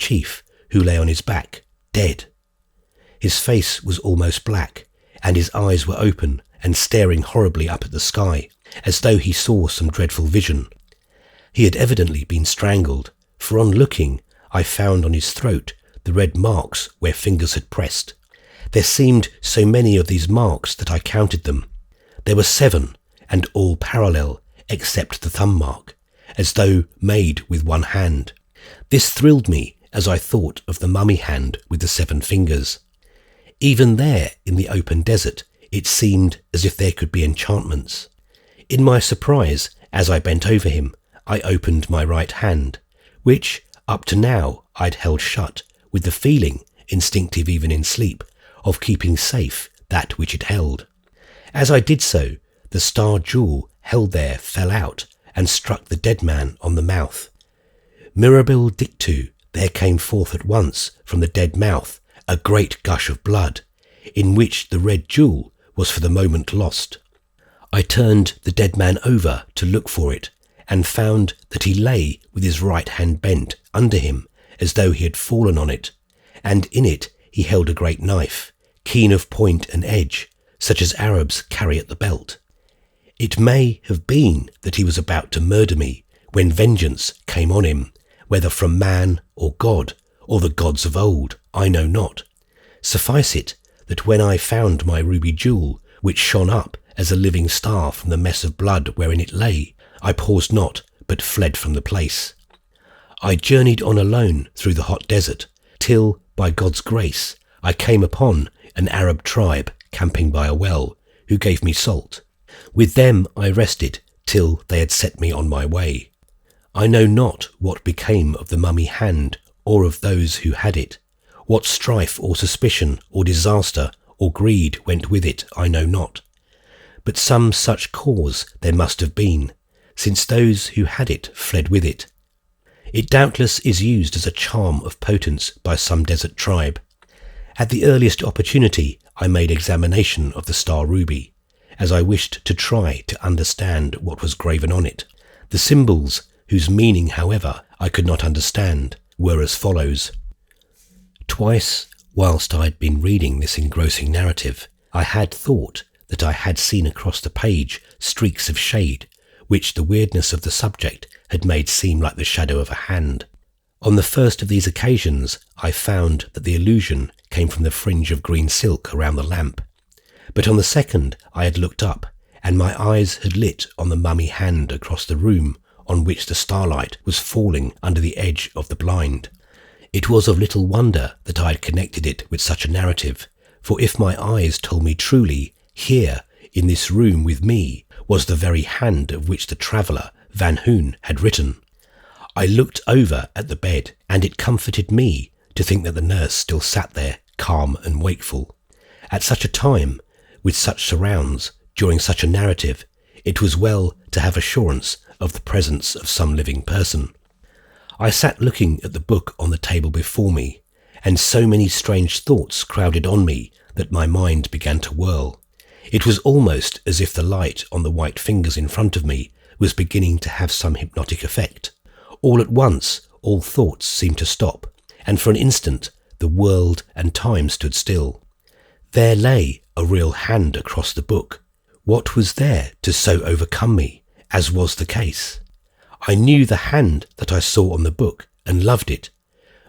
chief, who lay on his back, dead. His face was almost black, and his eyes were open and staring horribly up at the sky, as though he saw some dreadful vision. He had evidently been strangled, for on looking, I found on his throat the red marks where fingers had pressed. There seemed so many of these marks that I counted them. There were 7, and all parallel, except the thumb mark, as though made with one hand. This thrilled me as I thought of the mummy hand with the 7 fingers. Even there, in the open desert, it seemed as if there could be enchantments. In my surprise, as I bent over him, I opened my right hand, which, up to now, I'd held shut, with the feeling, instinctive even in sleep, of keeping safe that which it held. As I did so, the star jewel held there fell out and struck the dead man on the mouth. Mirabile dictu, there came forth at once from the dead mouth a great gush of blood, in which the red jewel was for the moment lost. I turned the dead man over to look for it, and found that he lay with his right hand bent under him, as though he had fallen on it, and in it he held a great knife, keen of point and edge, such as Arabs carry at the belt. It may have been that he was about to murder me when vengeance came on him, whether from man or God, or the gods of old, I know not. Suffice it that when I found my ruby jewel, which shone up as a living star from the mess of blood wherein it lay, I paused not, but fled from the place. I journeyed on alone through the hot desert, till, by God's grace, I came upon an Arab tribe camping by a well, who gave me salt. With them I rested till they had set me on my way. I know not what became of the mummy hand, or of those who had it. What strife or suspicion or disaster or greed went with it, I know not. But some such cause there must have been, since those who had it fled with it. It doubtless is used as a charm of potence by some desert tribe. At the earliest opportunity I made examination of the star ruby, as I wished to try to understand what was graven on it. The symbols, whose meaning, however, I could not understand, were as follows. Twice, whilst I had been reading this engrossing narrative, I had thought that I had seen across the page streaks of shade, which the weirdness of the subject had made seem like the shadow of a hand. On the first of these occasions, I found that the illusion came from the fringe of green silk around the lamp. But on the second, I had looked up, and my eyes had lit on the mummy hand across the room on which the starlight was falling under the edge of the blind. It was of little wonder that I had connected it with such a narrative, for if my eyes told me truly, here, in this room with me, was the very hand of which the traveller, Van Hoon, had written. I looked over at the bed, and it comforted me to think that the nurse still sat there, calm and wakeful. At such a time, with such surrounds, during such a narrative, it was well to have assurance of the presence of some living person. I sat looking at the book on the table before me, and so many strange thoughts crowded on me that my mind began to whirl. It was almost as if the light on the white fingers in front of me was beginning to have some hypnotic effect. All at once, all thoughts seemed to stop, and for an instant the world and time stood still. There lay a real hand across the book. What was there to so overcome me, as was the case? I knew the hand that I saw on the book, and loved it.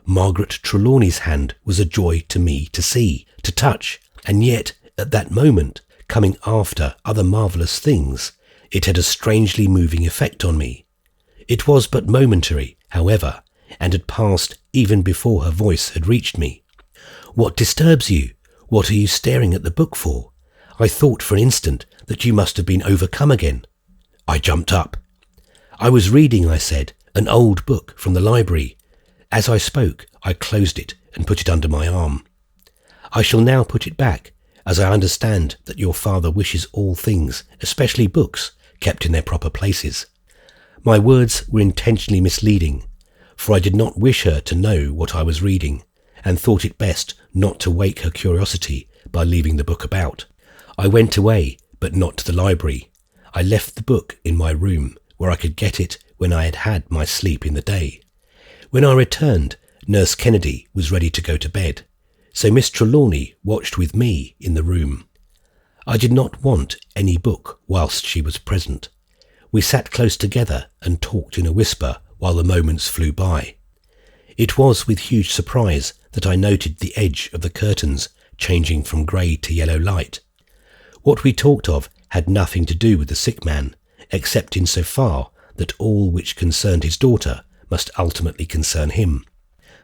Margaret Trelawney's hand was a joy to me to see, to touch, and yet, at that moment, coming after other marvellous things, it had a strangely moving effect on me. It was but momentary, however, and had passed even before her voice had reached me. "What disturbs you? What are you staring at the book for? I thought for an instant that you must have been overcome again." I jumped up. "I was reading," I said, "an old book from the library." As I spoke, I closed it and put it under my arm. "I shall now put it back, as I understand that your father wishes all things, especially books, kept in their proper places." My words were intentionally misleading, for I did not wish her to know what I was reading, and thought it best not to wake her curiosity by leaving the book about. I went away, but not to the library. I left the book in my room, where I could get it when I had had my sleep in the day. When I returned, Nurse Kennedy was ready to go to bed, so Miss Trelawney watched with me in the room. I did not want any book whilst she was present. We sat close together and talked in a whisper while the moments flew by. It was with huge surprise that I noted the edge of the curtains changing from grey to yellow light. What we talked of had nothing to do with the sick man, except in so far that all which concerned his daughter must ultimately concern him.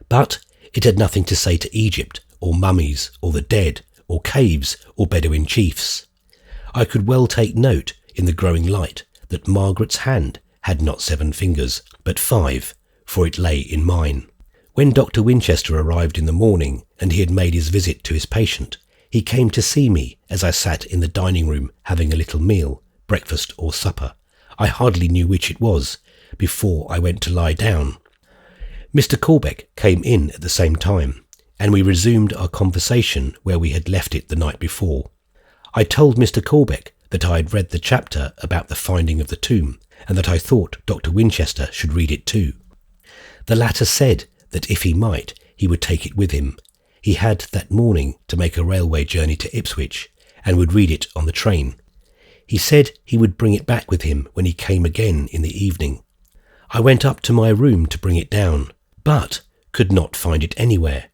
But it had nothing to say to Egypt, or mummies, or the dead, or caves, or Bedouin chiefs. I could well take note, in the growing light, that Margaret's hand had not 7 fingers, but 5, for it lay in mine. When Dr. Winchester arrived in the morning, and he had made his visit to his patient, he came to see me as I sat in the dining room having a little meal, breakfast or supper. I hardly knew which it was, before I went to lie down. Mr. Corbeck came in at the same time, and we resumed our conversation where we had left it the night before. I told Mr. Corbeck that I had read the chapter about the finding of the tomb, and that I thought Dr. Winchester should read it too. The latter said that if he might, he would take it with him. He had that morning to make a railway journey to Ipswich, and would read it on the train. He said he would bring it back with him when he came again in the evening. I went up to my room to bring it down, but could not find it anywhere.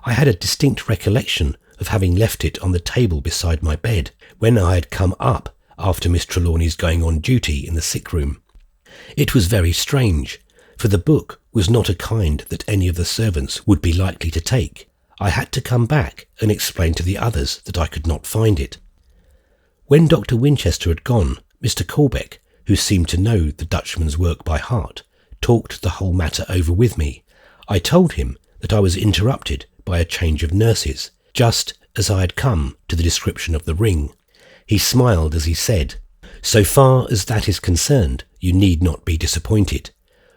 I had a distinct recollection of having left it on the table beside my bed when I had come up after Miss Trelawney's going on duty in the sick room. It was very strange, for the book was not a kind that any of the servants would be likely to take. I had to come back and explain to the others that I could not find it. When Dr. Winchester had gone, Mr. Corbeck, who seemed to know the Dutchman's work by heart, talked the whole matter over with me. I told him that I was interrupted by a change of nurses, just as I had come to the description of the ring. He smiled as he said, "So far as that is concerned, you need not be disappointed.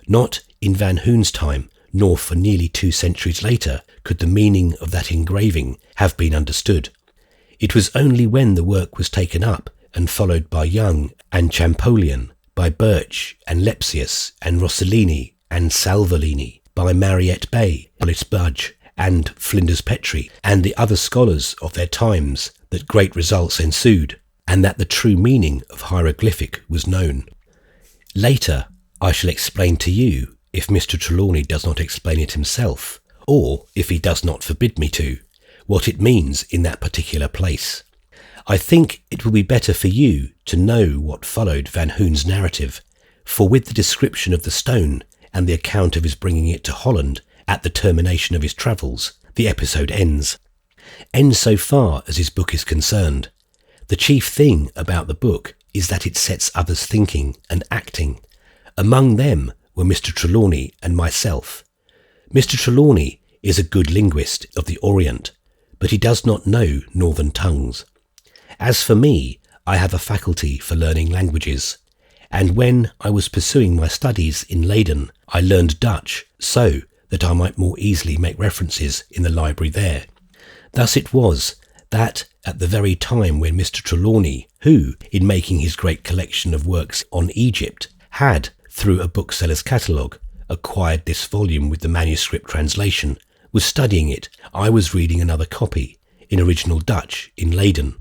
Not in Van Hoon's time, nor for nearly 2 centuries later, could the meaning of that engraving have been understood. It was only when the work was taken up and followed by Young and Champollion, by Birch and Lepsius and Rossellini and Salvolini, by Mariette Bay, Hollis Budge and Flinders Petrie, and the other scholars of their times, that great results ensued, and that the true meaning of hieroglyphic was known. Later, I shall explain to you, if Mr. Trelawney does not explain it himself, or if he does not forbid me to, what it means in that particular place. I think it will be better for you to know what followed Van Hoon's narrative, for with the description of the stone and the account of his bringing it to Holland at the termination of his travels, the episode ends. Ends so far as his book is concerned. The chief thing about the book is that it sets others thinking and acting. Among them were Mr. Trelawney and myself. Mr. Trelawney is a good linguist of the Orient, but he does not know northern tongues. As for me, I have a faculty for learning languages, and when I was pursuing my studies in Leiden, I learned Dutch so that I might more easily make references in the library there. Thus it was that at the very time when Mr. Trelawney, who, in making his great collection of works on Egypt, had, through a bookseller's catalogue, acquired this volume with the manuscript translation, was studying it, I was reading another copy, in original Dutch, in Leiden.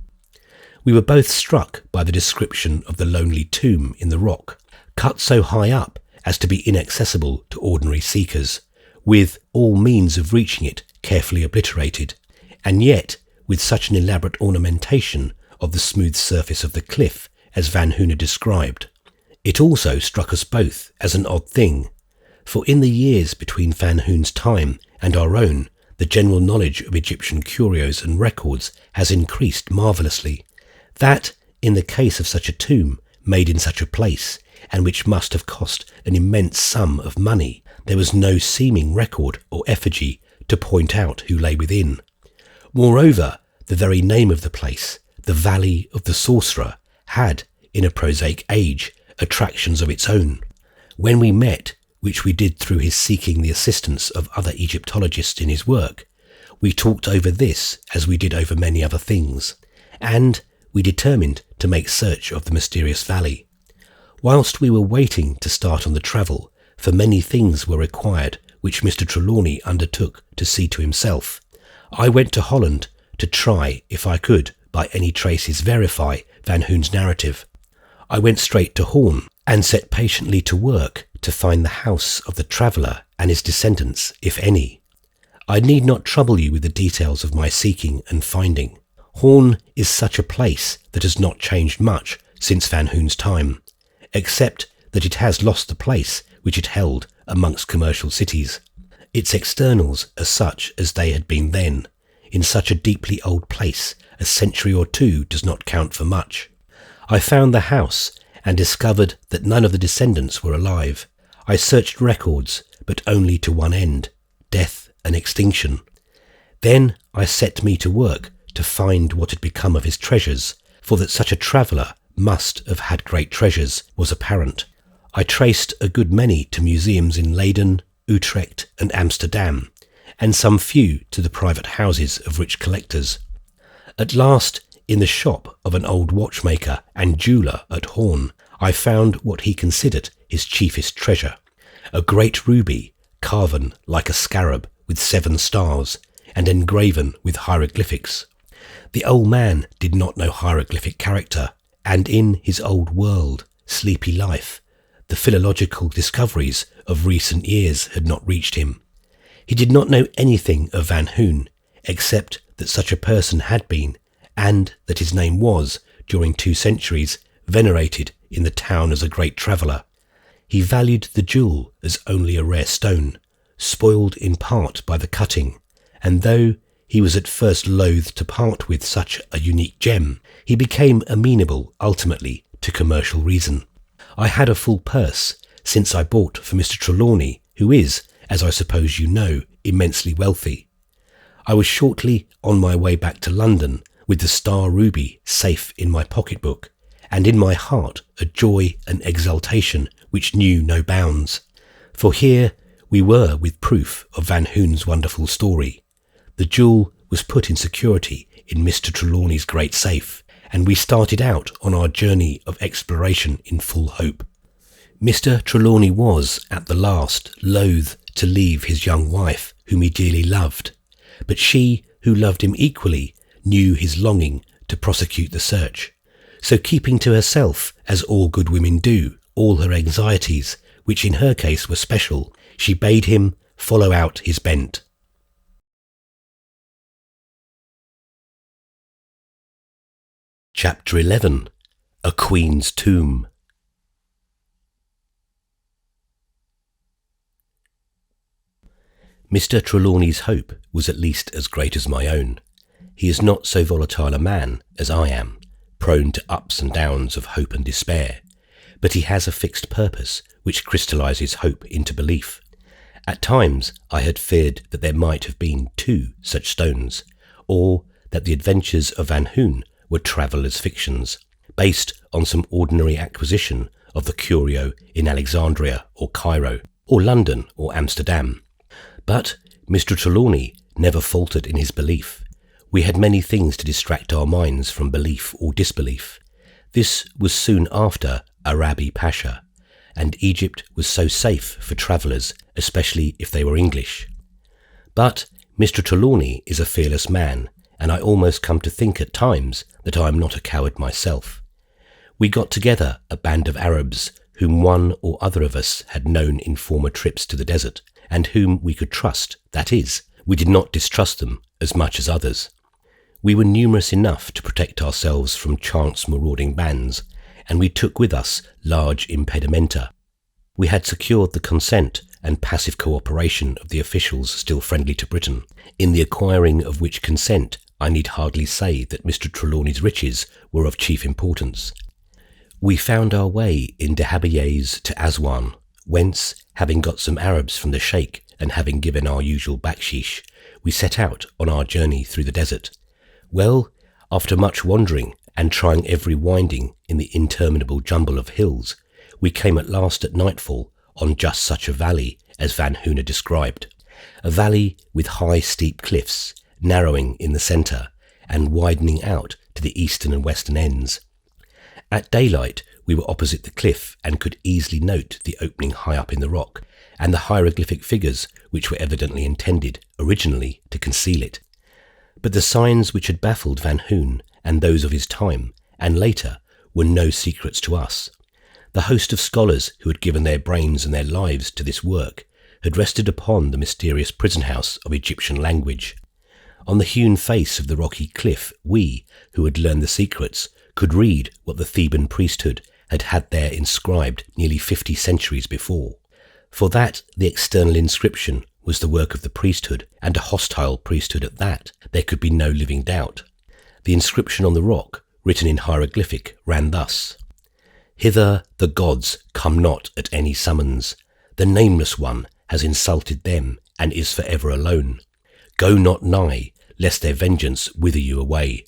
We were both struck by the description of the lonely tomb in the rock, cut so high up as to be inaccessible to ordinary seekers, with all means of reaching it carefully obliterated, and yet with such an elaborate ornamentation of the smooth surface of the cliff as Van Hoon had described. It also struck us both as an odd thing, for in the years between Van Hoon's time and our own, the general knowledge of Egyptian curios and records has increased marvellously. That, in the case of such a tomb, made in such a place, and which must have cost an immense sum of money, there was no seeming record or effigy to point out who lay within. Moreover, the very name of the place, the Valley of the Sorcerer, had, in a prosaic age, attractions of its own. When we met, which we did through his seeking the assistance of other Egyptologists in his work, we talked over this as we did over many other things, and we determined to make search of the mysterious valley. Whilst we were waiting to start on the travel, for many things were required which Mr. Trelawney undertook to see to himself, I went to Holland to try if I could by any traces verify Van Hoon's narrative. I went straight to Hoorn and set patiently to work to find the house of the traveller and his descendants, if any. I need not trouble you with the details of my seeking and finding. Hoorn is such a place that has not changed much since Van Hoon's time, except that it has lost the place which it held amongst commercial cities. Its externals are such as they had been then. In such a deeply old place, a century or two does not count for much. I found the house and discovered that none of the descendants were alive. I searched records, but only to one end, death and extinction. Then I set me to work to find what had become of his treasures, for that such a traveller must have had great treasures was apparent. I traced a good many to museums in Leyden, Utrecht and Amsterdam, and some few to the private houses of rich collectors. At last, in the shop of an old watchmaker and jeweller at Hoorn, I found what he considered his chiefest treasure, a great ruby, carven like a scarab with 7 stars, and engraven with hieroglyphics. The old man did not know hieroglyphic character, and in his old world, sleepy life, the philological discoveries of recent years had not reached him. He did not know anything of Van Hoon, except that such a person had been, and that his name was, during 2 centuries, venerated in the town as a great traveller. He valued the jewel as only a rare stone, spoiled in part by the cutting, and though he was at first loath to part with such a unique gem, he became amenable ultimately to commercial reason. I had a full purse, since I bought for Mr. Trelawney, who is, as I suppose you know, immensely wealthy. I was shortly on my way back to London with the star ruby safe in my pocketbook, and in my heart a joy and exultation which knew no bounds. For here we were with proof of Van Hoon's wonderful story. The jewel was put in security in Mr. Trelawney's great safe, and we started out on our journey of exploration in full hope. Mr. Trelawney was, at the last, loath to leave his young wife, whom he dearly loved, but she, who loved him equally, knew his longing to prosecute the search. So keeping to herself, as all good women do, all her anxieties, which in her case were special, she bade him follow out his bent. Chapter 11. A Queen's Tomb. Mr. Trelawney's hope was at least as great as my own. He is not so volatile a man as I am, prone to ups and downs of hope and despair, but he has a fixed purpose which crystallises hope into belief. At times I had feared that there might have been 2 such stones, or that the adventures of Van Hoon were travellers' fictions, based on some ordinary acquisition of the curio in Alexandria or Cairo, or London or Amsterdam. But Mr. Trelawney never faltered in his belief. We had many things to distract our minds from belief or disbelief. This was soon after Arabi Pasha, and Egypt was so safe for travellers, especially if they were English. But Mr. Trelawney is a fearless man, and I almost come to think at times that I am not a coward myself. We got together a band of Arabs whom one or other of us had known in former trips to the desert, and whom we could trust, that is, we did not distrust them as much as others. We were numerous enough to protect ourselves from chance marauding bands, and we took with us large impedimenta. We had secured the consent and passive cooperation of the officials still friendly to Britain, in the acquiring of which consent I need hardly say that Mr. Trelawney's riches were of chief importance. We found our way in Dahabiyes to Aswan, whence, having got some Arabs from the Sheikh and having given our usual bakshish, we set out on our journey through the desert. Well, after much wandering and trying every winding in the interminable jumble of hills, we came at last at nightfall on just such a valley as Van Hoon described, a valley with high steep cliffs, narrowing in the centre and widening out to the eastern and western ends. At daylight We were opposite the cliff and could easily note the opening high up in the rock and the hieroglyphic figures which were evidently intended originally to conceal it. But the signs which had baffled Van Hoon and those of his time, and later, were no secrets to us. The host of scholars who had given their brains and their lives to this work had rested upon the mysterious prison house of Egyptian language. On the hewn face of the rocky cliff, we, who had learned the secrets, could read what the Theban priesthood had had there inscribed nearly 50 centuries before. For that the external inscription was the work of the priesthood, and a hostile priesthood at that, there could be no living doubt. The inscription on the rock, written in hieroglyphic, ran thus: "Hither the gods come not at any summons. The Nameless One has insulted them, and is for ever alone. Go not nigh, lest their vengeance wither you away."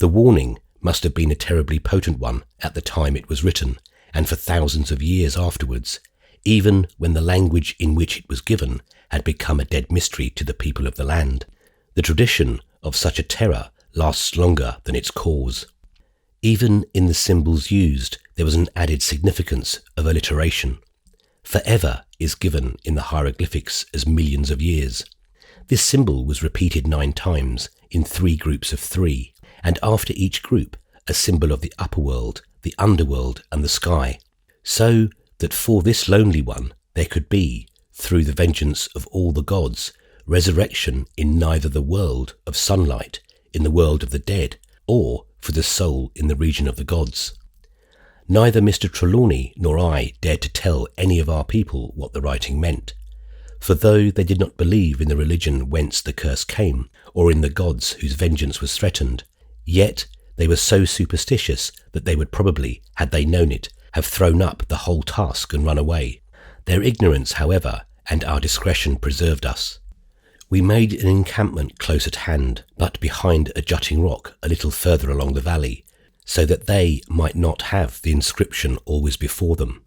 The warning must have been a terribly potent one at the time it was written, and for thousands of years afterwards, even when the language in which it was given had become a dead mystery to the people of the land. The tradition of such a terror lasts longer than its cause. Even in the symbols used, there was an added significance of alliteration. Forever is given in the hieroglyphics as millions of years. This symbol was repeated 9 times in 3 groups of 3, and after each group, a symbol of the upper world, the underworld, and the sky, so that for this lonely one there could be, through the vengeance of all the gods, resurrection in neither the world of sunlight, in the world of the dead, or for the soul in the region of the gods. Neither Mr. Trelawney nor I dared to tell any of our people what the writing meant, for though they did not believe in the religion whence the curse came, or in the gods whose vengeance was threatened, yet they were so superstitious that they would probably, had they known it, have thrown up the whole task and run away. Their ignorance, however, and our discretion preserved us. We made an encampment close at hand, but behind a jutting rock a little further along the valley, so that they might not have the inscription always before them,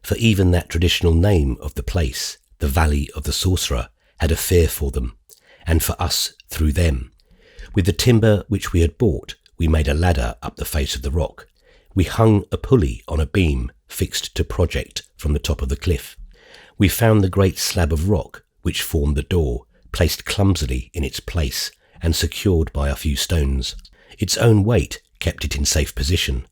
for even that traditional name of the place, the Valley of the Sorcerer, had a fear for them, and for us through them. With the timber which we had bought, we made a ladder up the face of the rock. We hung a pulley on a beam fixed to project from the top of the cliff. We found the great slab of rock which formed the door, placed clumsily in its place and secured by a few stones. Its own weight kept it in safe position.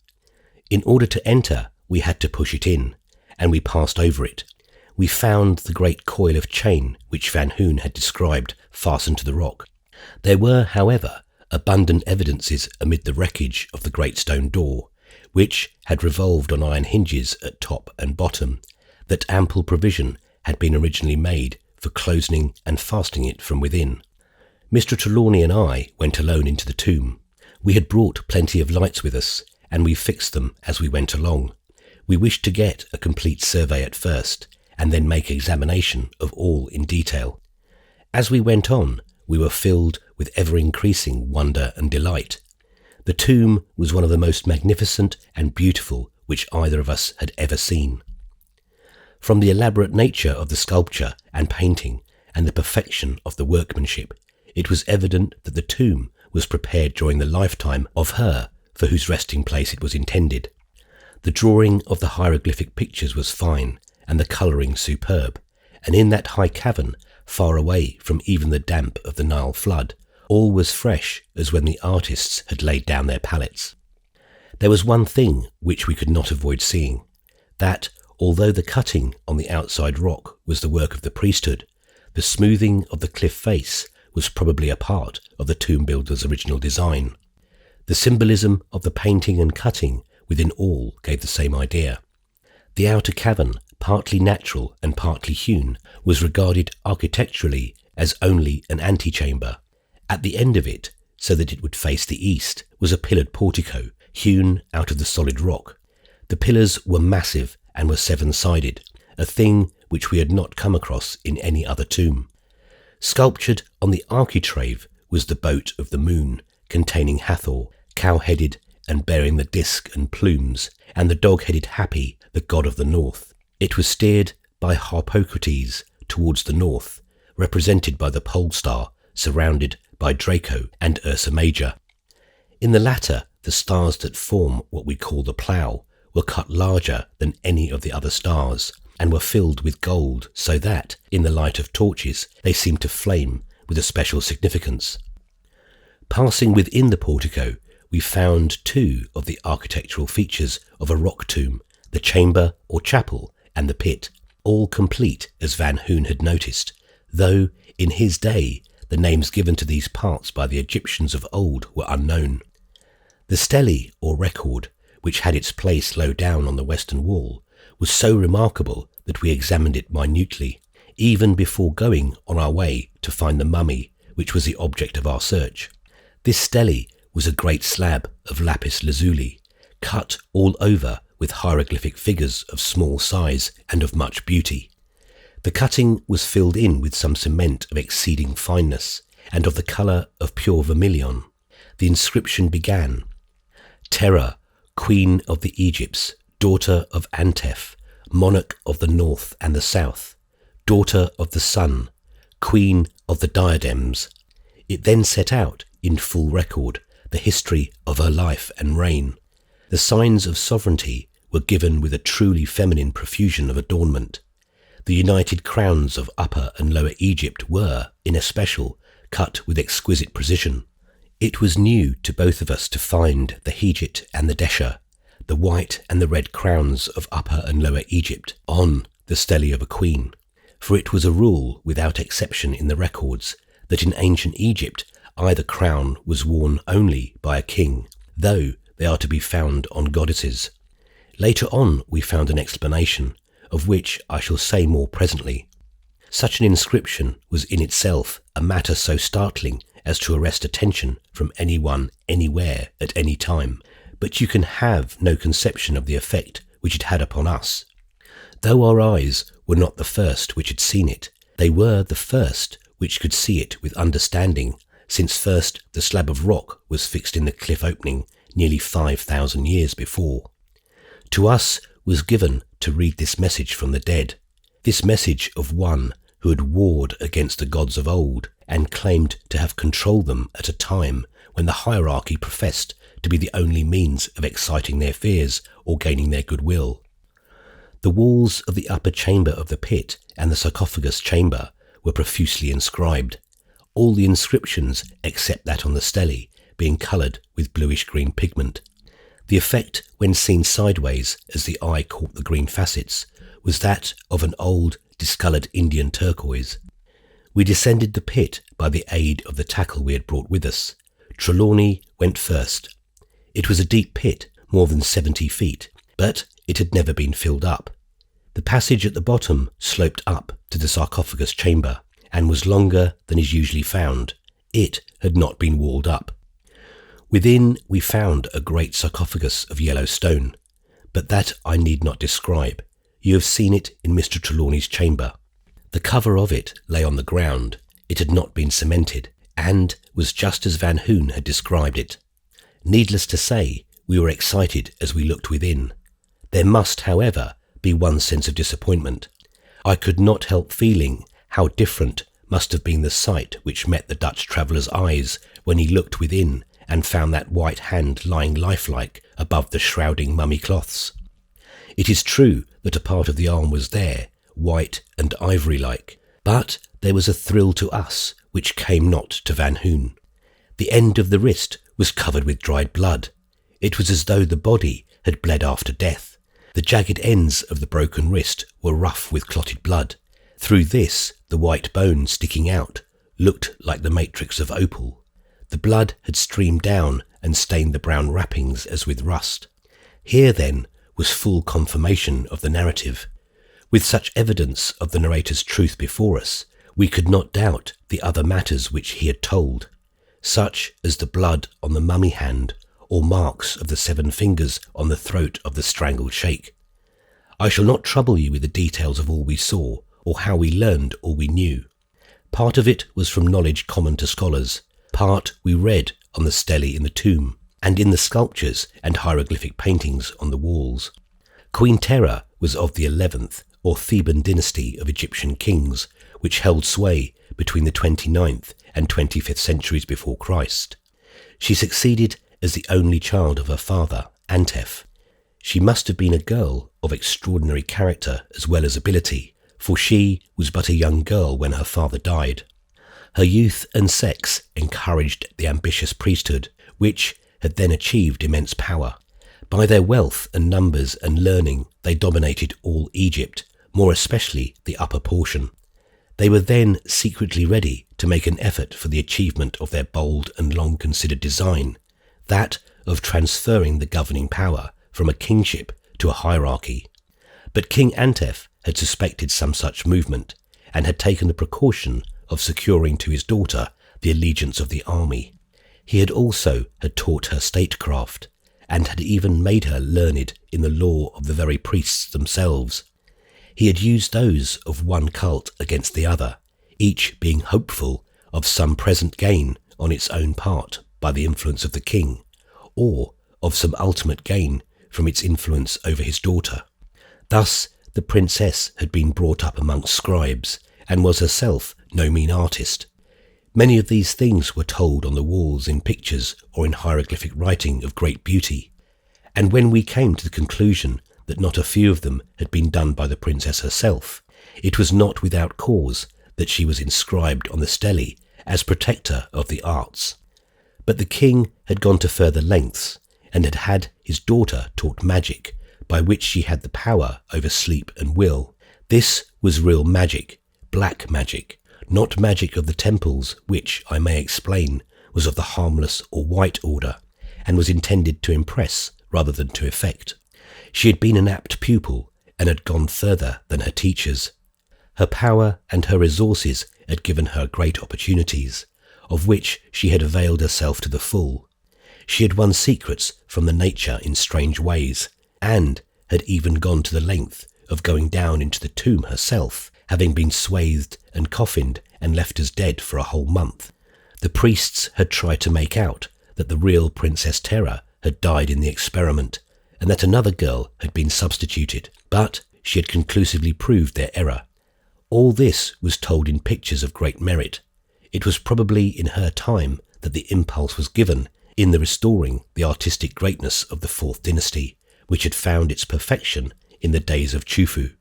In order to enter, we had to push it in, and we passed over it. We found the great coil of chain which Van Hoon had described fastened to the rock. There were, however, abundant evidences amid the wreckage of the great stone door, which had revolved on iron hinges at top and bottom, that ample provision had been originally made for closing and fastening it from within. Mr. Trelawney and I went alone into the tomb. We had brought plenty of lights with us, and we fixed them as we went along. We wished to get a complete survey at first, and then make examination of all in detail. As we went on, we were filled with ever-increasing wonder and delight. The tomb was one of the most magnificent and beautiful which either of us had ever seen. From the elaborate nature of the sculpture and painting and the perfection of the workmanship, it was evident that the tomb was prepared during the lifetime of her for whose resting place it was intended. The drawing of the hieroglyphic pictures was fine, and the colouring superb, and in that high cavern, far away from even the damp of the Nile flood, all was fresh as when the artists had laid down their palettes. There was one thing which we could not avoid seeing, that, although the cutting on the outside rock was the work of the priesthood, the smoothing of the cliff face was probably a part of the tomb builder's original design. The symbolism of the painting and cutting within all gave the same idea. The outer cavern, partly natural and partly hewn, was regarded architecturally as only an antechamber. At the end of it, so that it would face the east, was a pillared portico hewn out of the solid rock. The pillars were massive and were 7-sided, a thing which we had not come across in any other tomb. Sculptured on the architrave was the boat of the moon, containing Hathor, cow-headed and bearing the disc and plumes, and the dog-headed Happy, the god of the north. It was steered by Harpocrates towards the north, represented by the pole star, surrounded by Draco and Ursa Major. In the latter, the stars that form what we call the plough were cut larger than any of the other stars and were filled with gold so that, in the light of torches, they seemed to flame with a special significance. Passing within the portico, we found two of the architectural features of a rock tomb, the chamber or chapel and the pit, all complete as Van Hoon had noticed, though, in his day, the names given to these parts by the Egyptians of old were unknown. The stele, or record, which had its place low down on the western wall, was so remarkable that we examined it minutely, even before going on our way to find the mummy which was the object of our search. This stele was a great slab of lapis lazuli, cut all over with hieroglyphic figures of small size and of much beauty. The cutting was filled in with some cement of exceeding fineness and of the colour of pure vermilion. The inscription began, "Terra, Queen of the Egypts, daughter of Antef, monarch of the north and the south, daughter of the sun, queen of the diadems." It then set out, in full record, the history of her life and reign. The signs of sovereignty were given with a truly feminine profusion of adornment. The united crowns of Upper and Lower Egypt were, in especial, cut with exquisite precision. It was new to both of us to find the Hejit and the Desha, the white and the red crowns of Upper and Lower Egypt, on the stele of a queen, for it was a rule without exception in the records that in ancient Egypt either crown was worn only by a king, though they are to be found on goddesses. Later on we found an explanation, of which I shall say more presently. Such an inscription was in itself a matter so startling as to arrest attention from anyone, anywhere, at any time, but you can have no conception of the effect which it had upon us. Though our eyes were not the first which had seen it, they were the first which could see it with understanding, since first the slab of rock was fixed in the cliff opening nearly 5,000 years before. To us was given to read this message from the dead, this message of one who had warred against the gods of old and claimed to have controlled them at a time when the hierarchy professed to be the only means of exciting their fears or gaining their goodwill. The walls of the upper chamber of the pit and the sarcophagus chamber were profusely inscribed, all the inscriptions except that on the stele being coloured with bluish-green pigment. The effect, when seen sideways as the eye caught the green facets, was that of an old, discoloured Indian turquoise. We descended the pit by the aid of the tackle we had brought with us. Trelawney went first. It was a deep pit, more than 70 feet, but it had never been filled up. The passage at the bottom sloped up to the sarcophagus chamber, and was longer than is usually found. It had not been walled up. Within we found a great sarcophagus of yellow stone, but that I need not describe. You have seen it in Mr. Trelawney's chamber. The cover of it lay on the ground. It had not been cemented, and was just as Van Hoon had described it. Needless to say, we were excited as we looked within. There must, however, be one sense of disappointment. I could not help feeling how different must have been the sight which met the Dutch traveller's eyes when he looked within and found that white hand lying lifelike above the shrouding mummy cloths. It is true that a part of the arm was there, white and ivory-like, but there was a thrill to us which came not to Van Hoon. The end of the wrist was covered with dried blood. It was as though the body had bled after death. The jagged ends of the broken wrist were rough with clotted blood. Through this, the white bone sticking out looked like the matrix of opal. The blood had streamed down and stained the brown wrappings as with rust. Here, then, was full confirmation of the narrative. With such evidence of the narrator's truth before us, we could not doubt the other matters which he had told, such as the blood on the mummy hand or marks of the 7 fingers on the throat of the strangled sheikh. I shall not trouble you with the details of all we saw or how we learned all we knew. Part of it was from knowledge common to scholars, part we read on the stele in the tomb, and in the sculptures and hieroglyphic paintings on the walls. Queen Terra was of the 11th or Theban dynasty of Egyptian kings, which held sway between the 29th and 25th centuries before Christ. She succeeded as the only child of her father, Antef. She must have been a girl of extraordinary character as well as ability, for she was but a young girl when her father died. Her youth and sex encouraged the ambitious priesthood, which had then achieved immense power. By their wealth and numbers and learning, they dominated all Egypt, more especially the upper portion. They were then secretly ready to make an effort for the achievement of their bold and long-considered design, that of transferring the governing power from a kingship to a hierarchy. But King Antef had suspected some such movement, and had taken the precaution of securing to his daughter the allegiance of the army. He had also taught her statecraft, and had even made her learned in the law of the very priests themselves. He had used those of one cult against the other, each being hopeful of some present gain on its own part by the influence of the king, or of some ultimate gain from its influence over his daughter. Thus the princess had been brought up amongst scribes, and was herself no mean artist. Many of these things were told on the walls in pictures or in hieroglyphic writing of great beauty, and when we came to the conclusion that not a few of them had been done by the princess herself, it was not without cause that she was inscribed on the stele as protector of the arts. But the king had gone to further lengths, and had had his daughter taught magic, by which she had the power over sleep and will. This was real magic, black magic, not magic of the temples, which, I may explain, was of the harmless or white order, and was intended to impress rather than to affect. She had been an apt pupil, and had gone further than her teachers. Her power and her resources had given her great opportunities, of which she had availed herself to the full. She had won secrets from the nature in strange ways, and had even gone to the length of going down into the tomb herself, having been swathed and coffined and left as dead for a whole month. The priests had tried to make out that the real Princess Terra had died in the experiment, and that another girl had been substituted, but she had conclusively proved their error. All this was told in pictures of great merit. It was probably in her time that the impulse was given in the restoring the artistic greatness of the Fourth Dynasty, which had found its perfection in the days of Chufu.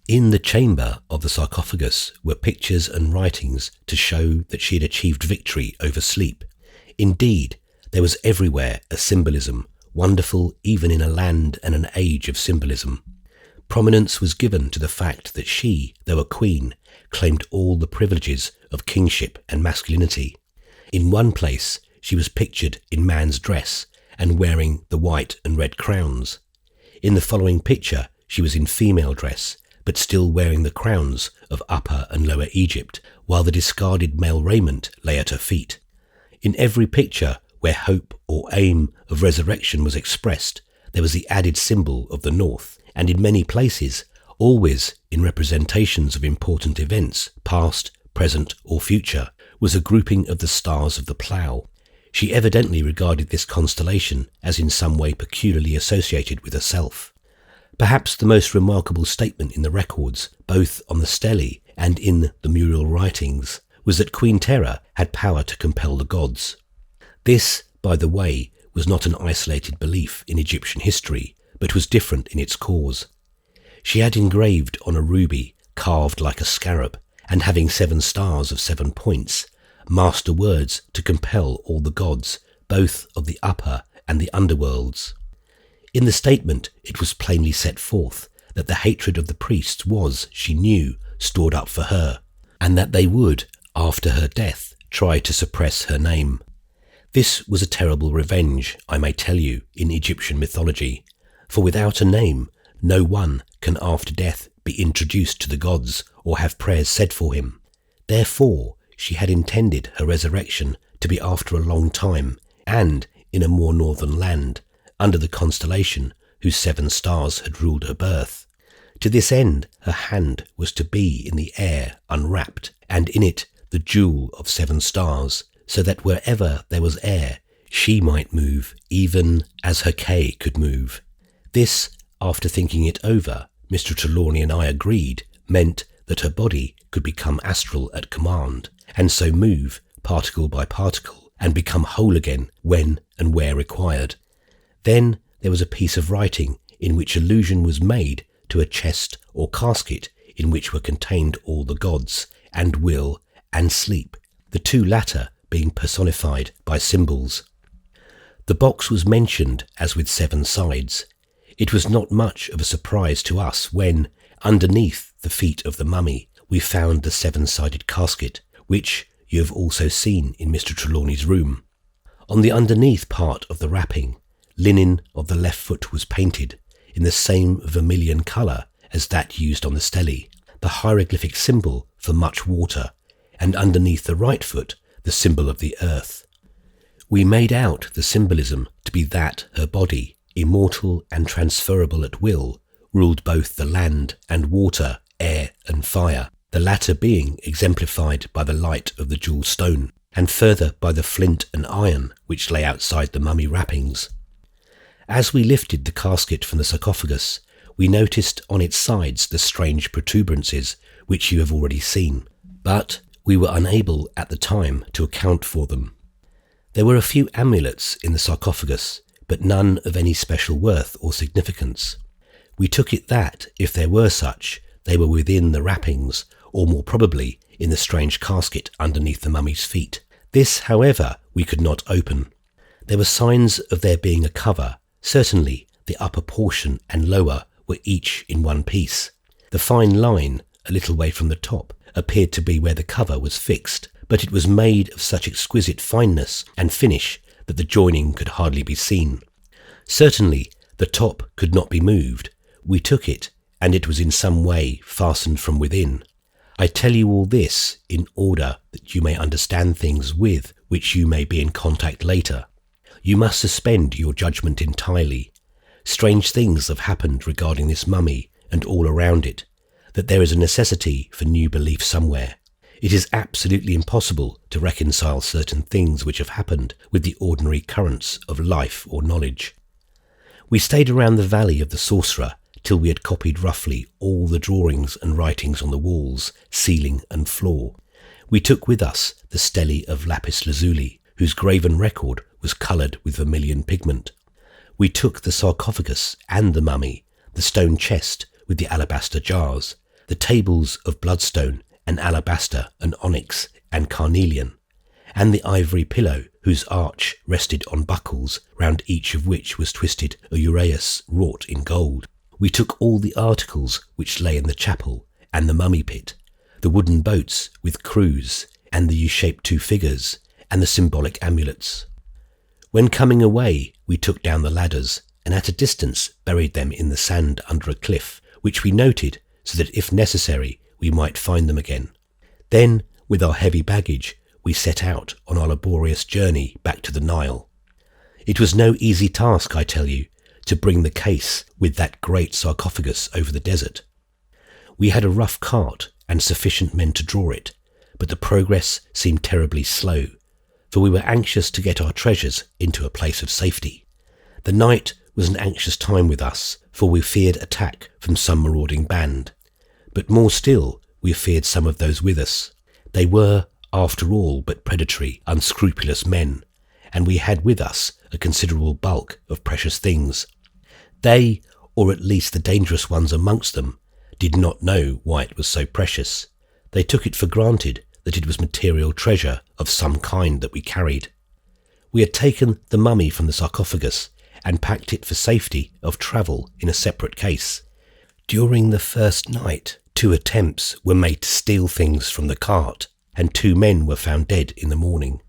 In the chamber of the sarcophagus were pictures and writings to show that she had achieved victory over sleep. Indeed, there was everywhere a symbolism, wonderful even in a land and an age of symbolism. Prominence was given to the fact that she, though a queen, claimed all the privileges of kingship and masculinity. In one place, she was pictured in man's dress and wearing the white and red crowns. In the following picture, she was in female dress, but still wearing the crowns of Upper and Lower Egypt, while the discarded male raiment lay at her feet. In every picture where hope or aim of resurrection was expressed, there was the added symbol of the North, and in many places, always in representations of important events, past, present or future, was a grouping of the stars of the plough. She evidently regarded this constellation as in some way peculiarly associated with herself. Perhaps the most remarkable statement in the records, both on the stele and in the mural writings, was that Queen Terra had power to compel the gods. This, by the way, was not an isolated belief in Egyptian history, but was different in its cause. She had engraved on a ruby, carved like a scarab, and having 7 stars of 7 points, master words to compel all the gods, both of the upper and the underworlds. In the statement it was plainly set forth that the hatred of the priests was, she knew, stored up for her, and that they would, after her death, try to suppress her name. This was a terrible revenge, I may tell you, in Egyptian mythology, for without a name, no one can after death be introduced to the gods or have prayers said for him. Therefore, she had intended her resurrection to be after a long time, and in a more northern land, under the constellation whose 7 stars had ruled her birth. To this end, her hand was to be in the air unwrapped, and in it the jewel of 7 stars, so that wherever there was air, she might move, even as her K could move. This, after thinking it over, Mr. Trelawney and I agreed, meant that her body could become astral at command, and so move particle by particle, and become whole again when and where required. Then there was a piece of writing in which allusion was made to a chest or casket in which were contained all the gods, and will, and sleep, the two latter being personified by symbols. The box was mentioned as with 7 sides. It was not much of a surprise to us when, underneath the feet of the mummy, we found the 7-sided casket, which you have also seen in Mr. Trelawney's room. On the underneath part of the wrapping, linen of the left foot was painted in the same vermilion colour as that used on the stele, the hieroglyphic symbol for much water, and underneath the right foot the symbol of the earth. We made out the symbolism to be that her body, immortal and transferable at will, ruled both the land and water, air and fire, the latter being exemplified by the light of the jewel stone, and further by the flint and iron which lay outside the mummy wrappings. As we lifted the casket from the sarcophagus, we noticed on its sides the strange protuberances which you have already seen, but we were unable at the time to account for them. There were a few amulets in the sarcophagus, but none of any special worth or significance. We took it that, if there were such, they were within the wrappings, or more probably in the strange casket underneath the mummy's feet. This, however, we could not open. There were signs of there being a cover. Certainly, the upper portion and lower were each in one piece. The fine line, a little way from the top, appeared to be where the cover was fixed, but it was made of such exquisite fineness and finish that the joining could hardly be seen. Certainly, the top could not be moved. We took it, and it was in some way fastened from within. I tell you all this in order that you may understand things with which you may be in contact later. You must suspend your judgment entirely. Strange things have happened regarding this mummy and all around it, that there is a necessity for new belief somewhere. It is absolutely impossible to reconcile certain things which have happened with the ordinary currents of life or knowledge. We stayed around the valley of the sorcerer till we had copied roughly all the drawings and writings on the walls, ceiling and floor. We took with us the stele of lapis lazuli, whose graven record was coloured with vermilion pigment. We took the sarcophagus and the mummy, the stone chest with the alabaster jars, the tables of bloodstone and alabaster and onyx and carnelian, and the ivory pillow whose arch rested on buckles, round each of which was twisted a uraeus wrought in gold. We took all the articles which lay in the chapel and the mummy pit, the wooden boats with crews, and the U-shaped 2 figures, and the symbolic amulets. When coming away, we took down the ladders, and at a distance buried them in the sand under a cliff, which we noted so that if necessary we might find them again. Then, with our heavy baggage, we set out on our laborious journey back to the Nile. It was no easy task, I tell you, to bring the case with that great sarcophagus over the desert. We had a rough cart and sufficient men to draw it, but the progress seemed terribly slow, for we were anxious to get our treasures into a place of safety. The night was an anxious time with us, for we feared attack from some marauding band. But more still, we feared some of those with us. They were, after all, but predatory, unscrupulous men, and we had with us a considerable bulk of precious things. They, or at least the dangerous ones amongst them, did not know why it was so precious. They took it for granted that it was material treasure of some kind that we carried. We had taken the mummy from the sarcophagus and packed it for safety of travel in a separate case. During the first night, 2 attempts were made to steal things from the cart, and 2 men were found dead in the morning.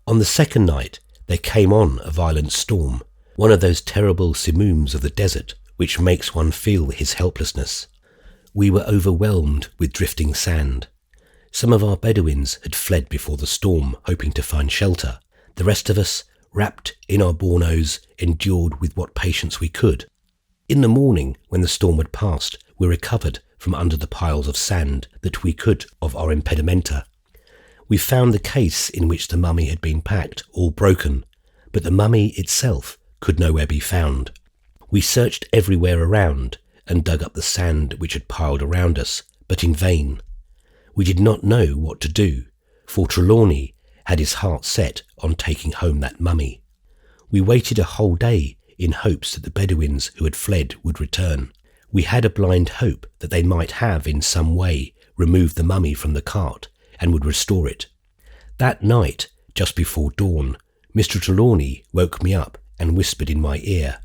On the second night, there came on a violent storm, one of those terrible simooms of the desert which makes one feel his helplessness. We were overwhelmed with drifting sand. Some of our Bedouins had fled before the storm, hoping to find shelter. The rest of us, wrapped in our bornos, endured with what patience we could. In the morning, when the storm had passed, we recovered from under the piles of sand that we could of our impedimenta. We found the case in which the mummy had been packed all broken, but the mummy itself could nowhere be found. We searched everywhere around and dug up the sand which had piled around us, but in vain. We did not know what to do, for Trelawney had his heart set on taking home that mummy. We waited a whole day in hopes that the Bedouins who had fled would return. We had a blind hope that they might have in some way removed the mummy from the cart and would restore it. That night, just before dawn, Mr. Trelawney woke me up and whispered in my ear,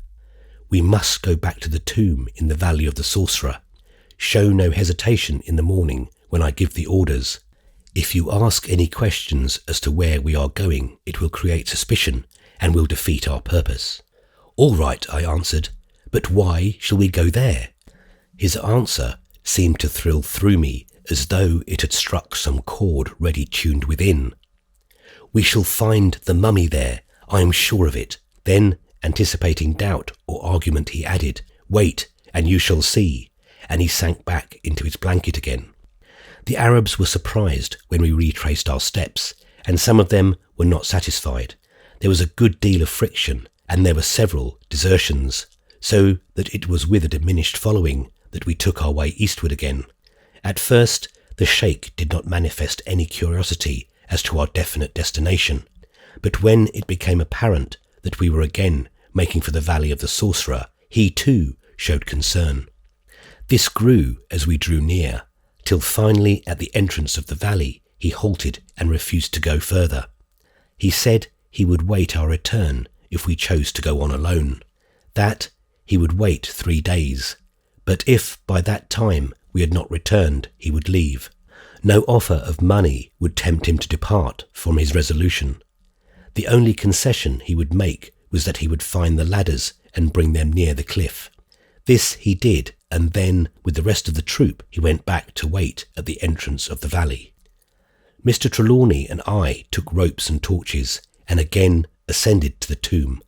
"We must go back to the tomb in the Valley of the Sorcerer. Show no hesitation in the morning when I give the orders. If you ask any questions as to where we are going, it will create suspicion and will defeat our purpose." "All right," I answered, "but why shall we go there?" His answer seemed to thrill through me as though it had struck some chord ready tuned within. "We shall find the mummy there, I am sure of it." Then, anticipating doubt or argument, he added, "Wait, and you shall see," and he sank back into his blanket again. The Arabs were surprised when we retraced our steps, and some of them were not satisfied. There was a good deal of friction, and there were several desertions, so that it was with a diminished following that we took our way eastward again. At first, the Sheikh did not manifest any curiosity as to our definite destination, but when it became apparent that we were again making for the Valley of the Sorcerer, he too showed concern. This grew as we drew near, till finally at the entrance of the valley he halted and refused to go further. He said he would wait our return if we chose to go on alone, that he would wait 3 days, but if by that time we had not returned, he would leave. No offer of money would tempt him to depart from his resolution. The only concession he would make was that he would find the ladders and bring them near the cliff. This he did, and then, with the rest of the troop, he went back to wait at the entrance of the valley. Mr. Trelawney and I took ropes and torches, and again ascended to the tomb.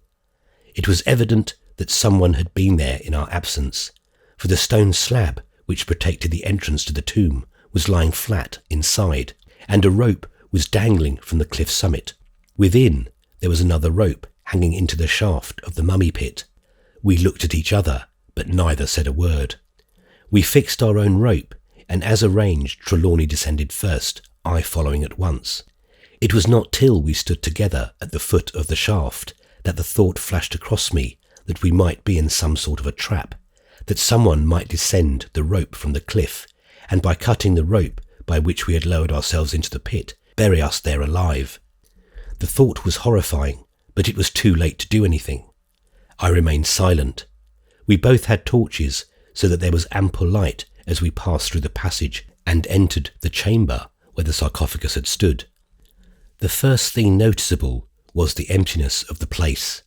It was evident that someone had been there in our absence, for the stone slab which protected the entrance to the tomb was lying flat inside, and a rope was dangling from the cliff summit. Within, there was another rope hanging into the shaft of the mummy pit. We looked at each other, but neither said a word. We fixed our own rope, and as arranged, Trelawney descended first, I following at once. It was not till we stood together at the foot of the shaft that the thought flashed across me that we might be in some sort of a trap, that someone might descend the rope from the cliff, and by cutting the rope by which we had lowered ourselves into the pit, bury us there alive. The thought was horrifying, but it was too late to do anything. I remained silent. We both had torches, so that there was ample light as we passed through the passage and entered the chamber where the sarcophagus had stood. The first thing noticeable was the emptiness of the place.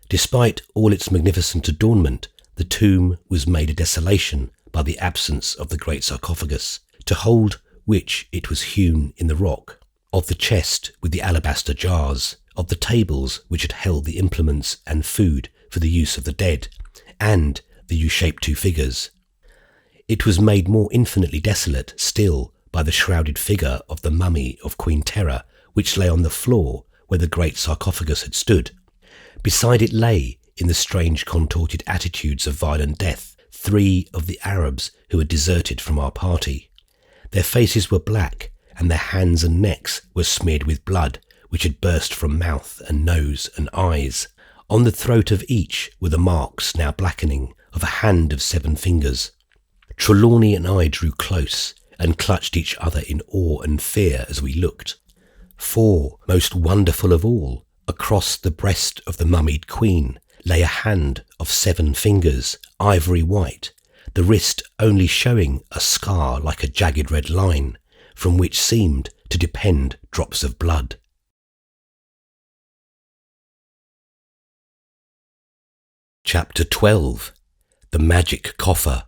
Despite all its magnificent adornment, the tomb was made a desolation by the absence of the great sarcophagus, to hold which it was hewn in the rock, of the chest with the alabaster jars, of the tables which had held the implements and food for the use of the dead, and the U-shaped 2 figures. It was made more infinitely desolate still by the shrouded figure of the mummy of Queen Terra, which lay on the floor where the great sarcophagus had stood. Beside it lay, in the strange contorted attitudes of violent death, 3 of the Arabs who had deserted from our party. Their faces were black, and their hands and necks were smeared with blood, which had burst from mouth and nose and eyes. On the throat of each were the marks, now blackening, of a hand of 7 fingers. Trelawney and I drew close, and clutched each other in awe and fear as we looked. For, most wonderful of all, across the breast of the mummied queen lay a hand of 7 fingers, ivory white, the wrist only showing a scar like a jagged red line, from which seemed to depend drops of blood. Chapter 12. The Magic Coffer.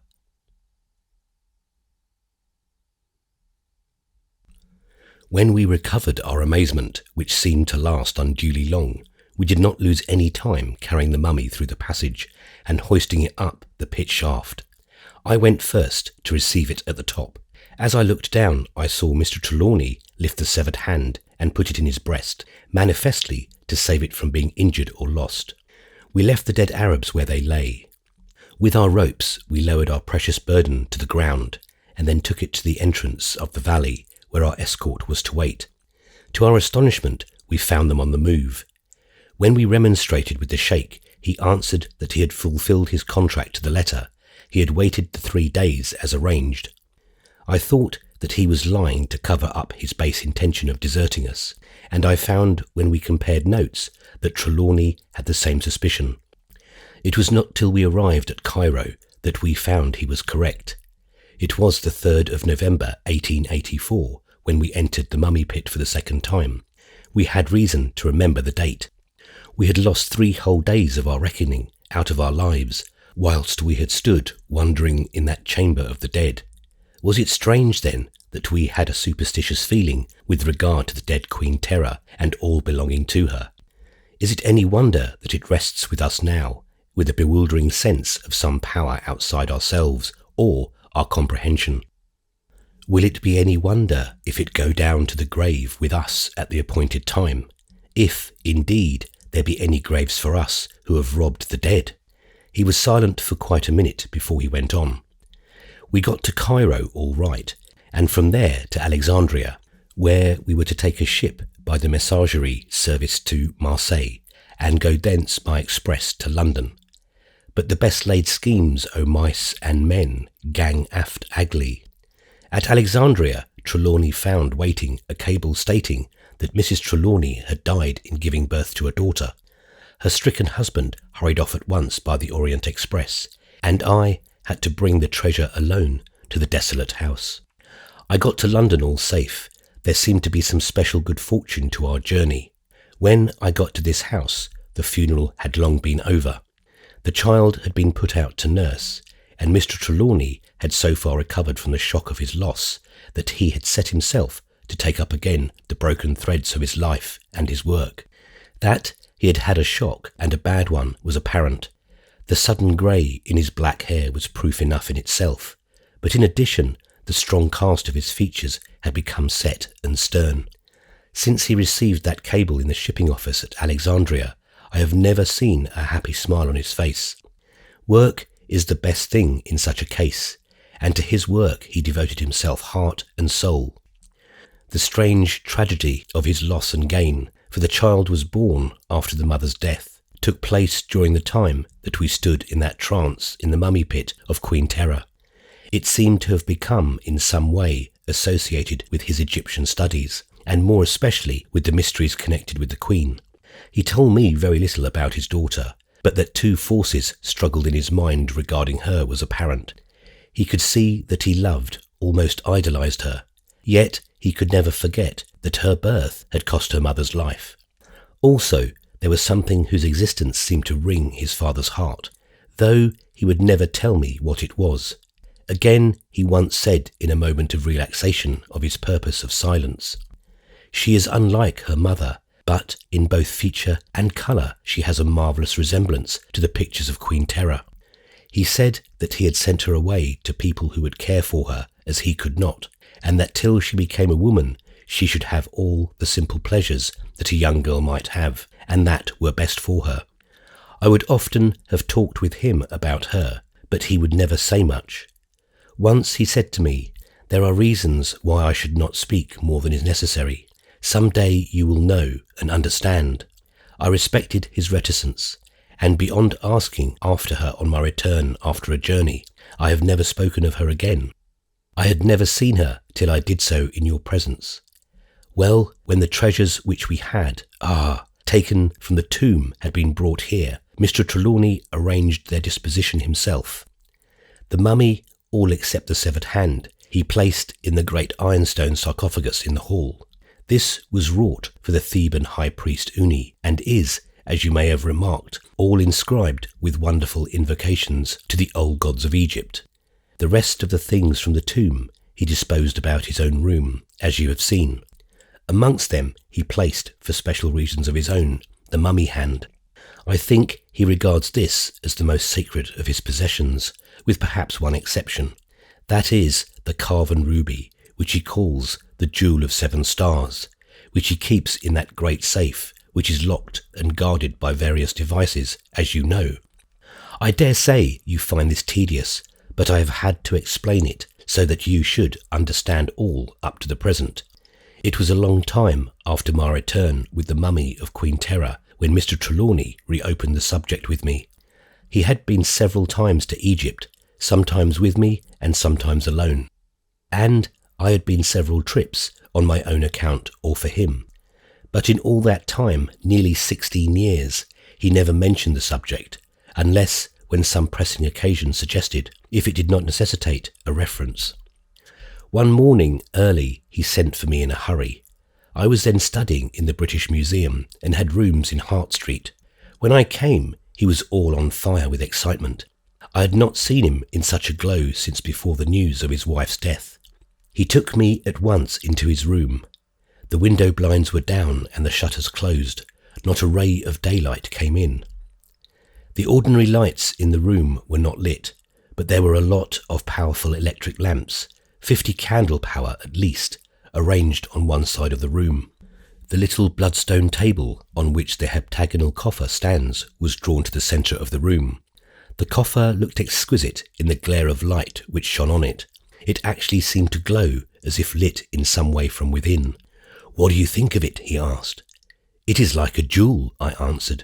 When we recovered our amazement, which seemed to last unduly long, we did not lose any time carrying the mummy through the passage and hoisting it up the pit shaft. I went first to receive it at the top. As I looked down, I saw Mr. Trelawney lift the severed hand and put it in his breast, manifestly to save it from being injured or lost. We left the dead Arabs where they lay. With our ropes, we lowered our precious burden to the ground and then took it to the entrance of the valley where our escort was to wait. To our astonishment, we found them on the move. When we remonstrated with the Sheikh, He answered that he had fulfilled his contract to the letter. He had waited the 3 days as arranged. I thought that he was lying to cover up his base intention of deserting us, and I found when we compared notes that Trelawney had the same suspicion. It was not till we arrived at Cairo that we found he was correct. It was the 3rd of November 1884 when we entered the mummy pit for the second time. We had reason to remember the date. We had lost 3 whole days of our reckoning out of our lives, whilst we had stood wondering in that chamber of the dead. Was it strange, then, that we had a superstitious feeling with regard to the dead Queen Terra and all belonging to her? Is it any wonder that it rests with us now, with a bewildering sense of some power outside ourselves or our comprehension? Will it be any wonder if it go down to the grave with us at the appointed time, if, indeed, there be any graves for us who have robbed the dead? He was silent for quite a minute before he went on. We got to Cairo all right, and from there to Alexandria, where we were to take a ship by the messagerie service to Marseille, and go thence by express to London. But the best laid schemes o' mice and men gang aft agly. At Alexandria, Trelawney found waiting a cable stating that Mrs. Trelawney had died in giving birth to a daughter. Her stricken husband hurried off at once by the Orient Express, and I had to bring the treasure alone to the desolate house. I got to London all safe. There seemed to be some special good fortune to our journey. When I got to this house, the funeral had long been over. The child had been put out to nurse, and Mr. Trelawney had so far recovered from the shock of his loss that he had set himself to take up again the broken threads of his life and his work. That he had had a shock, and a bad one, was apparent. The sudden grey in his black hair was proof enough in itself, but in addition, the strong cast of his features had become set and stern. Since he received that cable in the shipping office at Alexandria, I have never seen a happy smile on his face. Work is the best thing in such a case, and to his work he devoted himself heart and soul. The strange tragedy of his loss and gain, for the child was born after the mother's death, took place during the time that we stood in that trance in the mummy pit of Queen Terra. It seemed to have become in some way associated with his Egyptian studies, and more especially with the mysteries connected with the Queen. He told me very little about his daughter, but that 2 forces struggled in his mind regarding her was apparent. He could see that he loved, almost idolized her, yet he could never forget that her birth had cost her mother's life. Also, there was something whose existence seemed to wring his father's heart, though he would never tell me what it was. Again, he once said in a moment of relaxation of his purpose of silence, "She is unlike her mother, but in both feature and colour she has a marvellous resemblance to the pictures of Queen Terra." He said that he had sent her away to people who would care for her as he could not, and that till she became a woman she should have all the simple pleasures that a young girl might have, and that were best for her. I would often have talked with him about her, but he would never say much. Once he said to me, "There are reasons why I should not speak more than is necessary. Some day you will know and understand." I respected his reticence, and beyond asking after her on my return after a journey, I have never spoken of her again. I had never seen her till I did so in your presence. Well, when the treasures which we had, taken from the tomb had been brought here, Mr. Trelawney arranged their disposition himself. The mummy, all except the severed hand, he placed in the great ironstone sarcophagus in the hall. This was wrought for the Theban high priest Uni, and is, as you may have remarked, all inscribed with wonderful invocations to the old gods of Egypt. The rest of the things from the tomb he disposed about his own room, as you have seen. Amongst them he placed, for special reasons of his own, the mummy hand. I think he regards this as the most sacred of his possessions, with perhaps one exception. That is the carven ruby, which he calls the Jewel of 7 Stars, which he keeps in that great safe, which is locked and guarded by various devices, as you know. I dare say you find this tedious, but I have had to explain it so that you should understand all up to the present. It was a long time after my return with the mummy of Queen Terra when Mr. Trelawney reopened the subject with me. He had been several times to Egypt, sometimes with me and sometimes alone. And I had been several trips on my own account or for him. But in all that time, nearly 16 years, he never mentioned the subject, unless when some pressing occasion suggested, if it did not necessitate, a reference. One morning early he sent for me in a hurry. I was then studying in the British Museum and had rooms in Hart Street. When I came, he was all on fire with excitement. I had not seen him in such a glow since before the news of his wife's death. He took me at once into his room. The window blinds were down and the shutters closed. Not a ray of daylight came in. The ordinary lights in the room were not lit, but there were a lot of powerful electric lamps, 50 candle power at least, arranged on one side of the room. The little bloodstone table on which the heptagonal coffer stands was drawn to the centre of the room. The coffer looked exquisite in the glare of light which shone on it. It actually seemed to glow as if lit in some way from within. "What do you think of it?" he asked. "It is like a jewel," I answered.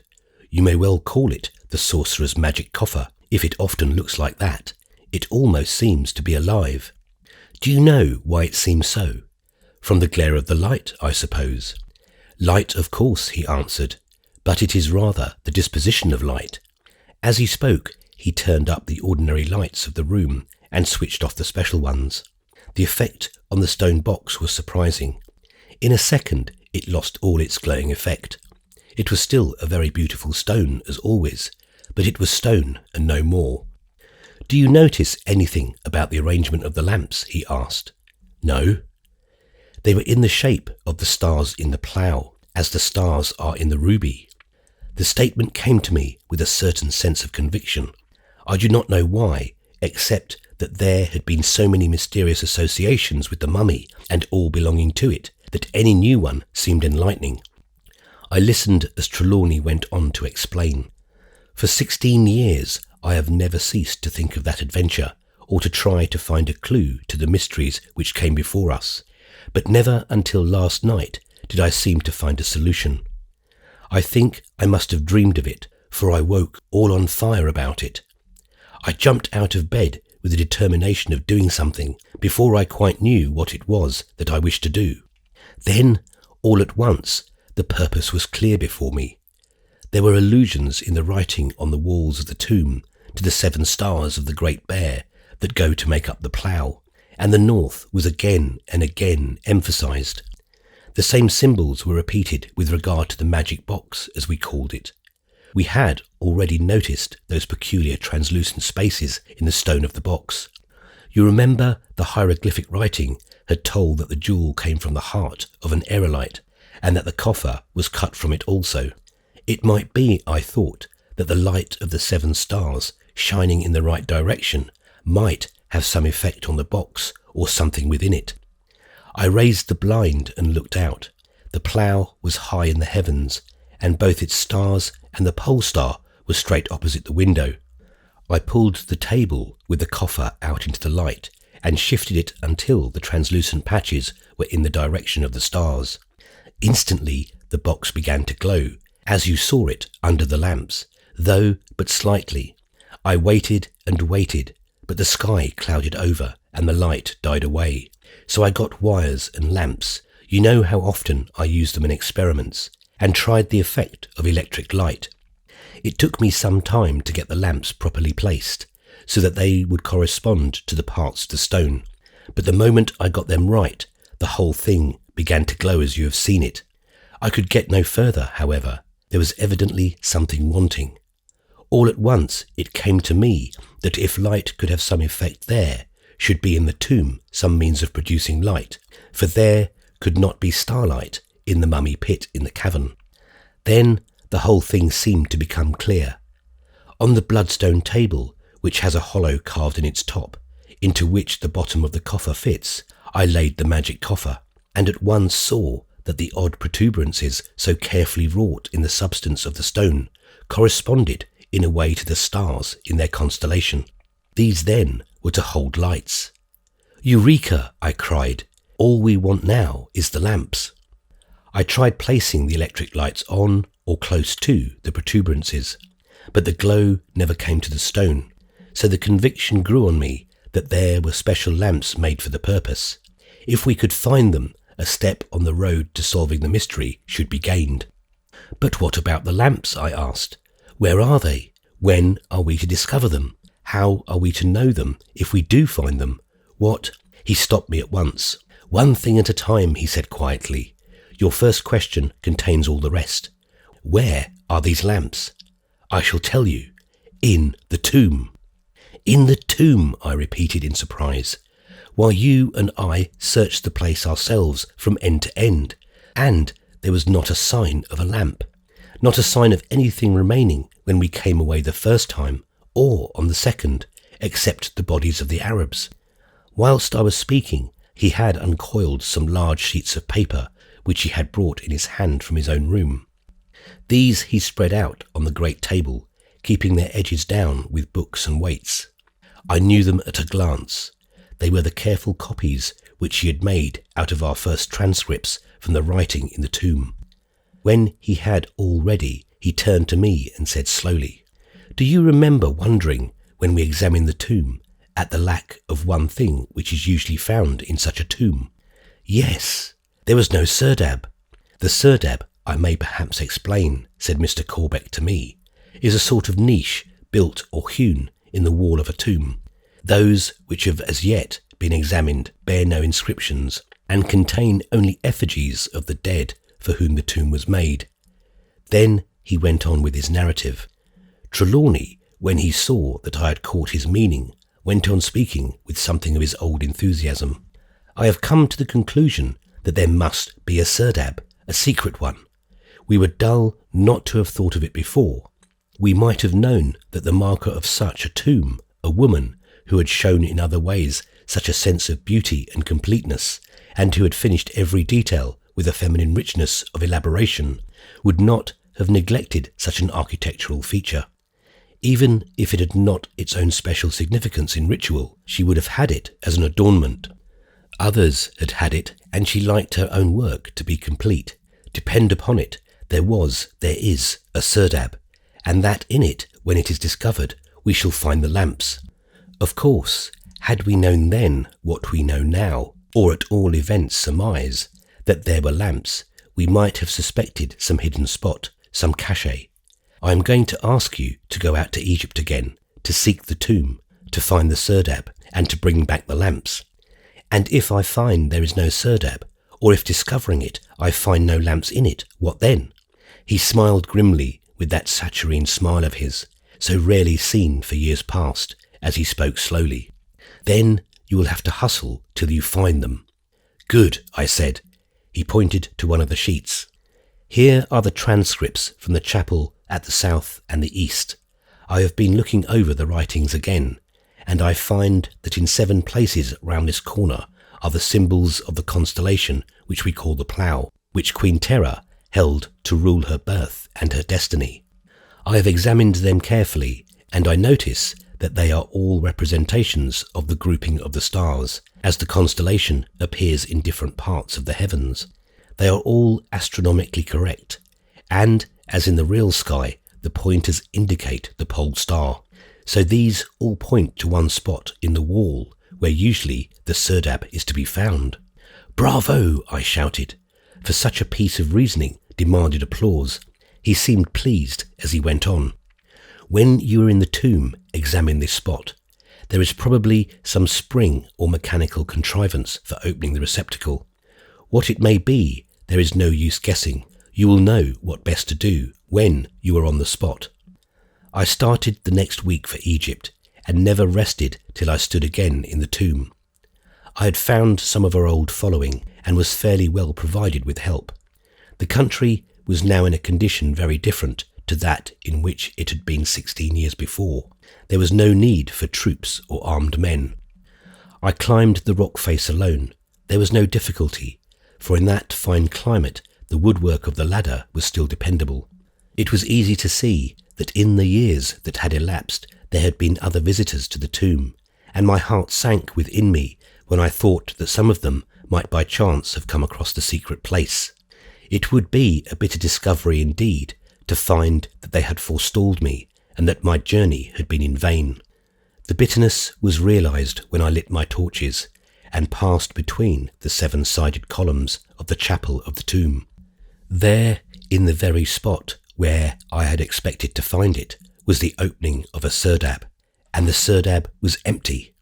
"You may well call it the sorcerer's magic coffer, if it often looks like that. It almost seems to be alive." "Do you know why it seems so?" "From the glare of the light, I suppose." "Light, of course," he answered, "but it is rather the disposition of light." As he spoke, he turned up the ordinary lights of the room and switched off the special ones. The effect on the stone box was surprising. In a second, it lost all its glowing effect. It was still a very beautiful stone, as always, but it was stone and no more. "Do you notice anything about the arrangement of the lamps?" he asked. "No." "They were in the shape of the stars in the plough, as the stars are in the ruby." The statement came to me with a certain sense of conviction. I do not know why, except that there had been so many mysterious associations with the mummy and all belonging to it, that any new one seemed enlightening. I listened as Trelawney went on to explain. "For 16 years I have never ceased to think of that adventure, or to try to find a clue to the mysteries which came before us, but never until last night did I seem to find a solution. I think I must have dreamed of it, for I woke all on fire about it. I jumped out of bed with the determination of doing something before I quite knew what it was that I wished to do. Then, all at once, the purpose was clear before me. There were allusions in the writing on the walls of the tomb to the 7 stars of the Great Bear that go to make up the plough, and the north was again and again emphasized. The same symbols were repeated with regard to the magic box, as we called it. We had already noticed those peculiar translucent spaces in the stone of the box. You remember the hieroglyphic writing had told that the jewel came from the heart of an aerolite, and that the coffer was cut from it also. It might be, I thought, that the light of the 7 stars, shining in the right direction, might have some effect on the box or something within it. I raised the blind and looked out. The plough was high in the heavens, and both its stars and the pole star were straight opposite the window. I pulled the table with the coffer out into the light and shifted it until the translucent patches were in the direction of the stars. Instantly the box began to glow, as you saw it under the lamps, though but slightly. I waited and waited, but the sky clouded over and the light died away. So I got wires and lamps, you know how often I use them in experiments, and tried the effect of electric light. It took me some time to get the lamps properly placed, so that they would correspond to the parts of the stone, but the moment I got them right, the whole thing began to glow as you have seen it. I could get no further, however. There was evidently something wanting. All at once it came to me that if light could have some effect there, should be in the tomb some means of producing light, for there could not be starlight in the mummy pit in the cavern. Then the whole thing seemed to become clear. On the bloodstone table, which has a hollow carved in its top, into which the bottom of the coffer fits, I laid the magic coffer, and at once saw that the odd protuberances so carefully wrought in the substance of the stone corresponded in a way to the stars in their constellation. These then were to hold lights. "Eureka!" I cried. "All we want now is the lamps." I tried placing the electric lights on or close to the protuberances, but the glow never came to the stone, so the conviction grew on me that there were special lamps made for the purpose. If we could find them, a step on the road to solving the mystery should be gained. But what about the lamps? I asked. Where are they? When are we to discover them? How are we to know them if we do find them? What? He stopped me at once. One thing at a time, he said quietly. Your first question contains all the rest. Where are these lamps? I shall tell you. In the tomb. In the tomb, I repeated in surprise, while you and I searched the place ourselves from end to end, and there was not a sign of a lamp, not a sign of anything remaining when we came away the first time, or on the second, except the bodies of the Arabs. Whilst I was speaking, he had uncoiled some large sheets of paper which he had brought in his hand from his own room. These he spread out on the great table, keeping their edges down with books and weights. I knew them at a glance. They were the careful copies which he had made out of our first transcripts from the writing in the tomb. When he had all ready, he turned to me and said slowly, Do you remember wondering, when we examined the tomb, at the lack of one thing which is usually found in such a tomb? Yes, there was no serdab. The serdab, I may perhaps explain, said Mr. Corbeck to me, is a sort of niche built or hewn in the wall of a tomb. Those which have as yet been examined bear no inscriptions and contain only effigies of the dead for whom the tomb was made. Then he went on with his narrative. Trelawney, when he saw that I had caught his meaning, went on speaking with something of his old enthusiasm. I have come to the conclusion that there must be a serdab, a secret one. We were dull not to have thought of it before. We might have known that the marker of such a tomb, a woman who had shown in other ways such a sense of beauty and completeness, and who had finished every detail with a feminine richness of elaboration, would not have neglected such an architectural feature. Even if it had not its own special significance in ritual, she would have had it as an adornment. Others had had it, and she liked her own work to be complete. Depend upon it, there is a serdab, and that in it, when it is discovered, we shall find the lamps. Of course, had we known then what we know now, or at all events surmise, that there were lamps, we might have suspected some hidden spot, some cache. I am going to ask you to go out to Egypt again, to seek the tomb, to find the serdab, and to bring back the lamps. And if I find there is no serdab, or if discovering it I find no lamps in it, what then? He smiled grimly with that saturine smile of his, so rarely seen for years past, as he spoke slowly. Then you will have to hustle till you find them. Good, I said. He pointed to one of the sheets. Here are the transcripts from the chapel at the south and the east. I have been looking over the writings again, and I find that in 7 places round this corner are the symbols of the constellation which we call the Plough, which Queen Terra held to rule her birth and her destiny. I have examined them carefully, and I notice that they are all representations of the grouping of the stars, as the constellation appears in different parts of the heavens. They are all astronomically correct, and, as in the real sky, the pointers indicate the pole star. So these all point to one spot in the wall, where usually the serdab is to be found. Bravo, I shouted, for such a piece of reasoning demanded applause. He seemed pleased as he went on. When you are in the tomb, examine this spot. There is probably some spring or mechanical contrivance for opening the receptacle. What it may be, there is no use guessing. You will know what best to do when you are on the spot. I started the next week for Egypt, and never rested till I stood again in the tomb. I had found some of our old following, and was fairly well provided with help. The country was now in a condition very different to that in which it had been 16 years before. There was no need for troops or armed men. I climbed the rock face alone. There was no difficulty, for in that fine climate the woodwork of the ladder was still dependable. It was easy to see that in the years that had elapsed there had been other visitors to the tomb, and my heart sank within me when I thought that some of them might by chance have come across the secret place. It would be a bitter discovery indeed to find that they had forestalled me and that my journey had been in vain. The bitterness was realised when I lit my torches and passed between the 7-sided columns of the chapel of the tomb. There, in the very spot where I had expected to find it, was the opening of a serdab, and the serdab was empty.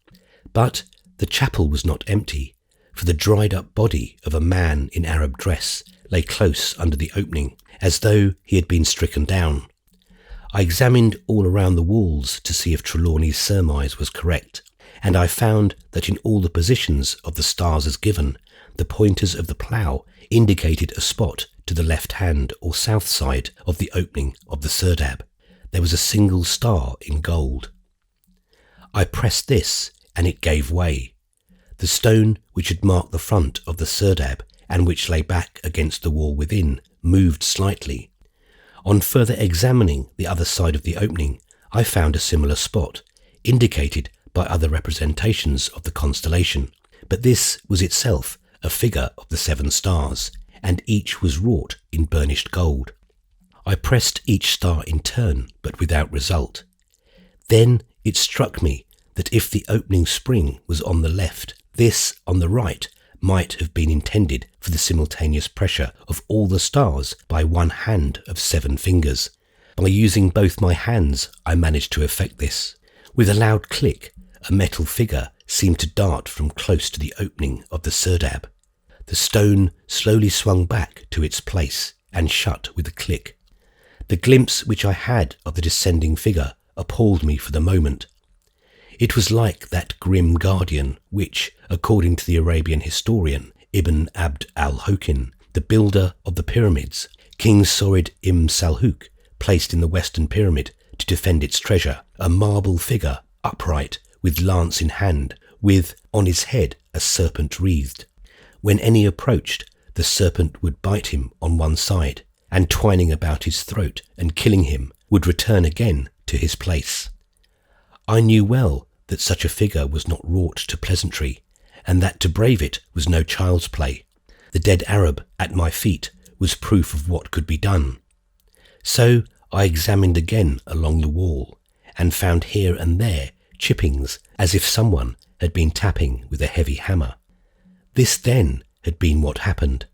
But the chapel was not empty, for the dried-up body of a man in Arab dress lay close under the opening, as though he had been stricken down. I examined all around the walls to see if Trelawney's surmise was correct, and I found that in all the positions of the stars as given, the pointers of the plough indicated a spot to the left hand or south side of the opening of the serdab. There was a single star in gold. I pressed this, and it gave way. The stone which had marked the front of the serdab and which lay back against the wall within moved slightly. On further examining the other side of the opening, I found a similar spot, indicated by other representations of the constellation, but this was itself a figure of the 7 stars, and each was wrought in burnished gold. I pressed each star in turn, but without result. Then it struck me that if the opening spring was on the left, this on the right might have been intended for the simultaneous pressure of all the stars by one hand of 7 fingers. By using both my hands, I managed to effect this. With a loud click, a metal figure seemed to dart from close to the opening of the serdab. The stone slowly swung back to its place and shut with a click. The glimpse which I had of the descending figure appalled me for the moment. It was like that grim guardian which, according to the Arabian historian Ibn Abd al-Hokin, the builder of the pyramids, King Sorid ibn Salhuk, placed in the western pyramid to defend its treasure, a marble figure, upright, with lance in hand, with on his head a serpent wreathed. When any approached, the serpent would bite him on one side, and twining about his throat and killing him, would return again to his place. I knew well that such a figure was not wrought to pleasantry, and that to brave it was no child's play. The dead Arab at my feet was proof of what could be done. So I examined again along the wall, and found here and there chippings as if someone had been tapping with a heavy hammer. This then had been what happened.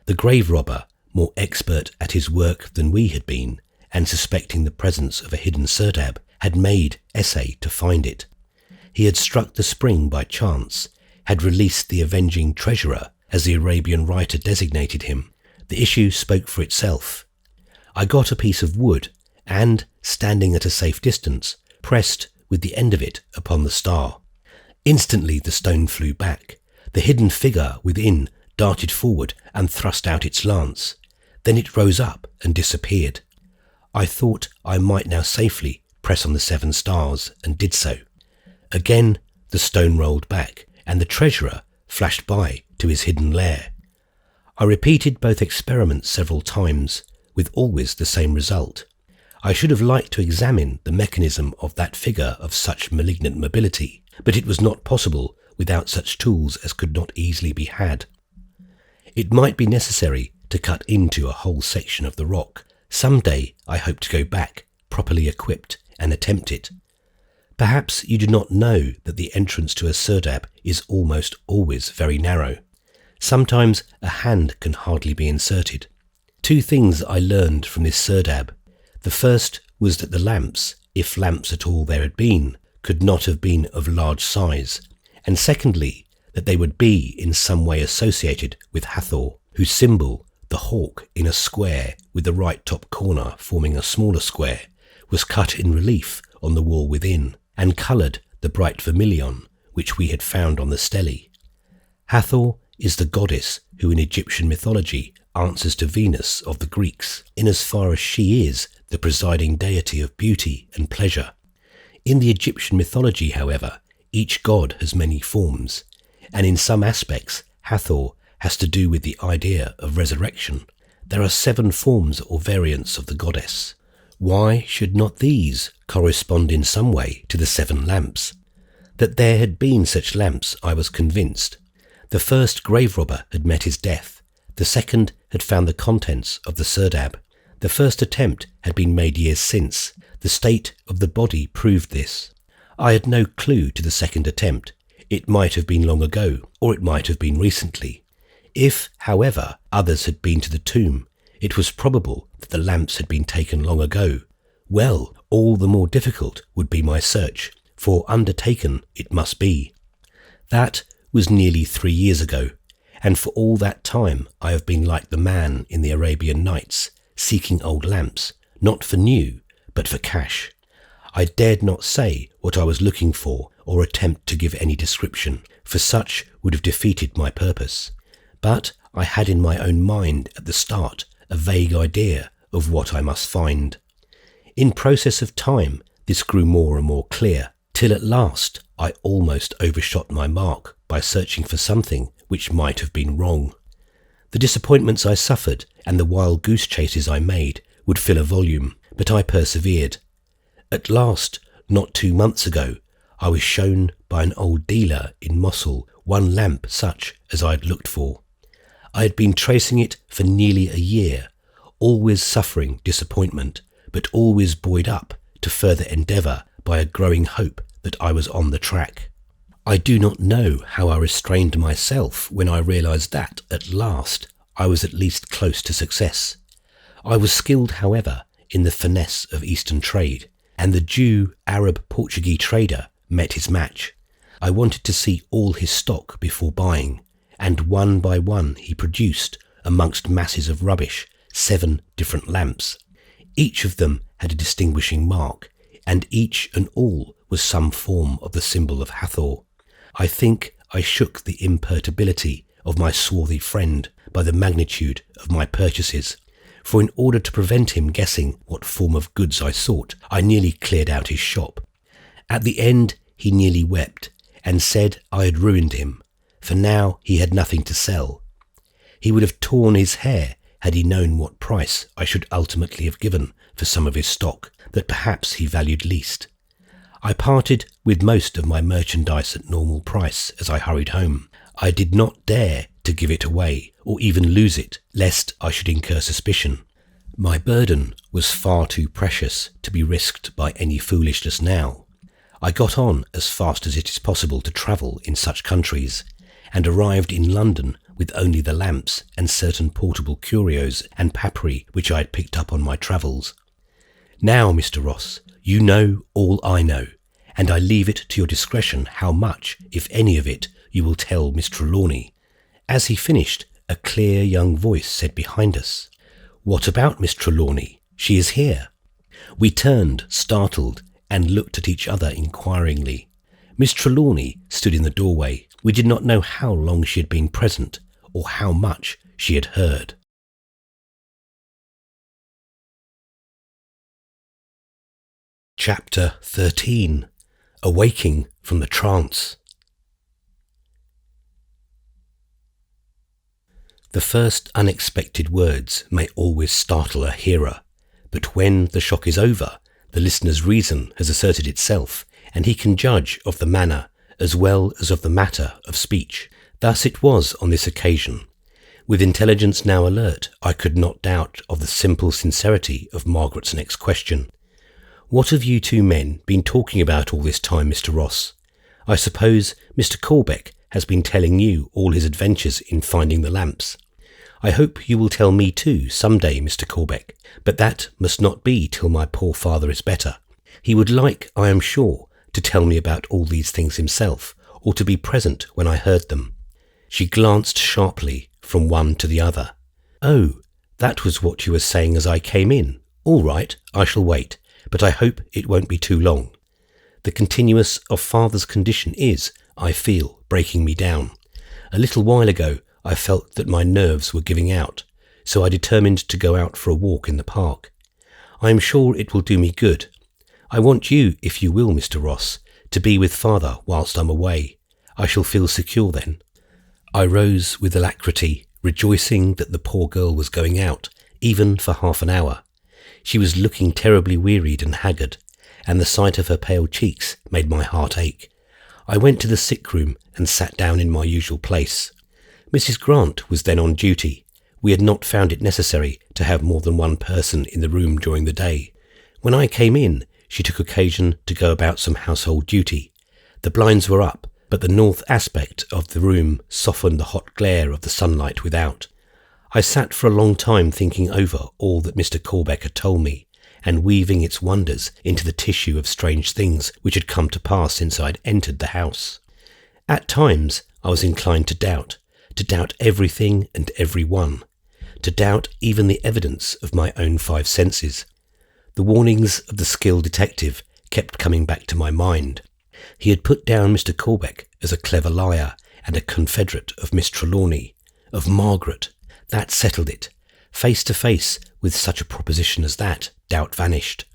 The grave robber, more expert at his work than we had been, and suspecting the presence of a hidden serdab, had made essay to find it. He had struck the spring by chance, had released the avenging treasurer, as the Arabian writer designated him. The issue spoke for itself. I got a piece of wood, and, standing at a safe distance, pressed with the end of it upon the star. Instantly the stone flew back. The hidden figure within darted forward and thrust out its lance. Then it rose up and disappeared. I thought I might now safely press on the 7 stars, and did so. Again the stone rolled back, and the treasurer flashed by to his hidden lair. I repeated both experiments several times, with always the same result. I should have liked to examine the mechanism of that figure of such malignant mobility, but it was not possible without such tools as could not easily be had. It might be necessary to cut into a whole section of the rock. Some day I hope to go back, properly equipped, and attempt it. Perhaps you do not know that the entrance to a serdab is almost always very narrow. Sometimes a hand can hardly be inserted. 2 things I learned from this serdab. The first was that the lamps, if lamps at all there had been, could not have been of large size, and secondly, that they would be in some way associated with Hathor, whose symbol, the hawk in a square with the right top corner forming a smaller square, was cut in relief on the wall within, and coloured the bright vermilion which we had found on the stele. Hathor is the goddess who in Egyptian mythology answers to Venus of the Greeks, in as far as she is the presiding deity of beauty and pleasure. In the Egyptian mythology, however, each god has many forms, and in some aspects Hathor has to do with the idea of resurrection. There are 7 forms or variants of the goddess. Why should not these correspond in some way to the 7 lamps? That there had been such lamps I was convinced. The first grave robber had met his death. The second had found the contents of the serdab. The first attempt had been made years since. The state of the body proved this. I had no clue to the second attempt. It might have been long ago, or it might have been recently. If, however, others had been to the tomb, it was probable that the lamps had been taken long ago. Well, all the more difficult would be my search, for undertaken it must be. That was nearly 3 years ago, and for all that time I have been like the man in the Arabian Nights, seeking old lamps, not for new, but for cash. I dared not say what I was looking for or attempt to give any description, for such would have defeated my purpose. But I had in my own mind at the start a vague idea of what I must find. In process of time, this grew more and more clear, till at last I almost overshot my mark by searching for something which might have been wrong. The disappointments I suffered and the wild goose chases I made would fill a volume, but I persevered. At last, not 2 months ago, I was shown by an old dealer in Mosul one lamp such as I had looked for. I had been tracing it for nearly a year, always suffering disappointment, but always buoyed up to further endeavour by a growing hope that I was on the track. I do not know how I restrained myself when I realised that, at last, I was at least close to success. I was skilled, however, in the finesse of Eastern trade, and the Jew, Arab, Portuguese trader met his match. I wanted to see all his stock before buying, and one by one he produced, amongst masses of rubbish, 7 different lamps. Each of them had a distinguishing mark, and each and all was some form of the symbol of Hathor. I think I shook the imperturbability of my swarthy friend by the magnitude of my purchases, for in order to prevent him guessing what form of goods I sought, I nearly cleared out his shop. At the end he nearly wept, and said I had ruined him, for now he had nothing to sell. He would have torn his hair had he known what price I should ultimately have given for some of his stock that perhaps he valued least. I parted with most of my merchandise at normal price as I hurried home. I did not dare to give it away or even lose it, lest I should incur suspicion. My burden was far too precious to be risked by any foolishness now. I got on as fast as it is possible to travel in such countries, and arrived in London with only the lamps and certain portable curios and papyri which I had picked up on my travels. Now, Mr. Ross, you know all I know, and I leave it to your discretion how much, if any of it, you will tell Miss Trelawney. As he finished, a clear young voice said behind us, "What about Miss Trelawney? She is here." We turned, startled, and looked at each other inquiringly. Miss Trelawney stood in the doorway. We did not know how long she had been present, or how much she had heard. Chapter 13. Awaking from the Trance. The first unexpected words may always startle a hearer, but when the shock is over, the listener's reason has asserted itself, and he can judge of the manner as well as of the matter of speech. Thus it was on this occasion. With intelligence now alert, I could not doubt of the simple sincerity of Margaret's next question. "What have you 2 men been talking about all this time, Mr. Ross? I suppose Mr. Corbeck has been telling you all his adventures in finding the lamps. I hope you will tell me too some day, Mr. Corbeck, but that must not be till my poor father is better. He would like, I am sure, to tell me about all these things himself, or to be present when I heard them." She glanced sharply from one to the other. "Oh, that was what you were saying as I came in. All right, I shall wait, but I hope it won't be too long. The continuance of father's condition is, I feel, breaking me down. A little while ago I felt that my nerves were giving out, so I determined to go out for a walk in the park. I am sure it will do me good. I want you, if you will, Mr. Ross, to be with father whilst I'm away. I shall feel secure then." I rose with alacrity, rejoicing that the poor girl was going out, even for half an hour. She was looking terribly wearied and haggard, and the sight of her pale cheeks made my heart ache. I went to the sick room and sat down in my usual place. Mrs. Grant was then on duty. We had not found it necessary to have more than one person in the room during the day. When I came in, she took occasion to go about some household duty. The blinds were up, but the north aspect of the room softened the hot glare of the sunlight without. I sat for a long time thinking over all that Mr. Corbeck had told me, and weaving its wonders into the tissue of strange things which had come to pass since I had entered the house. At times I was inclined to doubt everything and every one, to doubt even the evidence of my own five senses. The warnings of the skilled detective kept coming back to my mind. He had put down Mr. Corbeck as a clever liar and a confederate of Miss Trelawney, of Margaret. That settled it. Face to face with such a proposition as that, doubt vanished.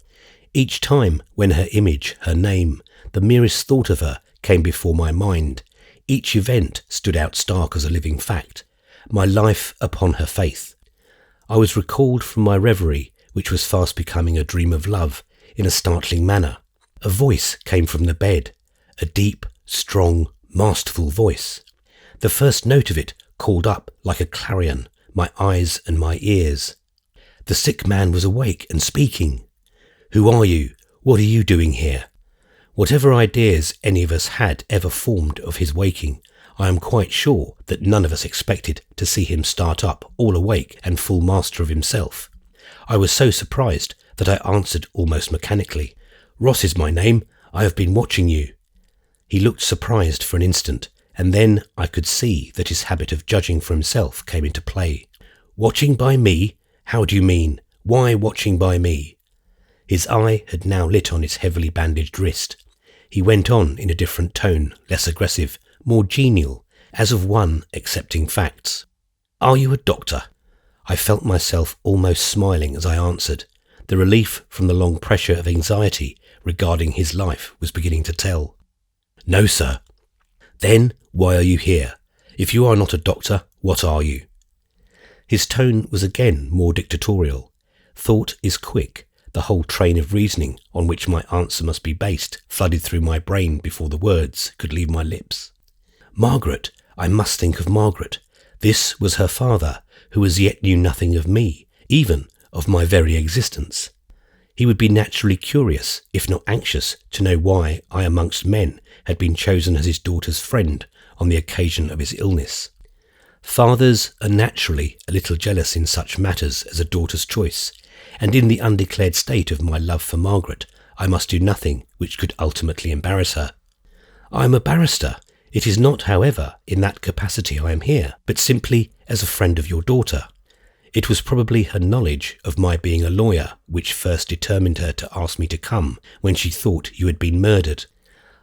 Each time when her image, her name, the merest thought of her came before my mind, each event stood out stark as a living fact, my life upon her faith. I was recalled from my reverie, which was fast becoming a dream of love, in a startling manner. A voice came from the bed, a deep, strong, masterful voice. The first note of it called up like a clarion my eyes and my ears. The sick man was awake and speaking. "Who are you? What are you doing here?" Whatever ideas any of us had ever formed of his waking, I am quite sure that none of us expected to see him start up, all awake and full master of himself. I was so surprised that I answered almost mechanically, "Ross is my name. I have been watching you." He looked surprised for an instant, and then I could see that his habit of judging for himself came into play. "Watching by me? How do you mean? Why watching by me?" His eye had now lit on his heavily bandaged wrist. He went on in a different tone, less aggressive, more genial, as of one accepting facts. "Are you a doctor?" I felt myself almost smiling as I answered. The relief from the long pressure of anxiety regarding his life was beginning to tell. "No, sir." "Then why are you here? If you are not a doctor, what are you?" His tone was again more dictatorial. Thought is quick. The whole train of reasoning on which my answer must be based flooded through my brain before the words could leave my lips. Margaret, I must think of Margaret. This was her father, who as yet knew nothing of me, even of my very existence. He would be naturally curious, if not anxious, to know why I amongst men had been chosen as his daughter's friend on the occasion of his illness. Fathers are naturally a little jealous in such matters as a daughter's choice, and in the undeclared state of my love for Margaret, I must do nothing which could ultimately embarrass her. I am a barrister. It is not, however, in that capacity I am here, but simply as a friend of your daughter. It was probably her knowledge of my being a lawyer which first determined her to ask me to come when she thought you had been murdered.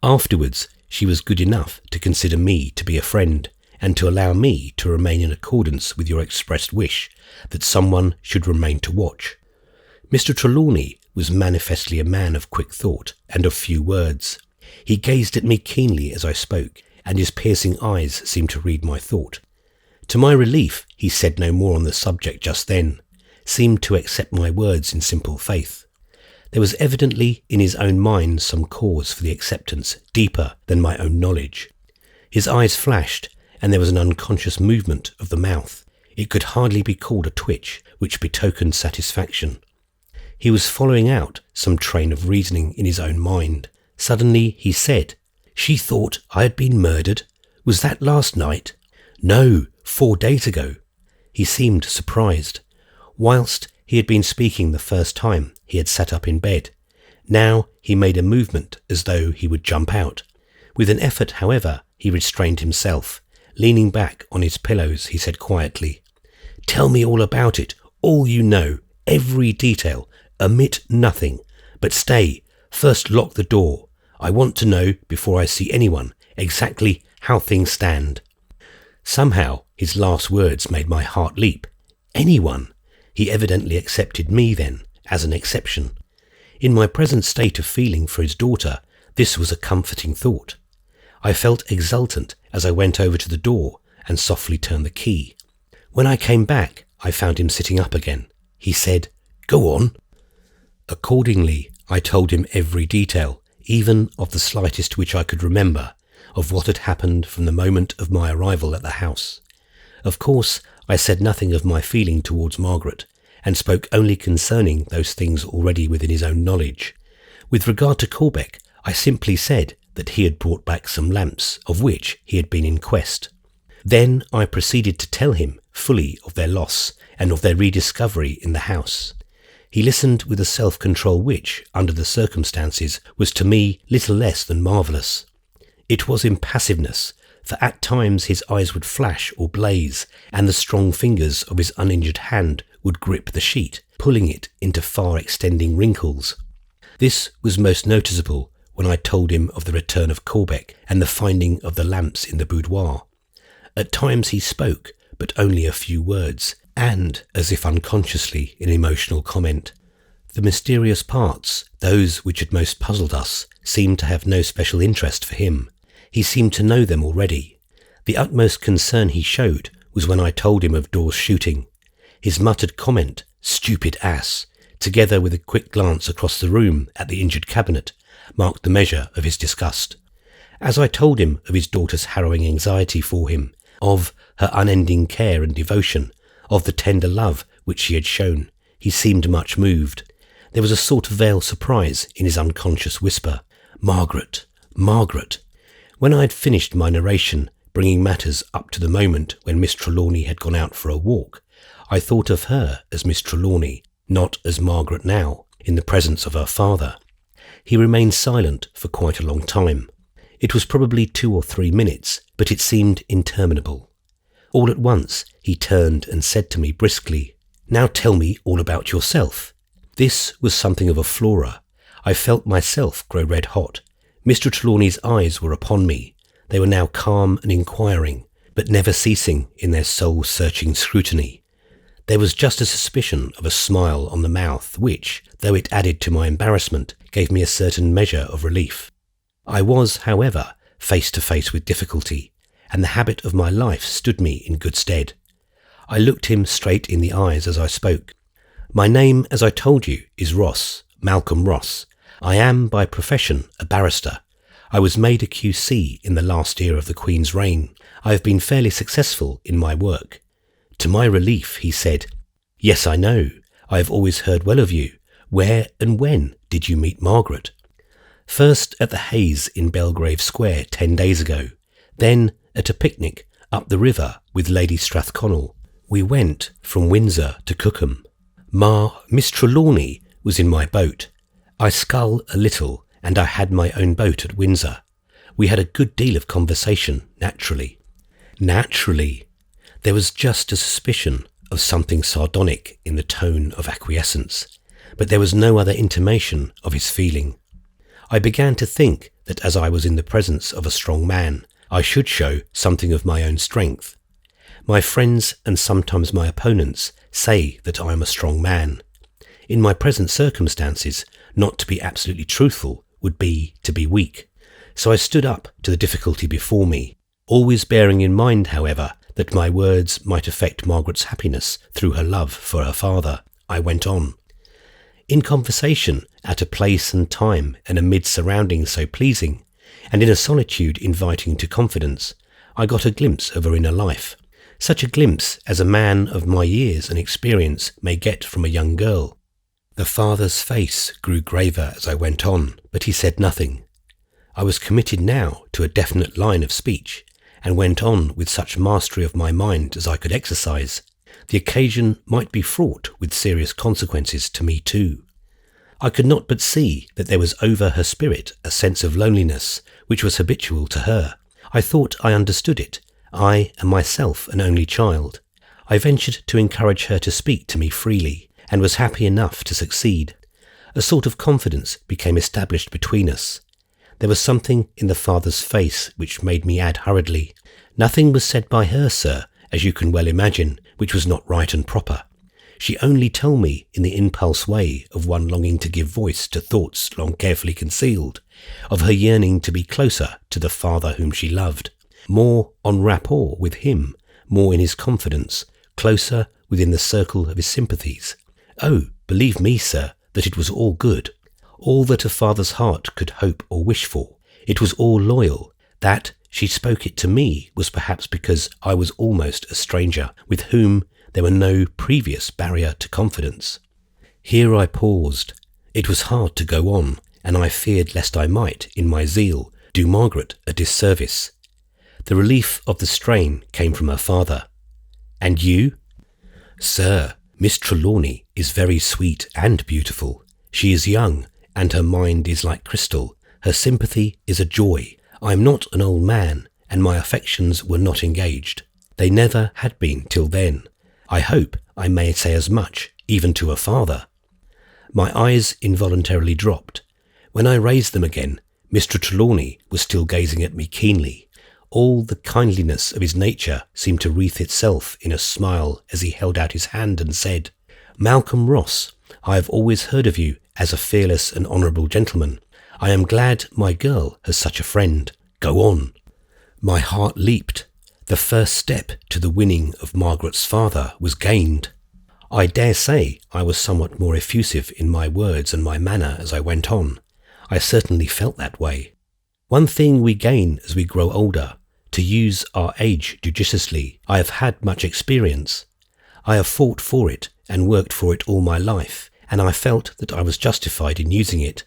Afterwards, she was good enough to consider me to be a friend, and to allow me to remain in accordance with your expressed wish that someone should remain to watch. Mr. Trelawney was manifestly a man of quick thought and of few words. He gazed at me keenly as I spoke, and his piercing eyes seemed to read my thought. To my relief, he said no more on the subject just then, seemed to accept my words in simple faith. There was evidently in his own mind some cause for the acceptance deeper than my own knowledge. His eyes flashed, and there was an unconscious movement of the mouth. It could hardly be called a twitch, which betokened satisfaction. He was following out some train of reasoning in his own mind. Suddenly he said, "She thought I had been murdered? Was that last night?" "No, 4 days ago." He seemed surprised. Whilst he had been speaking the first time, he had sat up in bed. Now he made a movement as though he would jump out. With an effort, however, he restrained himself. Leaning back on his pillows, he said quietly, "Tell me all about it, all you know, every detail, omit nothing. But stay, first lock the door. I want to know, before I see anyone, exactly how things stand." Somehow his last words made my heart leap. Anyone? He evidently accepted me then, as an exception. In my present state of feeling for his daughter, this was a comforting thought. I felt exultant as I went over to the door and softly turned the key. When I came back, I found him sitting up again. He said, "Go on." Accordingly, I told him every detail, even of the slightest which I could remember, of what had happened from the moment of my arrival at the house. Of course, I said nothing of my feeling towards Margaret, and spoke only concerning those things already within his own knowledge. With regard to Corbeck, I simply said that he had brought back some lamps, of which he had been in quest. Then I proceeded to tell him fully of their loss and of their rediscovery in the house. He listened with a self-control which, under the circumstances, was to me little less than marvellous. It was impassiveness, for at times his eyes would flash or blaze, and the strong fingers of his uninjured hand would grip the sheet, pulling it into far-extending wrinkles. This was most noticeable when I told him of the return of Corbeck and the finding of the lamps in the boudoir. At times he spoke, but only a few words, and, as if unconsciously in emotional comment. The mysterious parts, those which had most puzzled us, seemed to have no special interest for him. He seemed to know them already. The utmost concern he showed was when I told him of Dawes shooting. His muttered comment, "Stupid ass," together with a quick glance across the room at the injured cabinet, marked the measure of his disgust. As I told him of his daughter's harrowing anxiety for him, of her unending care and devotion, of the tender love which she had shown, he seemed much moved. There was a sort of veiled surprise in his unconscious whisper, "Margaret, Margaret." When I had finished my narration, bringing matters up to the moment when Miss Trelawney had gone out for a walk, I thought of her as Miss Trelawney, not as Margaret now, in the presence of her father. He remained silent for quite a long time. It was probably 2 or 3 minutes, but it seemed interminable. All at once he turned and said to me briskly, "Now tell me all about yourself." This was something of a flora. I felt myself grow red hot. Mr. Trelawney's eyes were upon me. They were now calm and inquiring, but never ceasing in their soul-searching scrutiny. There was just a suspicion of a smile on the mouth which, though it added to my embarrassment, gave me a certain measure of relief. I was, however, face to face with difficulty, and the habit of my life stood me in good stead. I looked him straight in the eyes as I spoke. "My name, as I told you, is Ross, Malcolm Ross. I am, by profession, a barrister. I was made a QC in the last year of the Queen's reign. I have been fairly successful in my work." To my relief, he said, "Yes, I know. I have always heard well of you. Where and when did you meet Margaret?" "First at the Hayes in Belgrave Square 10 days ago. Then at a picnic up the river with Lady Strathconnell. We went from Windsor to Cookham. Miss Trelawney was in my boat. I scull a little, and I had my own boat at Windsor. We had a good deal of conversation, naturally." Naturally. There was just a suspicion of something sardonic in the tone of acquiescence, but there was no other intimation of his feeling. I began to think that as I was in the presence of a strong man, I should show something of my own strength. My friends and sometimes my opponents say that I am a strong man. In my present circumstances, not to be absolutely truthful would be to be weak. So I stood up to the difficulty before me, always bearing in mind, however, that my words might affect Margaret's happiness through her love for her father. I went on. In conversation, at a place and time and amid surroundings so pleasing, and in a solitude inviting to confidence, I got a glimpse of her inner life, such a glimpse as a man of my years and experience may get from a young girl. The father's face grew graver as I went on, but he said nothing. I was committed now to a definite line of speech, and went on with such mastery of my mind as I could exercise. The occasion might be fraught with serious consequences to me too. I could not but see that there was over her spirit a sense of loneliness which was habitual to her. I thought I understood it. I am myself an only child. I ventured to encourage her to speak to me freely, and was happy enough to succeed. A sort of confidence became established between us. There was something in the father's face which made me add hurriedly, "Nothing was said by her, sir, as you can well imagine, which was not right and proper. She only told me in the impulse way of one longing to give voice to thoughts long carefully concealed, of her yearning to be closer to the father whom she loved, more en rapport with him, more in his confidence, closer within the circle of his sympathies. Oh, believe me, sir, that it was all good. All that a father's heart could hope or wish for. It was all loyal, that she spoke it to me was perhaps because I was almost a stranger with whom there were no previous barrier to confidence. Here I paused. It was hard to go on, and I feared lest I might, in my zeal, do Margaret a disservice. The relief of the strain came from her father. "And you?" "Sir, Miss Trelawney is very sweet and beautiful. She is young, and her mind is like crystal. Her sympathy is a joy. I am not an old man, and my affections were not engaged. They never had been till then. I hope I may say as much, even to a father." My eyes involuntarily dropped. When I raised them again, Mr. Trelawney was still gazing at me keenly. All the kindliness of his nature seemed to wreath itself in a smile as he held out his hand and said, "Malcolm Ross, I have always heard of you as a fearless and honourable gentleman. I am glad my girl has such a friend. Go on." My heart leaped. The first step to the winning of Margaret's father was gained. I dare say I was somewhat more effusive in my words and my manner as I went on. I certainly felt that way. One thing we gain as we grow older, to use our age judiciously. I have had much experience. I have fought for it and worked for it all my life, and I felt that I was justified in using it.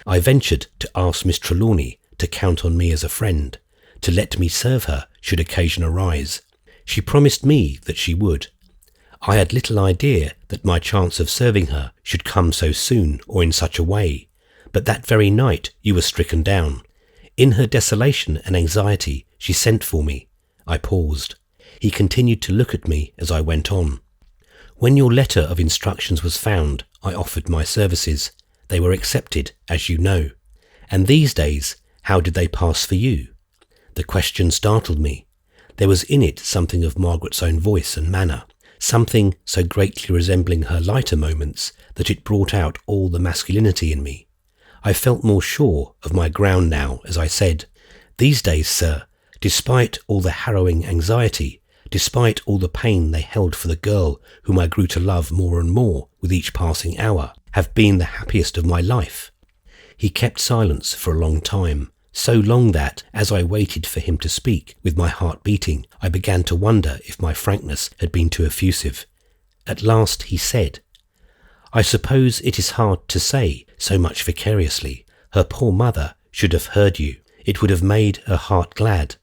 I ventured to ask Miss Trelawney to count on me as a friend, to let me serve her should occasion arise. She promised me that she would. I had little idea that my chance of serving her should come so soon or in such a way, but that very night you were stricken down. In her desolation and anxiety, she sent for me. I paused. He continued to look at me as I went on. "When your letter of instructions was found, I offered my services. They were accepted, as you know. And these days, how did they pass for you?" The question startled me. There was in it something of Margaret's own voice and manner, something so greatly resembling her lighter moments that it brought out all the masculinity in me. I felt more sure of my ground now as I said, "These days, sir, despite all the harrowing anxiety, despite all the pain they held for the girl whom I grew to love more and more with each passing hour, have been the happiest of my life." He kept silence for a long time, so long that, as I waited for him to speak, with my heart beating, I began to wonder if my frankness had been too effusive. At last he said, "I suppose it is hard to say so much vicariously. Her poor mother should have heard you. It would have made her heart glad."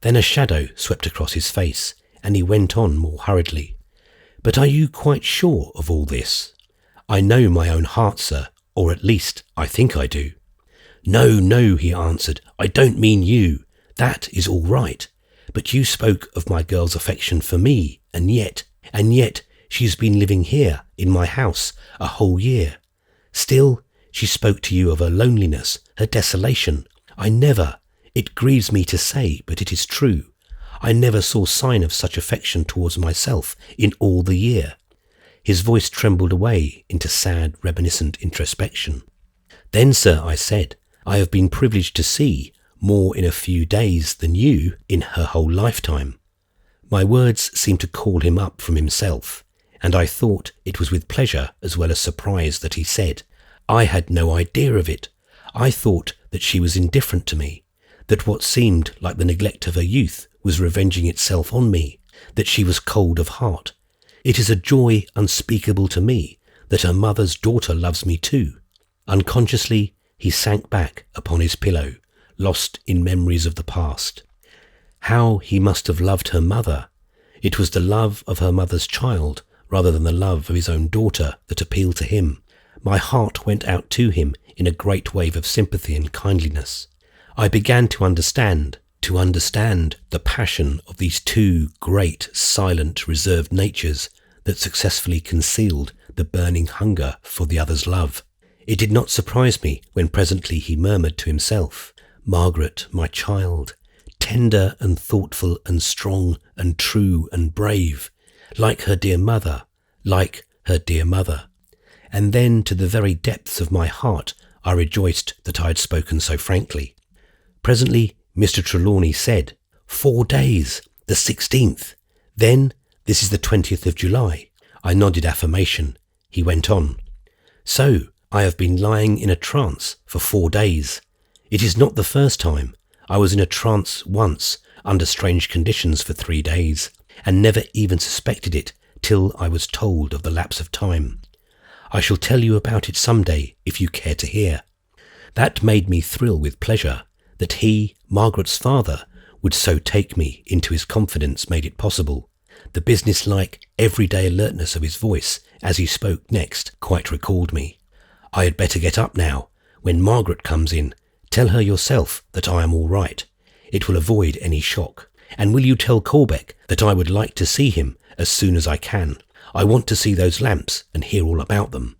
Then a shadow swept across his face, and he went on more hurriedly. "But are you quite sure of all this?" "I know my own heart, sir, or at least I think I do." "No, no," he answered, "I don't mean you. That is all right. But you spoke of my girl's affection for me, and yet she's been living here in my house a whole year. Still, she spoke to you of her loneliness, her desolation. It grieves me to say, but it is true. I never saw sign of such affection towards myself in all the year." His voice trembled away into sad, reminiscent introspection. "Then, sir," I said, "I have been privileged to see more in a few days than you in her whole lifetime." My words seemed to call him up from himself, and I thought it was with pleasure as well as surprise that he said, "I had no idea of it. I thought that she was indifferent to me, that what seemed like the neglect of her youth was revenging itself on me, that she was cold of heart. It is a joy unspeakable to me that her mother's daughter loves me too." Unconsciously, he sank back upon his pillow, lost in memories of the past. How he must have loved her mother. It was the love of her mother's child rather than the love of his own daughter that appealed to him. My heart went out to him in a great wave of sympathy and kindliness. I began to understand the passion of these two great, silent, reserved natures that successfully concealed the burning hunger for the other's love. It did not surprise me when presently he murmured to himself, "Margaret, my child, tender and thoughtful and strong and true and brave, like her dear mother, like her dear mother." And then to the very depths of my heart I rejoiced that I had spoken so frankly. Presently Mr. Trelawney said, 4 days, the 16th. Then, this is the 20th of July. I nodded affirmation. He went on, "So, I have been lying in a trance for 4 days. It is not the first time. I was in a trance once, under strange conditions for 3 days, and never even suspected it till I was told of the lapse of time. I shall tell you about it some day, if you care to hear. That made me thrill with pleasure. That he, Margaret's father, would so take me into his confidence made it possible. The business-like, everyday alertness of his voice as he spoke next quite recalled me. I had better get up now. When Margaret comes in, tell her yourself that I am all right. It will avoid any shock. And will you tell Corbeck that I would like to see him as soon as I can? I want to see those lamps and hear all about them.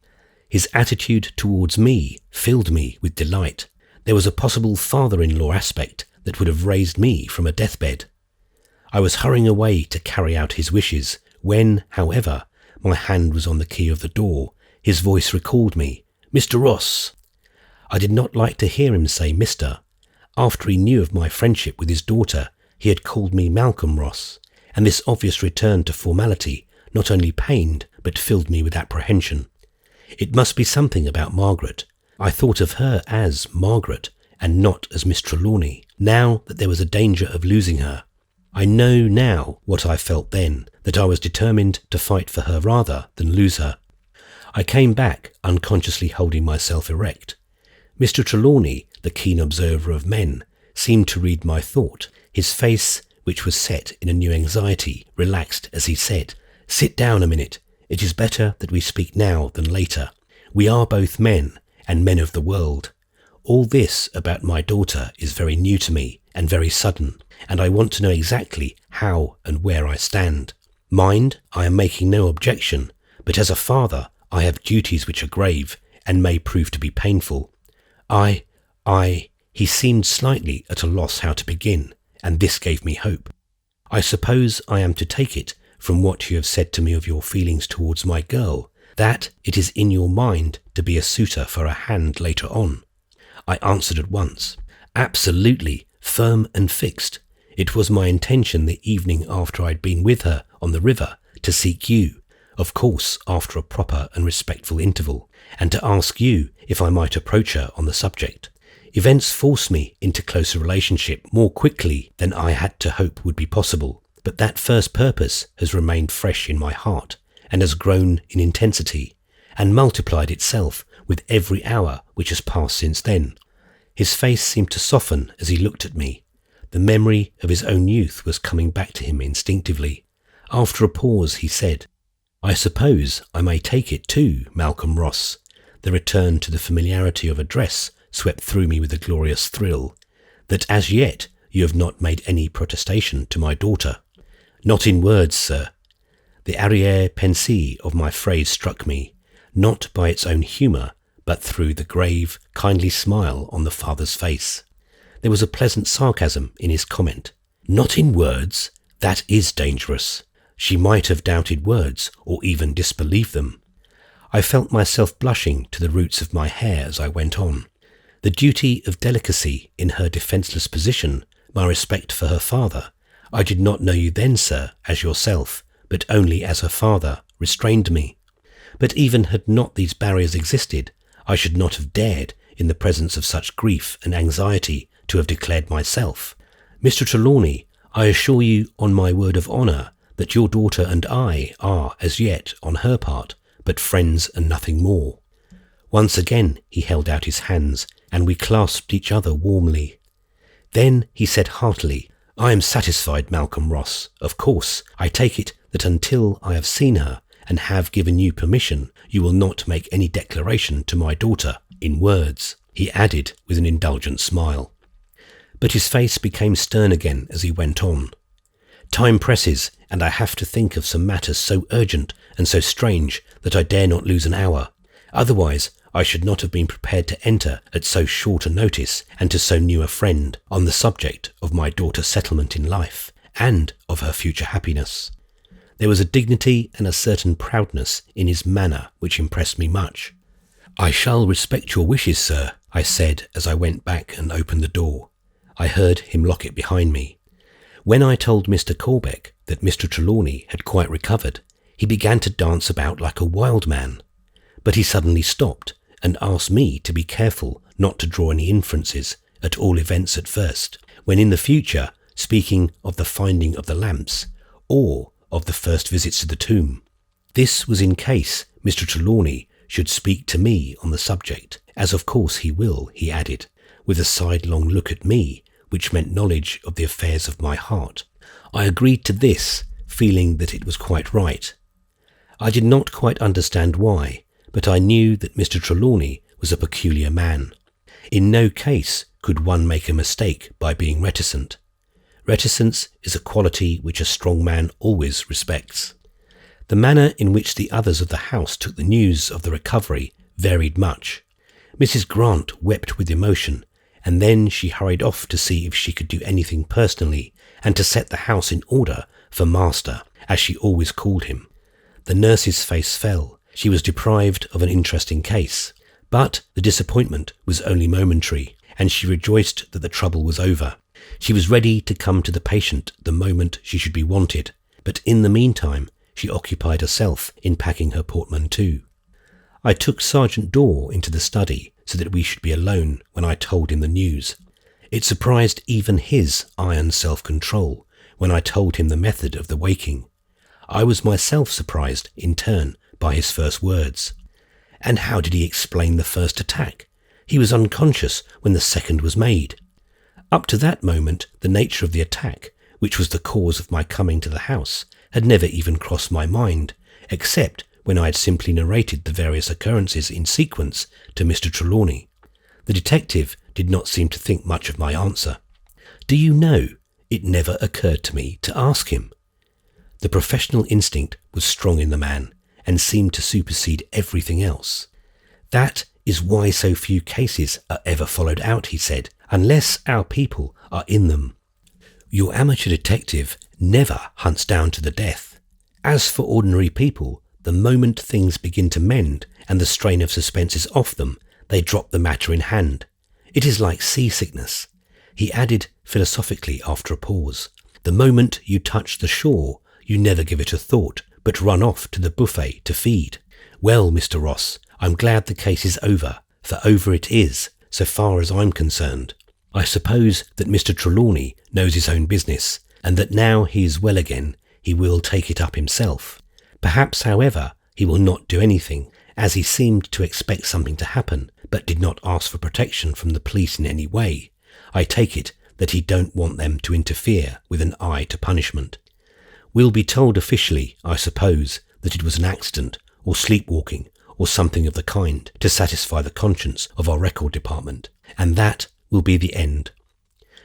His attitude towards me filled me with delight. There was a possible father-in-law aspect that would have raised me from a deathbed. I was hurrying away to carry out his wishes, when, however, my hand was on the key of the door. His voice recalled me. "Mr. Ross." I did not like to hear him say Mr. After he knew of my friendship with his daughter, he had called me Malcolm Ross, and this obvious return to formality not only pained but filled me with apprehension. It must be something about Margaret. I thought of her as Margaret, and not as Miss Trelawney, now that there was a danger of losing her. I know now what I felt then, that I was determined to fight for her rather than lose her. I came back, unconsciously holding myself erect. Mr. Trelawney, the keen observer of men, seemed to read my thought. His face, which was set in a new anxiety, relaxed as he said, "Sit down a minute. It is better that we speak now than later. We are both men, and men of the world. All this about my daughter is very new to me and very sudden, and I want to know exactly how and where I stand. Mind, I am making no objection, but as a father I have duties which are grave and may prove to be painful. He seemed slightly at a loss how to begin, and this gave me hope. I suppose I am to take it from what you have said to me of your feelings towards my girl, that it is in your mind to be a suitor for a hand later on." I answered at once. "Absolutely, firm and fixed. It was my intention the evening after I'd been with her on the river to seek you, of course after a proper and respectful interval, and to ask you if I might approach her on the subject. Events forced me into closer relationship more quickly than I had to hope would be possible, but that first purpose has remained fresh in my heart and has grown in intensity and multiplied itself with every hour which has passed since then." His face seemed to soften as he looked at me. The memory of his own youth was coming back to him instinctively. After a pause he said, "I suppose I may take it too, Malcolm Ross." The return to the familiarity of address swept through me with a glorious thrill. "That as yet you have not made any protestation to my daughter." "Not in words, sir." The arrière-pensée of my phrase struck me, not by its own humour, but through the grave, kindly smile on the father's face. There was a pleasant sarcasm in his comment. "Not in words? That is dangerous." She might have doubted words, or even disbelieved them. I felt myself blushing to the roots of my hair as I went on. The duty of delicacy in her defenceless position, my respect for her father, I did not know you then, sir, as yourself, but only as her father, restrained me. But even had not these barriers existed, I should not have dared, in the presence of such grief and anxiety, to have declared myself. "Mr. Trelawney, I assure you on my word of honour that your daughter and I are, as yet, on her part, but friends and nothing more." Once again he held out his hands, and we clasped each other warmly. Then he said heartily, "I am satisfied, Malcolm Ross. Of course, I take it that until I have seen her and have given you permission, you will not make any declaration to my daughter in words," he added with an indulgent smile. But his face became stern again as he went on. "Time presses, and I have to think of some matters so urgent and so strange that I dare not lose an hour. Otherwise, I should not have been prepared to enter at so short a notice and to so new a friend on the subject of my daughter's settlement in life and of her future happiness." There was a dignity and a certain proudness in his manner which impressed me much. "I shall respect your wishes, sir," I said as I went back and opened the door. I heard him lock it behind me. When I told Mr. Corbeck that Mr. Trelawney had quite recovered, he began to dance about like a wild man. But he suddenly stopped and asked me to be careful not to draw any inferences, at all events at first. when in the future speaking of the finding of the lamps or of the first visits to the tomb. This was in case Mr. Trelawney should speak to me on the subject, as of course he will, he added, with a sidelong look at me, which meant knowledge of the affairs of my heart. I agreed to this, feeling that it was quite right. I did not quite understand why, but I knew that Mr. Trelawney was a peculiar man. In no case could one make a mistake by being reticent. Reticence is a quality which a strong man always respects. The manner in which the others of the house took the news of the recovery varied much. Mrs. Grant wept with emotion, and then she hurried off to see if she could do anything personally and to set the house in order for Master, as she always called him. The nurse's face fell. She was deprived of an interesting case, but the disappointment was only momentary, and she rejoiced that the trouble was over. She was ready to come to the patient the moment she should be wanted, but in the meantime she occupied herself in packing her portmanteau. I took Sergeant Daw into the study so that we should be alone when I told him the news. It surprised even his iron self-control when I told him the method of the waking. I was myself surprised in turn by his first words. And how did he explain the first attack? He was unconscious when the second was made. Up to that moment, the nature of the attack, which was the cause of my coming to the house, had never even crossed my mind, except when I had simply narrated the various occurrences in sequence to Mr. Trelawney. The detective did not seem to think much of my answer. Do you know, it never occurred to me to ask him. The professional instinct was strong in the man and seemed to supersede everything else. That is why so few cases are ever followed out, he said, unless our people are in them. Your amateur detective never hunts down to the death. As for ordinary people, the moment things begin to mend and the strain of suspense is off them, they drop the matter in hand. It is like seasickness. He added philosophically after a pause. The moment you touch the shore, you never give it a thought, but run off to the buffet to feed. Well, Mr. Ross, I'm glad the case is over, for over it is, so far as I'm concerned. I suppose that Mr. Trelawney knows his own business, and that now he is well again, he will take it up himself. Perhaps, however, he will not do anything, as he seemed to expect something to happen, but did not ask for protection from the police in any way. I take it that he don't want them to interfere with an eye to punishment. We'll be told officially, I suppose, that it was an accident, or sleepwalking, or something of the kind, to satisfy the conscience of our record department, and that will be the end.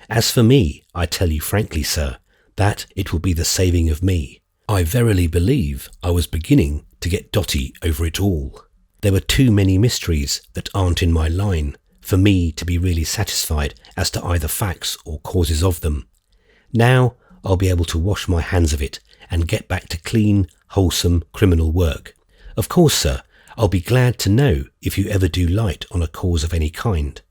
As for me, I tell you frankly, sir, that it will be the saving of me. I verily believe I was beginning to get dotty over it all. There were too many mysteries that aren't in my line for me to be really satisfied as to either facts or causes of them. Now I'll be able to wash my hands of it and get back to clean, wholesome criminal work. Of course, sir, I'll be glad to know if you ever do light on a cause of any kind,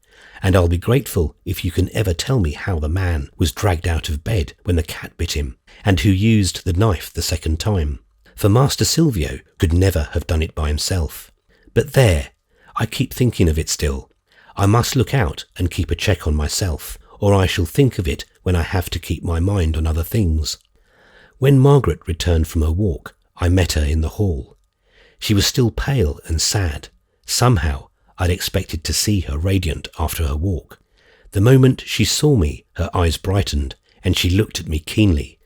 and I'll be grateful if you can ever tell me how the man was dragged out of bed when the cat bit him, and who used the knife the second time, for Master Silvio could never have done it by himself. But there, I keep thinking of it still. I must look out and keep a check on myself, or I shall think of it when I have to keep my mind on other things. When Margaret returned from her walk, I met her in the hall. She was still pale and sad. Somehow, I'd expected to see her radiant after her walk. The moment she saw me, her eyes brightened, and she looked at me keenly.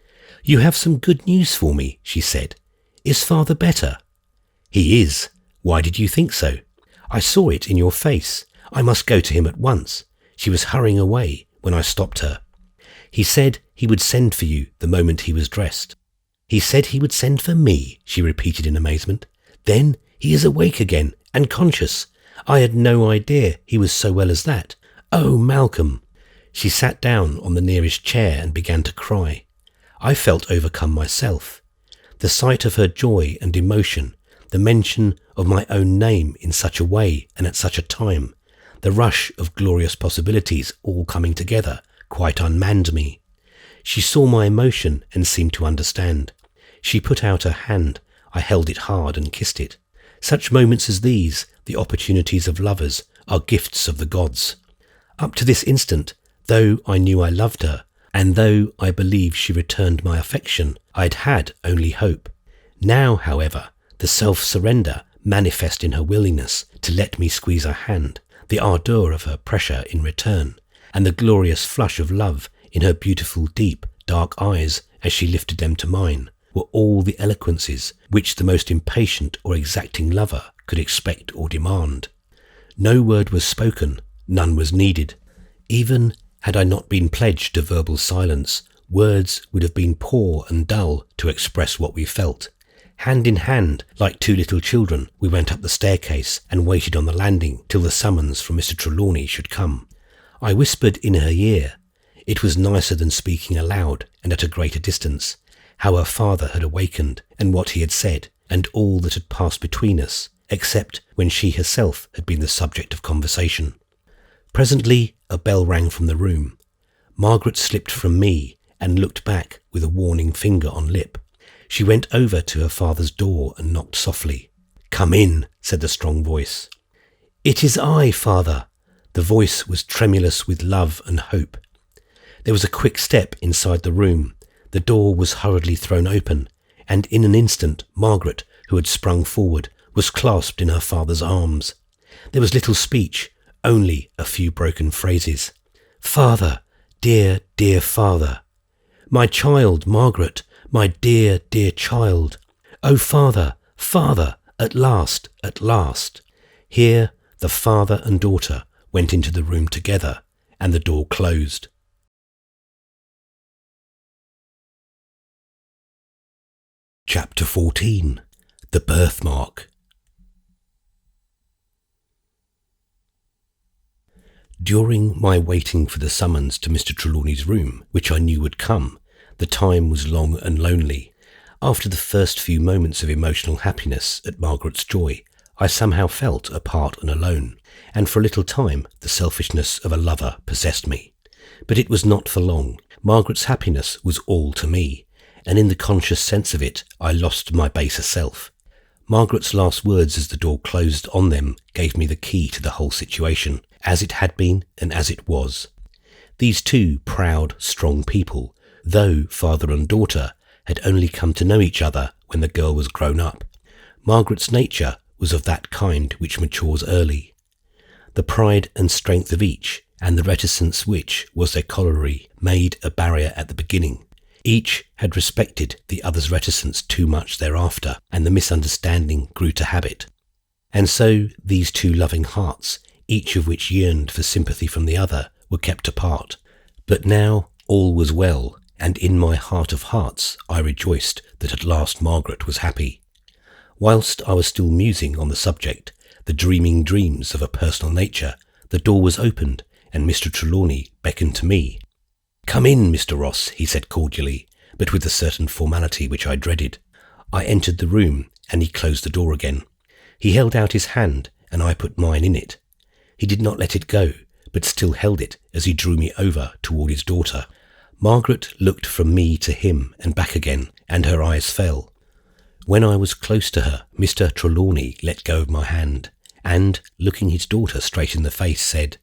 "You have some good news for me," she said. "Is father better?" "He is. Why did you think so?" "I saw it in your face. I must go to him at once." She was hurrying away when I stopped her. "He said he would send for you the moment he was dressed." "He said he would send for me," she repeated in amazement. "Then he is awake again and conscious. I had no idea he was so well as that. Oh, Malcolm." She sat down on the nearest chair and began to cry. I felt overcome myself. The sight of her joy and emotion, the mention of my own name in such a way and at such a time, the rush of glorious possibilities all coming together, quite unmanned me. She saw my emotion and seemed to understand. She put out her hand. I held it hard and kissed it. Such moments as these, the opportunities of lovers, are gifts of the gods. Up to this instant, Though I knew I loved her, and though I believed she returned my affection, I'd had only hope. Now, however, the self-surrender manifest in her willingness to let me squeeze her hand, the ardour of her pressure in return, and the glorious flush of love in her beautiful, deep, dark eyes as she lifted them to mine, were all the eloquences which the most impatient or exacting lover could expect or demand. No word was spoken, none was needed. Even had I not been pledged to verbal silence, words would have been poor and dull to express what we felt. Hand in hand, like two little children, we went up the staircase and waited on the landing till the summons from Mr. Trelawney should come. I whispered in her ear. It was nicer than speaking aloud and at a greater distance, how her father had awakened and what he had said, and all that had passed between us, except when she herself had been the subject of conversation. Presently a bell rang from the room. Margaret slipped from me and looked back with a warning finger on lip. She went over to her father's door and knocked softly. "Come in," said the strong voice. "It is I, father." The voice was tremulous with love and hope. There was a quick step inside the room. The door was hurriedly thrown open, and in an instant Margaret, who had sprung forward, was clasped in her father's arms. There was little speech, only a few broken phrases. "Father, dear, dear father. My child, Margaret, my dear, dear child. Oh, father, father, at last, at last." Here the father and daughter went into the room together, and the door closed. Chapter 14. The Birthmark. During my waiting for the summons to Mr. Trelawney's room, which I knew would come, the time was long and lonely. After the first few moments of emotional happiness at Margaret's joy, I somehow felt apart and alone, and for a little time the selfishness of a lover possessed me. But it was not for long. Margaret's happiness was all to me, and in the conscious sense of it I lost my baser self. Margaret's last words as the door closed on them gave me the key to the whole situation, as it had been and as it was. These two proud, strong people, though father and daughter, had only come to know each other when the girl was grown up. Margaret's nature was of that kind which matures early. The pride and strength of each, and the reticence which was their corollary, made a barrier at the beginning. Each had respected the other's reticence too much thereafter, and the misunderstanding grew to habit. And so these two loving hearts, each of which yearned for sympathy from the other, were kept apart. But now all was well, and in my heart of hearts I rejoiced that at last Margaret was happy. Whilst I was still musing on the subject, the dreaming dreams of a personal nature, the door was opened, and Mr. Trelawney beckoned to me. "Come in, Mr. Ross," he said cordially, but with a certain formality which I dreaded. I entered the room, and he closed the door again. He held out his hand, and I put mine in it. He did not let it go, but still held it as he drew me over toward his daughter. Margaret looked from me to him and back again, and her eyes fell. When I was close to her, Mr. Trelawney let go of my hand, and, looking his daughter straight in the face, said,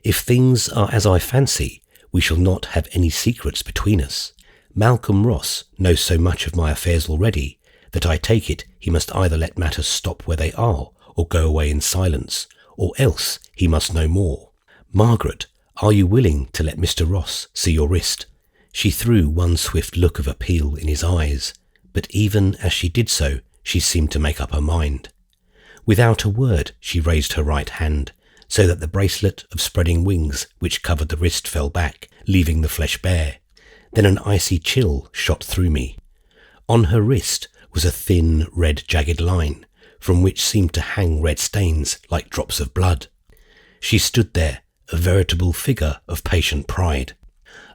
"If things are as I fancy, we shall not have any secrets between us. Malcolm Ross knows so much of my affairs already that I take it he must either let matters stop where they are or go away in silence, or else he must know more. Margaret, are you willing to let Mr. Ross see your wrist?" She threw one swift look of appeal in his eyes, but even as she did so, she seemed to make up her mind. Without a word, she raised her right hand, so that the bracelet of spreading wings which covered the wrist fell back, leaving the flesh bare. Then an icy chill shot through me. On her wrist was a thin, red, jagged line, from which seemed to hang red stains like drops of blood. She stood there, a veritable figure of patient pride.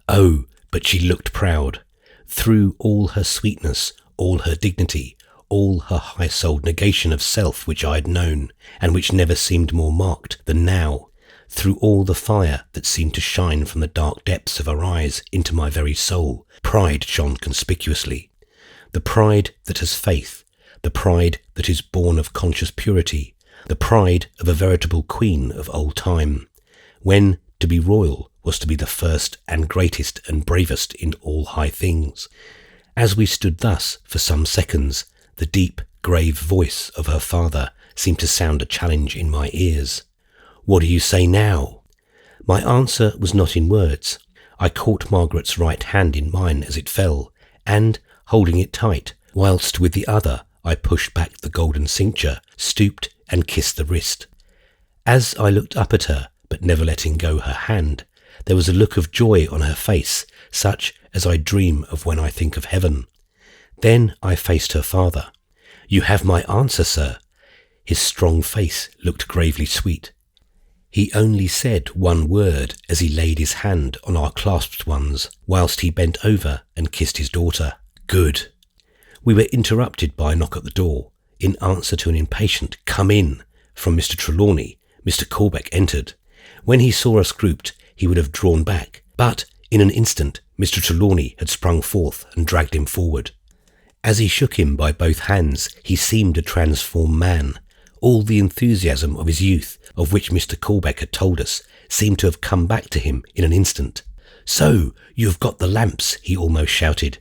Oh, but she looked proud. Through all her sweetness, all her dignity, all her high-souled negation of self which I had known, and which never seemed more marked than now, through all the fire that seemed to shine from the dark depths of her eyes into my very soul, pride shone conspicuously. The pride that has faith, the pride that is born of conscious purity, the pride of a veritable queen of old time, when to be royal was to be the first and greatest and bravest in all high things. As we stood thus for some seconds, the deep, grave voice of her father seemed to sound a challenge in my ears. "What do you say now?" My answer was not in words. I caught Margaret's right hand in mine as it fell, and, holding it tight, whilst with the other I pushed back the golden cincture, stooped and kissed the wrist. As I looked up at her, but never letting go her hand, there was a look of joy on her face, such as I dream of when I think of heaven. Then I faced her father. "You have my answer, sir." His strong face looked gravely sweet. He only said one word as he laid his hand on our clasped ones, whilst he bent over and kissed his daughter. "Good." We were interrupted by a knock at the door. In answer to an impatient "Come in" from Mr. Trelawney, Mr. Corbeck entered. When he saw us grouped, he would have drawn back, but in an instant Mr. Trelawney had sprung forth and dragged him forward. As he shook him by both hands, he seemed a transformed man. All the enthusiasm of his youth, of which Mr. Corbeck had told us, seemed to have come back to him in an instant. "So, you have got the lamps," he almost shouted.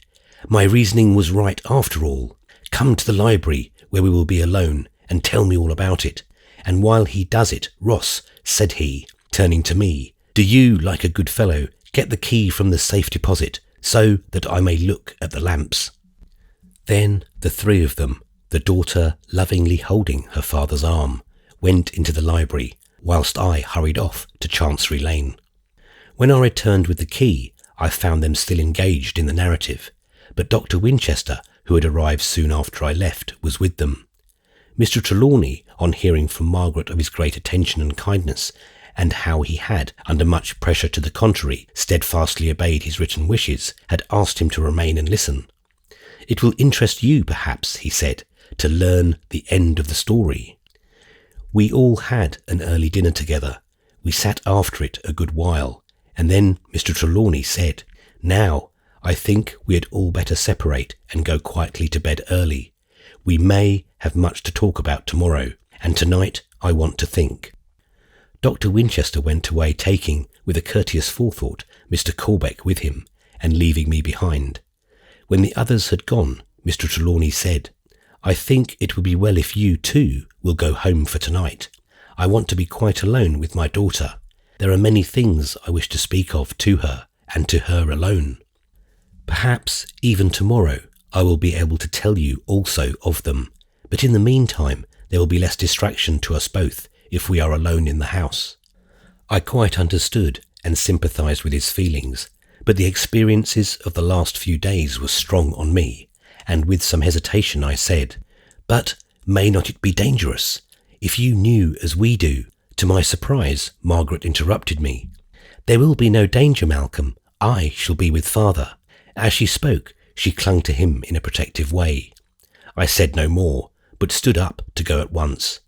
"My reasoning was right after all. Come to the library, where we will be alone, and tell me all about it. And while he does it, Ross," said he, turning to me, "do you, like a good fellow, get the key from the safe deposit, so that I may look at the lamps." Then the three of them, the daughter lovingly holding her father's arm, went into the library, whilst I hurried off to Chancery Lane. When I returned with the key, I found them still engaged in the narrative, but Dr. Winchester, who had arrived soon after I left, was with them. Mr. Trelawney, on hearing from Margaret of his great attention and kindness, and how he had, under much pressure to the contrary, steadfastly obeyed his written wishes, had asked him to remain and listen. "It will interest you, perhaps," he said, "to learn the end of the story." We all had an early dinner together. We sat after it a good while, and then Mr. Trelawney said, "Now, I think we had all better separate and go quietly to bed early. We may have much to talk about tomorrow, and tonight I want to think." Dr. Winchester went away, taking, with a courteous forethought, Mr. Corbeck with him, and leaving me behind. When the others had gone, Mr. Trelawney said, "I think it would be well if you, too, will go home for tonight. I want to be quite alone with my daughter. There are many things I wish to speak of to her, and to her alone. Perhaps even tomorrow I will be able to tell you also of them, but in the meantime there will be less distraction to us both if we are alone in the house." I quite understood and sympathised with his feelings, but the experiences of the last few days were strong on me, and with some hesitation I said, "But may not it be dangerous? If you knew as we do—" To my surprise, Margaret interrupted me. "There will be no danger, Malcolm. I shall be with father." As she spoke, she clung to him in a protective way. I said no more, but stood up to go at once.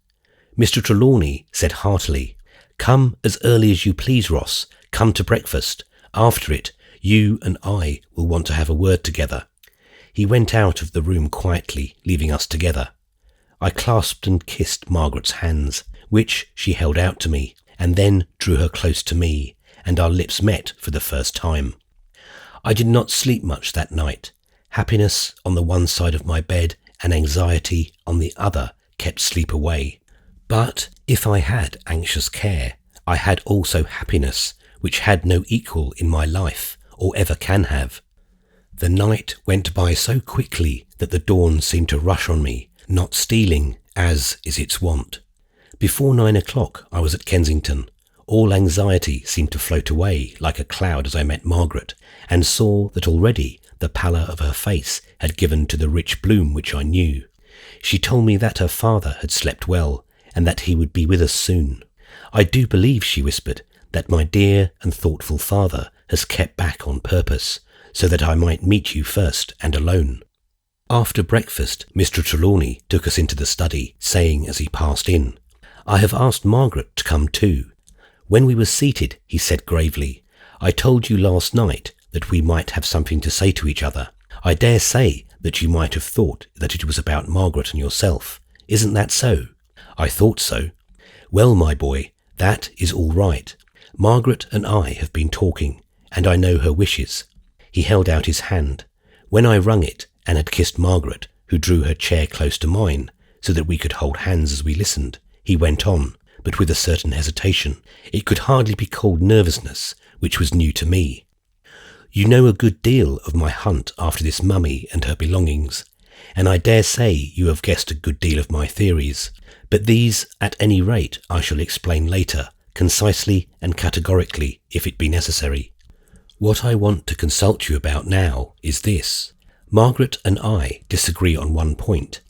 Mr. Trelawney said heartily, "Come as early as you please, Ross. Come to breakfast. After it, you and I will want to have a word together." He went out of the room quietly, leaving us together. I clasped and kissed Margaret's hands, which she held out to me, and then drew her close to me, and our lips met for the first time. I did not sleep much that night. Happiness on the one side of my bed and anxiety on the other kept sleep away. But if I had anxious care, I had also happiness, which had no equal in my life, or ever can have. The night went by so quickly that the dawn seemed to rush on me, not stealing, as is its wont. Before 9 o'clock I was at Kensington. All anxiety seemed to float away like a cloud as I met Margaret, and saw that already the pallor of her face had given to the rich bloom which I knew. She told me that her father had slept well, and that he would be with us soon. "I do believe," she whispered, "that my dear and thoughtful father has kept back on purpose, so that I might meet you first and alone." After breakfast, Mr. Trelawney took us into the study, saying as he passed in, "I have asked Margaret to come too." When we were seated, he said gravely, "I told you last night that we might have something to say to each other. I dare say that you might have thought that it was about Margaret and yourself. Isn't that so?" "I thought so." "Well, my boy, that is all right. Margaret and I have been talking, and I know her wishes. He held out his hand. When I wrung it and had kissed Margaret, who drew her chair close to mine, so that we could hold hands as we listened, he went on, but with a certain hesitation. It could hardly be called nervousness, which was new to me. You know a good deal of my hunt after this mummy and her belongings, and I dare say you have guessed a good deal of my theories, but these, at any rate, I shall explain later, concisely and categorically, if it be necessary. What I want to consult you about now is this. Margaret and I disagree on one point.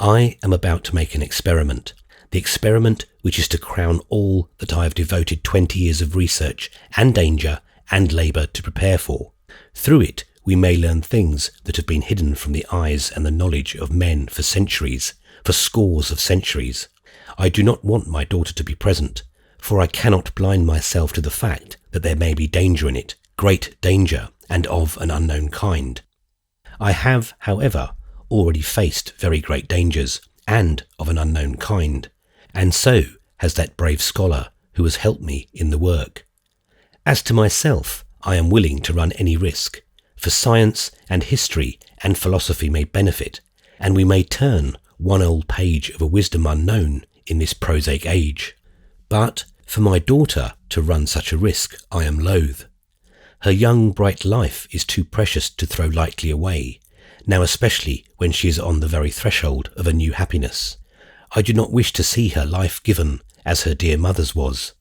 I am about to make an experiment, the experiment which is to crown all that I have devoted 20 years of research and danger and labour to prepare for. Through it, we may learn things that have been hidden from the eyes and the knowledge of men for centuries, for scores of centuries. I do not want my daughter to be present, for I cannot blind myself to the fact that there may be danger in it, great danger, and of an unknown kind. I have, however, already faced very great dangers, and of an unknown kind, and so has that brave scholar who has helped me in the work. As to myself, I am willing to run any risk, for science and history and philosophy may benefit, and we may turn one old page of a wisdom unknown in this prosaic age. But for my daughter to run such a risk, I am loath. Her young bright life is too precious to throw lightly away, now especially when she is on the very threshold of a new happiness. I do not wish to see her life given as her dear mother's was.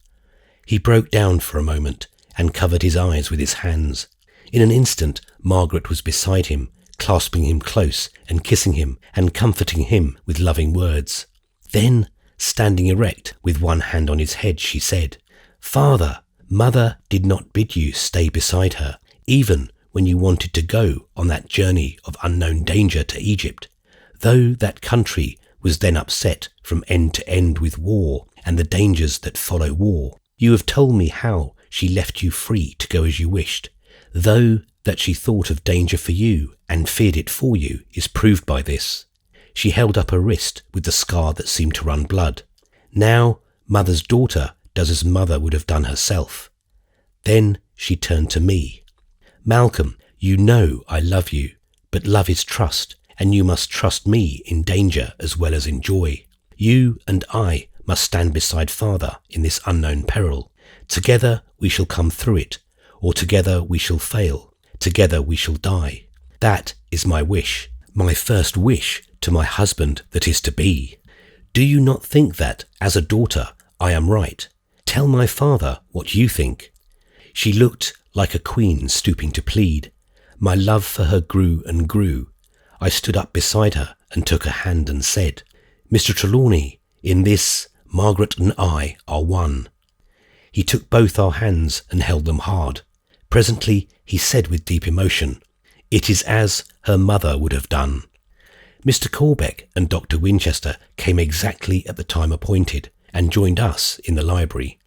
He broke down for a moment and covered his eyes with his hands. In an instant, Margaret was beside him, clasping him close and kissing him and comforting him with loving words. Then, standing erect with one hand on his head, she said, "Father, Mother did not bid you stay beside her, even when you wanted to go on that journey of unknown danger to Egypt, though that country was then upset from end to end with war and the dangers that follow war. You have told me how she left you free to go as you wished, though that she thought of danger for you and feared it for you is proved by this." She held up her wrist with the scar that seemed to run blood. "Now Mother's daughter does as Mother would have done herself." Then she turned to me. "Malcolm, you know I love you, but love is trust, and you must trust me in danger as well as in joy. You and I must stand beside Father in this unknown peril. Together we shall come through it, or together we shall fail, together we shall die. That is my wish, my first wish to my husband that is to be. Do you not think that, as a daughter, I am right? Tell my father what you think." She looked like a queen stooping to plead. My love for her grew and grew. I stood up beside her and took her hand and said, "Mr. Trelawney, in this, Margaret and I are one." He took both our hands and held them hard. Presently he said with deep emotion, "It is as her mother would have done." Mr. Corbeck and Dr. Winchester came exactly at the time appointed and joined us in the library.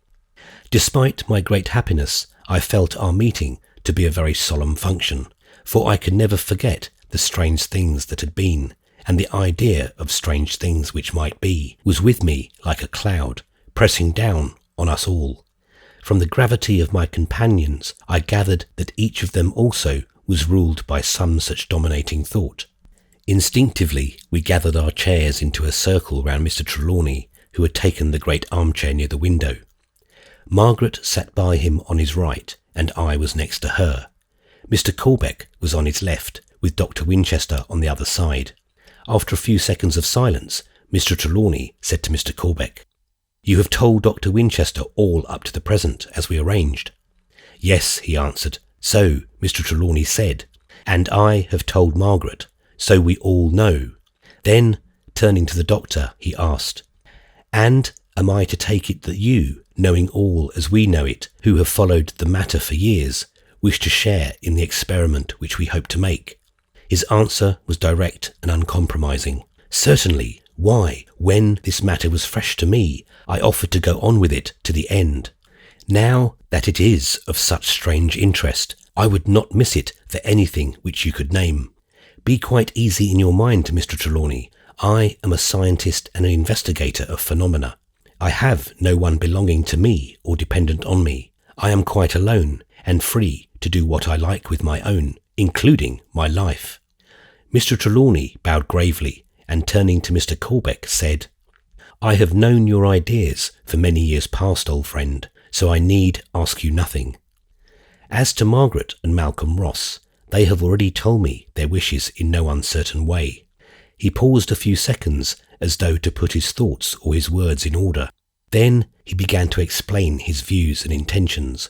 Despite my great happiness, I felt our meeting to be a very solemn function, for I could never forget the strange things that had been, and the idea of strange things which might be was with me like a cloud, pressing down on us all. From the gravity of my companions, I gathered that each of them also was ruled by some such dominating thought. Instinctively, we gathered our chairs into a circle round Mr. Trelawney, who had taken the great armchair near the window. Margaret sat by him on his right, and I was next to her. Mr. Corbeck was on his left, with Dr. Winchester on the other side. After a few seconds of silence, Mr. Trelawney said to Mr. Corbeck, "You have told Dr. Winchester all up to the present, as we arranged?" "Yes," he answered. "So Mr. Trelawney said, and I have told Margaret, so we all know." Then, turning to the doctor, he asked, "And am I to take it that you, knowing all as we know it, who have followed the matter for years, wish to share in the experiment which we hope to make?" His answer was direct and uncompromising. "Certainly. Why, when this matter was fresh to me, I offered to go on with it to the end. Now that it is of such strange interest, I would not miss it for anything which you could name. Be quite easy in your mind, Mr. Trelawney. I am a scientist and an investigator of phenomena. I have no one belonging to me or dependent on me. I am quite alone and free to do what I like with my own, including my life." Mr. Trelawney bowed gravely and, turning to Mr. Corbeck, said, "I have known your ideas for many years past, old friend, so I need ask you nothing. As to Margaret and Malcolm Ross, they have already told me their wishes in no uncertain way." He paused a few seconds as though to put his thoughts or his words in order. Then he began to explain his views and intentions.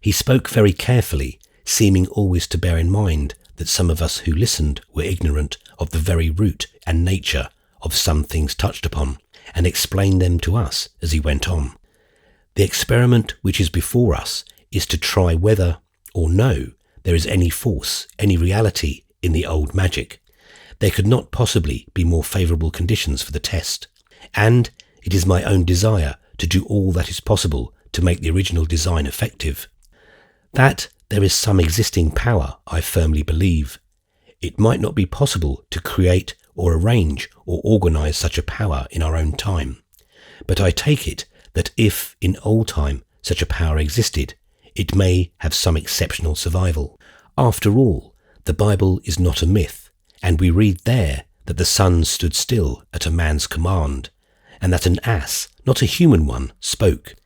He spoke very carefully, seeming always to bear in mind that some of us who listened were ignorant of the very root and nature of some things touched upon, and explained them to us as he went on. "The experiment which is before us is to try whether or no there is any force, any reality in the old magic. There could not possibly be more favourable conditions for the test, and it is my own desire to do all that is possible to make the original design effective. That there is some existing power, I firmly believe. It might not be possible to create or arrange or organise such a power in our own time, but I take it that if in old time such a power existed, it may have some exceptional survival. After all, the Bible is not a myth, and we read there that the sun stood still at a man's command, and that an ass, not a human one, spoke.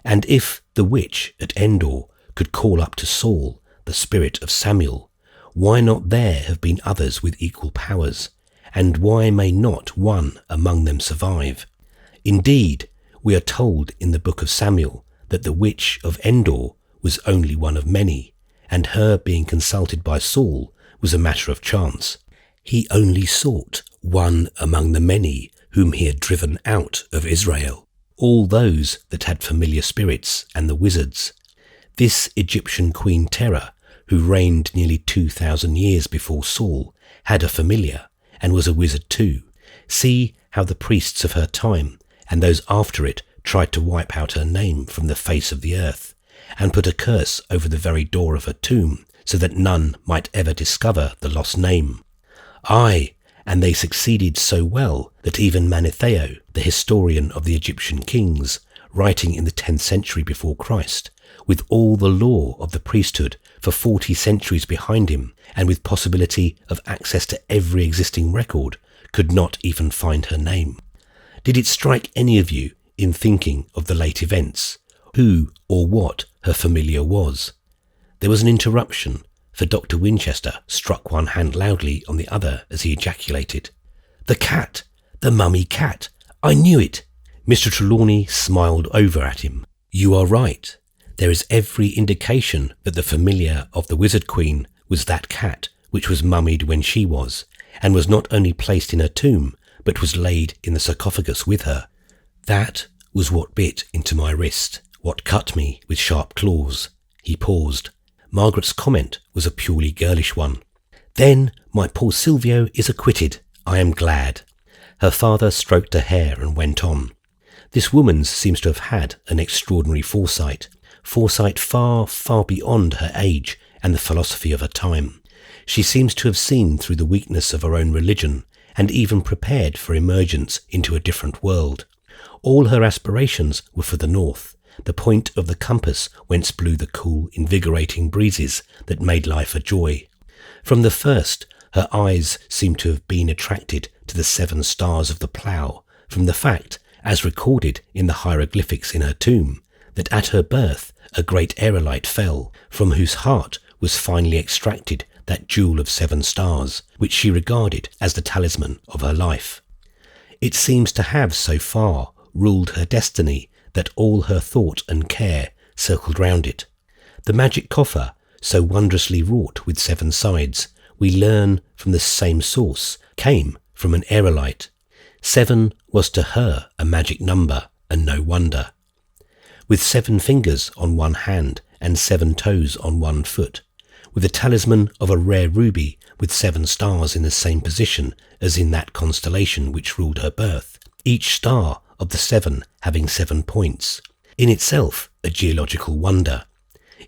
And if the witch at Endor could call up to Saul the spirit of Samuel, why not there have been others with equal powers, and why may not one among them survive? Indeed, we are told in the book of Samuel that the witch of Endor was only one of many, and her being consulted by Saul was a matter of chance. He only sought one among the many whom he had driven out of Israel, all those that had familiar spirits and the wizards. This Egyptian queen Terra, who reigned nearly 2,000 years before Saul, had a familiar, and was a wizard too. See how the priests of her time, and those after it, tried to wipe out her name from the face of the earth, and put a curse over the very door of her tomb, so that none might ever discover the lost name. Aye, and they succeeded so well that even Manetho, the historian of the Egyptian kings, writing in the 10th century before Christ, with all the law of the priesthood for 40 centuries behind him, and with possibility of access to every existing record, could not even find her name. Did it strike any of you, in thinking of the late events, who or what her familiar was? There was an interruption, for Dr. Winchester struck one hand loudly on the other as he ejaculated, "The cat! The mummy cat! I knew it!" Mr. Trelawney smiled over at him. "You are right. There is every indication that the familiar of the Wizard Queen was that cat which was mummied when she was, and was not only placed in her tomb, but was laid in the sarcophagus with her. That was what bit into my wrist, what cut me with sharp claws." He paused. Margaret's comment was a purely girlish one. "Then my poor Silvio is acquitted. I am glad." Her father stroked her hair and went on. "This woman seems to have had an extraordinary foresight far, far beyond her age and the philosophy of her time. She seems to have seen through the weakness of her own religion, and even prepared for emergence into a different world. All her aspirations were for the north, the point of the compass whence blew the cool, invigorating breezes that made life a joy. From the first, her eyes seemed to have been attracted to the 7 stars of the plough, from the fact, as recorded in the hieroglyphics in her tomb, that at her birth a great aerolite fell, from whose heart was finally extracted that jewel of 7 stars, which she regarded as the talisman of her life. It seems to have so far ruled her destiny that all her thought and care circled round it. The magic coffer, so wondrously wrought with 7 sides, we learn from the same source, came from an aerolite. 7 was to her a magic number, and no wonder. With 7 fingers on one hand and 7 toes on one foot, with a talisman of a rare ruby with 7 stars in the same position as in that constellation which ruled her birth, each star of the 7 having 7 points, in itself a geological wonder.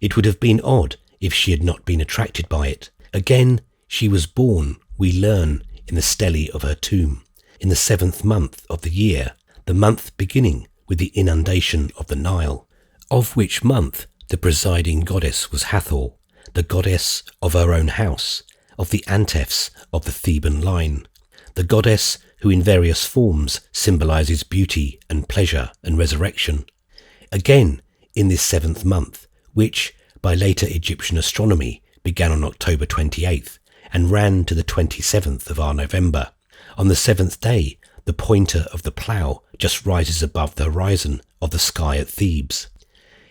It would have been odd if she had not been attracted by it. Again, she was born, we learn, in the stele of her tomb, in the 7th month of the year, the month beginning with the inundation of the Nile, of which month The presiding goddess was Hathor, the goddess of her own house, of the Antephs of the Theban line, the goddess who in various forms symbolises beauty and pleasure and resurrection. Again, in this 7th month, which, by later Egyptian astronomy, began on October 28th and ran to the 27th of our November. On the 7th day, the pointer of the plough just rises above the horizon of the sky at Thebes.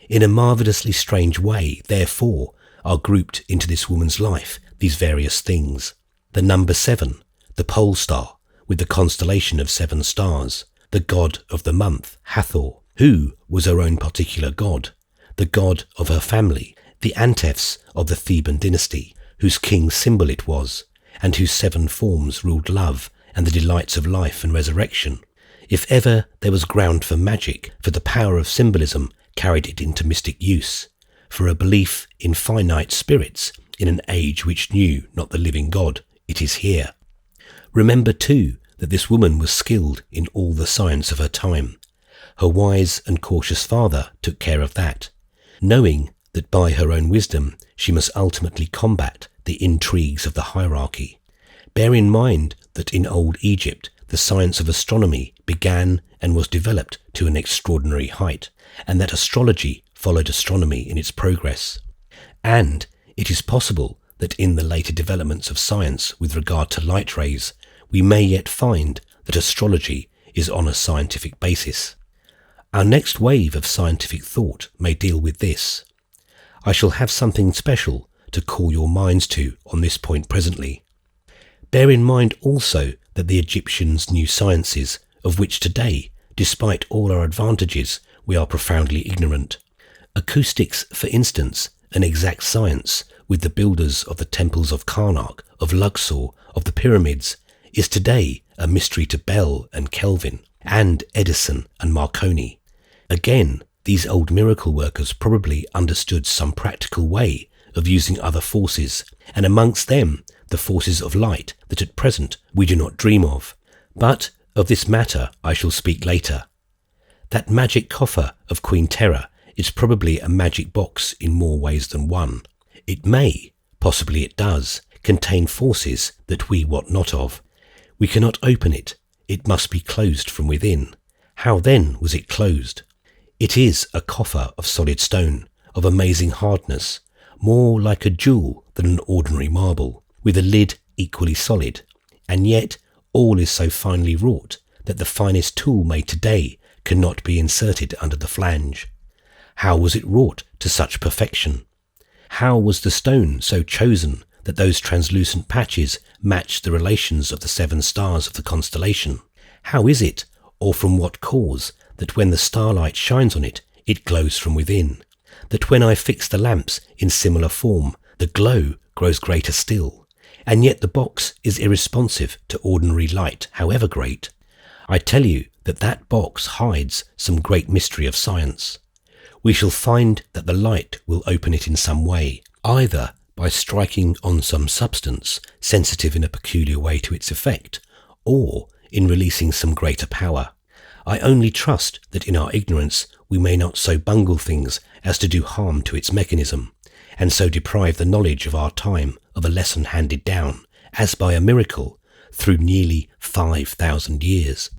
In a marvellously strange way, therefore, are grouped into this woman's life these various things. The number 7, the pole star, with the constellation of 7 stars, the god of the month, Hathor, who was her own particular god, the god of her family, the Antephs of the Theban dynasty, whose king's symbol it was, and whose 7 forms ruled love and the delights of life and resurrection. If ever there was ground for magic, for the power of symbolism carried it into mystic use, for a belief in finite spirits in an age which knew not the living God, it is here. Remember too that this woman was skilled in all the science of her time. Her wise and cautious father took care of that, knowing that by her own wisdom she must ultimately combat the intrigues of the hierarchy. Bear in mind that in old Egypt the science of astronomy began and was developed to an extraordinary height, and that astrology followed astronomy in its progress. And it is possible that in the later developments of science with regard to light rays, we may yet find that astrology is on a scientific basis. Our next wave of scientific thought may deal with this. I shall have something special to call your minds to on this point presently. Bear in mind also that the Egyptians knew sciences of which today, despite all our advantages, we are profoundly ignorant. Acoustics, for instance, an exact science with the builders of the temples of Karnak, of Luxor, of the pyramids, is today a mystery to Bell and Kelvin, and Edison and Marconi. Again, these old miracle workers probably understood some practical way of using other forces, and amongst them the forces of light that at present we do not dream of. But of this matter I shall speak later. That magic coffer of Queen Terra is probably a magic box in more ways than one. It may, possibly it does, contain forces that we wot not of. We cannot open it. It must be closed from within. How then was it closed? It is a coffer of solid stone, of amazing hardness, more like a jewel than an ordinary marble, with a lid equally solid, and yet all is so finely wrought that the finest tool made today cannot be inserted under the flange. How was it wrought to such perfection? How was the stone so chosen that those translucent patches match the relations of the 7 stars of the constellation? How is it, or from what cause, that when the starlight shines on it, it glows from within? That when I fix the lamps in similar form, the glow grows greater still, and yet the box is irresponsive to ordinary light, however great? I tell you that that box hides some great mystery of science. We shall find that the light will open it in some way, either by striking on some substance sensitive in a peculiar way to its effect, or in releasing some greater power. I only trust that in our ignorance we may not so bungle things as to do harm to its mechanism, and so deprive the knowledge of our time of a lesson handed down, as by a miracle, through nearly 5,000 years.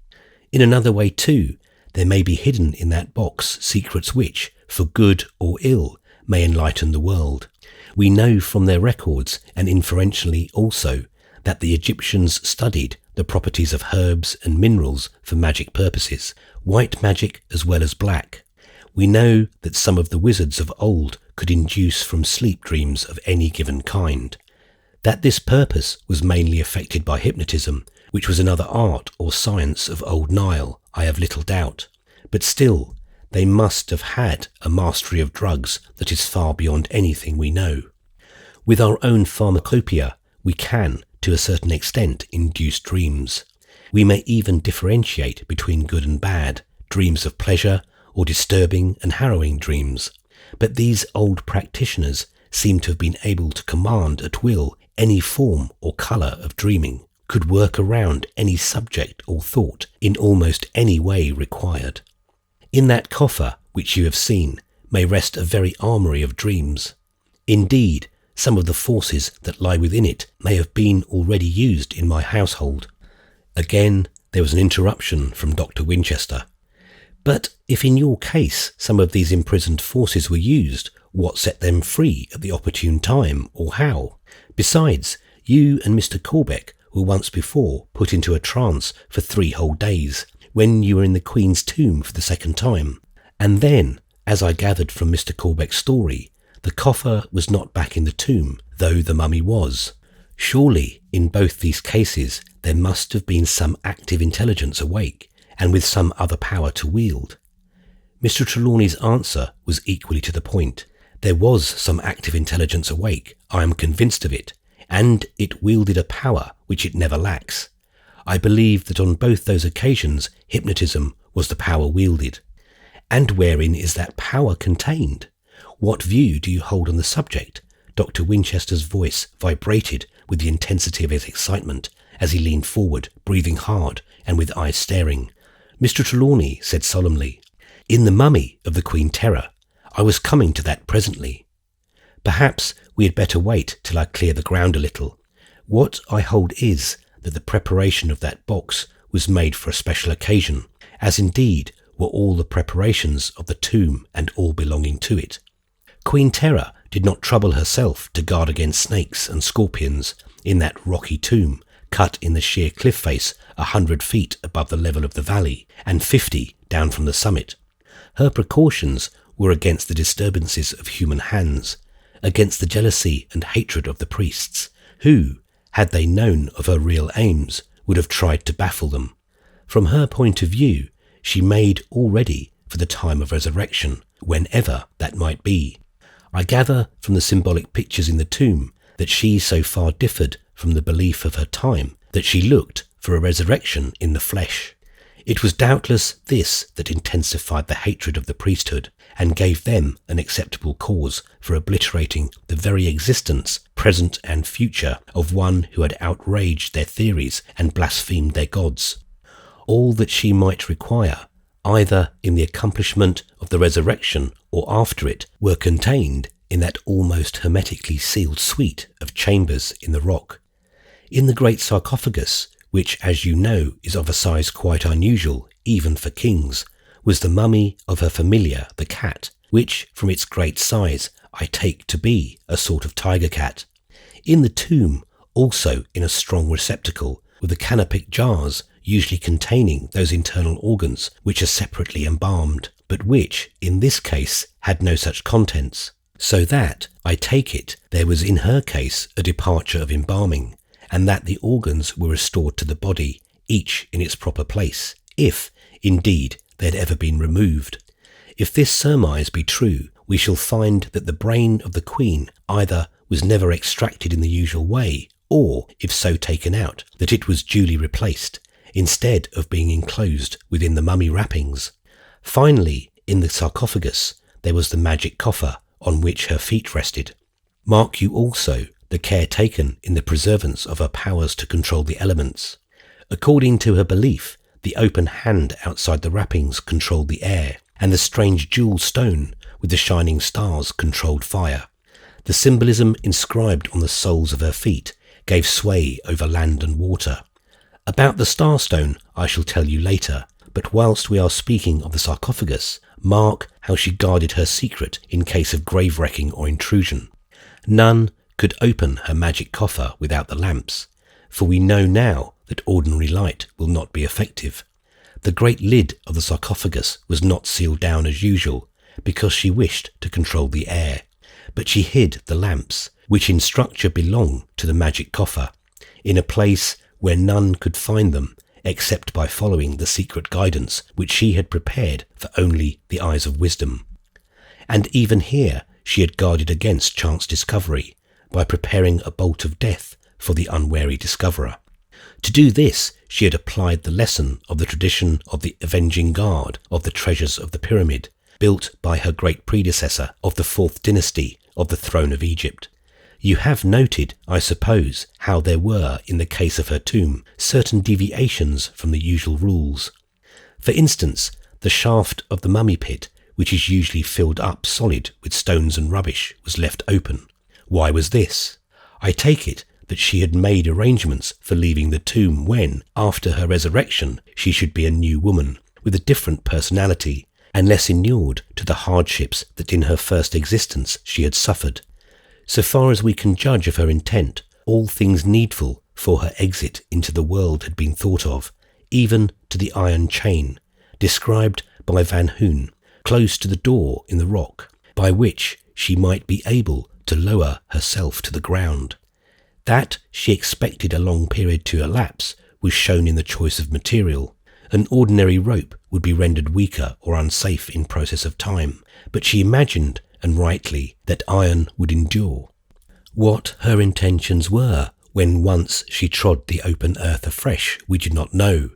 In another way too, there may be hidden in that box secrets which, for good or ill, may enlighten the world. We know from their records, and inferentially also, that the Egyptians studied the properties of herbs and minerals for magic purposes, white magic as well as black. We know that some of the wizards of old could induce from sleep dreams of any given kind. That this purpose was mainly effected by hypnotism, which was another art or science of old Nile, I have little doubt. But still, they must have had a mastery of drugs that is far beyond anything we know. With our own pharmacopoeia, we can, to a certain extent, induce dreams. We may even differentiate between good and bad, dreams of pleasure, or disturbing and harrowing dreams. But these old practitioners seem to have been able to command at will any form or colour of dreaming, could work around any subject or thought in almost any way required. In that coffer which you have seen may rest a very armoury of dreams. Indeed, some of the forces that lie within it may have been already used in my household. Again, there was an interruption from Dr. Winchester. But if in your case some of these imprisoned forces were used, what set them free at the opportune time, or how? Besides, you and Mr. Corbeck were once before put into a trance for 3 whole days, when you were in the Queen's tomb for the second time. And then, as I gathered from Mr. Corbeck's story, the coffer was not back in the tomb, though the mummy was. Surely, in both these cases, there must have been some active intelligence awake, and with some other power to wield. Mr. Trelawney's answer was equally to the point. There was some active intelligence awake, I am convinced of it, and it wielded a power which it never lacks. I believe that on both those occasions hypnotism was the power wielded. And wherein is that power contained? What view do you hold on the subject? Dr. Winchester's voice vibrated with the intensity of his excitement as he leaned forward, breathing hard and with eyes staring. Mr. Trelawney said solemnly, "In the mummy of the Queen Terra. I was coming to that presently. Perhaps we had better wait till I clear the ground a little. What I hold is that the preparation of that box was made for a special occasion, as indeed were all the preparations of the tomb and all belonging to it. Queen Terra did not trouble herself to guard against snakes and scorpions in that rocky tomb cut in the sheer cliff face 100 feet above the level of the valley and 50 down from the summit. Her precautions were against the disturbances of human hands, against the jealousy and hatred of the priests, who, had they known of her real aims, would have tried to baffle them. From her point of view, she made all ready for the time of resurrection, whenever that might be. I gather from the symbolic pictures in the tomb that she so far differed from the belief of her time that she looked for a resurrection in the flesh. It was doubtless this that intensified the hatred of the priesthood and gave them an acceptable cause for obliterating the very existence, present and future, of one who had outraged their theories and blasphemed their gods. All that she might require, either in the accomplishment of the resurrection or after it, were contained in that almost hermetically sealed suite of chambers in the rock. In the great sarcophagus, which, as you know, is of a size quite unusual, even for kings, was the mummy of her familiar, the cat, which, from its great size, I take to be a sort of tiger cat. In the tomb, also in a strong receptacle, were the canopic jars, usually containing those internal organs which are separately embalmed, but which, in this case, had no such contents, so that, I take it, there was in her case a departure of embalming, and that the organs were restored to the body, each in its proper place, if, indeed, they had ever been removed. If this surmise be true, we shall find that the brain of the Queen either was never extracted in the usual way, or, if so taken out, that it was duly replaced, instead of being enclosed within the mummy wrappings. Finally, in the sarcophagus, there was the magic coffer on which her feet rested. Mark you also the care taken in the preservance of her powers to control the elements. According to her belief, the open hand outside the wrappings controlled the air, and the strange jewel stone with the shining stars controlled fire. The symbolism inscribed on the soles of her feet gave sway over land and water. About the starstone I shall tell you later, but whilst we are speaking of the sarcophagus, mark how she guarded her secret in case of grave wrecking or intrusion. None could open her magic coffer without the lamps, for we know now that ordinary light will not be effective. The great lid of the sarcophagus was not sealed down as usual, because she wished to control the air, but she hid the lamps, which in structure belong to the magic coffer, in a place where none could find them, except by following the secret guidance which she had prepared for only the eyes of wisdom. And even here she had guarded against chance discovery, by preparing a bolt of death for the unwary discoverer. To do this, she had applied the lesson of the tradition of the avenging guard of the treasures of the pyramid, built by her great predecessor of the 4th dynasty of the throne of Egypt. You have noted, I suppose, how there were, in the case of her tomb, certain deviations from the usual rules. For instance, the shaft of the mummy pit which is usually filled up solid with stones and rubbish, was left open. Why was this? I take it that she had made arrangements for leaving the tomb when, after her resurrection, she should be a new woman, with a different personality, and less inured to the hardships that in her first existence she had suffered. So far as we can judge of her intent, all things needful for her exit into the world had been thought of, even to the iron chain, described by Van Hoon, close to the door in the rock, by which she might be able to lower herself to the ground. That she expected a long period to elapse was shown in the choice of material. An ordinary rope would be rendered weaker or unsafe in process of time, but she imagined, and rightly, that iron would endure. What her intentions were when once she trod the open earth afresh we do not know,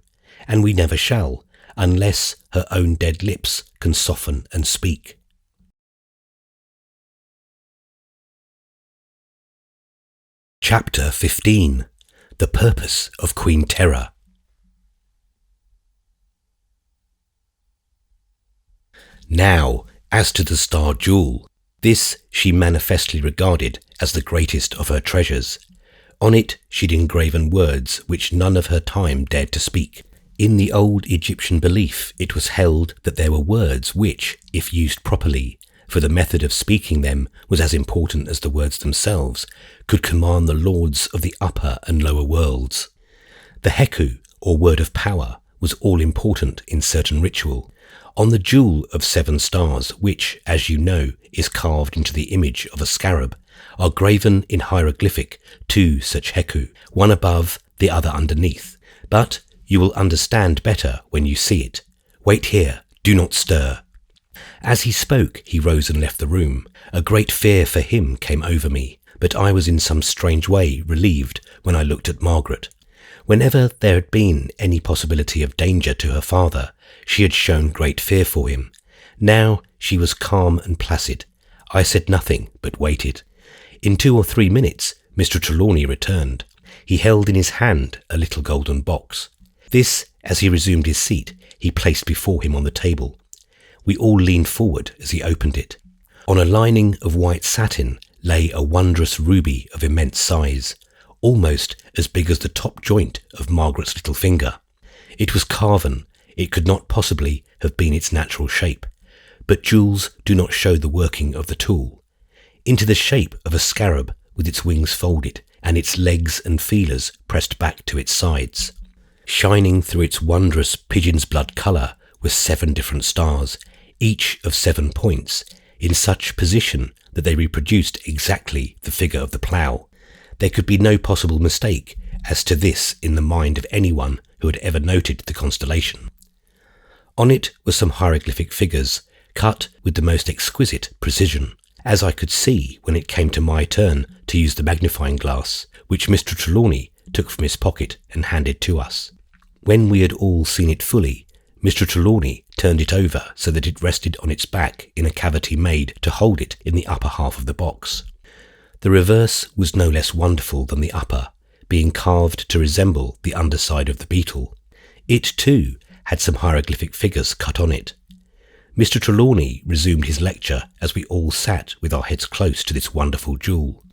and we never shall, unless her own dead lips can soften and speak. Chapter 15. The Purpose of Queen Terra. Now, as to the star jewel, this she manifestly regarded as the greatest of her treasures. On it she'd engraven words which none of her time dared to speak. In the old Egyptian belief, it was held that there were words which, if used properly, for the method of speaking them was as important as the words themselves, could command the lords of the upper and lower worlds. The Heku, or word of power, was all important in certain ritual. On the jewel of 7 stars, which, as you know, is carved into the image of a scarab, are graven in hieroglyphic 2 such Heku, one above, the other underneath. But you will understand better when you see it. Wait here, do not stir. As he spoke, he rose and left the room. A great fear for him came over me, but I was in some strange way relieved when I looked at Margaret. Whenever there had been any possibility of danger to her father, she had shown great fear for him. Now she was calm and placid. I said nothing, but waited. In 2 or 3 minutes, Mr. Trelawney returned. He held in his hand a little golden box. This, as he resumed his seat, he placed before him on the table. We all leaned forward as he opened it. On a lining of white satin lay a wondrous ruby of immense size, almost as big as the top joint of Margaret's little finger. It was carven. It could not possibly have been its natural shape, but jewels do not show the working of the tool. Into the shape of a scarab with its wings folded and its legs and feelers pressed back to its sides. Shining through its wondrous pigeon's blood colour were 7 different stars, each of 7 points, in such position that they reproduced exactly the figure of the plough. There could be no possible mistake as to this in the mind of anyone who had ever noted the constellation. On it were some hieroglyphic figures, cut with the most exquisite precision, as I could see when it came to my turn to use the magnifying glass, which Mr. Trelawney took from his pocket and handed to us. When we had all seen it fully, Mr. Trelawney turned it over so that it rested on its back in a cavity made to hold it in the upper half of the box. The reverse was no less wonderful than the upper, being carved to resemble the underside of the beetle. It, too, had some hieroglyphic figures cut on it. Mr. Trelawney resumed his lecture as we all sat with our heads close to this wonderful jewel.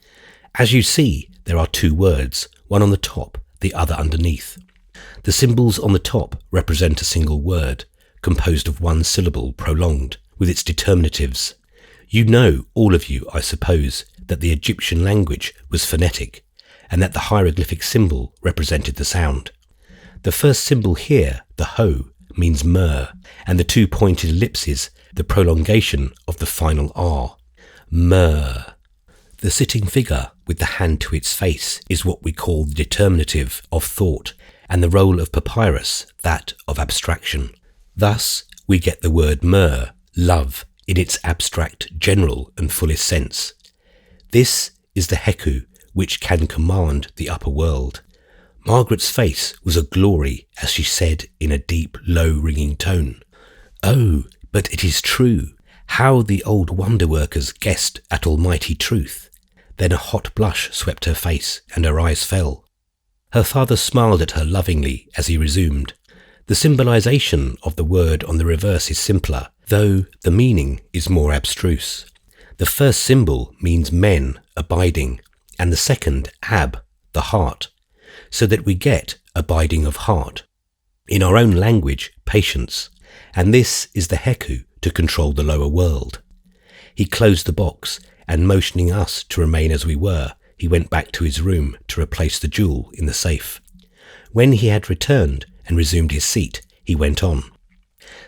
As you see, there are 2 words, one on the top, the other underneath. The symbols on the top represent a single word, composed of 1 syllable prolonged, with its determinatives. You know, all of you, I suppose, that the Egyptian language was phonetic, and that the hieroglyphic symbol represented the sound. The first symbol here, the ho, means myrrh, and the 2 pointed ellipses, the prolongation of the final R. Myrrh. The sitting figure with the hand to its face is what we call the determinative of thought, and the role of papyrus that of abstraction. Thus, we get the word myrrh, love, in its abstract, general and fullest sense. This is the Heku which can command the upper world. Margaret's face was a glory as she said in a deep, low, ringing tone, "Oh, but it is true. How the old wonder-workers guessed at almighty truth." Then a hot blush swept her face and her eyes fell. Her father smiled at her lovingly as he resumed, "The symbolization of the word on the reverse is simpler. though the meaning is more abstruse. The first symbol means men, abiding, and the second, ab, the heart, so that we get abiding of heart. In our own language, patience, and this is the heku to control the lower world. He closed the box, and motioning us to remain as we were, he went back to his room to replace the jewel in the safe. When he had returned and resumed his seat, he went on.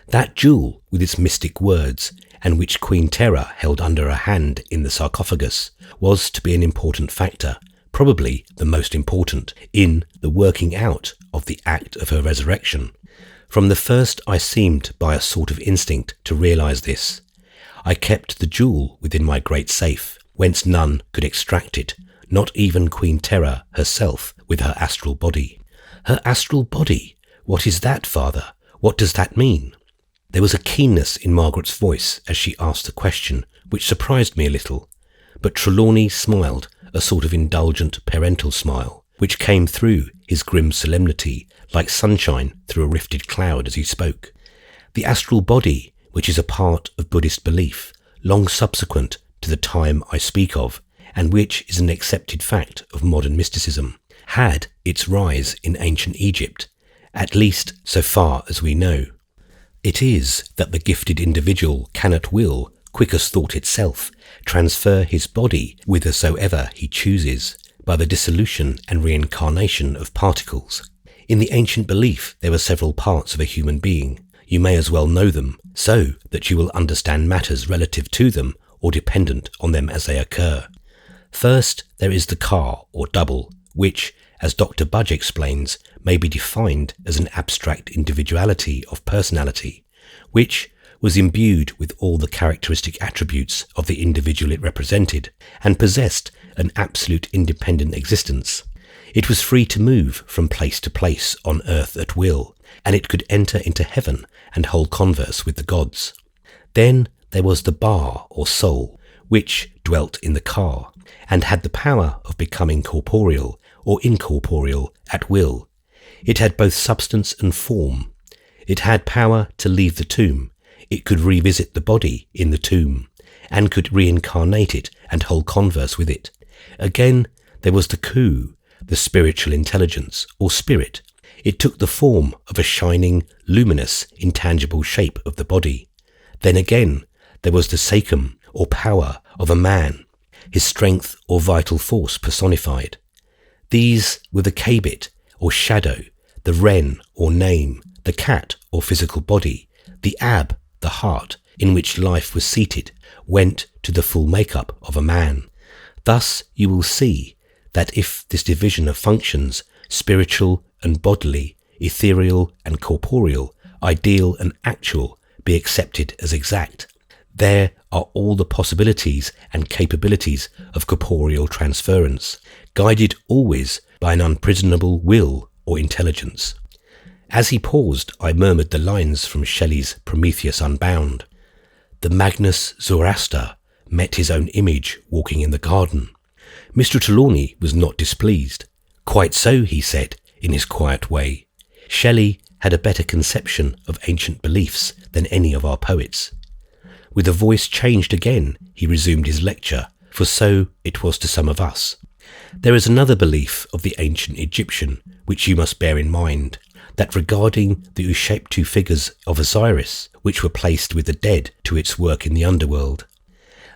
That jewel, with its mystic words, and which Queen Terra held under her hand in the sarcophagus, was to be an important factor, probably the most important, in the working out of the act of her resurrection. From the first I seemed by a sort of instinct to realise this. I kept the jewel within my great safe, whence none could extract it, not even Queen Terra herself with her astral body. Her astral body? What is that, Father? What does that mean? There was a keenness in Margaret's voice as she asked the question, which surprised me a little, but Trelawney smiled, a sort of indulgent parental smile, which came through his grim solemnity like sunshine through a rifted cloud as he spoke. The astral body, which is a part of Buddhist belief, long subsequent to the time I speak of, and which is an accepted fact of modern mysticism, had its rise in ancient Egypt, at least so far as we know. It is that the gifted individual can at will, quick as thought itself, transfer his body whithersoever he chooses, by the dissolution and reincarnation of particles. In the ancient belief there were several parts of a human being. You may as well know them, so that you will understand matters relative to them or dependent on them as they occur. First, there is the ka, or double, which, as Dr. Budge explains, may be defined as an abstract individuality of personality, which was imbued with all the characteristic attributes of the individual it represented, and possessed an absolute independent existence. It was free to move from place to place on earth at will, and it could enter into heaven and hold converse with the gods. Then there was the ba, or soul, which dwelt in the ka, and had the power of becoming corporeal or incorporeal at will. It had both substance and form. It had power to leave the tomb. It could revisit the body in the tomb, and could reincarnate it and hold converse with it. Again, there was the ku, the spiritual intelligence, or spirit. It took the form of a shining, luminous, intangible shape of the body. Then again, there was the sachem, or power, of a man, his strength or vital force personified. These were the kabit, or shadow, the ren, or name, the cat, or physical body, the ab, the heart, in which life was seated, went to the full makeup of a man. Thus you will see that if this division of functions, spiritual and bodily, ethereal and corporeal, ideal and actual, be accepted as exact, there are all the possibilities and capabilities of corporeal transference, guided always by an unprisonable will or intelligence. As he paused, I murmured the lines from Shelley's Prometheus Unbound. The Magnus Zoroaster met his own image walking in the garden. Mr. Trelawney was not displeased. Quite so, he said, in his quiet way. Shelley had a better conception of ancient beliefs than any of our poets. With a voice changed again, he resumed his lecture, for so it was to some of us. There is another belief of the ancient Egyptian, which you must bear in mind, that regarding the Ushaptu figures of Osiris, which were placed with the dead to its work in the underworld.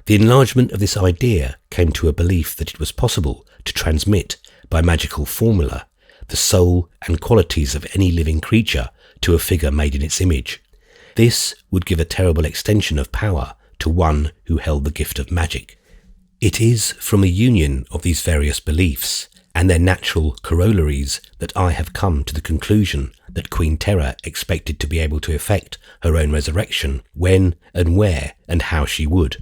The enlargement of this idea came to a belief that it was possible to transmit, by magical formula, the soul and qualities of any living creature to a figure made in its image. This would give a terrible extension of power to one who held the gift of magic. It is from a union of these various beliefs and their natural corollaries that I have come to the conclusion that Queen Terra expected to be able to effect her own resurrection when and where and how she would.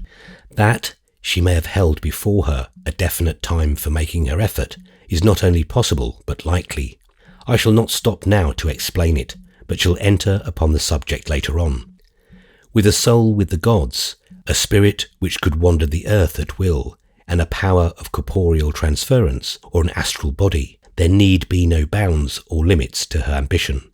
That she may have held before her a definite time for making her effort is not only possible but likely. I shall not stop now to explain it, but shall enter upon the subject later on. With a soul with the gods, a spirit which could wander the earth at will, and a power of corporeal transference, or an astral body, there need be no bounds or limits to her ambition.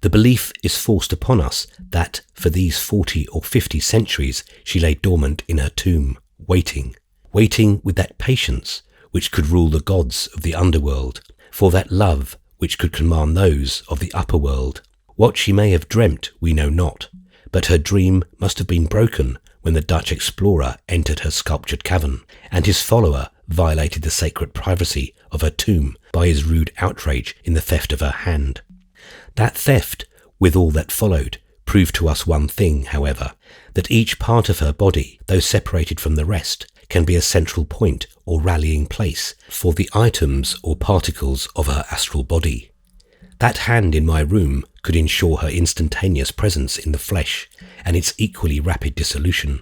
The belief is forced upon us that for these 40 or 50 centuries she lay dormant in her tomb, waiting with that patience which could rule the gods of the underworld, for that love which could command those of the upper world. What she may have dreamt we know not, but her dream must have been broken when the Dutch explorer entered her sculptured cavern, and his follower violated the sacred privacy of her tomb by his rude outrage in the theft of her hand. That theft, with all that followed, proved to us one thing, however, that each part of her body, though separated from the rest, can be a central point or rallying place for the items or particles of her astral body. That hand in my room could ensure her instantaneous presence in the flesh and its equally rapid dissolution.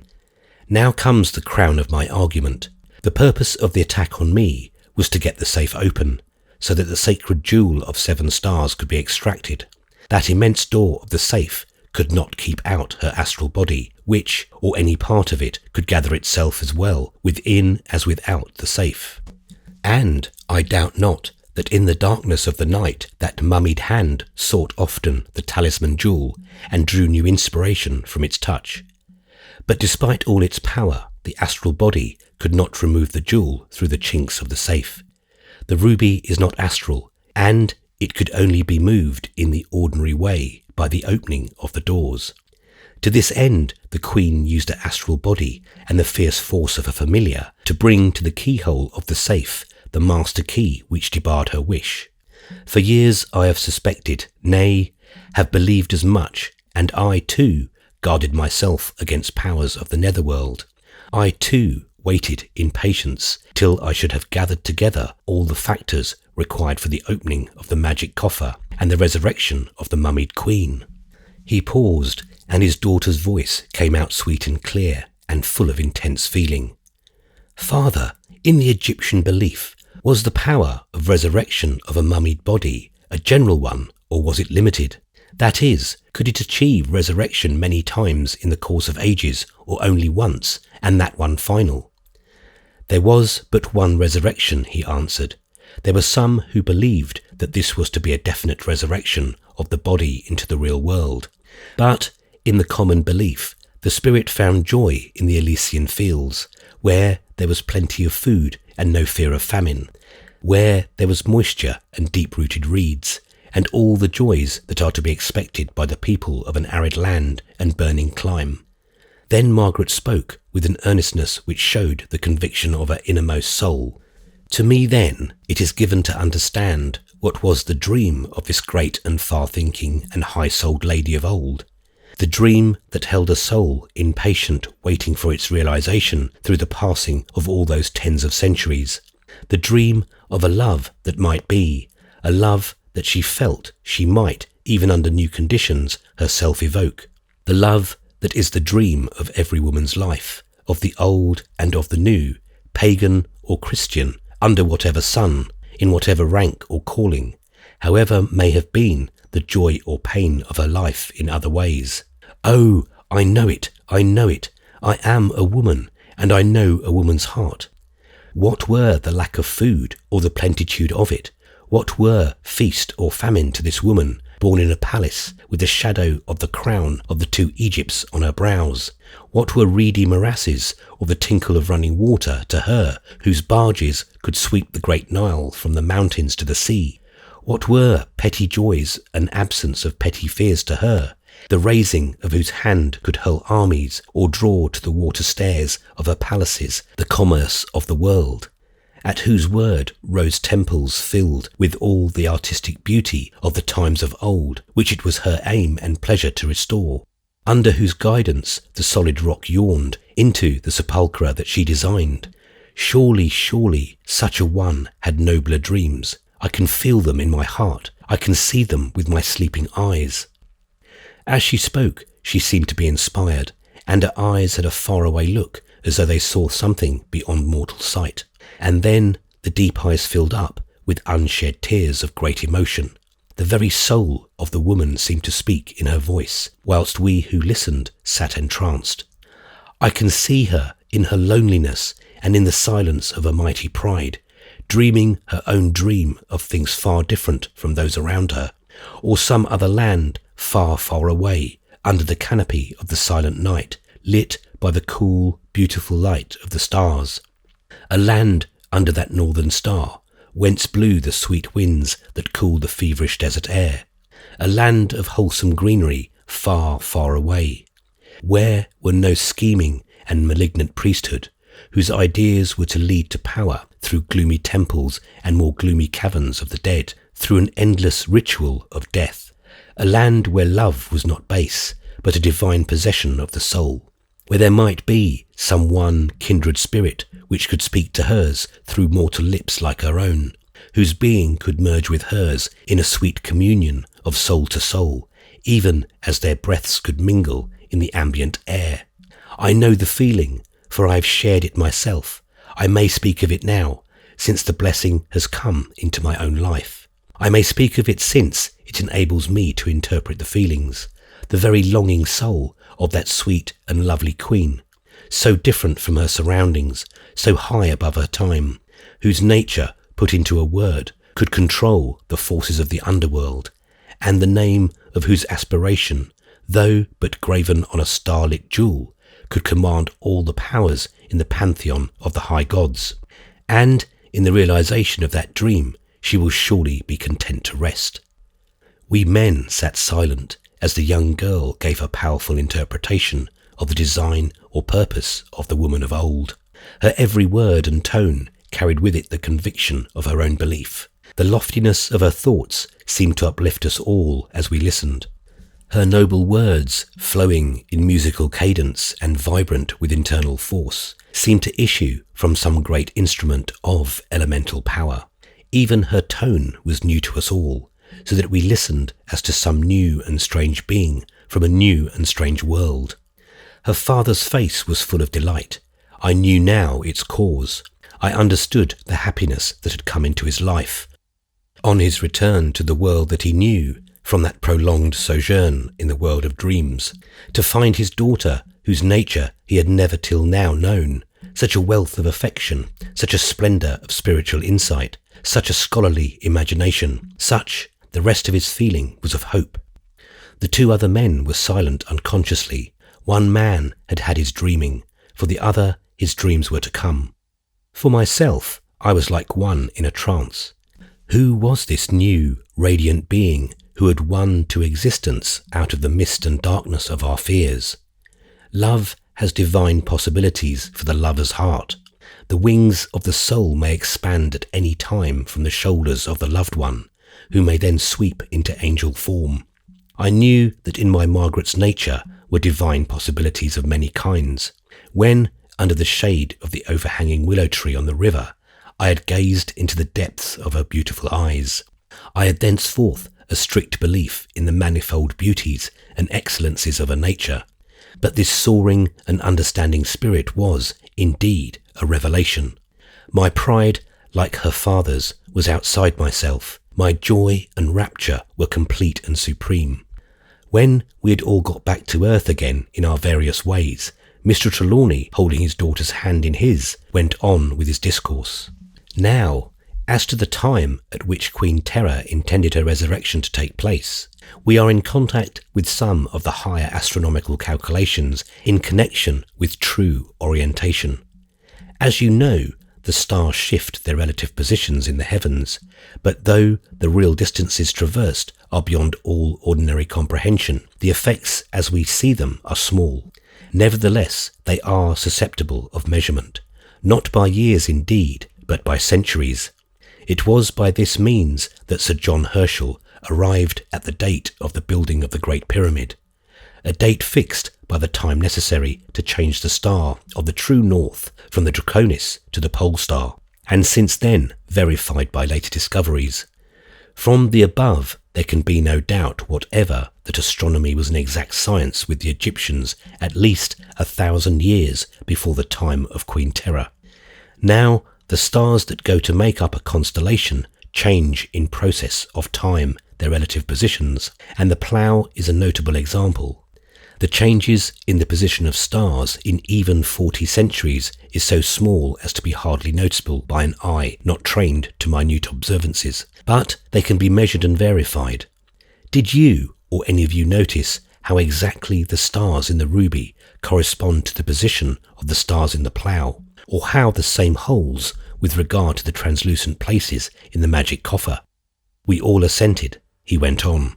Now comes the crown of my argument. The purpose of the attack on me was to get the safe open, so that the sacred jewel of 7 stars could be extracted. That immense door of the safe could not keep out her astral body, which, or any part of it, could gather itself as well within as without the safe. And I doubt not that in the darkness of the night that mummied hand sought often the talisman jewel and drew new inspiration from its touch. But despite all its power, the astral body could not remove the jewel through the chinks of the safe. The ruby is not astral, and it could only be moved in the ordinary way by the opening of the doors. To this end, the Queen used her astral body and the fierce force of a familiar to bring to the keyhole of the safe the master key which debarred her wish. For years I have suspected, nay, have believed as much, and I, too, guarded myself against powers of the netherworld. I, too, waited in patience till I should have gathered together all the factors required for the opening of the magic coffer and the resurrection of the mummied queen. He paused, and his daughter's voice came out sweet and clear and full of intense feeling. Father, in the Egyptian belief, was the power of resurrection of a mummied body a general one, or was it limited? That is, could it achieve resurrection many times in the course of ages, or only once, and that one final? There was but one resurrection, he answered. There were some who believed that this was to be a definite resurrection of the body into the real world. But, in the common belief, the spirit found joy in the Elysian fields, where there was plenty of food and no fear of famine, where there was moisture and deep-rooted reeds, and all the joys that are to be expected by the people of an arid land and burning clime. Then Margaret spoke with an earnestness which showed the conviction of her innermost soul. To me, then, it is given to understand what was the dream of this great and far-thinking and high-souled lady of old, the dream that held a soul impatient waiting for its realization through the passing of all those tens of centuries, the dream of a love that might be, a love that she felt she might, even under new conditions, herself evoke, the love that is the dream of every woman's life, of the old and of the new, pagan or Christian, under whatever sun, in whatever rank or calling, however may have been the joy or pain of her life in other ways. Oh, I know it, I know it. I am a woman, and I know a woman's heart. What were the lack of food or the plenitude of it? What were feast or famine to this woman, born in a palace, with the shadow of the crown of the 2 Egypts on her brows? What were reedy morasses or the tinkle of running water to her, whose barges could sweep the great Nile from the mountains to the sea? What were petty joys and absence of petty fears to her, the raising of whose hand could hurl armies or draw to the water stairs of her palaces the commerce of the world, at whose word rose temples filled with all the artistic beauty of the times of old, which it was her aim and pleasure to restore, under whose guidance the solid rock yawned into the sepulchre that she designed? Surely, surely, such a one had nobler dreams. I can feel them in my heart. I can see them with my sleeping eyes. As she spoke, she seemed to be inspired, and her eyes had a faraway look, as though they saw something beyond mortal sight. And then the deep eyes filled up with unshed tears of great emotion. The very soul of the woman seemed to speak in her voice, whilst we who listened sat entranced. I can see her in her loneliness and in the silence of her mighty pride, dreaming her own dream of things far different from those around her, or some other land far, far away, under the canopy of the silent night, lit by the cool, beautiful light of the stars. A land under that northern star, whence blew the sweet winds that cool the feverish desert air. A land of wholesome greenery, far, far away, where were no scheming and malignant priesthood, whose ideas were to lead to power through gloomy temples and more gloomy caverns of the dead, through an endless ritual of death. A land where love was not base, but a divine possession of the soul, where there might be some one kindred spirit which could speak to hers through mortal lips like her own, whose being could merge with hers in a sweet communion of soul to soul, even as their breaths could mingle in the ambient air. I know the feeling, for I have shared it myself. I may speak of it now, since the blessing has come into my own life. I may speak of it since it enables me to interpret the feelings, the very longing soul of that sweet and lovely queen, so different from her surroundings, so high above her time, whose nature, put into a word, could control the forces of the underworld, and the name of whose aspiration, though but graven on a starlit jewel, could command all the powers in the pantheon of the high gods. And in the realization of that dream, she will surely be content to rest. We men sat silent as the young girl gave her powerful interpretation of the design or purpose of the woman of old. Her every word and tone carried with it the conviction of her own belief. The loftiness of her thoughts seemed to uplift us all as we listened. Her noble words, flowing in musical cadence and vibrant with internal force, seemed to issue from some great instrument of elemental power. Even her tone was new to us all, so that we listened as to some new and strange being from a new and strange world. Her father's face was full of delight. I knew now its cause. I understood the happiness that had come into his life. On his return to the world that he knew, from that prolonged sojourn in the world of dreams, to find his daughter, whose nature he had never till now known, such a wealth of affection, such a splendour of spiritual insight, such a scholarly imagination, such, the rest of his feeling was of hope. The two other men were silent unconsciously. One man had had his dreaming, for the other his dreams were to come. For myself, I was like one in a trance. Who was this new, radiant being who had won to existence out of the mist and darkness of our fears? Love has divine possibilities for the lover's heart. The wings of the soul may expand at any time from the shoulders of the loved one, who may then sweep into angel form. I knew that in my Margaret's nature were divine possibilities of many kinds. When, under the shade of the overhanging willow tree on the river, I had gazed into the depths of her beautiful eyes, I had thenceforth a strict belief in the manifold beauties and excellencies of her nature. But this soaring and understanding spirit was, indeed, a revelation. My pride, like her father's, was outside myself. My joy and rapture were complete and supreme. When we had all got back to earth again in our various ways, Mr. Trelawney, holding his daughter's hand in his, went on with his discourse. Now, as to the time at which Queen Terra intended her resurrection to take place, we are in contact with some of the higher astronomical calculations in connection with true orientation. As you know, the stars shift their relative positions in the heavens, but though the real distances traversed are beyond all ordinary comprehension, the effects as we see them are small. Nevertheless, they are susceptible of measurement, not by years indeed, but by centuries. It was by this means that Sir John Herschel arrived at the date of the building of the Great Pyramid, a date fixed by the time necessary to change the star of the true north from the Draconis to the pole star, and since then verified by later discoveries. From the above, there can be no doubt whatever that astronomy was an exact science with the Egyptians at least 1,000 years before the time of Queen Terra. Now, the stars that go to make up a constellation change in process of time their relative positions, and the Plough is a notable example. The changes in the position of stars in even 40 centuries is so small as to be hardly noticeable by an eye not trained to minute observances, but they can be measured and verified. Did you or any of you notice how exactly the stars in the ruby correspond to the position of the stars in the plough, or how the same holds with regard to the translucent places in the magic coffer? We all assented. He went on.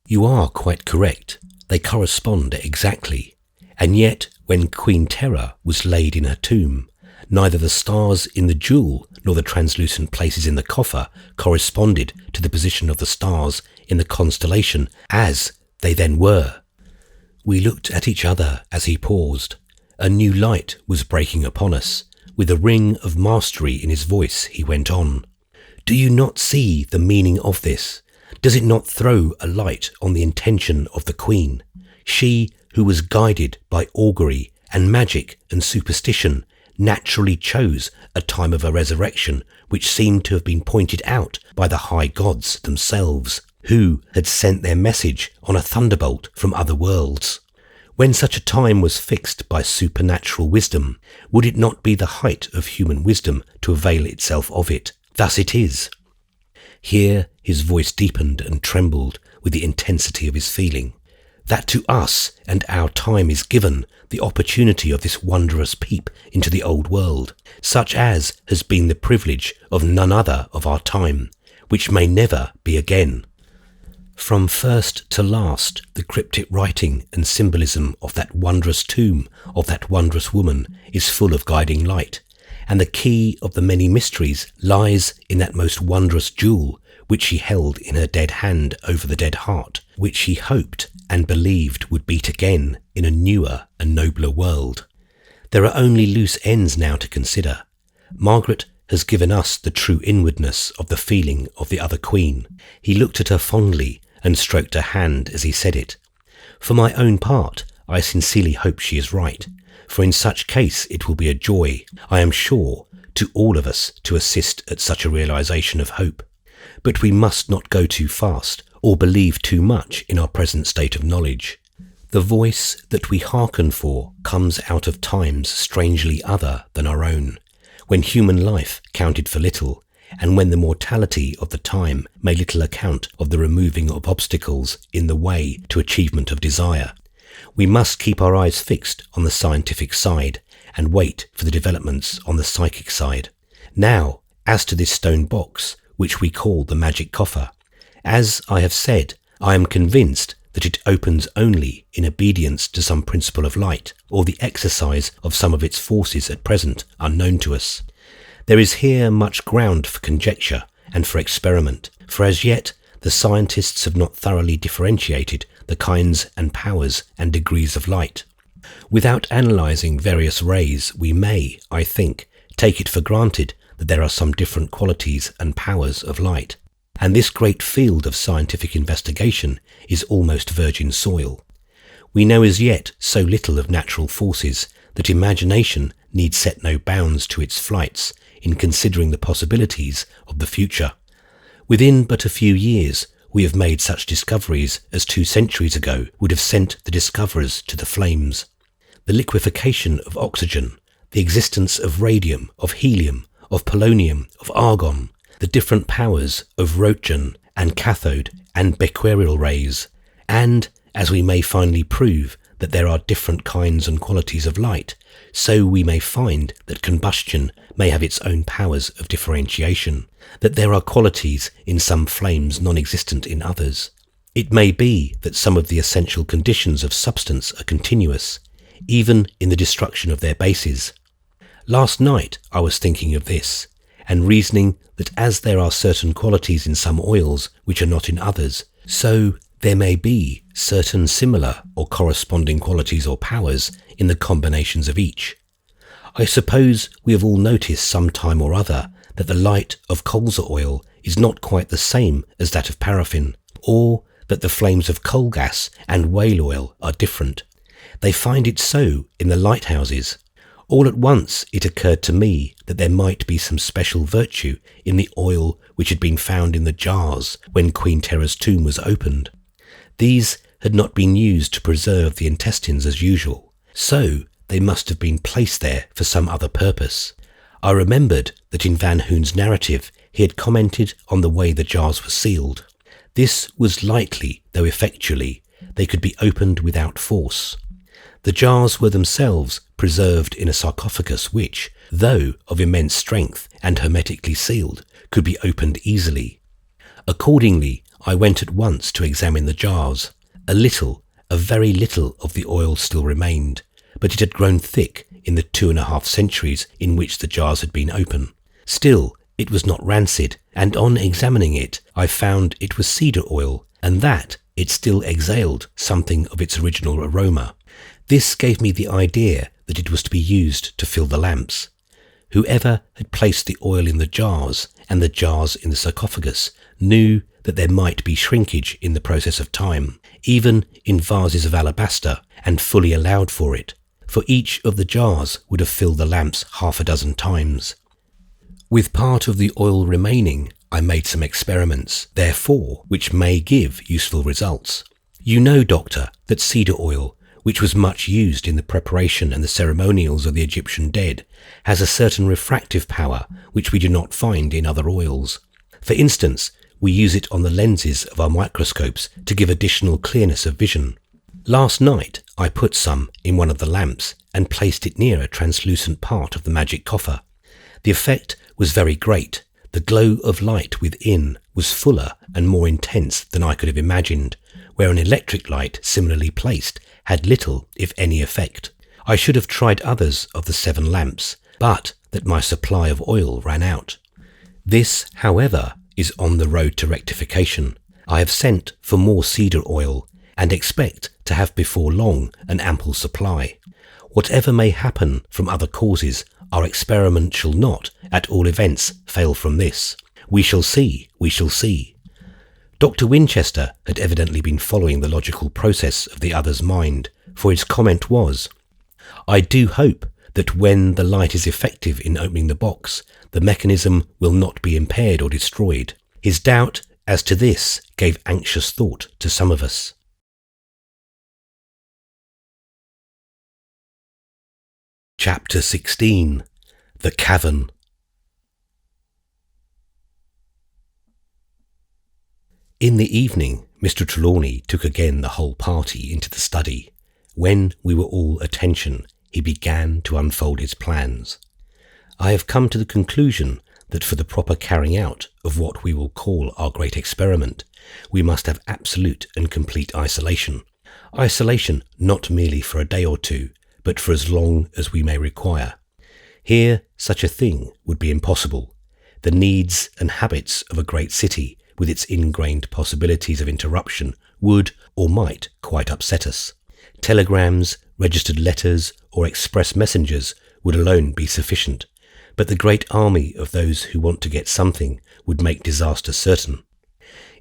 You are quite correct. They correspond exactly. And yet, when Queen Terra was laid in her tomb, neither the stars in the jewel nor the translucent places in the coffer corresponded to the position of the stars in the constellation as they then were. We looked at each other as he paused. A new light was breaking upon us. With a ring of mastery in his voice, he went on. Do you not see the meaning of this? Does it not throw a light on the intention of the Queen? She, who was guided by augury and magic and superstition, naturally chose a time of a resurrection which seemed to have been pointed out by the high gods themselves, who had sent their message on a thunderbolt from other worlds. When such a time was fixed by supernatural wisdom, would it not be the height of human wisdom to avail itself of it? Thus it is. Here his voice deepened and trembled with the intensity of his feeling, that to us and our time is given the opportunity of this wondrous peep into the old world, such as has been the privilege of none other of our time, which may never be again. From first to last, the cryptic writing and symbolism of that wondrous tomb of that wondrous woman is full of guiding light, and the key of the many mysteries lies in that most wondrous jewel which she held in her dead hand over the dead heart, which she hoped and believed would beat again in a newer and nobler world. There are only loose ends now to consider. Margaret has given us the true inwardness of the feeling of the other queen. He looked at her fondly and stroked her hand as he said it. For my own part, I sincerely hope she is right, for in such case it will be a joy, I am sure, to all of us to assist at such a realization of hope. But we must not go too fast or believe too much in our present state of knowledge. The voice that we hearken for comes out of times strangely other than our own, when human life counted for little, and when the mortality of the time made little account of the removing of obstacles in the way to achievement of desire. We must keep our eyes fixed on the scientific side and wait for the developments on the psychic side. Now, as to this stone box, which we call the magic coffer, as I have said, I am convinced that it opens only in obedience to some principle of light, or the exercise of some of its forces at present unknown to us. There is here much ground for conjecture and for experiment, for as yet the scientists have not thoroughly differentiated the kinds and powers and degrees of light. Without analysing various rays, we may, I think, take it for granted that there are some different qualities and powers of light, and this great field of scientific investigation is almost virgin soil. We know as yet so little of natural forces that imagination need set no bounds to its flights in considering the possibilities of the future. Within but a few years, we have made such discoveries as 2 centuries ago would have sent the discoverers to the flames. The liquefaction of oxygen, the existence of radium, of helium, of polonium, of argon, the different powers of Roentgen and cathode and Becquerel rays, and, as we may finally prove that there are different kinds and qualities of light, so we may find that combustion may have its own powers of differentiation, that there are qualities in some flames non-existent in others. It may be that some of the essential conditions of substance are continuous, even in the destruction of their bases. Last night I was thinking of this, and reasoning that as there are certain qualities in some oils which are not in others, so there may be certain similar or corresponding qualities or powers in the combinations of each. I suppose we have all noticed some time or other that the light of colza oil is not quite the same as that of paraffin, or that the flames of coal gas and whale oil are different. They find it so in the lighthouses. All at once it occurred to me that there might be some special virtue in the oil which had been found in the jars when Queen Terra's tomb was opened. These had not been used to preserve the intestines as usual, so they must have been placed there for some other purpose. I remembered that in Van Hoon's narrative he had commented on the way the jars were sealed. This was lightly, though effectually, they could be opened without force. The jars were themselves preserved in a sarcophagus which, though of immense strength and hermetically sealed, could be opened easily. Accordingly, I went at once to examine the jars. A very little of the oil still remained, but it had grown thick in the 2.5 centuries in which the jars had been open. Still, it was not rancid, and on examining it, I found it was cedar oil, and that it still exhaled something of its original aroma. This gave me the idea that it was to be used to fill the lamps. Whoever had placed the oil in the jars and the jars in the sarcophagus knew that there might be shrinkage in the process of time, even in vases of alabaster, and fully allowed for it, for each of the jars would have filled the lamps 6 times. With part of the oil remaining, I made some experiments, therefore, which may give useful results. You know, Doctor, that cedar oil, which was much used in the preparation and the ceremonials of the Egyptian dead, has a certain refractive power which we do not find in other oils. For instance, we use it on the lenses of our microscopes to give additional clearness of vision. Last night I put some in one of the lamps and placed it near a translucent part of the magic coffer. The effect was very great. The glow of light within was fuller and more intense than I could have imagined, where an electric light similarly placed had little, if any, effect. I should have tried others of the 7 lamps, but that my supply of oil ran out. This, however, is on the road to rectification. I have sent for more cedar oil and expect to have before long an ample supply. Whatever may happen from other causes, our experiment shall not, at all events, fail from this. We shall see, we shall see. Dr. Winchester had evidently been following the logical process of the other's mind, for his comment was, "I do hope that when the light is effective in opening the box, the mechanism will not be impaired or destroyed." His doubt as to this gave anxious thought to some of us. Chapter 16. The Cavern. In the evening, Mr. Trelawney took again the whole party into the study. When we were all attention, he began to unfold his plans. I have come to the conclusion that for the proper carrying out of what we will call our great experiment, we must have absolute and complete isolation. Isolation not merely for a day or two, but for as long as we may require. Here such a thing would be impossible. The needs and habits of a great city, with its ingrained possibilities of interruption, would or might quite upset us. Telegrams, registered letters, or express messengers would alone be sufficient, but the great army of those who want to get something would make disaster certain.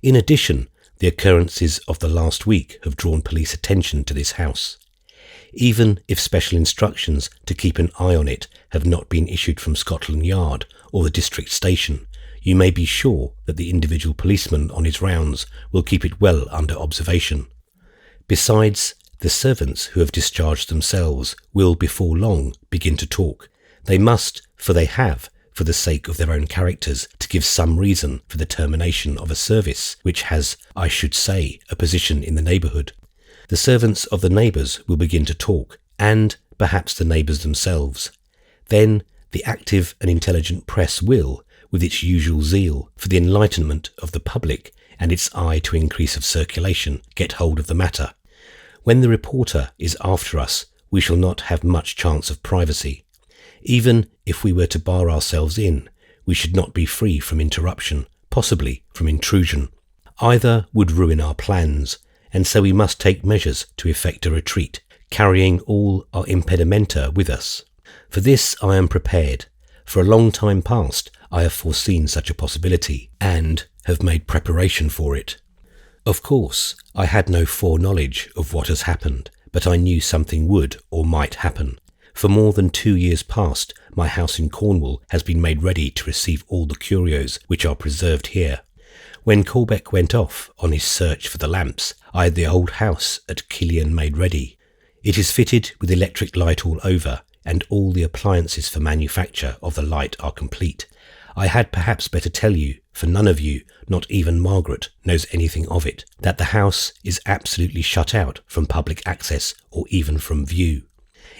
In addition, the occurrences of the last week have drawn police attention to this house. Even if special instructions to keep an eye on it have not been issued from Scotland Yard or the district station, you may be sure that the individual policeman on his rounds will keep it well under observation. Besides, the servants who have discharged themselves will before long begin to talk. They must, for they have, for the sake of their own characters, to give some reason for the termination of a service which has, I should say, a position in the neighbourhood. The servants of the neighbours will begin to talk, and perhaps the neighbours themselves. Then the active and intelligent press will, with its usual zeal for the enlightenment of the public and its eye to increase of circulation, get hold of the matter. When the reporter is after us, we shall not have much chance of privacy. Even if we were to bar ourselves in, we should not be free from interruption, possibly from intrusion. Either would ruin our plans, and so we must take measures to effect a retreat, carrying all our impedimenta with us. For this I am prepared. For a long time past I have foreseen such a possibility, and have made preparation for it. Of course, I had no foreknowledge of what has happened, but I knew something would or might happen. For more than 2 years past, my house in Cornwall has been made ready to receive all the curios which are preserved here. When Corbeck went off on his search for the lamps, I had the old house at Killian made ready. It is fitted with electric light all over, and all the appliances for manufacture of the light are complete. I had perhaps better tell you, for none of you, not even Margaret, knows anything of it, that the house is absolutely shut out from public access or even from view.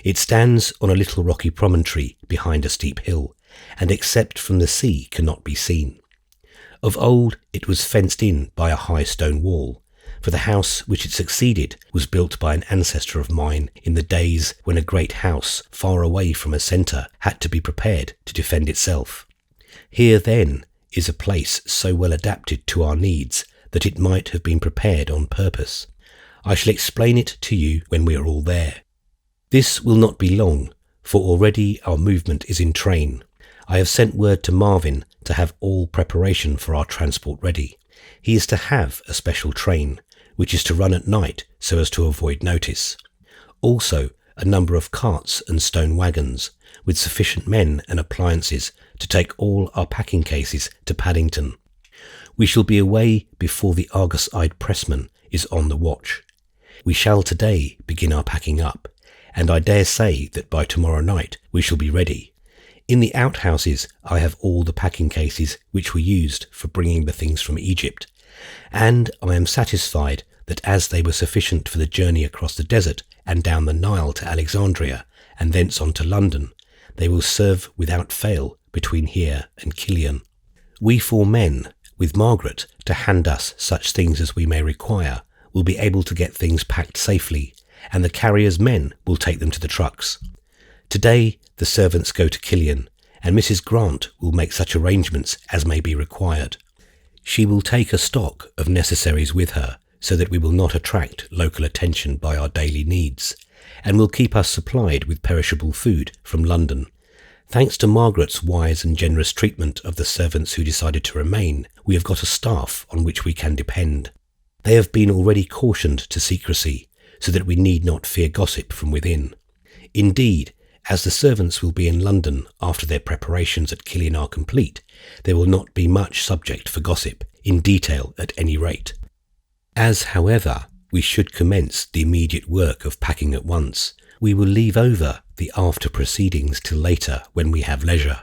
It stands on a little rocky promontory behind a steep hill, and except from the sea cannot be seen. Of old it was fenced in by a high stone wall, for the house which it succeeded was built by an ancestor of mine in the days when a great house far away from a centre had to be prepared to defend itself. Here, then, is a place so well adapted to our needs that it might have been prepared on purpose. I shall explain it to you when we are all there. This will not be long, for already our movement is in train. I have sent word to Marvin to have all preparation for our transport ready. He is to have a special train, which is to run at night so as to avoid notice. Also, a number of carts and stone wagons, with sufficient men and appliances to take all our packing cases to Paddington. We shall be away before the Argus-eyed pressman is on the watch. We shall today begin our packing up, and I dare say that by tomorrow night we shall be ready. In the outhouses I have all the packing cases which were used for bringing the things from Egypt, and I am satisfied that as they were sufficient for the journey across the desert and down the Nile to Alexandria, and thence on to London, they will serve without fail between here and Killian. We 4 men, with Margaret to hand us such things as we may require, will be able to get things packed safely, and the carrier's men will take them to the trucks. Today the servants go to Killian, and Mrs. Grant will make such arrangements as may be required. She will take a stock of necessaries with her, so that we will not attract local attention by our daily needs, and will keep us supplied with perishable food from London. Thanks to Margaret's wise and generous treatment of the servants who decided to remain, we have got a staff on which we can depend. They have been already cautioned to secrecy, so that we need not fear gossip from within. Indeed, as the servants will be in London after their preparations at Killian are complete, there will not be much subject for gossip, in detail at any rate. As, however, we should commence the immediate work of packing at once, we will leave over the after proceedings till later when we have leisure.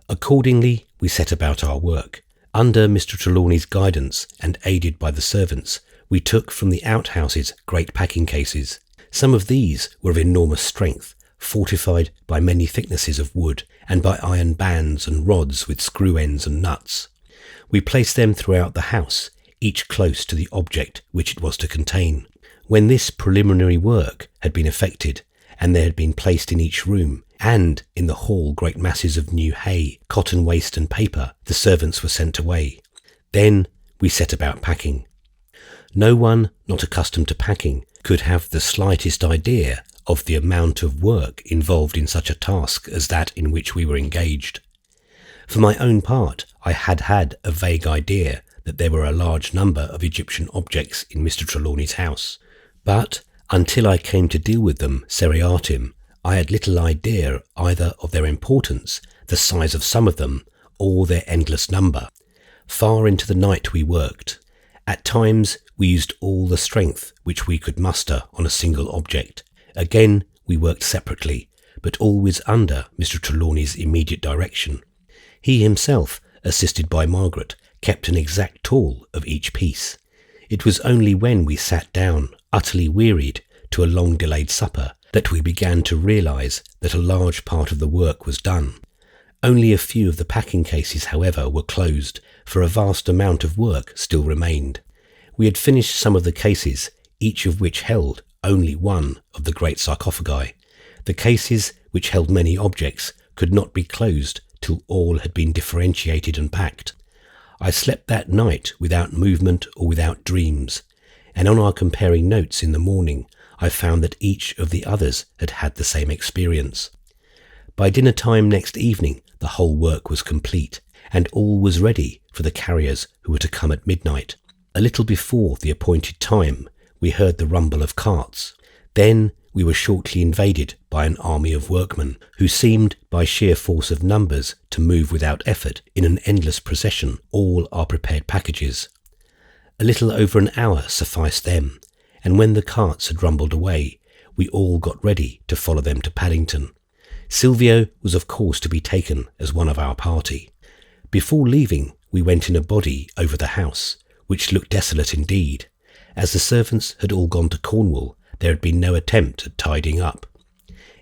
Accordingly, we set about our work. Under Mr. Trelawney's guidance and aided by the servants, we took from the outhouses great packing cases. Some of these were of enormous strength, fortified by many thicknesses of wood and by iron bands and rods with screw ends and nuts. We placed them throughout the house, each close to the object which it was to contain. When this preliminary work had been effected, and there had been placed in each room, and in the hall great masses of new hay, cotton waste and paper, the servants were sent away. Then we set about packing. No one not accustomed to packing could have the slightest idea of the amount of work involved in such a task as that in which we were engaged. For my own part, I had a vague idea that there were a large number of Egyptian objects in Mr. Trelawney's house, but until I came to deal with them seriatim, I had little idea either of their importance, the size of some of them, or their endless number. Far into the night we worked. At times we used all the strength which we could muster on a single object. Again we worked separately, but always under Mr. Trelawney's immediate direction. He himself, assisted by Margaret, kept an exact toll of each piece. It was only when we sat down, utterly wearied, to a long-delayed supper, that we began to realise that a large part of the work was done. Only a few of the packing cases, however, were closed, for a vast amount of work still remained. We had finished some of the cases, each of which held only one of the great sarcophagi. The cases, which held many objects, could not be closed till all had been differentiated and packed. I slept that night without movement or without dreams, and on our comparing notes in the morning, I found that each of the others had had the same experience. By dinner time next evening, the whole work was complete, and all was ready for the carriers who were to come at midnight. A little before the appointed time, we heard the rumble of carts. Then we were shortly invaded by an army of workmen, who seemed, by sheer force of numbers, to move without effort in an endless procession all our prepared packages. A little over an hour sufficed them, and when the carts had rumbled away, we all got ready to follow them to Paddington. Silvio was of course to be taken as one of our party. Before leaving, we went in a body over the house, which looked desolate indeed. As the servants had all gone to Cornwall, there had been no attempt at tidying up.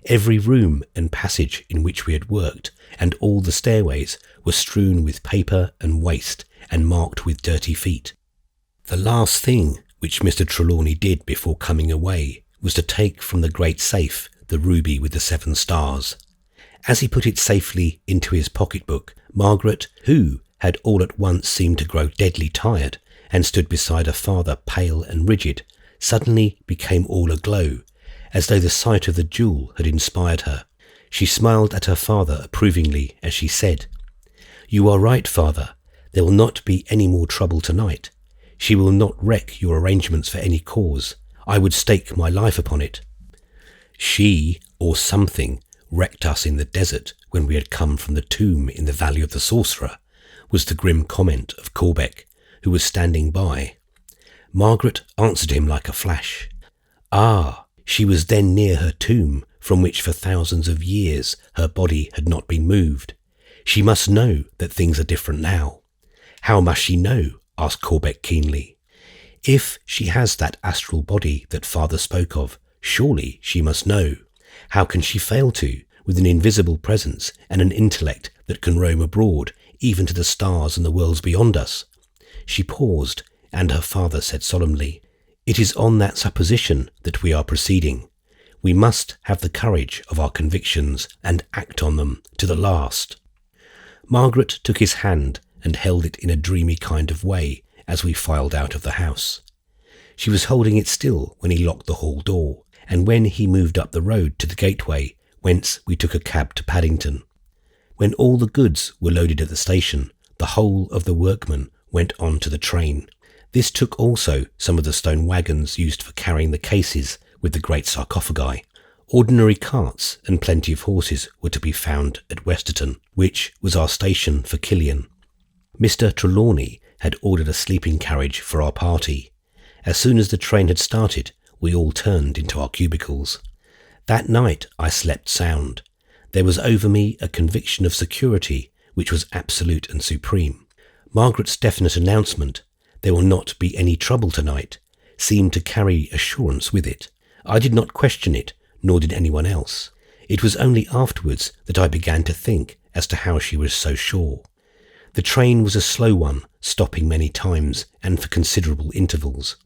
Every room and passage in which we had worked, and all the stairways, were strewn with paper and waste, and marked with dirty feet. The last thing which Mr. Trelawney did before coming away was to take from the great safe the ruby with the 7 stars. As he put it safely into his pocket-book, Margaret, who had all at once seemed to grow deadly tired, and stood beside her father pale and rigid, suddenly became all aglow, as though the sight of the jewel had inspired her. She smiled at her father approvingly as she said, "You are right, father. There will not be any more trouble tonight. She will not wreck your arrangements for any cause. I would stake my life upon it." She, or something, wrecked us in the desert when we had come from the tomb in the Valley of the Sorcerer, was the grim comment of Corbeck, who was standing by. Margaret answered him like a flash. Ah, she was then near her tomb, from which for thousands of years her body had not been moved. She must know that things are different now. How must she know? Asked Corbeck keenly. If she has that astral body that father spoke of, surely she must know. How can she fail to, with an invisible presence and an intellect that can roam abroad, even to the stars and the worlds beyond us? She paused, and her father said solemnly, "It is on that supposition that we are proceeding. We must have the courage of our convictions and act on them to the last." Margaret took his hand and held it in a dreamy kind of way as we filed out of the house. She was holding it still when he locked the hall door, and when he moved up the road to the gateway, whence we took a cab to Paddington. When all the goods were loaded at the station, the whole of the workmen went on to the train. This took also some of the stone wagons used for carrying the cases with the great sarcophagi. Ordinary carts and plenty of horses were to be found at Westerton, which was our station for Killian. Mr. Trelawney had ordered a sleeping carriage for our party. As soon as the train had started, we all turned into our cubicles. That night I slept sound. There was over me a conviction of security which was absolute and supreme. Margaret's definite announcement, "There will not be any trouble tonight," seemed to carry assurance with it. I did not question it, nor did anyone else. It was only afterwards that I began to think as to how she was so sure. The train was a slow one, stopping many times and for considerable intervals.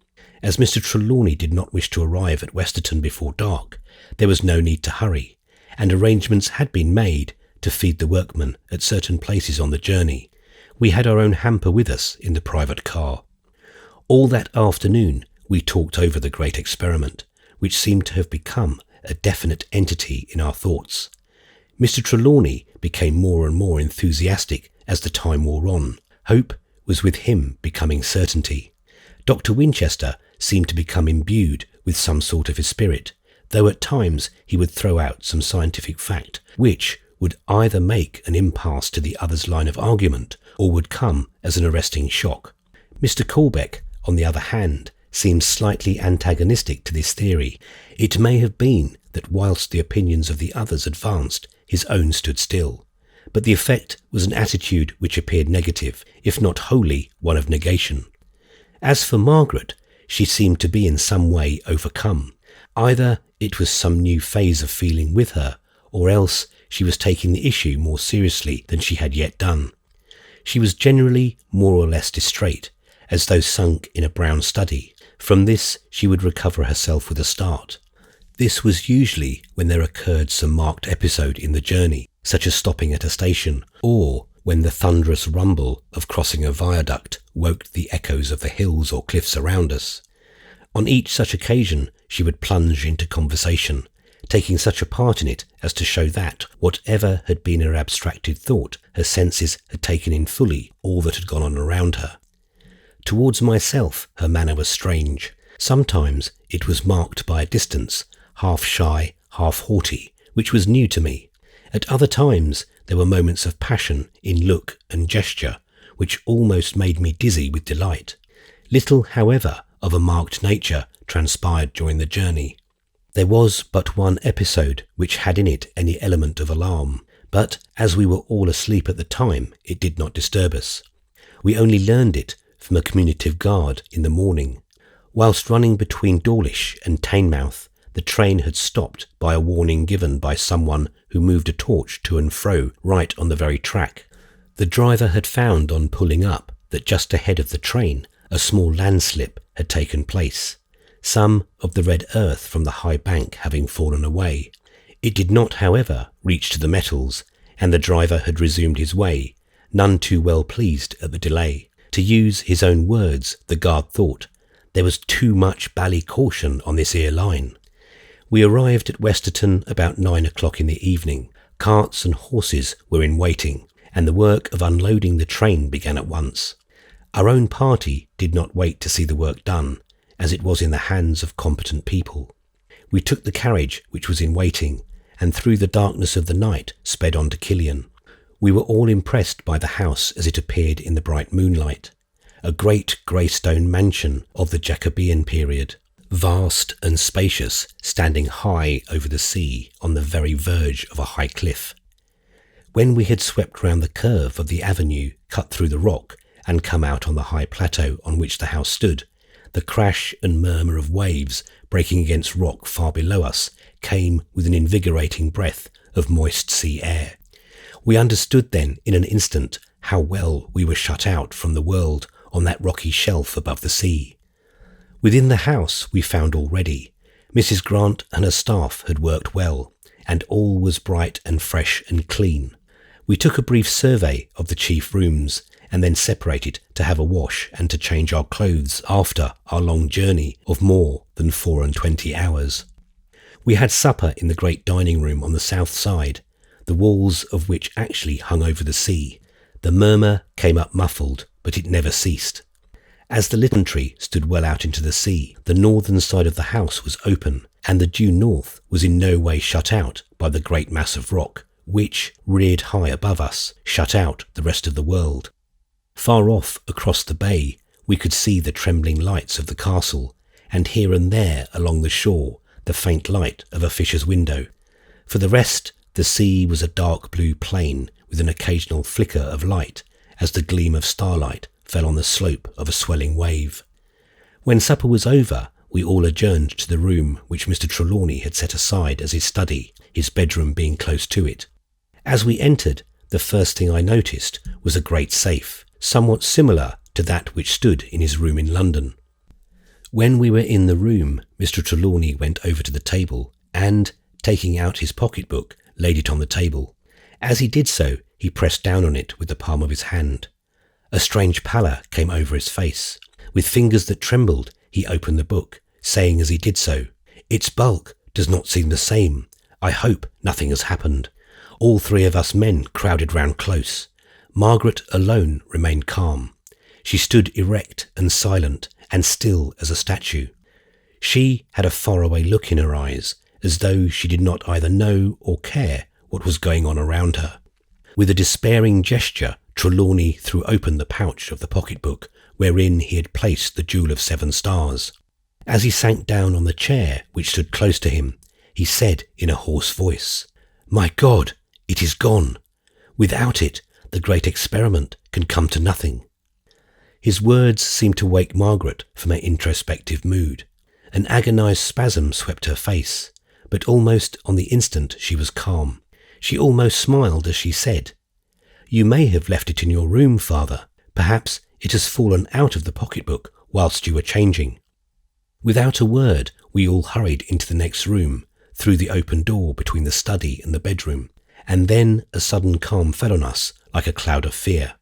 As Mr. Trelawney did not wish to arrive at Westerton before dark, there was no need to hurry, and arrangements had been made to feed the workmen at certain places on the journey. We had our own hamper with us in the private car. All that afternoon we talked over the great experiment, which seemed to have become a definite entity in our thoughts. Mr. Trelawney became more and more enthusiastic as the time wore on. Hope was with him becoming certainty. Dr. Winchester seemed to become imbued with some sort of his spirit, though at times he would throw out some scientific fact, which would either make an impasse to the other's line of argument, or would come as an arresting shock. Mr. Corbeck, on the other hand, seemed slightly antagonistic to this theory. It may have been that whilst the opinions of the others advanced, his own stood still, but the effect was an attitude which appeared negative, if not wholly one of negation. As for Margaret, she seemed to be in some way overcome. Either it was some new phase of feeling with her, or else she was taking the issue more seriously than she had yet done. She was generally more or less distrait, as though sunk in a brown study. From this she would recover herself with a start. This was usually when there occurred some marked episode in the journey, such as stopping at a station, or when the thunderous rumble of crossing a viaduct woke the echoes of the hills or cliffs around us. On each such occasion she would plunge into conversation, taking such a part in it as to show that, whatever had been her abstracted thought, her senses had taken in fully all that had gone on around her. Towards myself her manner was strange. Sometimes it was marked by a distance, half shy, half haughty, which was new to me. At other times there were moments of passion in look and gesture, which almost made me dizzy with delight. Little, however, of a marked nature transpired during the journey. There was but one episode which had in it any element of alarm, but as we were all asleep at the time, it did not disturb us. We only learned it from a communicative guard in the morning. Whilst running between Dawlish and Teignmouth, the train had stopped by a warning given by someone who moved a torch to and fro right on the very track. The driver had found on pulling up that just ahead of the train a small landslip had taken place, some of the red earth from the high bank having fallen away. It did not, however, reach to the metals, and the driver had resumed his way, none too well pleased at the delay. To use his own words, the guard thought, there was too much bally caution on this here line. We arrived at Westerton about 9 o'clock in the evening. Carts and horses were in waiting, and the work of unloading the train began at once. Our own party did not wait to see the work done, as it was in the hands of competent people. We took the carriage which was in waiting, and through the darkness of the night sped on to Killian. We were all impressed by the house as it appeared in the bright moonlight. A great grey stone mansion of the Jacobean period, vast and spacious, standing high over the sea on the very verge of a high cliff. When we had swept round the curve of the avenue cut through the rock and come out on the high plateau on which the house stood, the crash and murmur of waves breaking against rock far below us came with an invigorating breath of moist sea air. We understood then in an instant how well we were shut out from the world on that rocky shelf above the sea. Within the house we found all ready. Mrs. Grant and her staff had worked well, and all was bright and fresh and clean. We took a brief survey of the chief rooms, and then separated to have a wash and to change our clothes after our long journey of more than 24 hours. We had supper in the great dining room on the south side, the walls of which actually hung over the sea. The murmur came up muffled, but it never ceased. As the little tree stood well out into the sea, the northern side of the house was open, and the due north was in no way shut out by the great mass of rock, which, reared high above us, shut out the rest of the world. Far off across the bay, we could see the trembling lights of the castle, and here and there along the shore the faint light of a fisher's window. For the rest, the sea was a dark blue plain with an occasional flicker of light as the gleam of starlight fell on the slope of a swelling wave. When supper was over, we all adjourned to the room which Mr. Trelawney had set aside as his study, his bedroom being close to it. As we entered, the first thing I noticed was a great safe, somewhat similar to that which stood in his room in London. When we were in the room, Mr. Trelawney went over to the table and, taking out his pocket-book, laid it on the table. As he did so, he pressed down on it with the palm of his hand. A strange pallor came over his face. With fingers that trembled, he opened the book, saying as he did so, "Its bulk does not seem the same. I hope nothing has happened." All three of us men crowded round close. Margaret alone remained calm. She stood erect and silent and still as a statue. She had a faraway look in her eyes, as though she did not either know or care what was going on around her. With a despairing gesture, Trelawney threw open the pouch of the pocket-book, wherein he had placed the jewel of 7 stars. As he sank down on the chair which stood close to him, he said in a hoarse voice, "My God, it is gone. Without it, the great experiment can come to nothing." His words seemed to wake Margaret from her introspective mood. An agonized spasm swept her face, but almost on the instant she was calm. She almost smiled as she said, "You may have left it in your room, Father. Perhaps it has fallen out of the pocket-book whilst you were changing." Without a word, we all hurried into the next room, through the open door between the study and the bedroom, and then a sudden calm fell on us like a cloud of fear.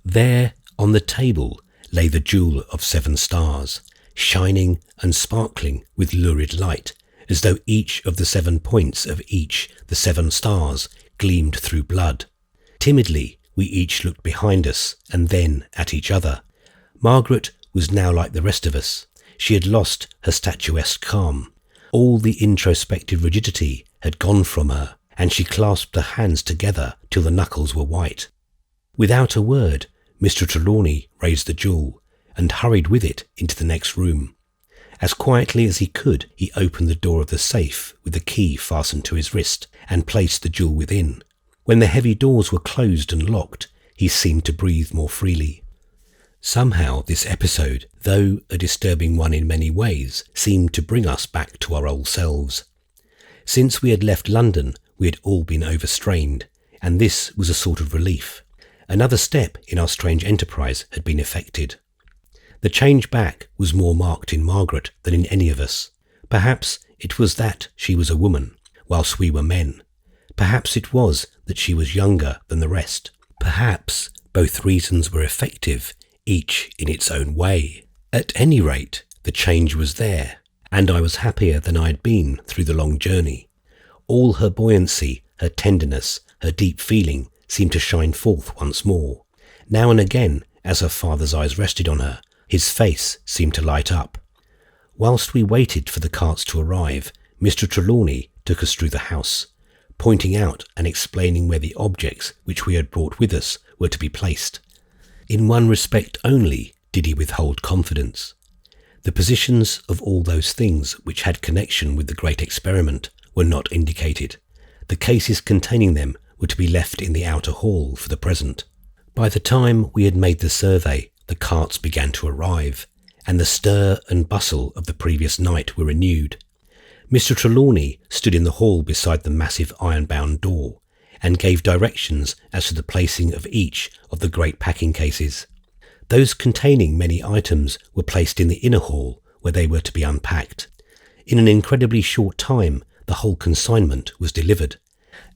There, on the table, lay the jewel of 7 stars, shining and sparkling with lurid light, as though each of the 7 points of each the 7 stars gleamed through blood. Timidly, we each looked behind us and then at each other. Margaret was now like the rest of us. She had lost her statuesque calm. All the introspective rigidity had gone from her, and she clasped her hands together till the knuckles were white. Without a word, Mr. Trelawney raised the jewel and hurried with it into the next room. As quietly as he could, he opened the door of the safe with the key fastened to his wrist and placed the jewel within. When the heavy doors were closed and locked, he seemed to breathe more freely. Somehow this episode, though a disturbing one in many ways, seemed to bring us back to our old selves. Since we had left London, we had all been overstrained, and this was a sort of relief. Another step in our strange enterprise had been effected. The change back was more marked in Margaret than in any of us. Perhaps it was that she was a woman, whilst we were men. Perhaps it was that she was younger than the rest. Perhaps both reasons were effective, each in its own way. At any rate, the change was there, and I was happier than I had been through the long journey. All her buoyancy, her tenderness, her deep feeling seemed to shine forth once more. Now and again, as her father's eyes rested on her, his face seemed to light up. Whilst we waited for the carts to arrive, Mr. Trelawney took us through the house, pointing out and explaining where the objects which we had brought with us were to be placed. In one respect only did he withhold confidence. The positions of all those things which had connection with the great experiment were not indicated. The cases containing them were to be left in the outer hall for the present. By the time we had made the survey, the carts began to arrive, and the stir and bustle of the previous night were renewed. Mr. Trelawney stood in the hall beside the massive iron-bound door, and gave directions as to the placing of each of the great packing cases. Those containing many items were placed in the inner hall, where they were to be unpacked. In an incredibly short time, the whole consignment was delivered,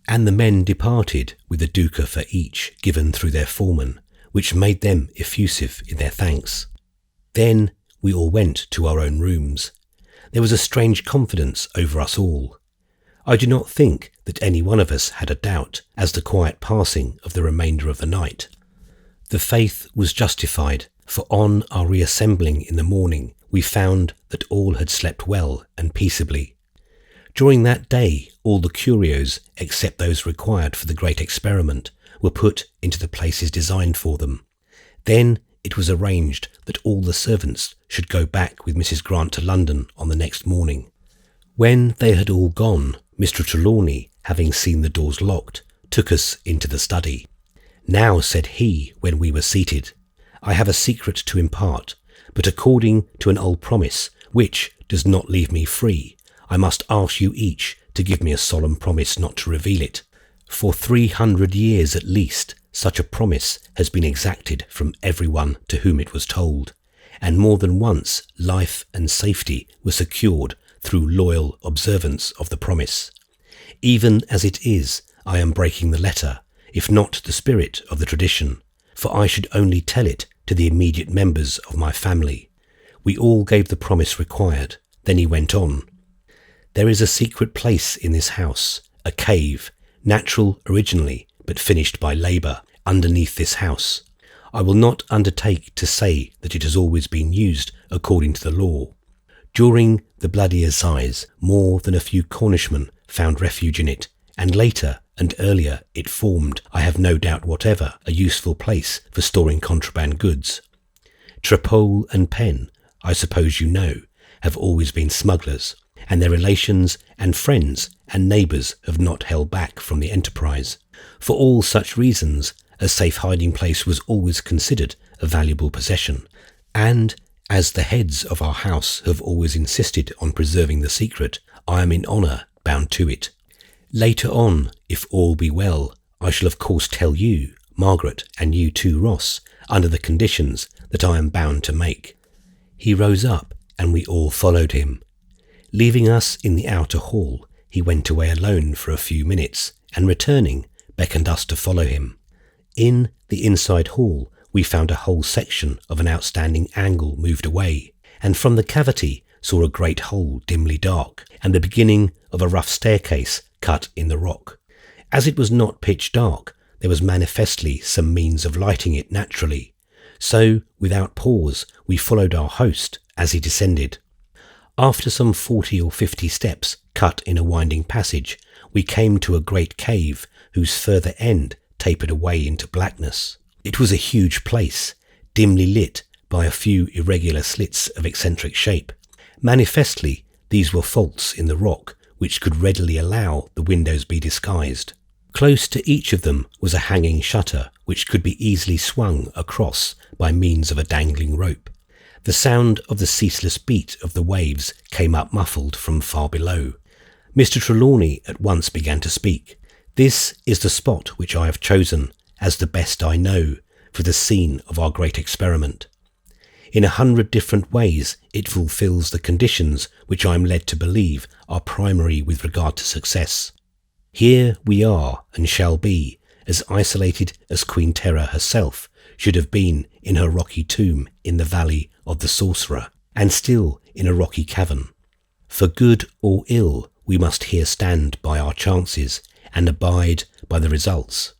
and the men departed with a ducat for each given through their foreman, which made them effusive in their thanks. Then we all went to our own rooms. There was a strange confidence over us all. I do not think that any one of us had a doubt as to the quiet passing of the remainder of the night. The faith was justified, for on our reassembling in the morning we found that all had slept well and peaceably. During that day all the curios, except those required for the great experiment, were put into the places designed for them. Then it was arranged that all the servants should go back with Mrs. Grant to London on the next morning. When they had all gone, Mr. Trelawney, having seen the doors locked, took us into the study. "Now," said he, when we were seated, "I have a secret to impart, but according to an old promise, which does not leave me free, I must ask you each to give me a solemn promise not to reveal it. For 300 years at least, such a promise has been exacted from everyone to whom it was told, and more than once life and safety were secured through loyal observance of the promise. Even as it is, I am breaking the letter, if not the spirit of the tradition, for I should only tell it to the immediate members of my family." We all gave the promise required. Then he went on. "There is a secret place in this house, a cave, natural originally, but finished by labour, underneath this house. I will not undertake to say that it has always been used according to the law. During the bloody assize, more than a few Cornishmen found refuge in it, and later and earlier it formed, I have no doubt whatever, a useful place for storing contraband goods. Trepole and Penn, I suppose you know, have always been smugglers, and their relations and friends and neighbours have not held back from the enterprise. For all such reasons, a safe hiding place was always considered a valuable possession, and as the heads of our house have always insisted on preserving the secret, I am in honour bound to it. Later on, if all be well, I shall of course tell you, Margaret, and you too, Ross, under the conditions that I am bound to make." He rose up, and we all followed him. Leaving us in the outer hall, he went away alone for a few minutes, and returning, beckoned us to follow him. In the inside hall, we found a whole section of an outstanding angle moved away, and from the cavity saw a great hole dimly dark, and the beginning of a rough staircase cut in the rock. As it was not pitch dark, there was manifestly some means of lighting it naturally, so without pause we followed our host as he descended. After some 40 or 50 steps cut in a winding passage, we came to a great cave whose further end tapered away into blackness. It was a huge place, dimly lit by a few irregular slits of eccentric shape. Manifestly, these were faults in the rock which could readily allow the windows be disguised. Close to each of them was a hanging shutter which could be easily swung across by means of a dangling rope. The sound of the ceaseless beat of the waves came up muffled from far below. Mr. Trelawney at once began to speak. "This is the spot which I have chosen, as the best I know, for the scene of our great experiment. In 100 different ways it fulfills the conditions which I am led to believe are primary with regard to success. Here we are and shall be, as isolated as Queen Terra herself should have been in her rocky tomb in the Valley of the Sorcerer, and still in a rocky cavern. For good or ill, we must here stand by our chances and abide by the results.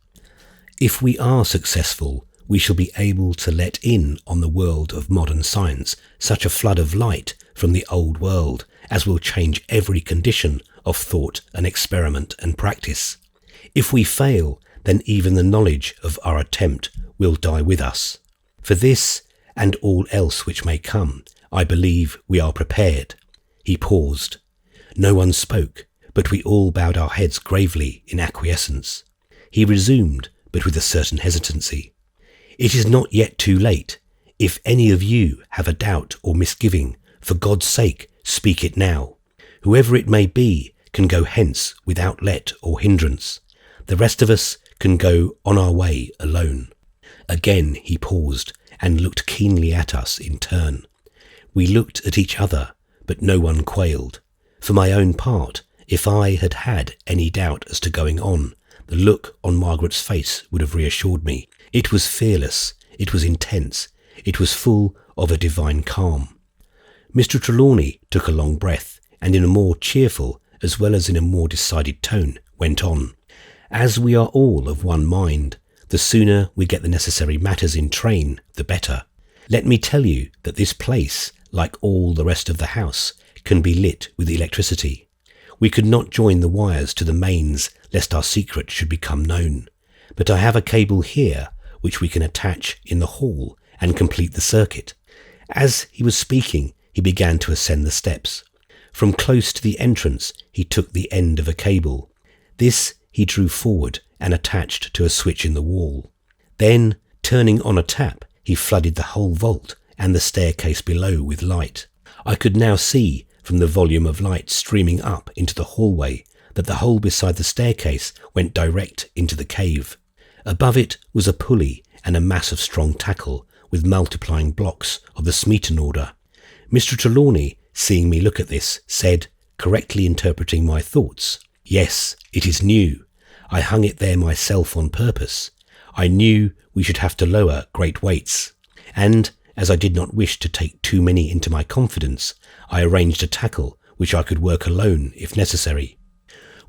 If we are successful, we shall be able to let in on the world of modern science such a flood of light from the old world as will change every condition of thought and experiment and practice. If we fail, then even the knowledge of our attempt will die with us. For this and all else which may come, I believe we are prepared." He paused. No one spoke, but we all bowed our heads gravely in acquiescence. He resumed, but with a certain hesitancy. "It is not yet too late. If any of you have a doubt or misgiving, for God's sake, speak it now. Whoever it may be can go hence without let or hindrance. The rest of us can go on our way alone." Again he paused and looked keenly at us in turn. We looked at each other, but no one quailed. For my own part, if I had had any doubt as to going on, the look on Margaret's face would have reassured me. It was fearless, it was intense, it was full of a divine calm. Mr. Trelawney took a long breath, and in a more cheerful, as well as in a more decided tone, went on. "As we are all of one mind, the sooner we get the necessary matters in train, the better. Let me tell you that this place, like all the rest of the house, can be lit with electricity. We could not join the wires to the mains lest our secret should become known. But I have a cable here which we can attach in the hall and complete the circuit." As he was speaking, he began to ascend the steps. From close to the entrance, he took the end of a cable. This he drew forward and attached to a switch in the wall. Then, turning on a tap, he flooded the whole vault and the staircase below with light. I could now see, from the volume of light streaming up into the hallway, that the hole beside the staircase went direct into the cave. Above it was a pulley and a mass of strong tackle, with multiplying blocks of the Smeaton order. Mr. Trelawney, seeing me look at this, said, correctly interpreting my thoughts, "Yes, it is new. I hung it there myself on purpose. I knew we should have to lower great weights, and, as I did not wish to take too many into my confidence, I arranged a tackle which I could work alone if necessary.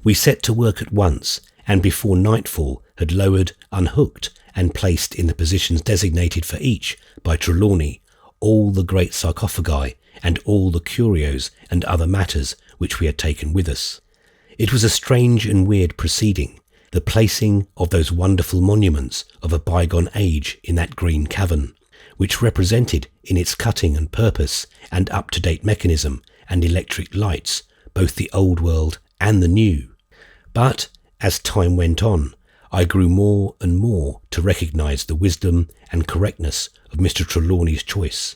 We set to work at once, and before nightfall had lowered, unhooked, and placed in the positions designated for each by Trelawney all the great sarcophagi and all the curios and other matters which we had taken with us. It was a strange and weird proceeding, the placing of those wonderful monuments of a bygone age in that green cavern, which represented in its cutting and purpose and up-to-date mechanism and electric lights both the old world and the new. But, as time went on, I grew more and more to recognise the wisdom and correctness of Mr. Trelawney's choice.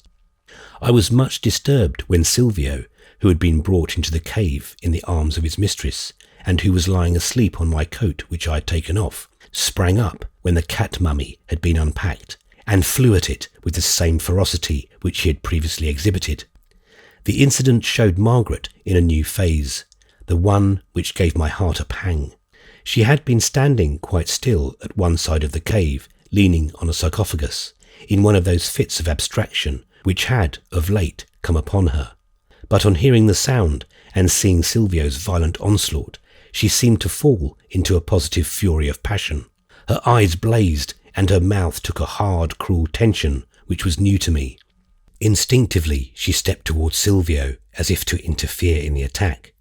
I was much disturbed when Silvio, who had been brought into the cave in the arms of his mistress, and who was lying asleep on my coat which I had taken off, sprang up when the cat mummy had been unpacked, and flew at it with the same ferocity which he had previously exhibited. The incident showed Margaret in a new phase, the one which gave my heart a pang. She had been standing quite still at one side of the cave, leaning on a sarcophagus, in one of those fits of abstraction which had, of late, come upon her. But on hearing the sound, and seeing Silvio's violent onslaught, she seemed to fall into a positive fury of passion. Her eyes blazed, and her mouth took a hard, cruel tension which was new to me. Instinctively she stepped towards Silvio, as if to interfere in the attack.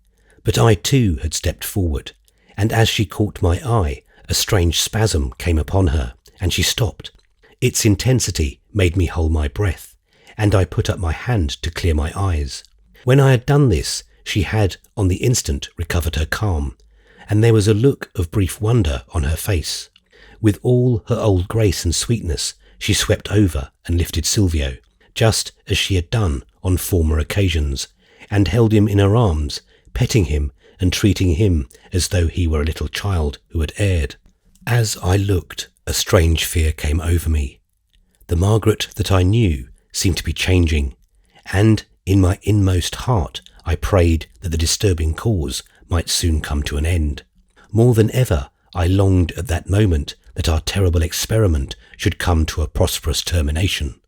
But I too had stepped forward, and as she caught my eye, a strange spasm came upon her, and she stopped. Its intensity made me hold my breath, and I put up my hand to clear my eyes. When I had done this, she had on the instant recovered her calm, and there was a look of brief wonder on her face. With all her old grace and sweetness, she swept over and lifted Silvio, just as she had done on former occasions, and held him in her arms, petting him and treating him as though he were a little child who had erred. As I looked, a strange fear came over me. The Margaret that I knew seemed to be changing, and in my inmost heart I prayed that the disturbing cause might soon come to an end. More than ever, I longed at that moment that our terrible experiment should come to a prosperous termination.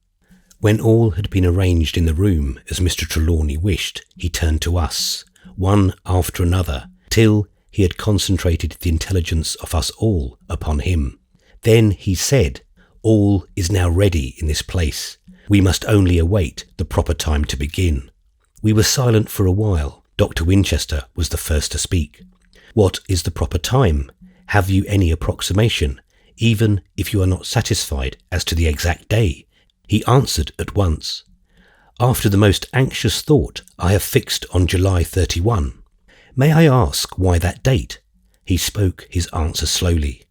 When all had been arranged in the room as Mr. Trelawney wished, he turned to us, one after another, till he had concentrated the intelligence of us all upon him. Then he said, "All is now ready in this place. We must only await the proper time to begin." We were silent for a while. Dr. Winchester was the first to speak. "What is the proper time? Have you any approximation, even if you are not satisfied as to the exact day?" He answered at once. "After the most anxious thought, I have fixed on July 31. May I ask why that date?" He spoke his answer slowly.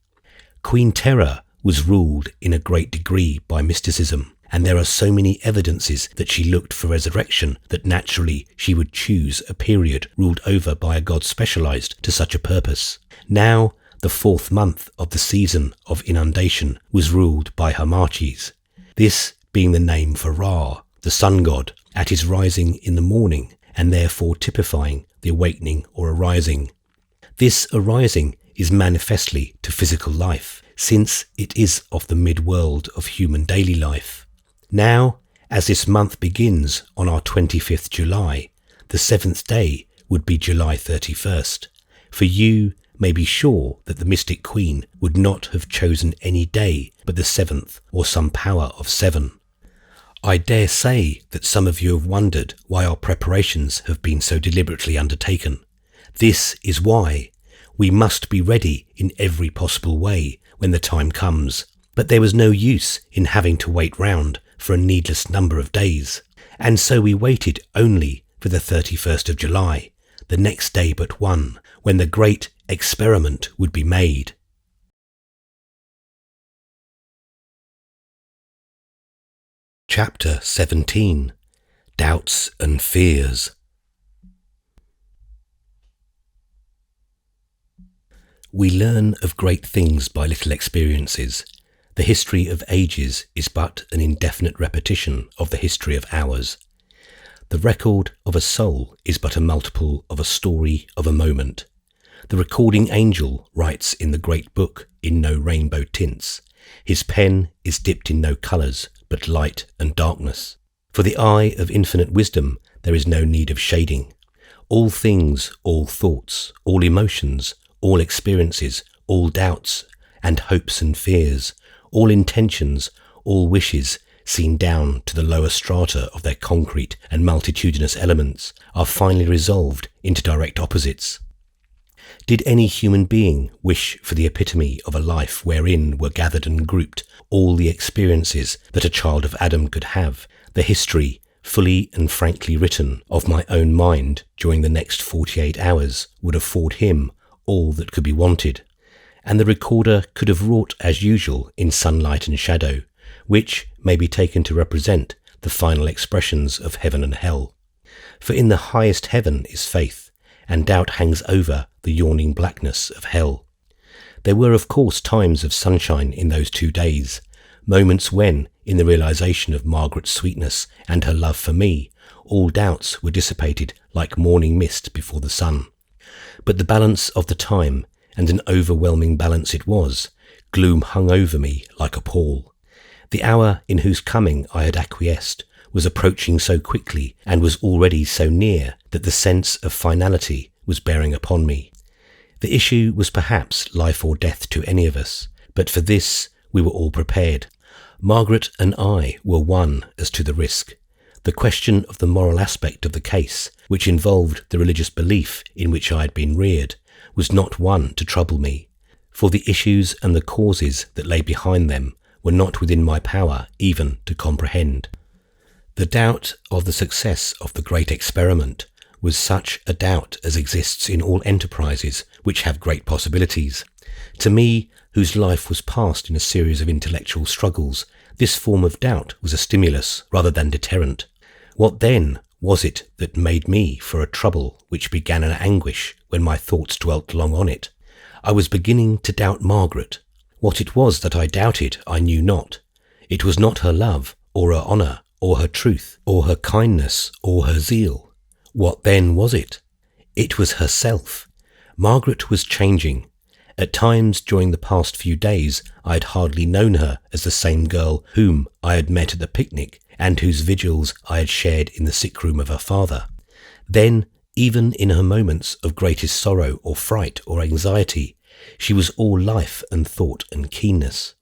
"Queen Terra was ruled in a great degree by mysticism, and there are so many evidences that she looked for resurrection that naturally she would choose a period ruled over by a god specialized to such a purpose. Now, the 4th month of the season of inundation was ruled by Harmaches, this being the name for Ra, the sun god, at his rising in the morning, and therefore typifying the awakening or arising. This arising is manifestly to physical life, since it is of the mid-world of human daily life. Now, as this month begins on our 25th July, the 7th day would be July 31st, for you may be sure that the mystic queen would not have chosen any day but the 7th or some power of 7. I dare say that some of you have wondered why our preparations have been so deliberately undertaken. This is why. We must be ready in every possible way when the time comes, but there was no use in having to wait round for a needless number of days, and so we waited only for the 31st of July, the next day but one, when the great experiment would be made. Chapter 17. Doubts and Fears. We learn of great things by little experiences. The history of ages is but an indefinite repetition of the history of hours. The record of a soul is but a multiple of a story of a moment. The recording angel writes in the great book in no rainbow tints. His pen is dipped in no colours, but light and darkness. For the eye of infinite wisdom there is no need of shading. All things, all thoughts, all emotions, all experiences, all doubts and hopes and fears, all intentions, all wishes, seen down to the lower strata of their concrete and multitudinous elements, are finally resolved into direct opposites. Did any human being wish for the epitome of a life wherein were gathered and grouped all the experiences that a child of Adam could have, the history, fully and frankly written, of my own mind during the next 48 hours would afford him all that could be wanted, and the recorder could have wrought as usual in sunlight and shadow, which may be taken to represent the final expressions of heaven and hell. For in the highest heaven is faith, and doubt hangs over the yawning blackness of hell. There were of course times of sunshine in those 2 days, moments when, in the realization of Margaret's sweetness and her love for me, all doubts were dissipated like morning mist before the sun. But the balance of the time, and an overwhelming balance it was, gloom hung over me like a pall. The hour in whose coming I had acquiesced was approaching so quickly and was already so near that the sense of finality was bearing upon me. The issue was perhaps life or death to any of us, but for this we were all prepared. Margaret and I were one as to the risk. The question of the moral aspect of the case, which involved the religious belief in which I had been reared, was not one to trouble me, for the issues and the causes that lay behind them were not within my power even to comprehend. The doubt of the success of the great experiment was such a doubt as exists in all enterprises which have great possibilities. To me, whose life was passed in a series of intellectual struggles, this form of doubt was a stimulus rather than deterrent. What then was it that made me for a trouble which began an anguish when my thoughts dwelt long on it? I was beginning to doubt Margaret. What it was that I doubted I knew not. It was not her love, or her honour, or her truth, or her kindness, or her zeal. What then was it? It was herself. Margaret was changing. At times during the past few days I had hardly known her as the same girl whom I had met at the picnic and whose vigils I had shared in the sick room of her father. Then, even in her moments of greatest sorrow or fright or anxiety, she was all life and thought and keenness.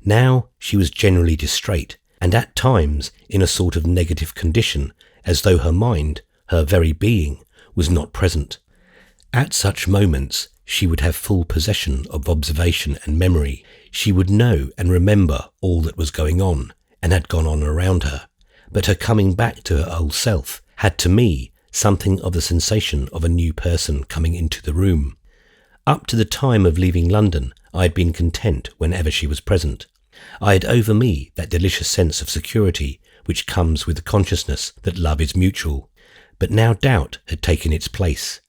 Now she was generally distrait, and at times in a sort of negative condition, as though her mind, her very being, was not present. At such moments she would have full possession of observation and memory. She would know and remember all that was going on and had gone on around her, but her coming back to her old self had to me something of the sensation of a new person coming into the room. Up to the time of leaving London, I had been content whenever she was present. I had over me that delicious sense of security which comes with the consciousness that love is mutual, but now doubt had taken its place.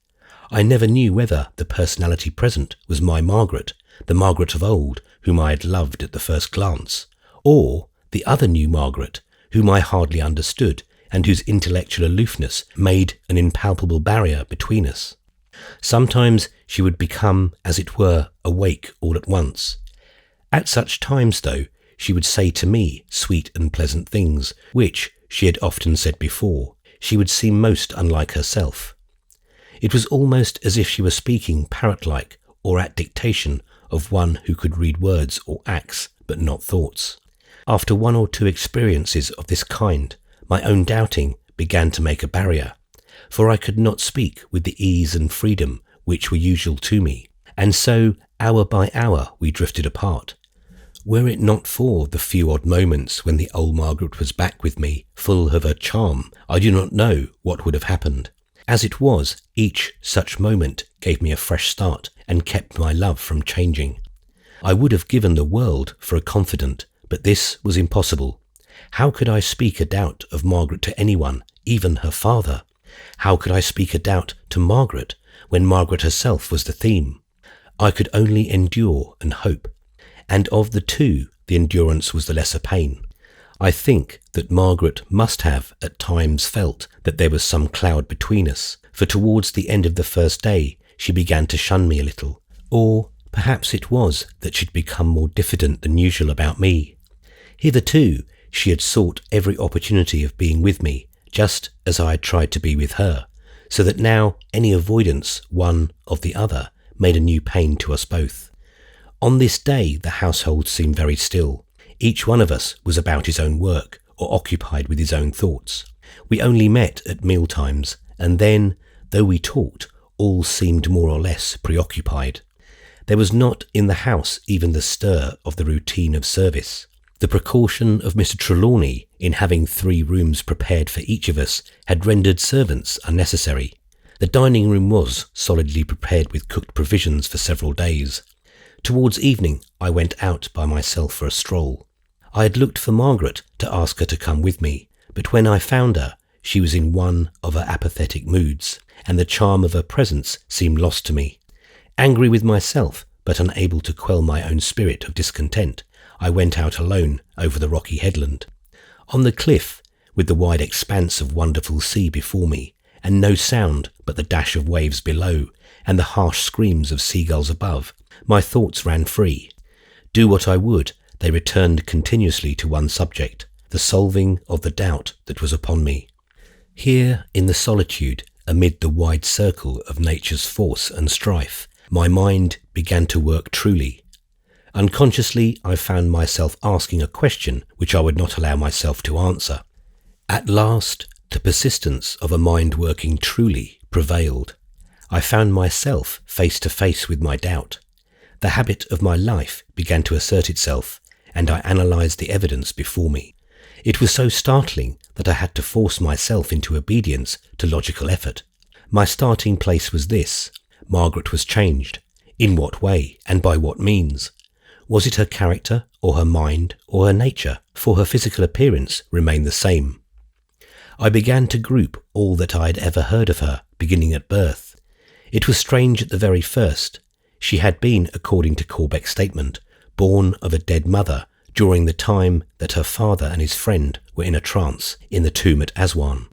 I never knew whether the personality present was my Margaret, the Margaret of old, whom I had loved at the first glance, or the other new Margaret, whom I hardly understood, and whose intellectual aloofness made an impalpable barrier between us. Sometimes she would become, as it were, awake all at once. At such times, though, she would say to me sweet and pleasant things, which, she had often said before, she would seem most unlike herself. It was almost as if she were speaking parrot-like or at dictation of one who could read words or acts, but not thoughts. After one or two experiences of this kind, my own doubting began to make a barrier, for I could not speak with the ease and freedom which were usual to me, and so hour by hour we drifted apart. Were it not for the few odd moments when the old Margaret was back with me, full of her charm, I do not know what would have happened. As it was, each such moment gave me a fresh start and kept my love from changing. I would have given the world for a confidant, but this was impossible. How could I speak a doubt of Margaret to anyone, even her father? How could I speak a doubt to Margaret when Margaret herself was the theme? I could only endure and hope, and of the two the endurance was the lesser pain. I think that Margaret must have at times felt that there was some cloud between us, for towards the end of the first day she began to shun me a little, or perhaps it was that she'd become more diffident than usual about me. Hitherto she had sought every opportunity of being with me, just as I had tried to be with her, so that now any avoidance one of the other made a new pain to us both. On this day the household seemed very still. Each one of us was about his own work, or occupied with his own thoughts. We only met at meal times, and then, though we talked, all seemed more or less preoccupied. There was not in the house even the stir of the routine of service. The precaution of Mr. Trelawney in having 3 rooms prepared for each of us had rendered servants unnecessary. The dining room was solidly prepared with cooked provisions for several days. Towards evening I went out by myself for a stroll. I had looked for Margaret to ask her to come with me, but when I found her, she was in one of her apathetic moods, and the charm of her presence seemed lost to me. Angry with myself, but unable to quell my own spirit of discontent, I went out alone over the rocky headland. On the cliff, with the wide expanse of wonderful sea before me, and no sound but the dash of waves below, and the harsh screams of seagulls above, my thoughts ran free. Do what I would, they returned continuously to one subject, the solving of the doubt that was upon me. Here, in the solitude, amid the wide circle of nature's force and strife, my mind began to work truly. Unconsciously, I found myself asking a question which I would not allow myself to answer. At last, the persistence of a mind working truly prevailed. I found myself face to face with my doubt. The habit of my life began to assert itself, and I analysed the evidence before me. It was so startling that I had to force myself into obedience to logical effort. My starting place was this. Margaret was changed. In what way and by what means? Was it her character or her mind or her nature? For her physical appearance remained the same. I began to group all that I had ever heard of her, beginning at birth. It was strange at the very first. She had been, according to Corbeck's statement, born of a dead mother during the time that her father and his friend were in a trance in the tomb at Aswan.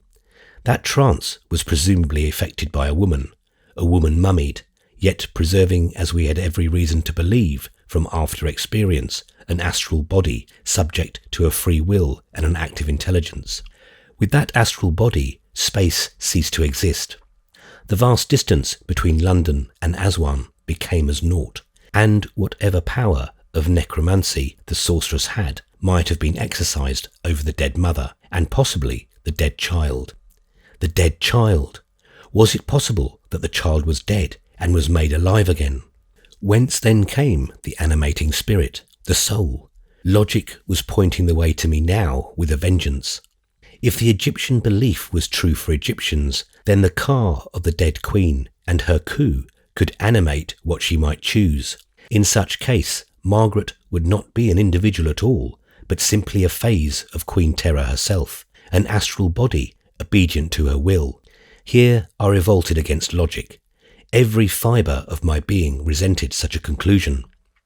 That trance was presumably effected by a woman mummied, yet preserving, as we had every reason to believe from after experience, an astral body subject to a free will and an active intelligence. With that astral body, space ceased to exist. The vast distance between London and Aswan became as naught, and whatever power of necromancy the sorceress had might have been exercised over the dead mother, and possibly the dead child. The dead child! Was it possible that the child was dead and was made alive again? Whence then came the animating spirit, the soul? Logic was pointing the way to me now with a vengeance. If the Egyptian belief was true for Egyptians, then the car of the dead queen and her coup could animate what she might choose. In such case, Margaret would not be an individual at all, but simply a phase of Queen Terra herself, an astral body obedient to her will. Here I revolted against logic. Every fibre of my being resented such a conclusion.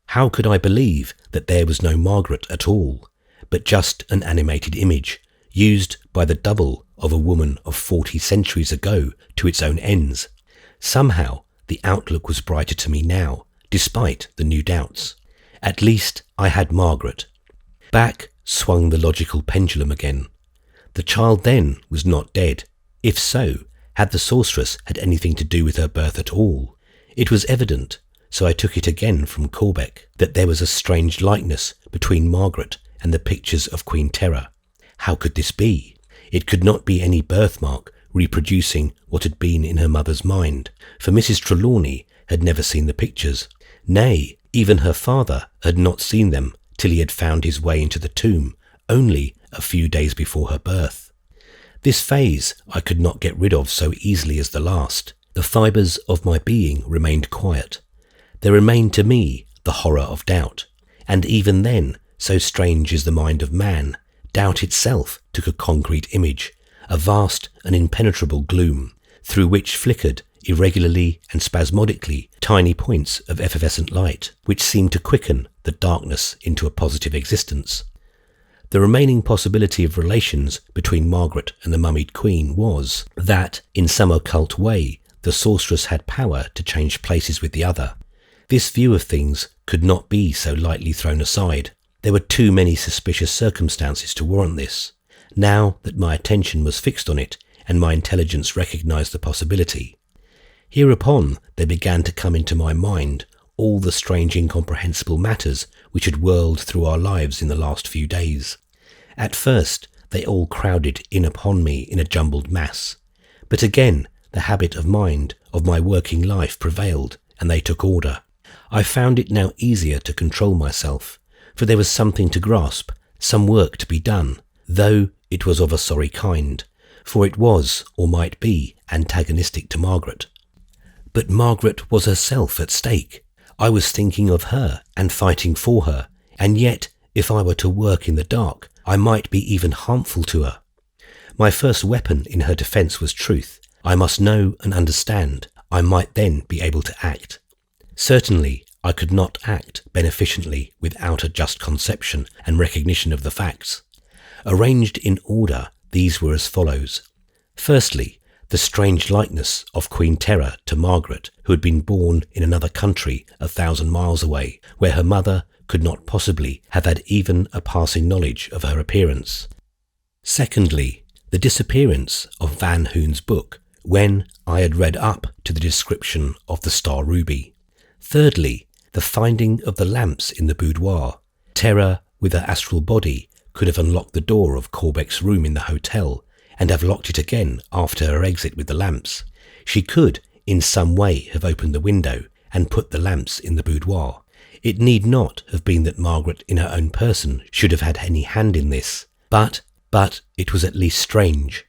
How could I believe that there was no Margaret at all, but just an animated image, used by the double of a woman of 40 centuries ago to its own ends? Somehow the outlook was brighter to me now, despite the new doubts. At least I had Margaret. Back swung the logical pendulum again. The child then was not dead. If so, had the sorceress had anything to do with her birth at all? It was evident, so I took it again from Corbeck, that there was a strange likeness between Margaret and the pictures of Queen Terra. How could this be? It could not be any birthmark reproducing what had been in her mother's mind, for Mrs. Trelawney had never seen the pictures. Nay, even her father had not seen them till he had found his way into the tomb, only a few days before her birth. This phase I could not get rid of so easily as the last. The fibres of my being remained quiet. There remained to me the horror of doubt, and even then, so strange is the mind of man, doubt itself took a concrete image, a vast and impenetrable gloom, through which flickered irregularly and spasmodically tiny points of effervescent light, which seemed to quicken the darkness into a positive existence. The remaining possibility of relations between Margaret and the mummied queen was that, in some occult way, the sorceress had power to change places with the other. This view of things could not be so lightly thrown aside. There were too many suspicious circumstances to warrant this. Now that my attention was fixed on it, and my intelligence recognized the possibility. Hereupon there began to come into my mind all the strange incomprehensible matters which had whirled through our lives in the last few days. At first they all crowded in upon me in a jumbled mass, but again the habit of mind of my working life prevailed, and they took order. I found it now easier to control myself, for there was something to grasp, some work to be done, though it was of a sorry kind, for it was, or might be, antagonistic to Margaret. But Margaret was herself at stake. I was thinking of her and fighting for her, and yet, if I were to work in the dark, I might be even harmful to her. My first weapon in her defence was truth. I must know and understand. I might then be able to act. Certainly, I could not act beneficently without a just conception and recognition of the facts. Arranged in order, these were as follows. Firstly, the strange likeness of Queen Terra to Margaret, who had been born in another country 1,000 miles away, where her mother could not possibly have had even a passing knowledge of her appearance. Secondly, the disappearance of Van Hoon's book, when I had read up to the description of the star ruby. Thirdly, the finding of the lamps in the boudoir. Terra, with her astral body, could have unlocked the door of Corbeck's room in the hotel, and have locked it again after her exit with the lamps. She could, in some way, have opened the window and put the lamps in the boudoir. It need not have been that Margaret in her own person should have had any hand in this, but it was at least strange.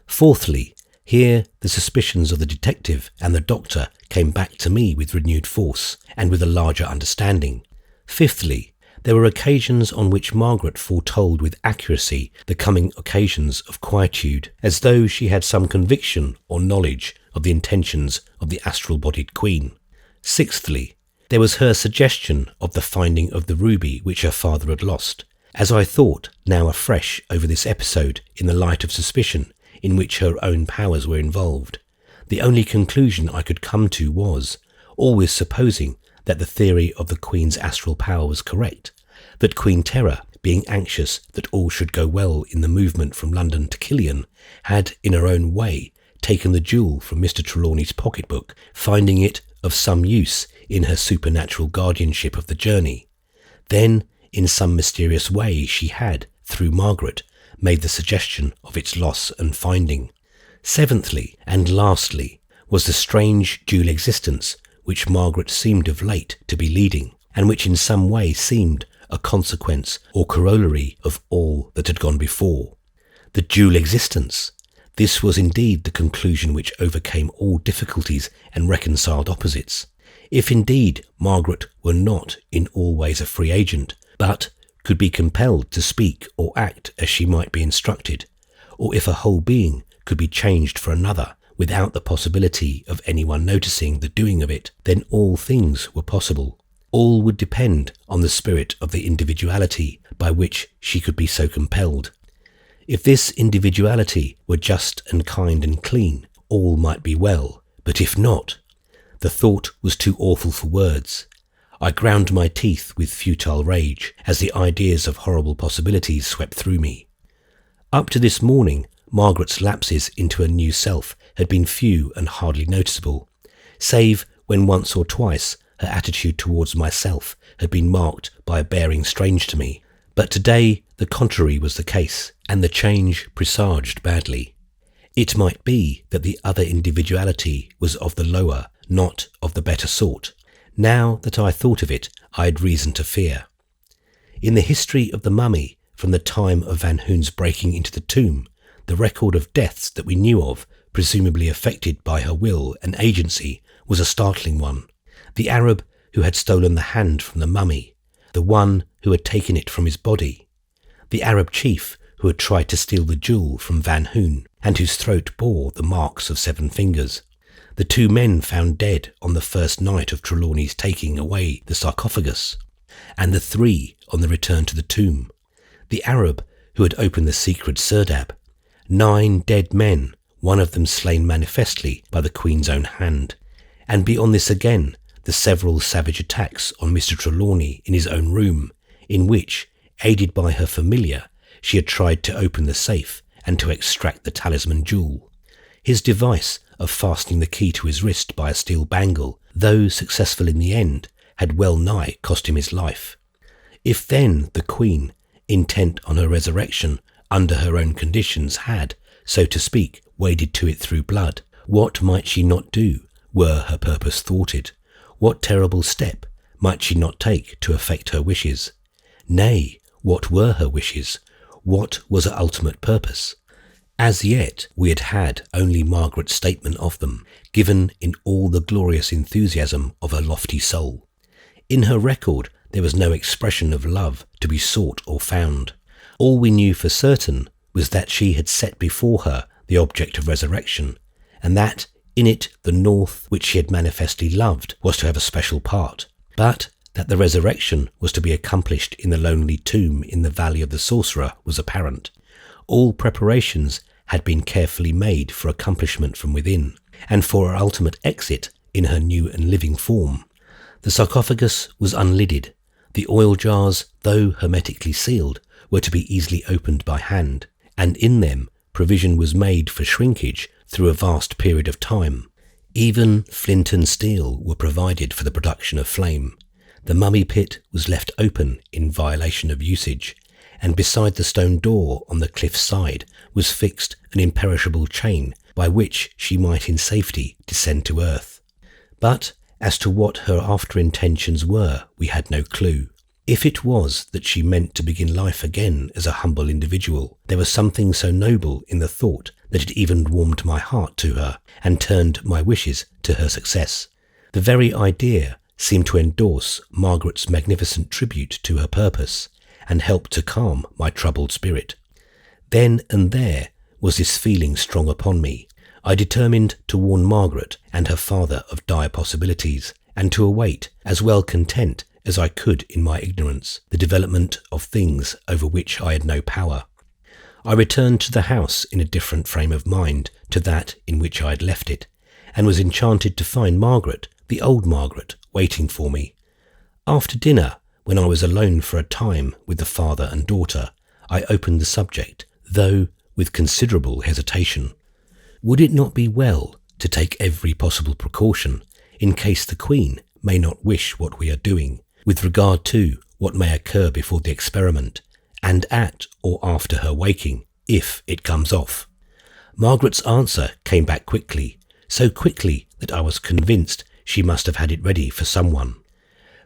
Fourthly, Here, the suspicions of the detective and the doctor came back to me with renewed force and with a larger understanding. Fifthly, there were occasions on which Margaret foretold with accuracy the coming occasions of quietude, as though she had some conviction or knowledge of the intentions of the astral-bodied queen. Sixthly, there was her suggestion of the finding of the ruby which her father had lost. As I thought, now afresh, over this episode in the light of suspicion, in which her own powers were involved, the only conclusion I could come to was, always supposing that the theory of the Queen's astral power was correct, that Queen Terra, being anxious that all should go well in the movement from London to Killian, had, in her own way, taken the jewel from Mr. Trelawney's pocketbook, finding it of some use in her supernatural guardianship of the journey. Then, in some mysterious way, she had, through Margaret, made the suggestion of its loss and finding. Seventhly, and lastly, was the strange dual existence which Margaret seemed of late to be leading, and which in some way seemed a consequence or corollary of all that had gone before. The dual existence. This was indeed the conclusion which overcame all difficulties and reconciled opposites. If indeed Margaret were not in all ways a free agent, but could be compelled to speak or act as she might be instructed, or if a whole being could be changed for another without the possibility of anyone noticing the doing of it, then all things were possible. All would depend on the spirit of the individuality by which she could be so compelled. If this individuality were just and kind and clean, all might be well, but if not, the thought was too awful for words. I ground my teeth with futile rage as the ideas of horrible possibilities swept through me. Up to this morning, Margaret's lapses into a new self had been few and hardly noticeable, save when once or twice her attitude towards myself had been marked by a bearing strange to me. But today the contrary was the case, and the change presaged badly. It might be that the other individuality was of the lower, not of the better sort. Now that I thought of it, I had reason to fear. In the history of the mummy, from the time of Van Hoon's breaking into the tomb, the record of deaths that we knew of, presumably affected by her will and agency, was a startling one. The Arab who had stolen the hand from the mummy, the one who had taken it from his body, the Arab chief who had tried to steal the jewel from Van Hoon, and whose throat bore the marks of 7 fingers, the 2 men found dead on the first night of Trelawney's taking away the sarcophagus, and the 3 on the return to the tomb, the Arab who had opened the secret serdab, 9 dead men, one of them slain manifestly by the Queen's own hand, and beyond this again, the several savage attacks on Mr. Trelawney in his own room, in which, aided by her familiar, she had tried to open the safe and to extract the talisman jewel. His device of fastening the key to his wrist by a steel bangle, though successful in the end, had well nigh cost him his life. If then the Queen, intent on her resurrection under her own conditions, had, so to speak, waded to it through blood, what might she not do, were her purpose thwarted? What terrible step might she not take to effect her wishes? Nay, what were her wishes? What was her ultimate purpose? As yet we had had only Margaret's statement of them, given in all the glorious enthusiasm of her lofty soul. In her record there was no expression of love to be sought or found. All we knew for certain was that she had set before her the object of resurrection, and that in it the North which she had manifestly loved was to have a special part, but that the resurrection was to be accomplished in the lonely tomb in the Valley of the Sorcerer was apparent. All preparations had been carefully made for accomplishment from within, and for her ultimate exit in her new and living form. The sarcophagus was unlidded. The oil jars, though hermetically sealed, were to be easily opened by hand, and in them provision was made for shrinkage through a vast period of time. Even flint and steel were provided for the production of flame. The mummy pit was left open in violation of usage, and beside the stone door on the cliff side was fixed an imperishable chain by which she might in safety descend to earth. But as to what her after intentions were, we had no clue. If it was that she meant to begin life again as a humble individual, there was something so noble in the thought that it even warmed my heart to her and turned my wishes to her success. The very idea seemed to endorse Margaret's magnificent tribute to her purpose and help to calm my troubled spirit. Then and there was this feeling strong upon me. I determined to warn Margaret and her father of dire possibilities, and to await, as well content as I could in my ignorance, the development of things over which I had no power. I returned to the house in a different frame of mind to that in which I had left it, and was enchanted to find Margaret, the old Margaret, waiting for me. After dinner, when I was alone for a time with the father and daughter, I opened the subject, though with considerable hesitation. Would it not be well to take every possible precaution in case the Queen may not wish what we are doing, with regard to what may occur before the experiment, and at or after her waking, if it comes off? Margaret's answer came back quickly, so quickly that I was convinced she must have had it ready for someone.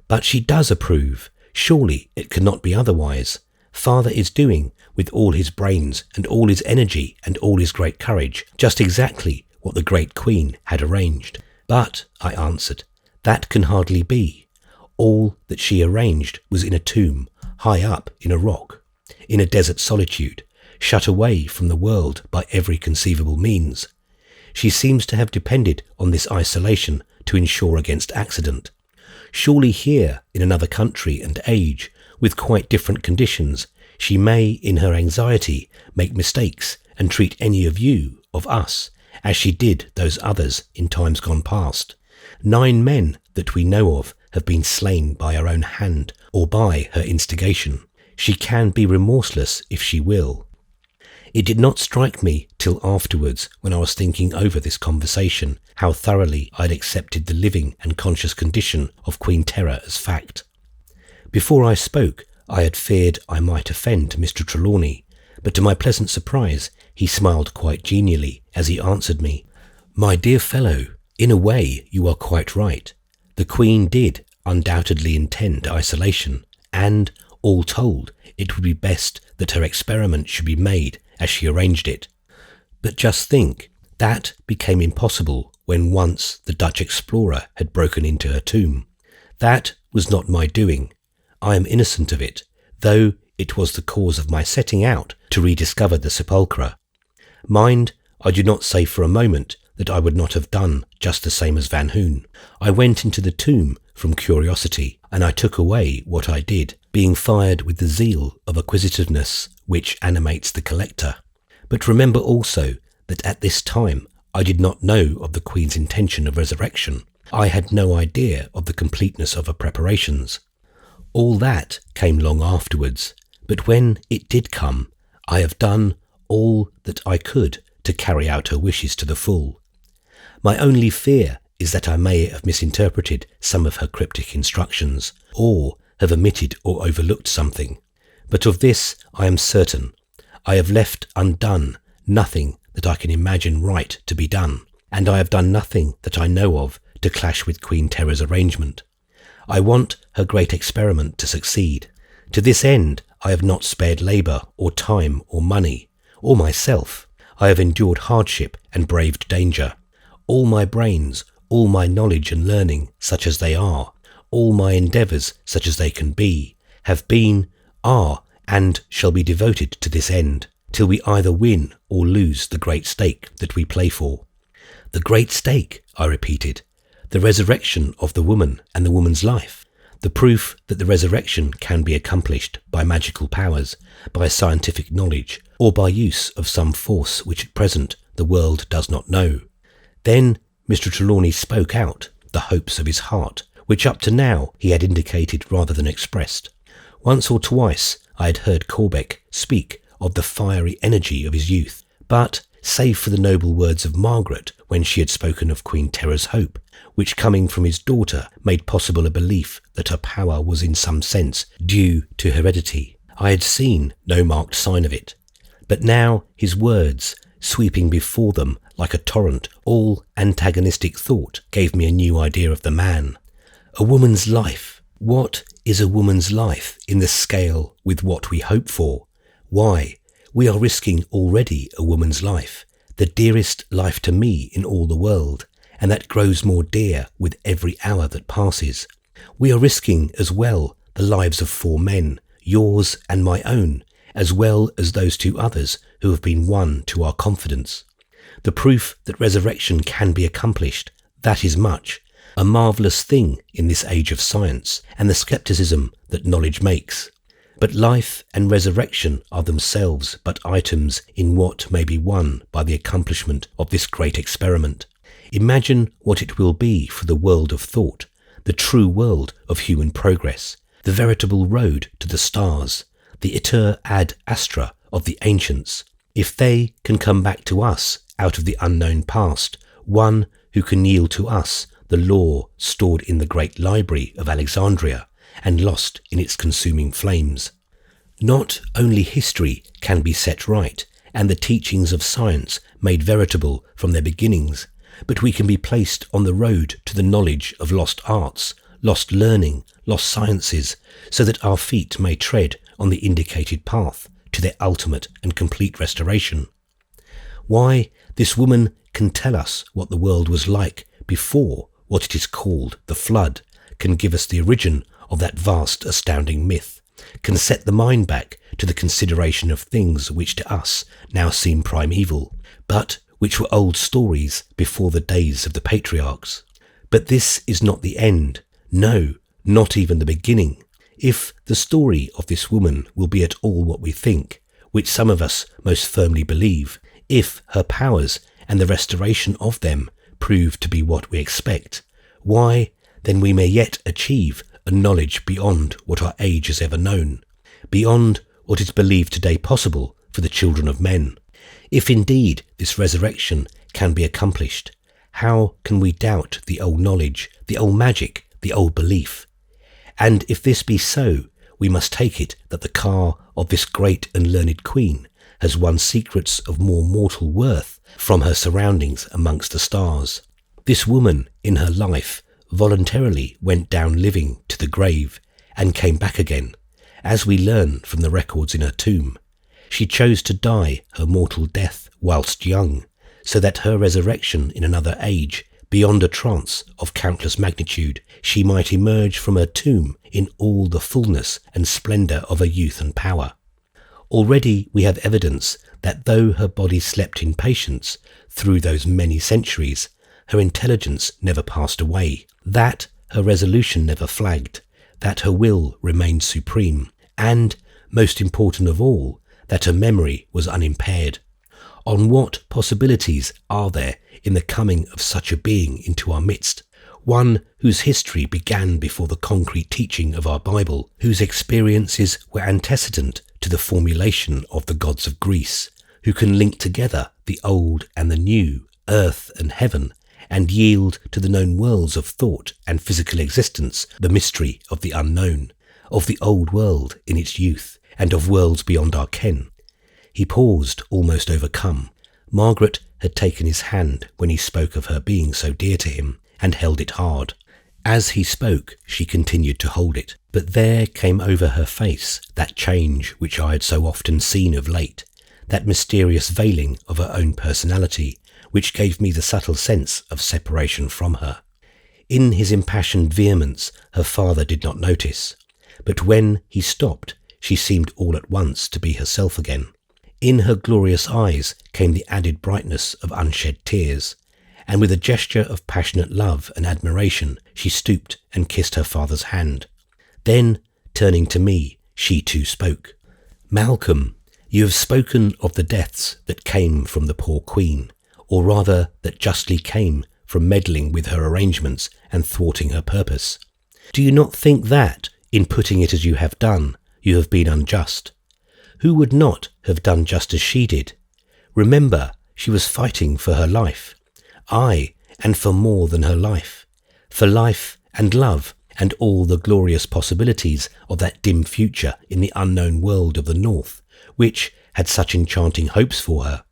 But she does approve. Surely it cannot be otherwise. Father is doing, with all his brains and all his energy and all his great courage, just exactly what the great Queen had arranged. But, I answered, that can hardly be. All that she arranged was in a tomb, high up in a rock, in a desert solitude, shut away from the world by every conceivable means. She seems to have depended on this isolation to ensure against accident. Surely here, in another country and age, with quite different conditions, she may, in her anxiety, make mistakes and treat any of you, of us, as she did those others in times gone past. 9 men that we know of have been slain by her own hand or by her instigation. She can be remorseless if she will. It did not strike me till afterwards, when I was thinking over this conversation, how thoroughly I had accepted the living and conscious condition of Queen Terra as fact. Before I spoke, I had feared I might offend Mr. Trelawney, but to my pleasant surprise, he smiled quite genially as he answered me. "My dear fellow, in a way you are quite right. The Queen did undoubtedly intend isolation, and, all told, it would be best that her experiment should be made as she arranged it. But just think, that became impossible when once the Dutch explorer had broken into her tomb. That was not my doing. I am innocent of it, though it was the cause of my setting out to rediscover the sepulchre. Mind, I do not say for a moment that I would not have done just the same as Van Hoon. I went into the tomb from curiosity, and I took away what I did, being fired with the zeal of acquisitiveness which animates the collector. But remember also that at this time I did not know of the Queen's intention of resurrection. I had no idea of the completeness of her preparations. All that came long afterwards, but when it did come, I have done all that I could to carry out her wishes to the full. My only fear is that I may have misinterpreted some of her cryptic instructions, or have omitted or overlooked something. But of this I am certain. I have left undone nothing that I can imagine right to be done, and I have done nothing that I know of to clash with Queen Terra's arrangement. I want her great experiment to succeed. To this end I have not spared labour or time or money, or myself. I have endured hardship and braved danger. All my brains, all my knowledge and learning, such as they are, all my endeavours, such as they can be, have been, are, and shall be devoted to this end, till we either win or lose the great stake that we play for. The great stake, I repeated, the resurrection of the woman and the woman's life, the proof that the resurrection can be accomplished by magical powers, by scientific knowledge, or by use of some force which at present the world does not know. Then Mr. Trelawney spoke out the hopes of his heart, which up to now he had indicated rather than expressed. Once or twice I had heard Corbeck speak of the fiery energy of his youth, but, save for the noble words of Margaret when she had spoken of Queen Terra's hope, which coming from his daughter made possible a belief that her power was in some sense due to heredity, I had seen no marked sign of it. But now his words, sweeping before them like a torrent, all antagonistic thought, gave me a new idea of the man. A woman's life. What is a woman's life in the scale with what we hope for? Why, we are risking already a woman's life, the dearest life to me in all the world, and that grows more dear with every hour that passes. We are risking as well the lives of 4 men, yours and my own, as well as those 2 others who have been won to our confidence. The proof that resurrection can be accomplished, that is much, a marvellous thing in this age of science and the scepticism that knowledge makes. But life and resurrection are themselves but items in what may be won by the accomplishment of this great experiment. Imagine what it will be for the world of thought, the true world of human progress, the veritable road to the stars, the iter ad astra of the ancients, if they can come back to us out of the unknown past, one who can yield to us the law stored in the great library of Alexandria and lost in its consuming flames. Not only history can be set right and the teachings of science made veritable from their beginnings, but we can be placed on the road to the knowledge of lost arts, lost learning, lost sciences, so that our feet may tread on the indicated path to their ultimate and complete restoration. Why, this woman can tell us what the world was like before what it is called the flood, can give us the origin of that vast astounding myth, can set the mind back to the consideration of things which to us now seem primeval, but which were old stories before the days of the patriarchs. But this is not the end, no, not even the beginning. If the story of this woman will be at all what we think, which some of us most firmly believe, if her powers and the restoration of them prove to be what we expect, why, then we may yet achieve a knowledge beyond what our age has ever known, beyond what is believed today possible for the children of men. If indeed this resurrection can be accomplished, how can we doubt the old knowledge, the old magic, the old belief? And if this be so, we must take it that the car of this great and learned queen has won secrets of more mortal worth from her surroundings amongst the stars. This woman, in her life, voluntarily went down living to the grave and came back again, as we learn from the records in her tomb. She chose to die her mortal death whilst young, so that her resurrection in another age, beyond a trance of countless magnitude, she might emerge from her tomb in all the fullness and splendour of her youth and power. Already we have evidence that though her body slept in patience through those many centuries, her intelligence never passed away, that her resolution never flagged, that her will remained supreme, and, most important of all, that her memory was unimpaired. On what possibilities are there in the coming of such a being into our midst, one whose history began before the concrete teaching of our Bible, whose experiences were antecedent to the formulation of the gods of Greece, who can link together the old and the new, earth and heaven, and yield to the known worlds of thought and physical existence the mystery of the unknown, of the old world in its youth, and of worlds beyond our ken. He paused, almost overcome. Margaret had taken his hand when he spoke of her being so dear to him, and held it hard. As he spoke, she continued to hold it, but there came over her face that change which I had so often seen of late, that mysterious veiling of her own personality, which gave me the subtle sense of separation from her. In his impassioned vehemence, her father did not notice, but when he stopped, she seemed all at once to be herself again. In her glorious eyes came the added brightness of unshed tears, and with a gesture of passionate love and admiration, she stooped and kissed her father's hand. Then, turning to me, she too spoke. "Malcolm, you have spoken of the deaths that came from the poor queen, or rather that justly came from meddling with her arrangements and thwarting her purpose. Do you not think that, in putting it as you have done, you have been unjust? Who would not have done just as she did? Remember, she was fighting for her life. Aye, and for more than her life. For life and love and all the glorious possibilities of that dim future in the unknown world of the north, which had such enchanting hopes for her.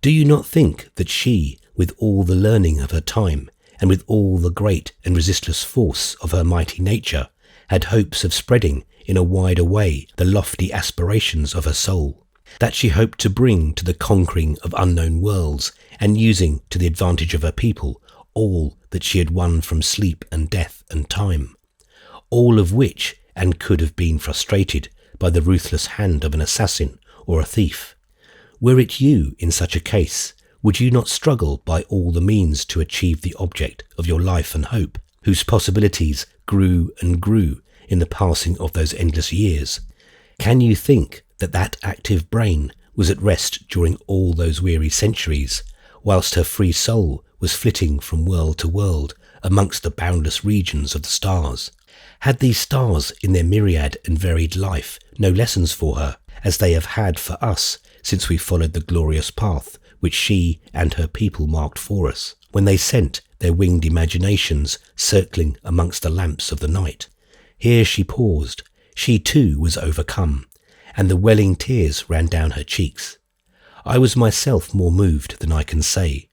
Do you not think that she, with all the learning of her time, and with all the great and resistless force of her mighty nature, had hopes of spreading in a wider way the lofty aspirations of her soul, that she hoped to bring to the conquering of unknown worlds and using to the advantage of her people all that she had won from sleep and death and time, all of which and could have been frustrated by the ruthless hand of an assassin or a thief. Were it you in such a case, would you not struggle by all the means to achieve the object of your life and hope, whose possibilities grew and grew in the passing of those endless years? Can you think that that active brain was at rest during all those weary centuries, whilst her free soul was flitting from world to world amongst the boundless regions of the stars? Had these stars in their myriad and varied life no lessons for her, as they have had for us since we followed the glorious path which she and her people marked for us, when they sent their winged imaginations circling amongst the lamps of the night? Here she paused. She too was overcome, and the welling tears ran down her cheeks. I was myself more moved than I can say.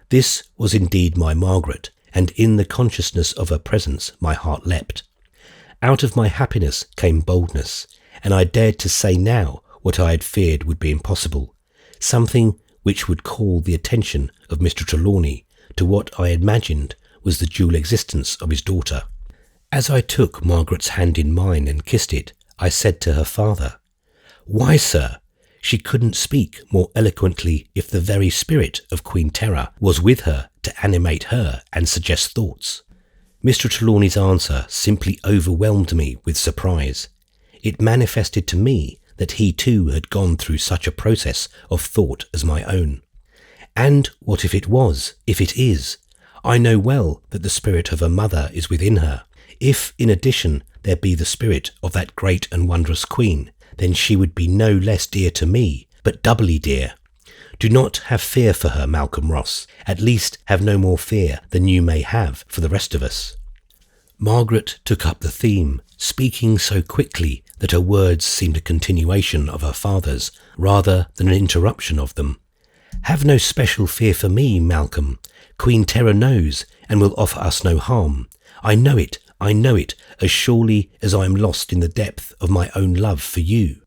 This was indeed my Margaret, and in the consciousness of her presence my heart leapt. Out of my happiness came boldness, and I dared to say now what I had feared would be impossible, something which would call the attention of Mr. Trelawney to what I imagined was the dual existence of his daughter. As I took Margaret's hand in mine and kissed it, I said to her father, "Why, sir, she couldn't speak more eloquently if the very spirit of Queen Terra was with her to animate her and suggest thoughts." Mr. Trelawney's answer simply overwhelmed me with surprise. It manifested to me that he too had gone through such a process of thought as my own. And what if it was, if it is? I know well that the spirit of her mother is within her. If, in addition, there be the spirit of that great and wondrous queen, then she would be no less dear to me, but doubly dear. Do not have fear for her, Malcolm Ross. At least have no more fear than you may have for the rest of us. Margaret took up the theme, speaking so quickly that her words seemed a continuation of her father's rather than an interruption of them. "Have no special fear for me, Malcolm. Queen Terra knows and will offer us no harm. I know it, as surely as I am lost in the depth of my own love for you."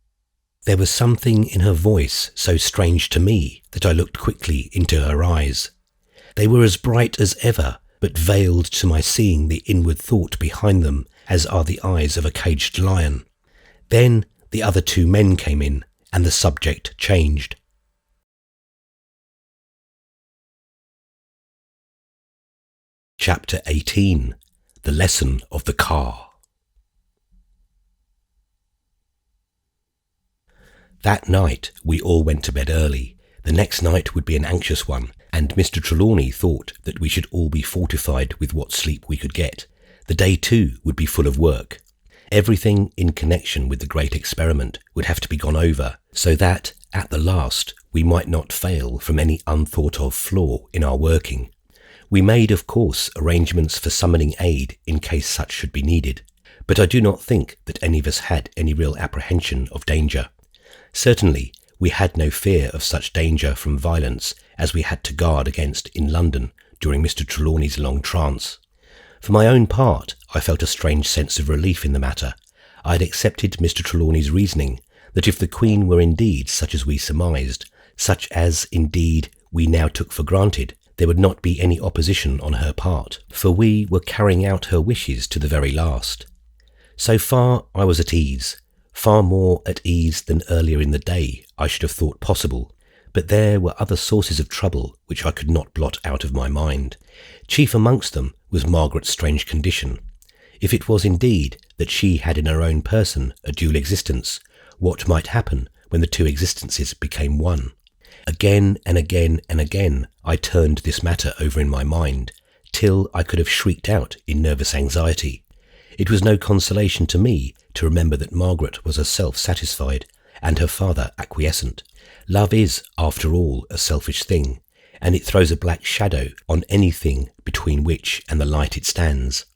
There was something in her voice so strange to me that I looked quickly into her eyes. They were as bright as ever, but veiled to my seeing the inward thought behind them, as are the eyes of a caged lion. Then the other two men came in, and the subject changed. Chapter 18. The Lesson of the Car. That night we all went to bed early. The next night would be an anxious one, and Mr. Trelawney thought that we should all be fortified with what sleep we could get. The day too would be full of work. Everything in connection with the great experiment would have to be gone over, so that, at the last, we might not fail from any unthought-of flaw in our working. We made, of course, arrangements for summoning aid in case such should be needed, but I do not think that any of us had any real apprehension of danger. Certainly, we had no fear of such danger from violence as we had to guard against in London during Mr. Trelawney's long trance. For my own part, I felt a strange sense of relief in the matter. I had accepted Mr. Trelawney's reasoning that if the Queen were indeed such as we surmised, such as indeed we now took for granted, there would not be any opposition on her part, for we were carrying out her wishes to the very last. So far I was at ease, far more at ease than earlier in the day I should have thought possible, but there were other sources of trouble which I could not blot out of my mind. Chief amongst them was Margaret's strange condition. If it was indeed that she had in her own person a dual existence, what might happen when the two existences became one? Again and again and again I turned this matter over in my mind, till I could have shrieked out in nervous anxiety. It was no consolation to me to remember that Margaret was herself satisfied, and her father acquiescent. Love is, after all, a selfish thing, and it throws a black shadow on anything between which and the light it stands.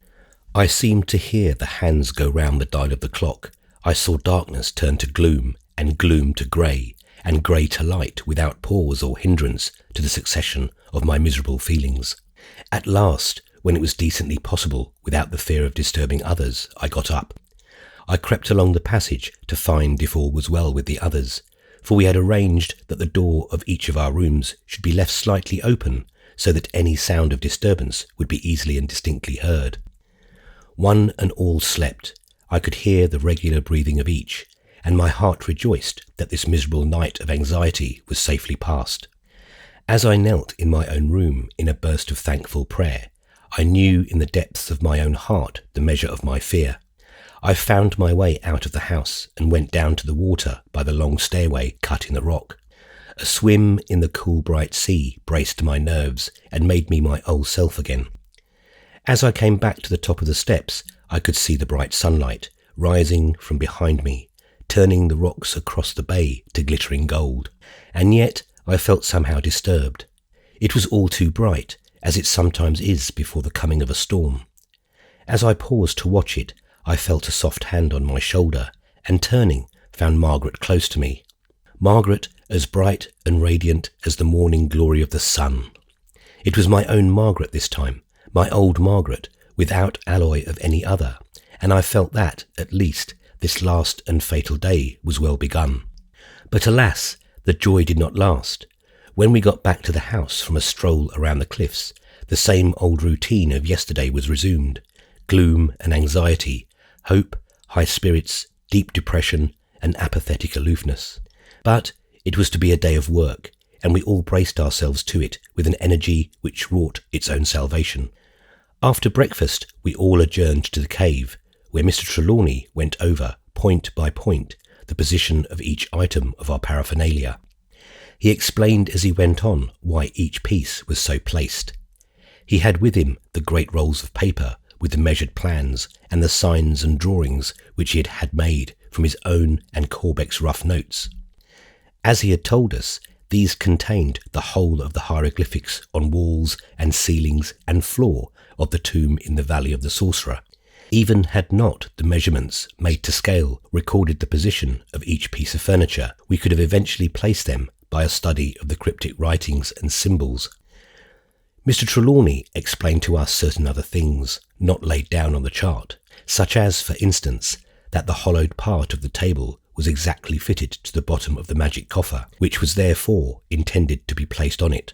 I seemed to hear the hands go round the dial of the clock. I saw darkness turn to gloom, and gloom to grey, and grey to light without pause or hindrance to the succession of my miserable feelings. At last when it was decently possible without the fear of disturbing others, I got up. I crept along the passage to find if all was well with the others, for we had arranged that the door of each of our rooms should be left slightly open so that any sound of disturbance would be easily and distinctly heard. One and all slept. I could hear the regular breathing of each, and my heart rejoiced that this miserable night of anxiety was safely past. As I knelt in my own room in a burst of thankful prayer, I knew in the depths of my own heart the measure of my fear. I found my way out of the house and went down to the water by the long stairway cut in the rock. A swim in the cool bright sea braced my nerves and made me my old self again. As I came back to the top of the steps, I could see the bright sunlight rising from behind me, turning the rocks across the bay to glittering gold, and yet I felt somehow disturbed. It was all too bright, as it sometimes is before the coming of a storm. As I paused to watch it, I felt a soft hand on my shoulder, and turning, found Margaret close to me. Margaret as bright and radiant as the morning glory of the sun. It was my own Margaret this time, my old Margaret, without alloy of any other, and I felt that, at least, this last and fatal day was well begun. But alas, the joy did not last. When we got back to the house from a stroll around the cliffs, the same old routine of yesterday was resumed. Gloom and anxiety, hope, high spirits, deep depression, and apathetic aloofness. But it was to be a day of work, and we all braced ourselves to it with an energy which wrought its own salvation. After breakfast, we all adjourned to the cave, where Mr. Trelawney went over, point by point, the position of each item of our paraphernalia. He explained as he went on why each piece was so placed. He had with him the great rolls of paper with the measured plans and the signs and drawings which he had made from his own and Corbeck's rough notes. As he had told us, these contained the whole of the hieroglyphics on walls and ceilings and floor of the tomb in the Valley of the Sorcerer. Even had not the measurements made to scale recorded the position of each piece of furniture, we could have eventually placed them by a study of the cryptic writings and symbols. Mr. Trelawney explained to us certain other things not laid down on the chart, such as, for instance, that the hollowed part of the table was exactly fitted to the bottom of the magic coffer, which was therefore intended to be placed on it.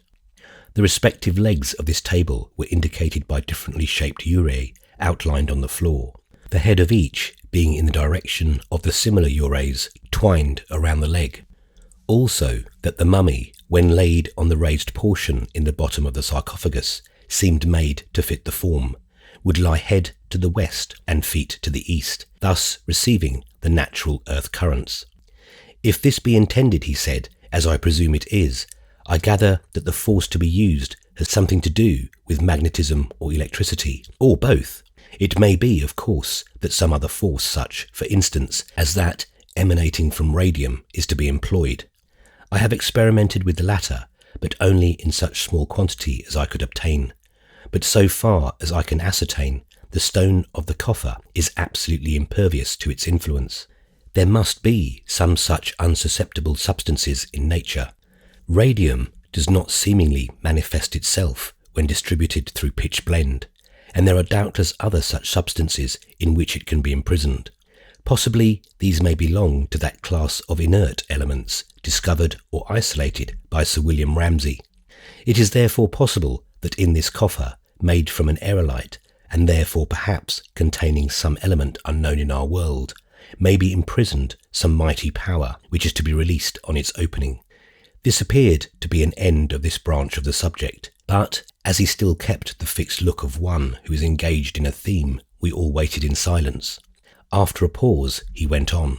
The respective legs of this table were indicated by differently shaped urae outlined on the floor, the head of each being in the direction of the similar uraes twined around the leg. Also that the mummy, when laid on the raised portion in the bottom of the sarcophagus, seemed made to fit the form, would lie head to the west and feet to the east, thus receiving the natural earth currents. If this be intended, he said, as I presume it is, I gather that the force to be used has something to do with magnetism or electricity, or both. It may be, of course, that some other force such, for instance, as that emanating from radium is to be employed. I have experimented with the latter, but only in such small quantity as I could obtain. But so far as I can ascertain, the stone of the coffer is absolutely impervious to its influence. There must be some such unsusceptible substances in nature. Radium does not seemingly manifest itself when distributed through pitch blende, and there are doubtless other such substances in which it can be imprisoned. Possibly these may belong to that class of inert elements discovered or isolated by Sir William Ramsay. It is therefore possible that in this coffer, made from an aerolite, and therefore perhaps containing some element unknown in our world, may be imprisoned some mighty power which is to be released on its opening. This appeared to be an end of this branch of the subject, but as he still kept the fixed look of one who is engaged in a theme, we all waited in silence. After a pause, he went on.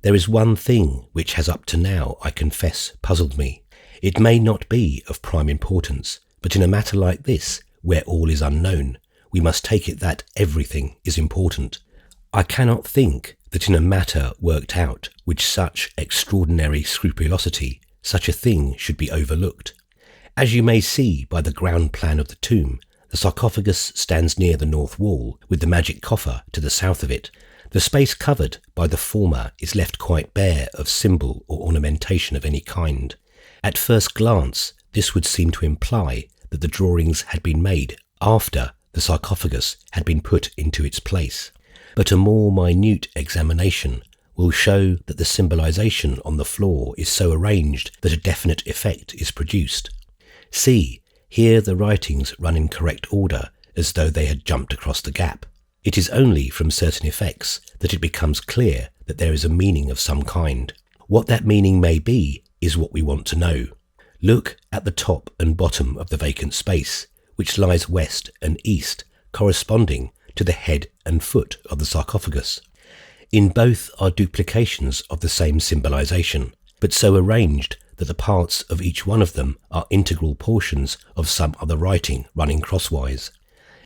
There is one thing which has up to now, I confess, puzzled me. It may not be of prime importance, but in a matter like this, where all is unknown, we must take it that everything is important. I cannot think that in a matter worked out with such extraordinary scrupulosity, such a thing should be overlooked. As you may see by the ground plan of the tomb, the sarcophagus stands near the north wall, with the magic coffer to the south of it. The space covered by the former is left quite bare of symbol or ornamentation of any kind. At first glance, this would seem to imply that the drawings had been made after the sarcophagus had been put into its place, but a more minute examination will show that the symbolization on the floor is so arranged that a definite effect is produced. See, here the writings run in correct order as though they had jumped across the gap. It is only from certain effects that it becomes clear that there is a meaning of some kind. What that meaning may be is what we want to know. Look at the top and bottom of the vacant space, which lies west and east, corresponding to the head and foot of the sarcophagus. In both are duplications of the same symbolization, but so arranged that the parts of each one of them are integral portions of some other writing running crosswise.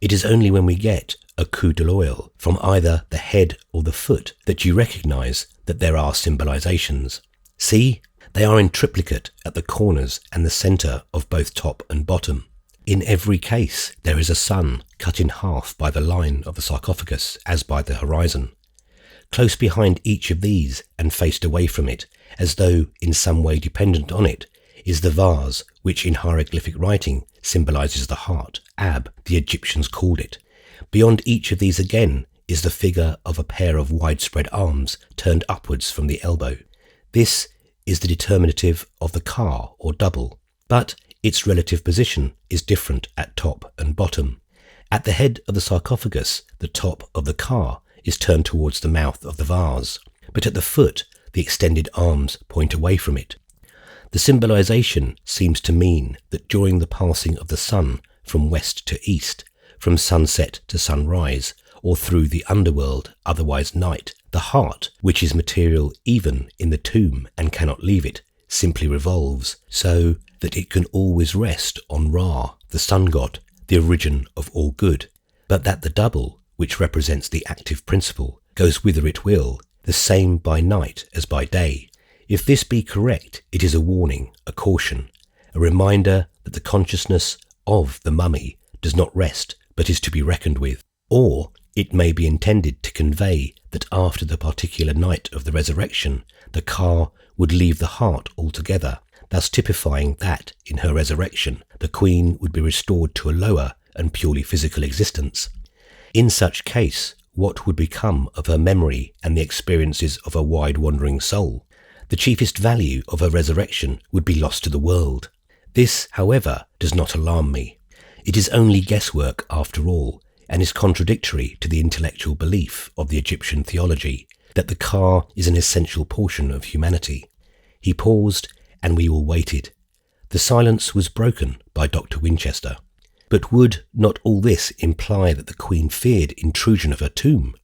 It is only when we get a coup de l'oeil from either the head or the foot that you recognize that there are symbolizations. See, they are in triplicate at the corners and the center of both top and bottom. In every case, there is a sun cut in half by the line of the sarcophagus as by the horizon. Close behind each of these and faced away from it, as though in some way dependent on it, is the vase, which in hieroglyphic writing symbolizes the heart, Ab, the Egyptians called it. Beyond each of these again is the figure of a pair of widespread arms turned upwards from the elbow. This is the determinative of the car or double, but its relative position is different at top and bottom. At the head of the sarcophagus, the top of the car is turned towards the mouth of the vase, but at the foot the extended arms point away from it. The symbolization seems to mean that during the passing of the sun from west to east, from sunset to sunrise, or through the underworld, otherwise night, the heart, which is material even in the tomb and cannot leave it, simply revolves, so that it can always rest on Ra, the sun god, the origin of all good, but that the double, which represents the active principle, goes whither it will, the same by night as by day. If this be correct, it is a warning, a caution, a reminder that the consciousness of the mummy does not rest but is to be reckoned with. Or it may be intended to convey that after the particular night of the resurrection, the car would leave the heart altogether, thus typifying that, in her resurrection, the queen would be restored to a lower and purely physical existence. In such case, what would become of her memory and the experiences of her wide-wandering soul? The chiefest value of her resurrection would be lost to the world. This, however, does not alarm me. It is only guesswork after all, and is contradictory to the intellectual belief of the Egyptian theology that the car is an essential portion of humanity. He paused, and we all waited. The silence was broken by Dr. Winchester. But would not all this imply that the Queen feared intrusion of her tomb?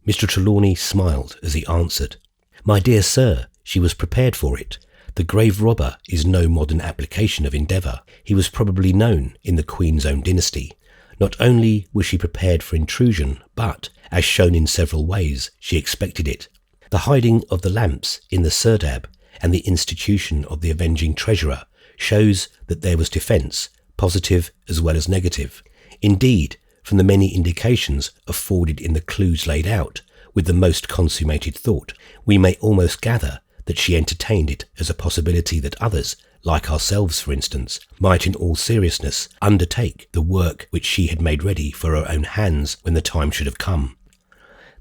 Mr. Trelawney smiled as he answered, "My dear sir, she was prepared for it. The grave robber is no modern application of endeavour. He was probably known in the Queen's own dynasty. Not only was she prepared for intrusion, but, as shown in several ways, she expected it. The hiding of the lamps in the serdab and the institution of the avenging treasurer shows that there was defence, positive as well as negative. Indeed, from the many indications afforded in the clues laid out, with the most consummated thought, we may almost gather that she entertained it as a possibility that others, like ourselves for instance, might in all seriousness undertake the work which she had made ready for her own hands when the time should have come.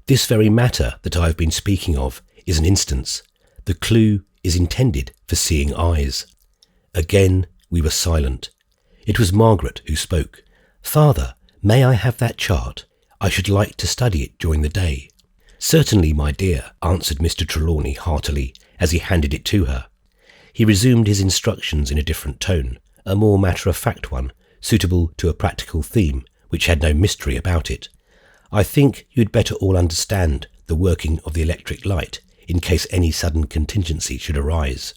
This very matter that I have been speaking of is an instance. The clue is intended for seeing eyes." Again we were silent. It was Margaret who spoke. "Father, may I have that chart? I should like to study it during the day." "Certainly, my dear," answered Mr. Trelawney heartily as he handed it to her. He resumed his instructions in a different tone, a more matter-of-fact one, suitable to a practical theme which had no mystery about it. "I think you'd better all understand the working of the electric light in case any sudden contingency should arise.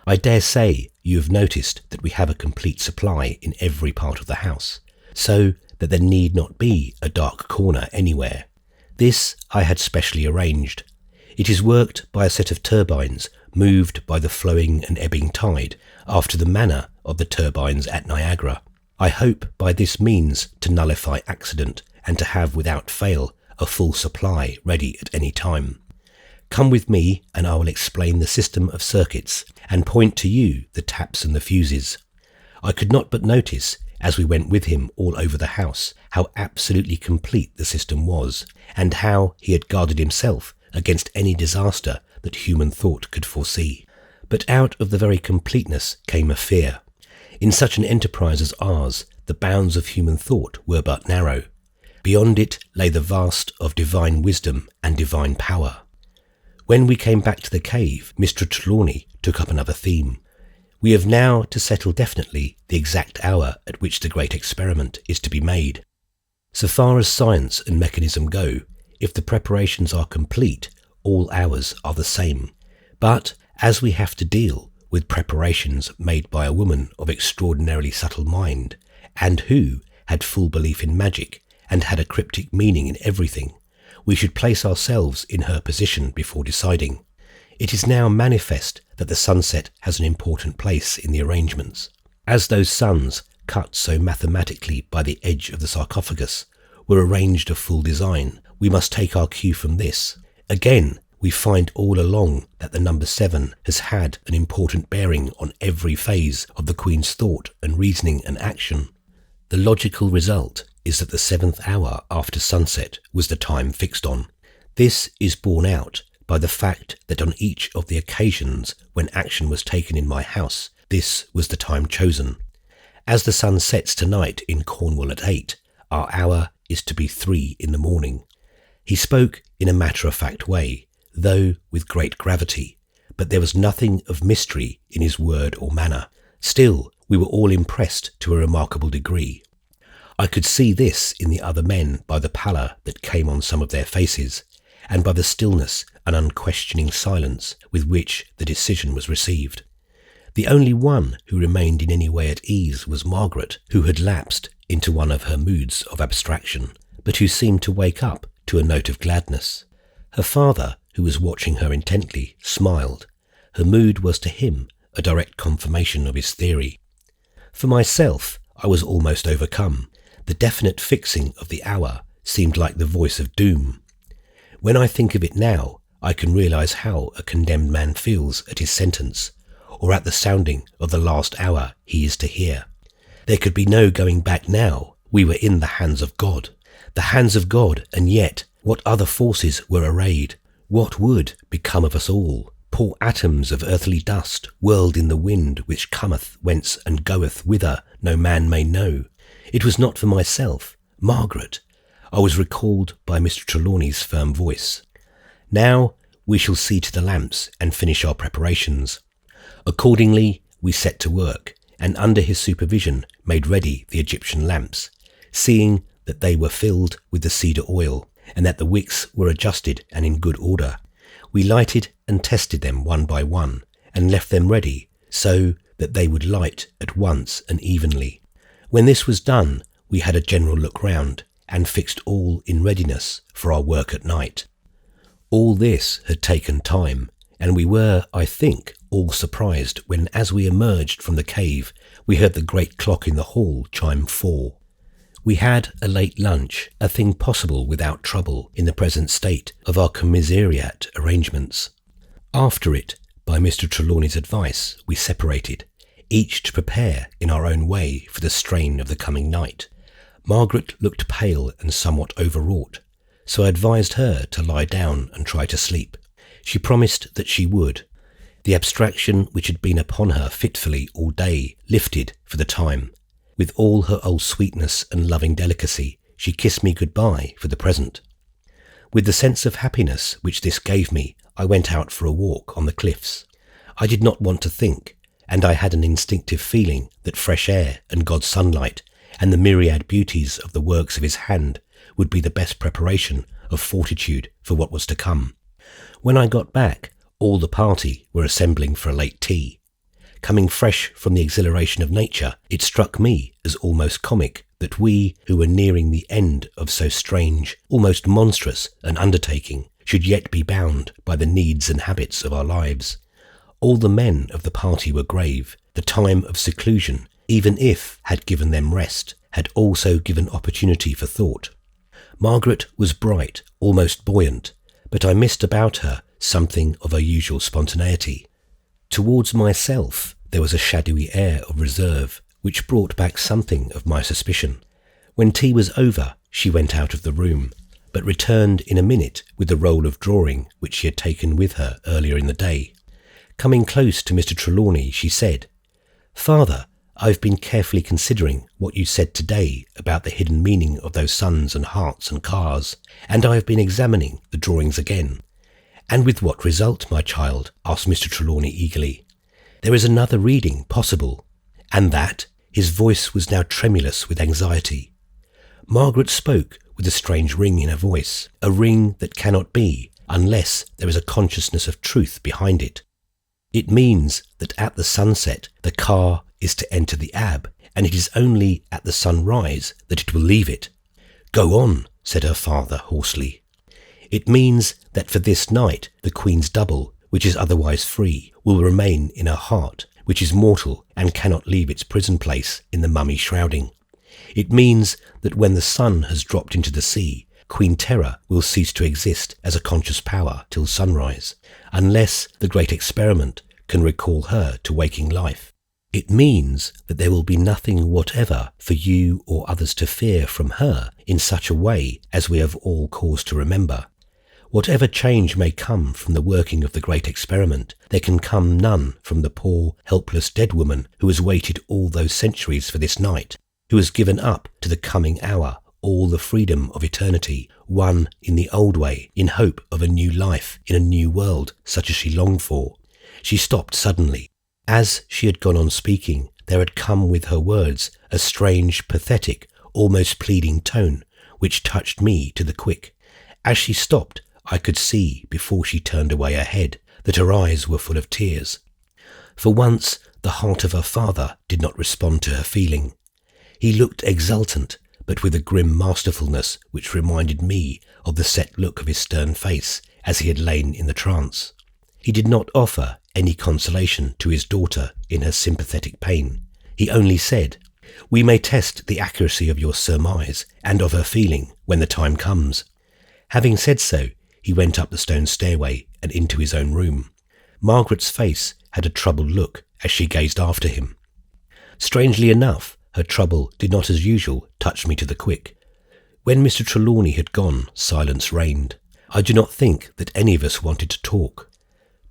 I dare say you have noticed that we have a complete supply in every part of the house, so that there need not be a dark corner anywhere. This I had specially arranged. It is worked by a set of turbines moved by the flowing and ebbing tide, after the manner of the turbines at Niagara. I hope by this means to nullify accident and to have without fail a full supply ready at any time. Come with me and I will explain the system of circuits and point to you the taps and the fuses. I could not but notice, as we went with him all over the house, how absolutely complete the system was, and how he had guarded himself against any disaster that human thought could foresee. But out of the very completeness came a fear. In such an enterprise as ours, the bounds of human thought were but narrow. Beyond it lay the vast of divine wisdom and divine power. When we came back to the cave, Mr. Trelawney took up another theme. We have now to settle definitely the exact hour at which the great experiment is to be made. So far as science and mechanism go, if the preparations are complete, all hours are the same. But as we have to deal with preparations made by a woman of extraordinarily subtle mind, and who had full belief in magic and had a cryptic meaning in everything, we should place ourselves in her position before deciding. It is now manifest that the sunset has an important place in the arrangements. As those suns, cut so mathematically by the edge of the sarcophagus, were arranged of full design, we must take our cue from this. Again, we find all along that the number 7 has had an important bearing on every phase of the Queen's thought and reasoning and action. The logical result is that the 7th hour after sunset was the time fixed on. This is borne out by the fact that on each of the occasions when action was taken in my house, this was the time chosen. As the sun sets tonight in Cornwall at 8, our hour is to be 3 in the morning. He spoke in a matter-of-fact way, though with great gravity, but there was nothing of mystery in his word or manner. Still, we were all impressed to a remarkable degree. I could see this in the other men by the pallor that came on some of their faces, and by the stillness and unquestioning silence with which the decision was received. The only one who remained in any way at ease was Margaret, who had lapsed into one of her moods of abstraction, but who seemed to wake up to a note of gladness. Her father, who was watching her intently, smiled. Her mood was to him a direct confirmation of his theory. For myself, I was almost overcome. The definite fixing of the hour seemed like the voice of doom. When I think of it now, I can realize how a condemned man feels at his sentence, or at the sounding of the last hour he is to hear. There could be no going back now. We were in the hands of God. The hands of God, and yet what other forces were arrayed? What would become of us all? Poor atoms of earthly dust, whirled in the wind which cometh whence and goeth whither no man may know. It was not for myself. Margaret. I was recalled by Mr. Trelawney's firm voice. Now we shall see to the lamps and finish our preparations. Accordingly, we set to work, and under his supervision made ready the Egyptian lamps, seeing that they were filled with the cedar oil, and that the wicks were adjusted and in good order. We lighted and tested them one by one, and left them ready, so that they would light at once and evenly. When this was done, we had a general look round, and fixed all in readiness for our work at night. All this had taken time, and we were, I think, all surprised when, as we emerged from the cave, we heard the great clock in the hall chime 4. We had a late lunch, a thing possible without trouble in the present state of our commissariat arrangements. After it, by Mr. Trelawney's advice, we separated, each to prepare in our own way for the strain of the coming night. Margaret looked pale and somewhat overwrought, so I advised her to lie down and try to sleep. She promised that she would. The abstraction which had been upon her fitfully all day lifted for the time. With all her old sweetness and loving delicacy, she kissed me good-bye for the present. With the sense of happiness which this gave me, I went out for a walk on the cliffs. I did not want to think, and I had an instinctive feeling that fresh air and God's sunlight and the myriad beauties of the works of his hand would be the best preparation of fortitude for what was to come. When I got back, all the party were assembling for a late tea. Coming fresh from the exhilaration of nature, it struck me as almost comic that we, who were nearing the end of so strange, almost monstrous an undertaking, should yet be bound by the needs and habits of our lives. All the men of the party were grave. The time of seclusion, even if had given them rest, had also given opportunity for thought. Margaret was bright, almost buoyant, but I missed about her something of her usual spontaneity. Towards myself there was a shadowy air of reserve which brought back something of my suspicion. When tea was over, she went out of the room, but returned in a minute with the roll of drawing which she had taken with her earlier in the day. Coming close to Mr. Trelawney, she said, "Father, I've been carefully considering what you said today about the hidden meaning of those suns and hearts and cars, and I have been examining the drawings again." "And with what result, my child?" asked Mr. Trelawney eagerly. "There is another reading possible." "And that?" His voice was now tremulous with anxiety. Margaret spoke with a strange ring in her voice, a ring that cannot be unless there is a consciousness of truth behind it. "It means that at the sunset the car is to enter the Ab, and it is only at the sunrise that it will leave it." "Go on," said her father hoarsely. "It means that for this night the Queen's double, which is otherwise free, will remain in her heart, which is mortal and cannot leave its prison place in the mummy shrouding. It means that when the sun has dropped into the sea, Queen Terra will cease to exist as a conscious power till sunrise, unless the great experiment can recall her to waking life. It means that there will be nothing whatever for you or others to fear from her in such a way as we have all cause to remember. Whatever change may come from the working of the great experiment, there can come none from the poor, helpless dead woman who has waited all those centuries for this night, who has given up to the coming hour all the freedom of eternity, won in the old way, in hope of a new life in a new world such as she longed for." She stopped suddenly. As she had gone on speaking, there had come with her words a strange, pathetic, almost pleading tone, which touched me to the quick. As she stopped, I could see, before she turned away her head, that her eyes were full of tears. For once, the heart of her father did not respond to her feeling. He looked exultant, but with a grim masterfulness which reminded me of the set look of his stern face as he had lain in the trance. He did not offer any consolation to his daughter in her sympathetic pain. He only said, "We may test the accuracy of your surmise and of her feeling when the time comes." Having said so, he went up the stone stairway and into his own room. Margaret's face had a troubled look as she gazed after him. Strangely enough, her trouble did not as usual touch me to the quick. When Mr. Trelawney had gone, silence reigned. I do not think that any of us wanted to talk.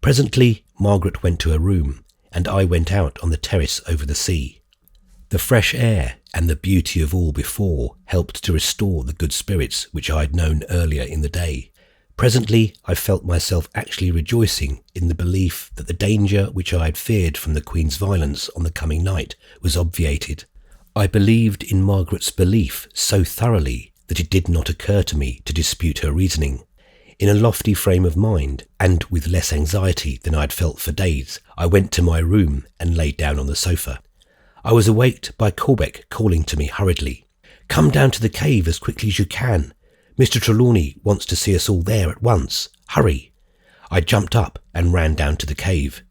Presently, Margaret went to her room, and I went out on the terrace over the sea. The fresh air and the beauty of all before helped to restore the good spirits which I had known earlier in the day. Presently, I felt myself actually rejoicing in the belief that the danger which I had feared from the Queen's violence on the coming night was obviated. I believed in Margaret's belief so thoroughly that it did not occur to me to dispute her reasoning. In a lofty frame of mind, and with less anxiety than I had felt for days, I went to my room and lay down on the sofa. I was awaked by Corbeck calling to me hurriedly. "Come down to the cave as quickly as you can. Mr. Trelawney wants to see us all there at once. Hurry." I jumped up and ran down to the cave.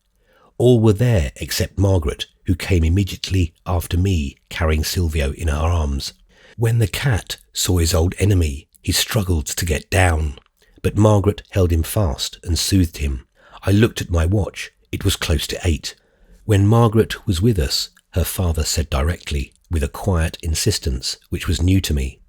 All were there except Margaret, who came immediately after me carrying Silvio in her arms. When the cat saw his old enemy, he struggled to get down, but Margaret held him fast and soothed him. I looked at my watch. It was close to 8. When Margaret was with us, her father said directly, with a quiet insistence which was new to me,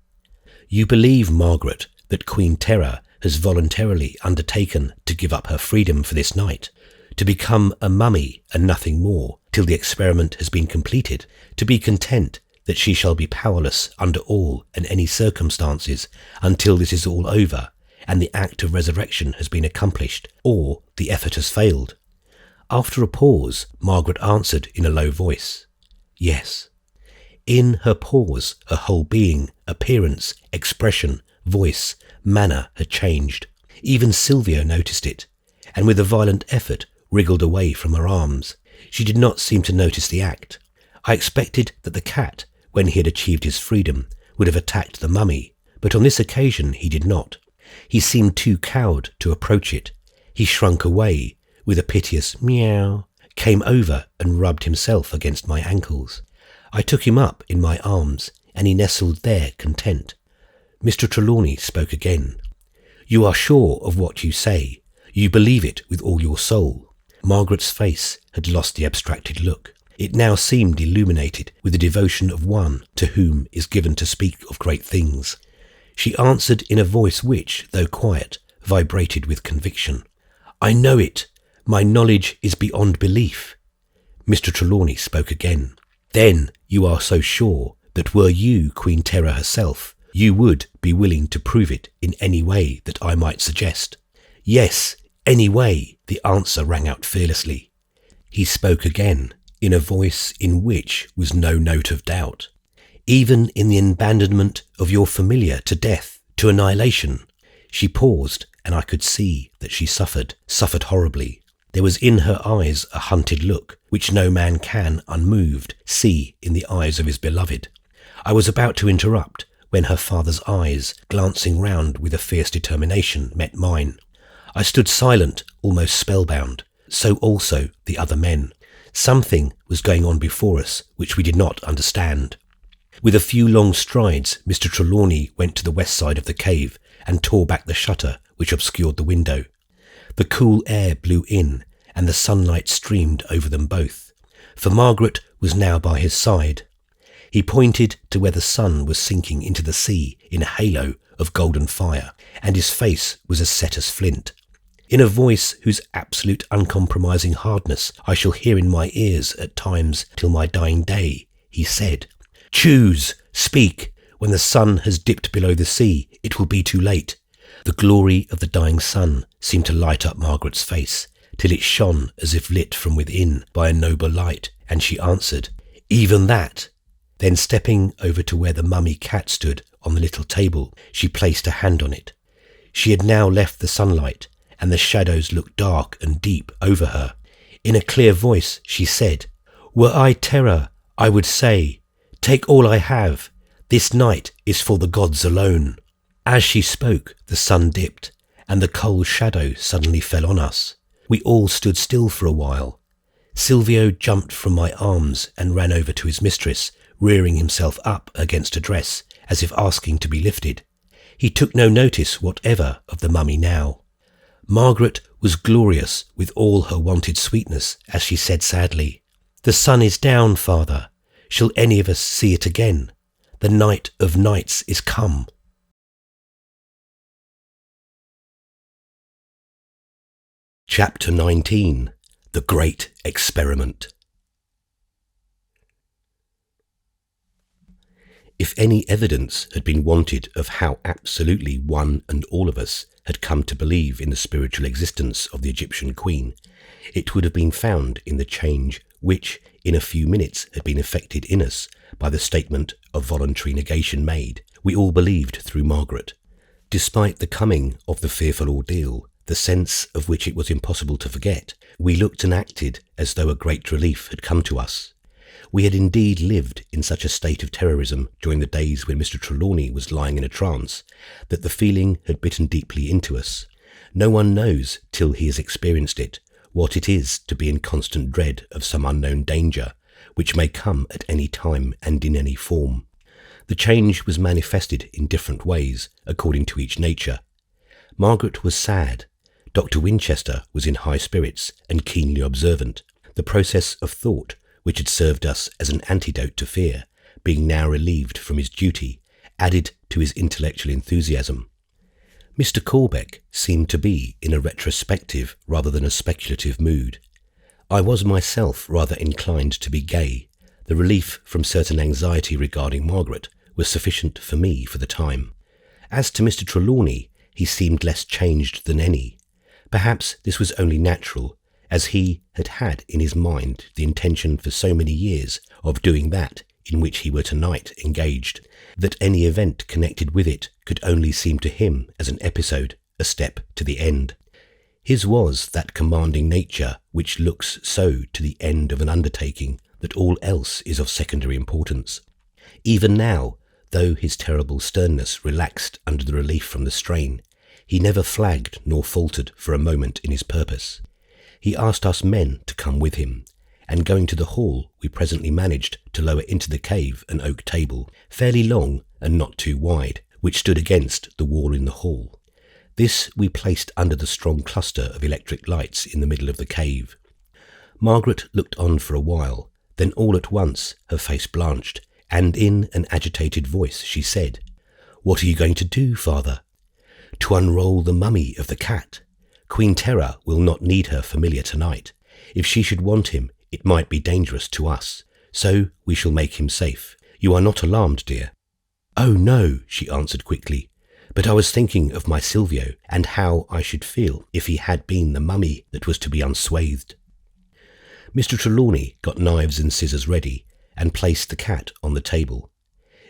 "You believe, Margaret, that Queen Terra has voluntarily undertaken to give up her freedom for this night, to become a mummy and nothing more till the experiment has been completed, to be content that she shall be powerless under all and any circumstances until this is all over and the act of resurrection has been accomplished, or the effort has failed?" After a pause, Margaret answered in a low voice, "Yes." In her pause, her whole being, appearance, expression, voice, manner had changed. Even Silvio noticed it, and with a violent effort wriggled away from her arms. She did not seem to notice the act. I expected that the cat, when he had achieved his freedom, would have attacked the mummy, but on this occasion he did not. He seemed too cowed to approach it. He shrunk away, with a piteous meow, came over and rubbed himself against my ankles. I took him up in my arms, and he nestled there content. Mr. Trelawney spoke again. "You are sure of what you say. You believe it with all your soul." Margaret's face had lost the abstracted look. It now seemed illuminated with the devotion of one to whom is given to speak of great things. She answered in a voice which, though quiet, vibrated with conviction. "I know it. My knowledge is beyond belief." Mr. Trelawney spoke again. "Then you are so sure that were you Queen Terra herself, you would be willing to prove it in any way that I might suggest?" "Yes, any way," the answer rang out fearlessly. He spoke again, in a voice in which was no note of doubt. "Even in the abandonment of your familiar to death, to annihilation." She paused, and I could see that she suffered horribly. There was in her eyes a hunted look, which no man can, unmoved, see in the eyes of his beloved. I was about to interrupt, when her father's eyes, glancing round with a fierce determination, met mine. I stood silent, almost spellbound. So also the other men. Something was going on before us which we did not understand. With a few long strides, Mr. Trelawney went to the west side of the cave and tore back the shutter which obscured the window. The cool air blew in, and the sunlight streamed over them both, for Margaret was now by his side. He pointed to where the sun was sinking into the sea in a halo of golden fire, and his face was as set as flint. In a voice whose absolute uncompromising hardness I shall hear in my ears at times till my dying day, he said, "Choose, speak. When the sun has dipped below the sea, it will be too late." The glory of the dying sun seemed to light up Margaret's face, till it shone as if lit from within by a noble light, and she answered, "Even that." Then stepping over to where the mummy cat stood on the little table, she placed a hand on it. She had now left the sunlight, and the shadows looked dark and deep over her. In a clear voice she said, "Were I Terra, I would say, take all I have. This night is for the gods alone." As she spoke, the sun dipped, and the cold shadow suddenly fell on us. We all stood still for a while. Silvio jumped from my arms and ran over to his mistress, rearing himself up against a dress, as if asking to be lifted. He took no notice whatever of the mummy now. Margaret was glorious with all her wonted sweetness as she said sadly, "The sun is down, father. Shall any of us see it again? The night of nights is come." Chapter 19. The Great Experiment. If any evidence had been wanted of how absolutely one and all of us had come to believe in the spiritual existence of the Egyptian queen, it would have been found in the change which, in a few minutes, had been effected in us by the statement of voluntary negation made, we all believed through Margaret. Despite the coming of the fearful ordeal, the sense of which it was impossible to forget, we looked and acted as though a great relief had come to us. We had indeed lived in such a state of terrorism during the days when Mr. Trelawney was lying in a trance, that the feeling had bitten deeply into us. No one knows, till he has experienced it, what it is to be in constant dread of some unknown danger, which may come at any time and in any form. The change was manifested in different ways, according to each nature. Margaret was sad. Dr. Winchester was in high spirits and keenly observant. The process of thought, which had served us as an antidote to fear, being now relieved from his duty, added to his intellectual enthusiasm. Mr. Corbeck seemed to be in a retrospective rather than a speculative mood. I was myself rather inclined to be gay. The relief from certain anxiety regarding Margaret was sufficient for me for the time. As to Mr. Trelawney, he seemed less changed than any. Perhaps this was only natural, as he had had in his mind the intention for so many years of doing that in which he were tonight engaged, that any event connected with it could only seem to him as an episode, a step to the end. His was that commanding nature which looks so to the end of an undertaking that all else is of secondary importance. Even now, though his terrible sternness relaxed under the relief from the strain, he never flagged nor faltered for a moment in his purpose. He asked us men to come with him, and going to the hall, we presently managed to lower into the cave an oak table, fairly long and not too wide, which stood against the wall in the hall. This we placed under the strong cluster of electric lights in the middle of the cave. Margaret looked on for a while, Then all at once her face blanched, and in an agitated voice she said, "What are you going to do, Father?" "To unroll the mummy of the cat. Queen Terra will not need her familiar tonight. If she should want him, it might be dangerous to us. So we shall make him safe. You are not alarmed, dear?" "Oh, no," she answered quickly. "But I was thinking of my Silvio and how I should feel if he had been the mummy that was to be unswathed." Mr. Trelawney got knives and scissors ready and placed the cat on the table.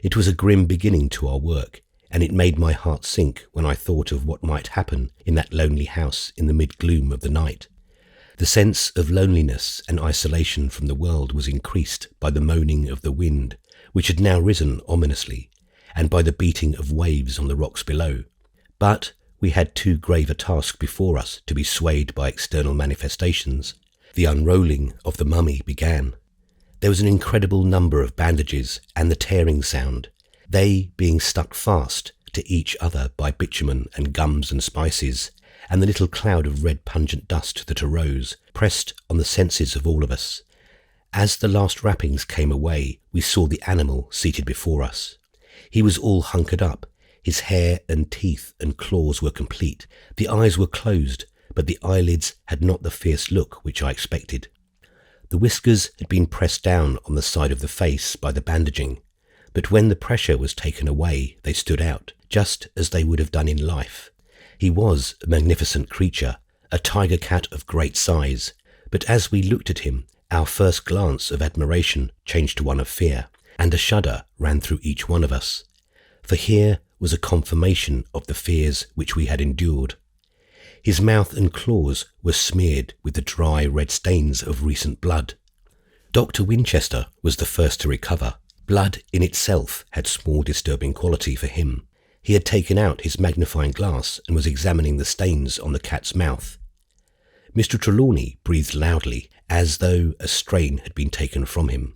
It was a grim beginning to our work, and it made my heart sink when I thought of what might happen in that lonely house in the mid-gloom of the night. The sense of loneliness and isolation from the world was increased by the moaning of the wind, which had now risen ominously, and by the beating of waves on the rocks below. But we had too grave a task before us to be swayed by external manifestations. The unrolling of the mummy began. There was an incredible number of bandages and the tearing sound, they being stuck fast to each other by bitumen and gums and spices, and the little cloud of red pungent dust that arose pressed on the senses of all of us. As the last wrappings came away, we saw the animal seated before us. He was all hunkered up. His hair and teeth and claws were complete. The eyes were closed, but the eyelids had not the fierce look which I expected. The whiskers had been pressed down on the side of the face by the bandaging, but when the pressure was taken away, they stood out, just as they would have done in life. He was a magnificent creature, a tiger cat of great size, but as we looked at him, our first glance of admiration changed to one of fear, and a shudder ran through each one of us. For here was a confirmation of the fears which we had endured. His mouth and claws were smeared with the dry red stains of recent blood. Dr. Winchester was the first to recover. Blood in itself had small disturbing quality for him. He had taken out his magnifying glass and was examining the stains on the cat's mouth. Mr. Trelawney breathed loudly, as though a strain had been taken from him.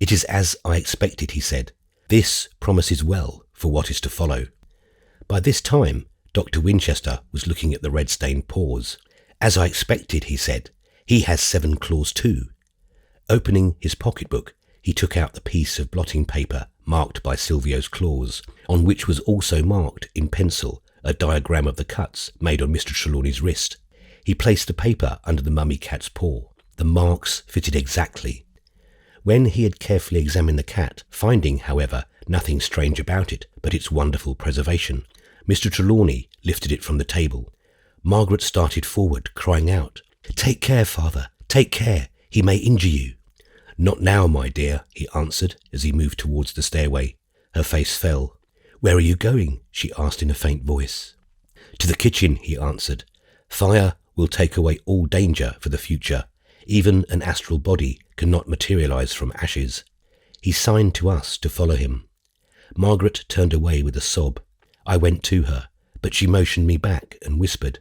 "It is as I expected," he said. "This promises well for what is to follow." By this time, Dr. Winchester was looking at the red-stained paws. "As I expected," he said. "He has 7 claws too." Opening his pocketbook, he took out the piece of blotting paper marked by Silvio's claws, on which was also marked in pencil a diagram of the cuts made on Mr. Trelawney's wrist. He placed the paper under the mummy cat's paw. The marks fitted exactly. When he had carefully examined the cat, finding, however, nothing strange about it but its wonderful preservation, Mr. Trelawney lifted it from the table. Margaret started forward, crying out, "Take care, Father, take care, he may injure you." "Not now, my dear," he answered as he moved towards the stairway. Her face fell. "Where are you going?" she asked in a faint voice. "To the kitchen," he answered. "Fire will take away all danger for the future. Even an astral body cannot materialize from ashes." He signed to us to follow him. Margaret turned away with a sob. I went to her, but she motioned me back and whispered,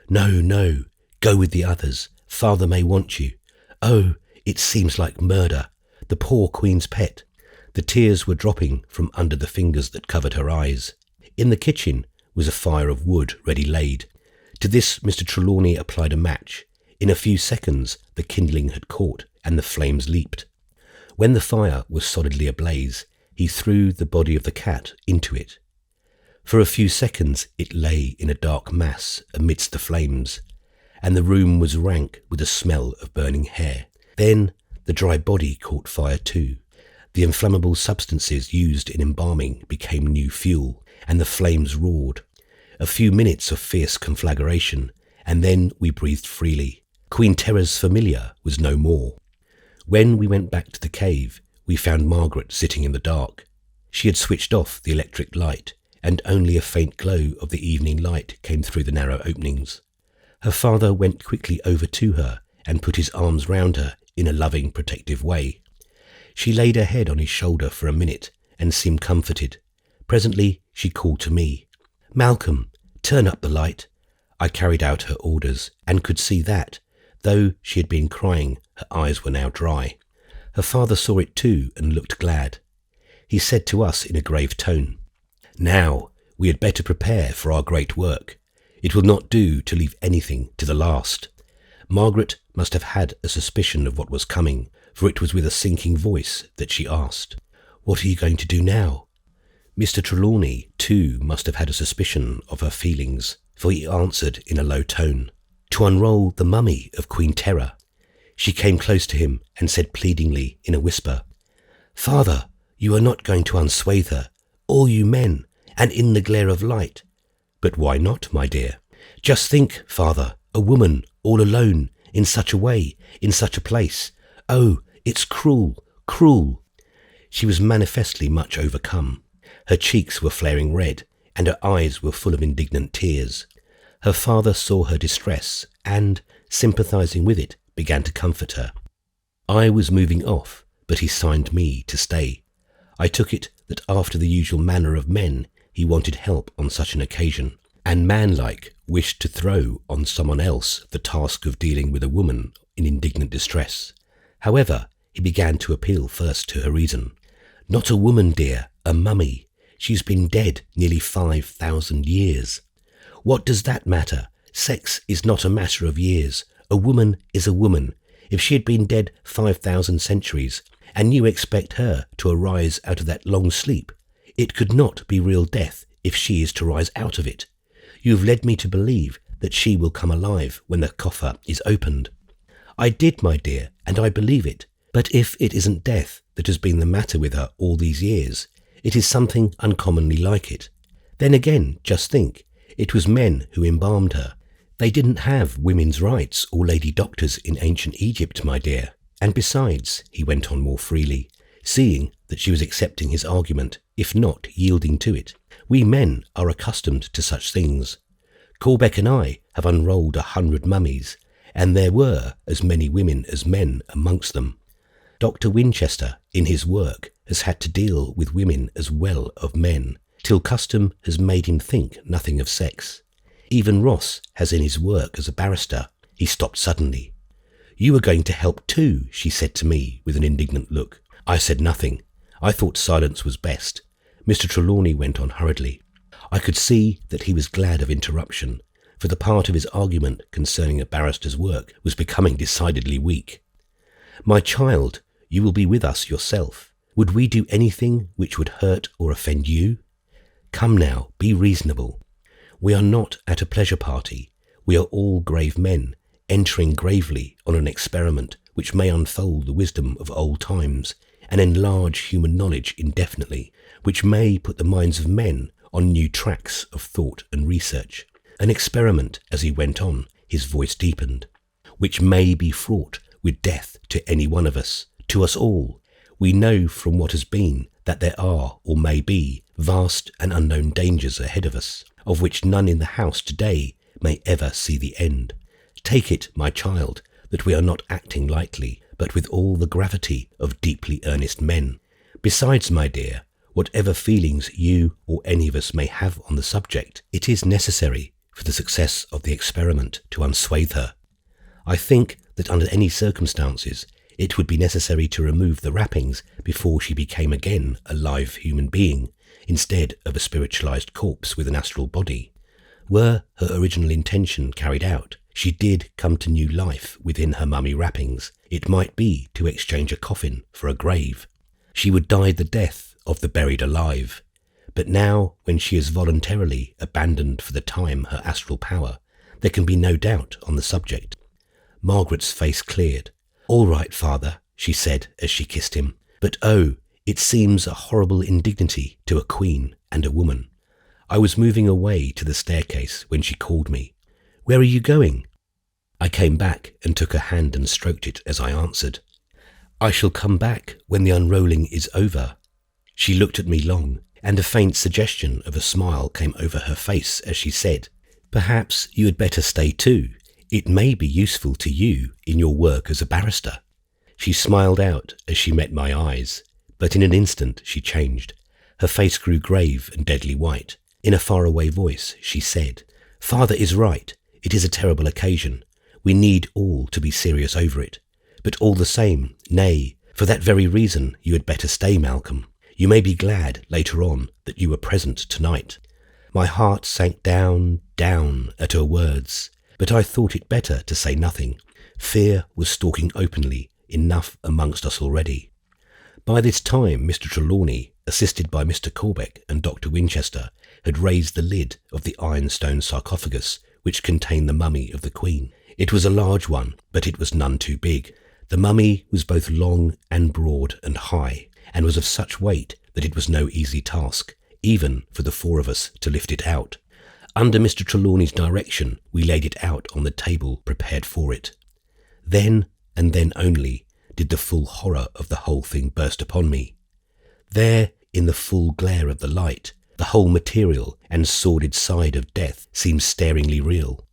"No, no, go with the others. Father may want you. Oh, it seems like murder. The poor Queen's pet." The tears were dropping from under the fingers that covered her eyes. In the kitchen was a fire of wood ready laid. To this Mr. Trelawney applied a match. In a few seconds the kindling had caught and the flames leaped. When the fire was solidly ablaze, he threw the body of the cat into it. For a few seconds it lay in a dark mass amidst the flames, and the room was rank with the smell of burning hair. Then the dry body caught fire too. The inflammable substances used in embalming became new fuel, and the flames roared. A few minutes of fierce conflagration, and then we breathed freely. Queen Terra's familiar was no more. When we went back to the cave, we found Margaret sitting in the dark. She had switched off the electric light, and only a faint glow of the evening light came through the narrow openings. Her father went quickly over to her and put his arms round her in a loving, protective way. She laid her head on his shoulder for a minute and seemed comforted. Presently she called to me, "Malcolm, turn up the light." I carried out her orders and could see that, though she had been crying, her eyes were now dry. Her father saw it too and looked glad. He said to us in a grave tone, "Now we had better prepare for our great work. It will not do to leave anything to the last." Margaret must have had a suspicion of what was coming, for it was with a sinking voice that she asked, "What are you going to do now?" Mr. Trelawney, too, must have had a suspicion of her feelings, for he answered in a low tone, "To unroll the mummy of Queen Terra." She came close to him and said pleadingly in a whisper, "Father, you are not going to unswathe her, all you men, and in the glare of light." "But why not, my dear?" "Just think, Father, a woman all alone, in such a way, in such a place. Oh, it's cruel, cruel." She was manifestly much overcome. Her cheeks were flaring red, and her eyes were full of indignant tears. Her father saw her distress, and, sympathizing with it, began to comfort her. I was moving off, but he signed me to stay. I took it that after the usual manner of men, he wanted help on such an occasion, and manlike wished to throw on someone else the task of dealing with a woman in indignant distress. However, he began to appeal first to her reason. "Not a woman, dear, a mummy. She's been dead nearly 5,000 years. What does that matter? Sex is not a matter of years. A woman is a woman. If she had been dead 5,000 centuries, and you expect her to arise out of that long sleep, it could not be real death if she is to rise out of it. You have led me to believe that she will come alive when the coffer is opened." "I did, my dear, and I believe it. But if it isn't death that has been the matter with her all these years, it is something uncommonly like it. Then again, just think, it was men who embalmed her. They didn't have women's rights or lady doctors in ancient Egypt, my dear. And besides," he went on more freely, seeing that she was accepting his argument, if not yielding to it, "we men are accustomed to such things. Corbeck and I have unrolled 100 mummies, and there were as many women as men amongst them. Dr. Winchester, in his work, has had to deal with women as well as men, till custom has made him think nothing of sex. Even Ross has in his work as a barrister." He stopped suddenly. "You are going to help too," she said to me with an indignant look. I said nothing. I thought silence was best. Mr. Trelawney went on hurriedly. I could see that he was glad of interruption, for the part of his argument concerning a barrister's work was becoming decidedly weak. "My child, you will be with us yourself. Would we do anything which would hurt or offend you? Come now, be reasonable. We are not at a pleasure party. We are all grave men, entering gravely on an experiment which may unfold the wisdom of old times and enlarge human knowledge indefinitely, which may put the minds of men on new tracks of thought and research. An experiment," as he went on, his voice deepened, "which may be fraught with death to any one of us, to us all. We know from what has been that there are, or may be, vast and unknown dangers ahead of us, of which none in the house today may ever see the end. Take it, my child, that we are not acting lightly, but with all the gravity of deeply earnest men. Besides, my dear, whatever feelings you or any of us may have on the subject, it is necessary for the success of the experiment to unswathe her. I think that under any circumstances it would be necessary to remove the wrappings before she became again a live human being, instead of a spiritualized corpse with an astral body. Were her original intention carried out, she did come to new life within her mummy wrappings. It might be to exchange a coffin for a grave. She would die the death of the buried alive. But now, when she has voluntarily abandoned for the time her astral power, there can be no doubt on the subject." Margaret's face cleared. "All right, father," she said as she kissed him. "But oh, it seems a horrible indignity to a queen and a woman." I was moving away to the staircase when she called me. "Where are you going?" I came back and took her hand and stroked it as I answered, "I shall come back when the unrolling is over." She looked at me long, and a faint suggestion of a smile came over her face as she said, "Perhaps you had better stay too. It may be useful to you in your work as a barrister." She smiled out as she met my eyes, but in an instant she changed. Her face grew grave and deadly white. In a faraway voice she said, "Father is right. It is a terrible occasion. We need all to be serious over it. But all the same, nay, for that very reason you had better stay, Malcolm. You may be glad later on that you were present tonight." My heart sank down at her words, but I thought it better to say nothing. Fear was stalking openly enough amongst us already. By this time, Mr. Trelawney, assisted by Mr. Corbeck and Dr. Winchester, had raised the lid of the ironstone sarcophagus which contained the mummy of the Queen. It was a large one, but it was none too big. The mummy was both long and broad and high, and was of such weight that it was no easy task, even for the four of us to lift it out. Under Mr. Trelawney's direction, we laid it out on the table prepared for it. Then, and then only, did the full horror of the whole thing burst upon me. There, in the full glare of the light, the whole material and sordid side of death seemed staringly real.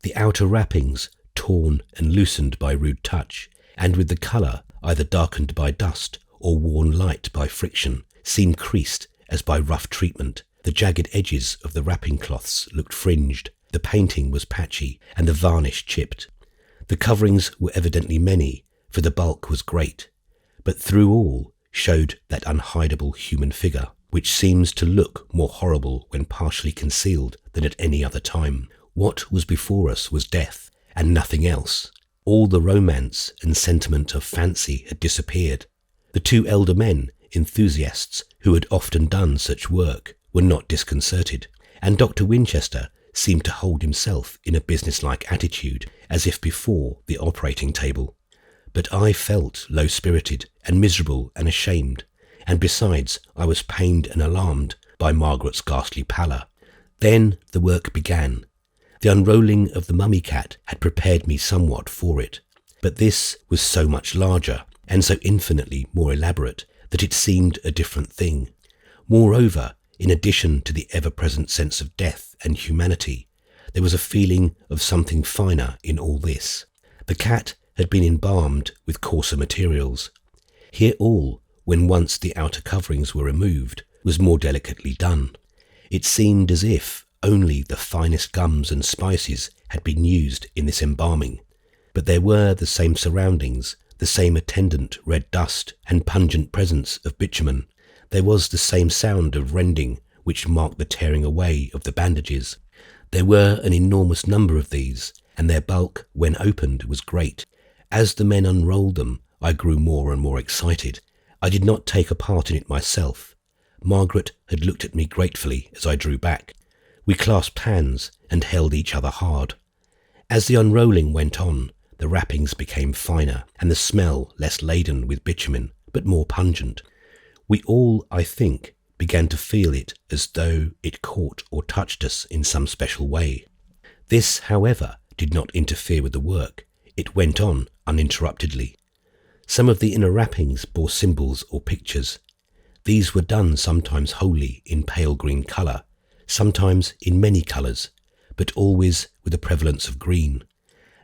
The outer wrappings, torn and loosened by rude touch, and with the colour either darkened by dust or worn light by friction, seemed creased as by rough treatment. The jagged edges of the wrapping cloths looked fringed, the painting was patchy, and the varnish chipped. The coverings were evidently many, for the bulk was great, but through all showed that unhideable human figure, which seems to look more horrible when partially concealed than at any other time. What was before us was death, and nothing else. All the romance and sentiment of fancy had disappeared. The two elder men, enthusiasts who had often done such work, were not disconcerted, and Dr. Winchester seemed to hold himself in a businesslike attitude, as if before the operating table. But I felt low-spirited and miserable and ashamed, and besides I was pained and alarmed by Margaret's ghastly pallor. Then the work began. The unrolling of the mummy cat had prepared me somewhat for it, but this was so much larger and so infinitely more elaborate that it seemed a different thing. Moreover, in addition to the ever-present sense of death and humanity, there was a feeling of something finer in all this. The cat had been embalmed with coarser materials. Here all, when once the outer coverings were removed, was more delicately done. It seemed as if only the finest gums and spices had been used in this embalming, but there were the same surroundings, the same attendant red dust and pungent presence of bitumen. There was the same sound of rending which marked the tearing away of the bandages. There were an enormous number of these, and their bulk, when opened, was great. As the men unrolled them, I grew more and more excited. I did not take a part in it myself. Margaret had looked at me gratefully as I drew back. We clasped hands and held each other hard. As the unrolling went on, the wrappings became finer, and the smell less laden with bitumen, but more pungent. We all, I think, began to feel it as though it caught or touched us in some special way. This, however, did not interfere with the work. It went on uninterruptedly. Some of the inner wrappings bore symbols or pictures. These were done sometimes wholly in pale green colour, sometimes in many colours, but always with a prevalence of green.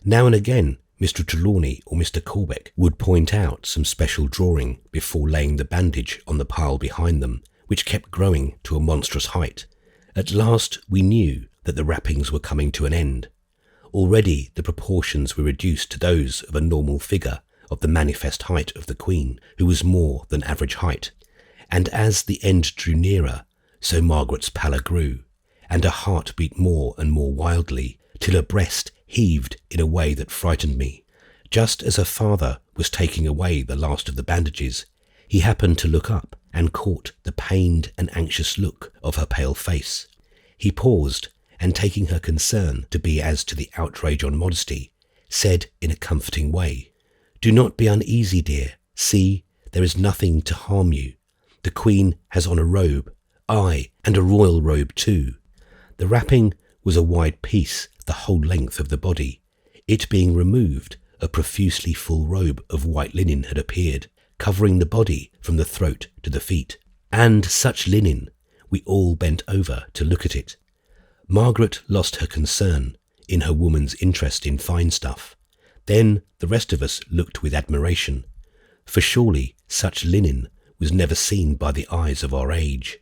Now and again, Mr. Trelawney or Mr. Corbeck would point out some special drawing before laying the bandage on the pile behind them, which kept growing to a monstrous height. At last we knew that the wrappings were coming to an end. Already the proportions were reduced to those of a normal figure of the manifest height of the Queen, who was more than average height. And as the end drew nearer, so Margaret's pallor grew, and her heart beat more and more wildly, till her breast heaved in a way that frightened me. Just as her father was taking away the last of the bandages, he happened to look up and caught the pained and anxious look of her pale face. He paused, and taking her concern to be as to the outrage on modesty, said in a comforting way, "Do not be uneasy, dear. See, there is nothing to harm you. The Queen has on a robe, aye, and a royal robe too." The wrapping was a wide piece, the whole length of the body. It being removed, a profusely full robe of white linen had appeared, covering the body from the throat to the feet. And such linen! We all bent over to look at it. Margaret lost her concern in her woman's interest in fine stuff. Then the rest of us looked with admiration, for surely such linen was never seen by the eyes of our age.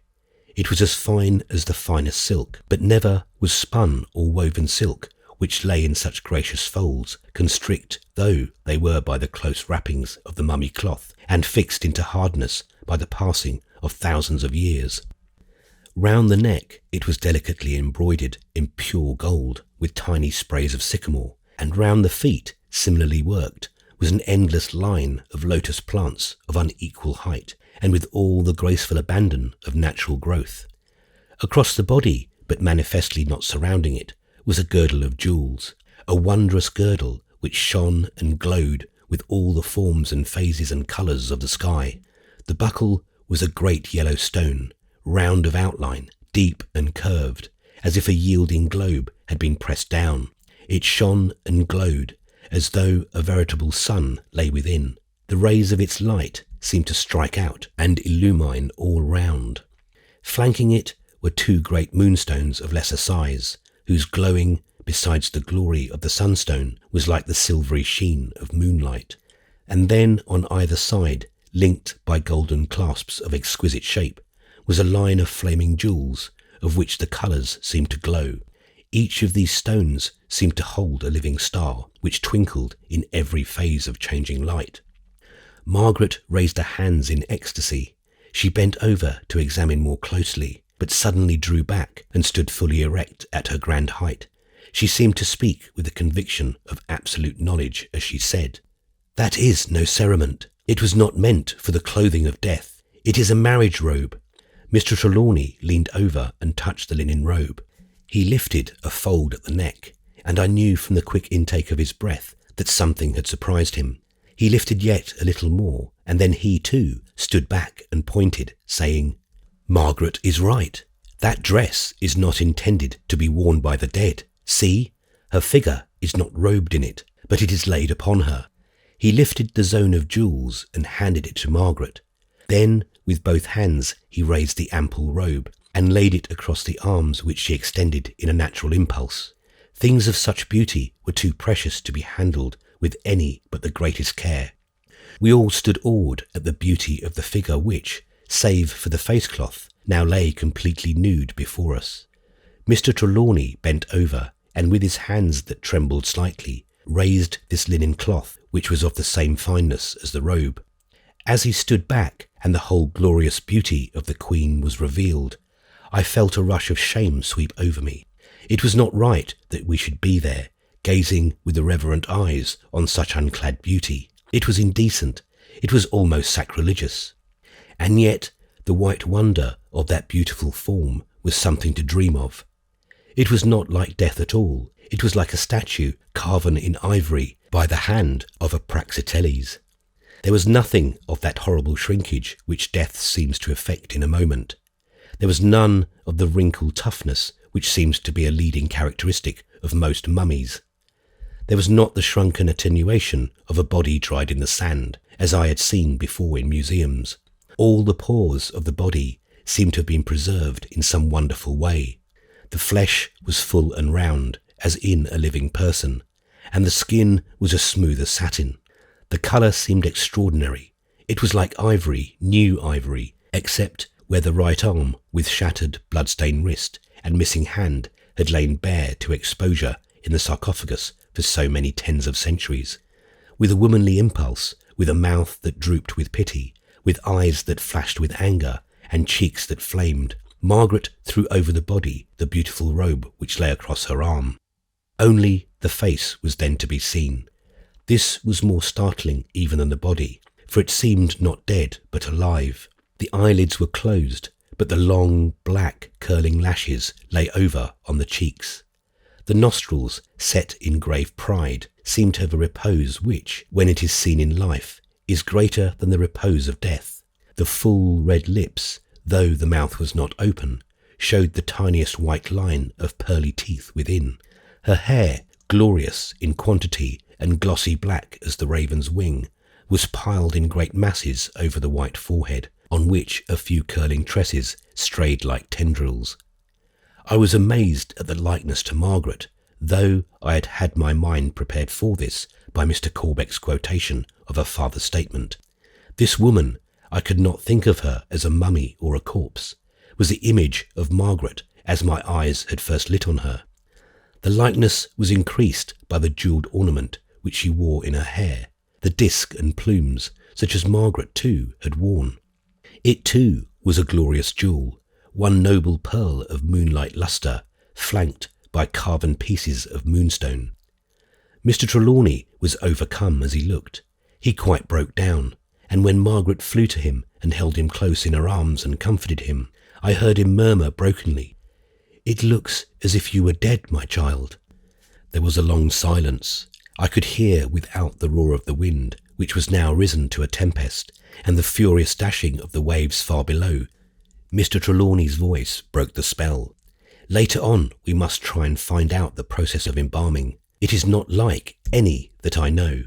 It was as fine as the finest silk, but never was spun or woven silk which lay in such gracious folds, constrict though they were by the close wrappings of the mummy cloth, and fixed into hardness by the passing of thousands of years. Round the neck it was delicately embroidered in pure gold with tiny sprays of sycamore, and round the feet, similarly worked, was an endless line of lotus plants of unequal height and with all the graceful abandon of natural growth. Across the body, but manifestly not surrounding it, was a girdle of jewels, a wondrous girdle which shone and glowed with all the forms and phases and colours of the sky. The buckle was a great yellow stone, round of outline, deep and curved, as if a yielding globe had been pressed down. It shone and glowed as though a veritable sun lay within. The rays of its light seemed to strike out and illumine all round. Flanking it were 2 great moonstones of lesser size, whose glowing, besides the glory of the sunstone, was like the silvery sheen of moonlight. And then on either side, linked by golden clasps of exquisite shape, was a line of flaming jewels, of which the colours seemed to glow. Each of these stones seemed to hold a living star, which twinkled in every phase of changing light. Margaret raised her hands in ecstasy. She bent over to examine more closely, but suddenly drew back and stood fully erect at her grand height. She seemed to speak with the conviction of absolute knowledge as she said, "That is no cerement. It was not meant for the clothing of death. It is a marriage robe." Mr. Trelawney leaned over and touched the linen robe. He lifted a fold at the neck, and I knew from the quick intake of his breath that something had surprised him. He lifted yet a little more, and then he too stood back and pointed, saying, "Margaret is right. That dress is not intended to be worn by the dead. See, her figure is not robed in it, but it is laid upon her." He lifted the zone of jewels and handed it to Margaret. Then, with both hands, he raised the ample robe and laid it across the arms which she extended in a natural impulse. Things of such beauty were too precious to be handled with any but the greatest care. We all stood awed at the beauty of the figure which, save for the face-cloth, now lay completely nude before us. Mr. Trelawney bent over, and with his hands that trembled slightly, raised this linen cloth, which was of the same fineness as the robe. As he stood back, and the whole glorious beauty of the Queen was revealed, I felt a rush of shame sweep over me. It was not right that we should be there, gazing with irreverent eyes on such unclad beauty. It was indecent. It was almost sacrilegious. And yet the white wonder of that beautiful form was something to dream of. It was not like death at all. It was like a statue carven in ivory by the hand of a Praxiteles. There was nothing of that horrible shrinkage which death seems to effect in a moment. There was none of the wrinkled toughness which seems to be a leading characteristic of most mummies. There was not the shrunken attenuation of a body dried in the sand, as I had seen before in museums. All the pores of the body seemed to have been preserved in some wonderful way. The flesh was full and round, as in a living person, and the skin was as smooth as satin. The colour seemed extraordinary. It was like ivory, new ivory, except where the right arm, with shattered, blood-stained wrist and missing hand, had lain bare to exposure in the sarcophagus for so many tens of centuries. With a womanly impulse, with a mouth that drooped with pity, with eyes that flashed with anger, and cheeks that flamed, Margaret threw over the body the beautiful robe which lay across her arm. Only the face was then to be seen. This was more startling even than the body, for it seemed not dead but alive. The eyelids were closed, but the long, black, curling lashes lay over on the cheeks. The nostrils, set in grave pride, seemed to have a repose which, when it is seen in life, is greater than the repose of death. The full red lips, though the mouth was not open, showed the tiniest white line of pearly teeth within. Her hair, glorious in quantity and glossy black as the raven's wing, was piled in great masses over the white forehead, on which a few curling tresses strayed like tendrils. I was amazed at the likeness to Margaret, though I had had my mind prepared for this by Mr. Corbeck's quotation of her father's statement. This woman, I could not think of her as a mummy or a corpse, was the image of Margaret as my eyes had first lit on her. The likeness was increased by the jewelled ornament which she wore in her hair, the disc and plumes, such as Margaret too had worn. It too was a glorious jewel, one noble pearl of moonlight lustre, flanked by carven pieces of moonstone. Mr. Trelawney was overcome as he looked. He quite broke down, and when Margaret flew to him and held him close in her arms and comforted him, I heard him murmur brokenly, "It looks as if you were dead, my child." There was a long silence. I could hear without the roar of the wind, which was now risen to a tempest, and the furious dashing of the waves far below. Mr. Trelawney's voice broke the spell. "Later on, we must try and find out the process of embalming. It is not like any that I know.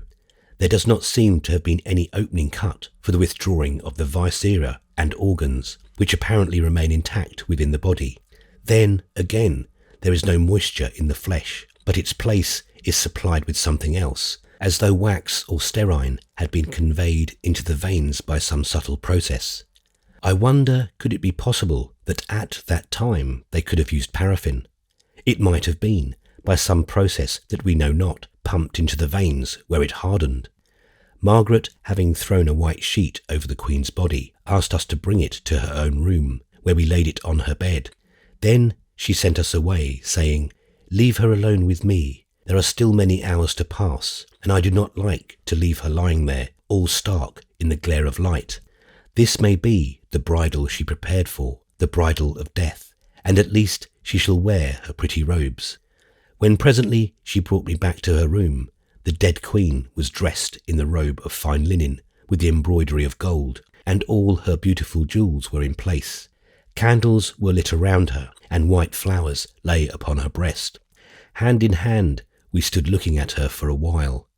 There does not seem to have been any opening cut for the withdrawing of the viscera and organs, which apparently remain intact within the body. Then, again, there is no moisture in the flesh, but its place is supplied with something else, as though wax or sterine had been conveyed into the veins by some subtle process. I wonder, could it be possible that at that time they could have used paraffin? It might have been, by some process that we know not, pumped into the veins where it hardened. Margaret, having thrown a white sheet over the Queen's body, asked us to bring it to her own room, where we laid it on her bed. Then she sent us away, saying, "Leave her alone with me. There are still many hours to pass, and I do not like to leave her lying there, all stark in the glare of light. This may be the bridal she prepared for, the bridal of death, and at least she shall wear her pretty robes." When presently she brought me back to her room, the dead Queen was dressed in the robe of fine linen with the embroidery of gold, and all her beautiful jewels were in place. Candles were lit around her, and white flowers lay upon her breast. Hand in hand, we stood looking at her for a while.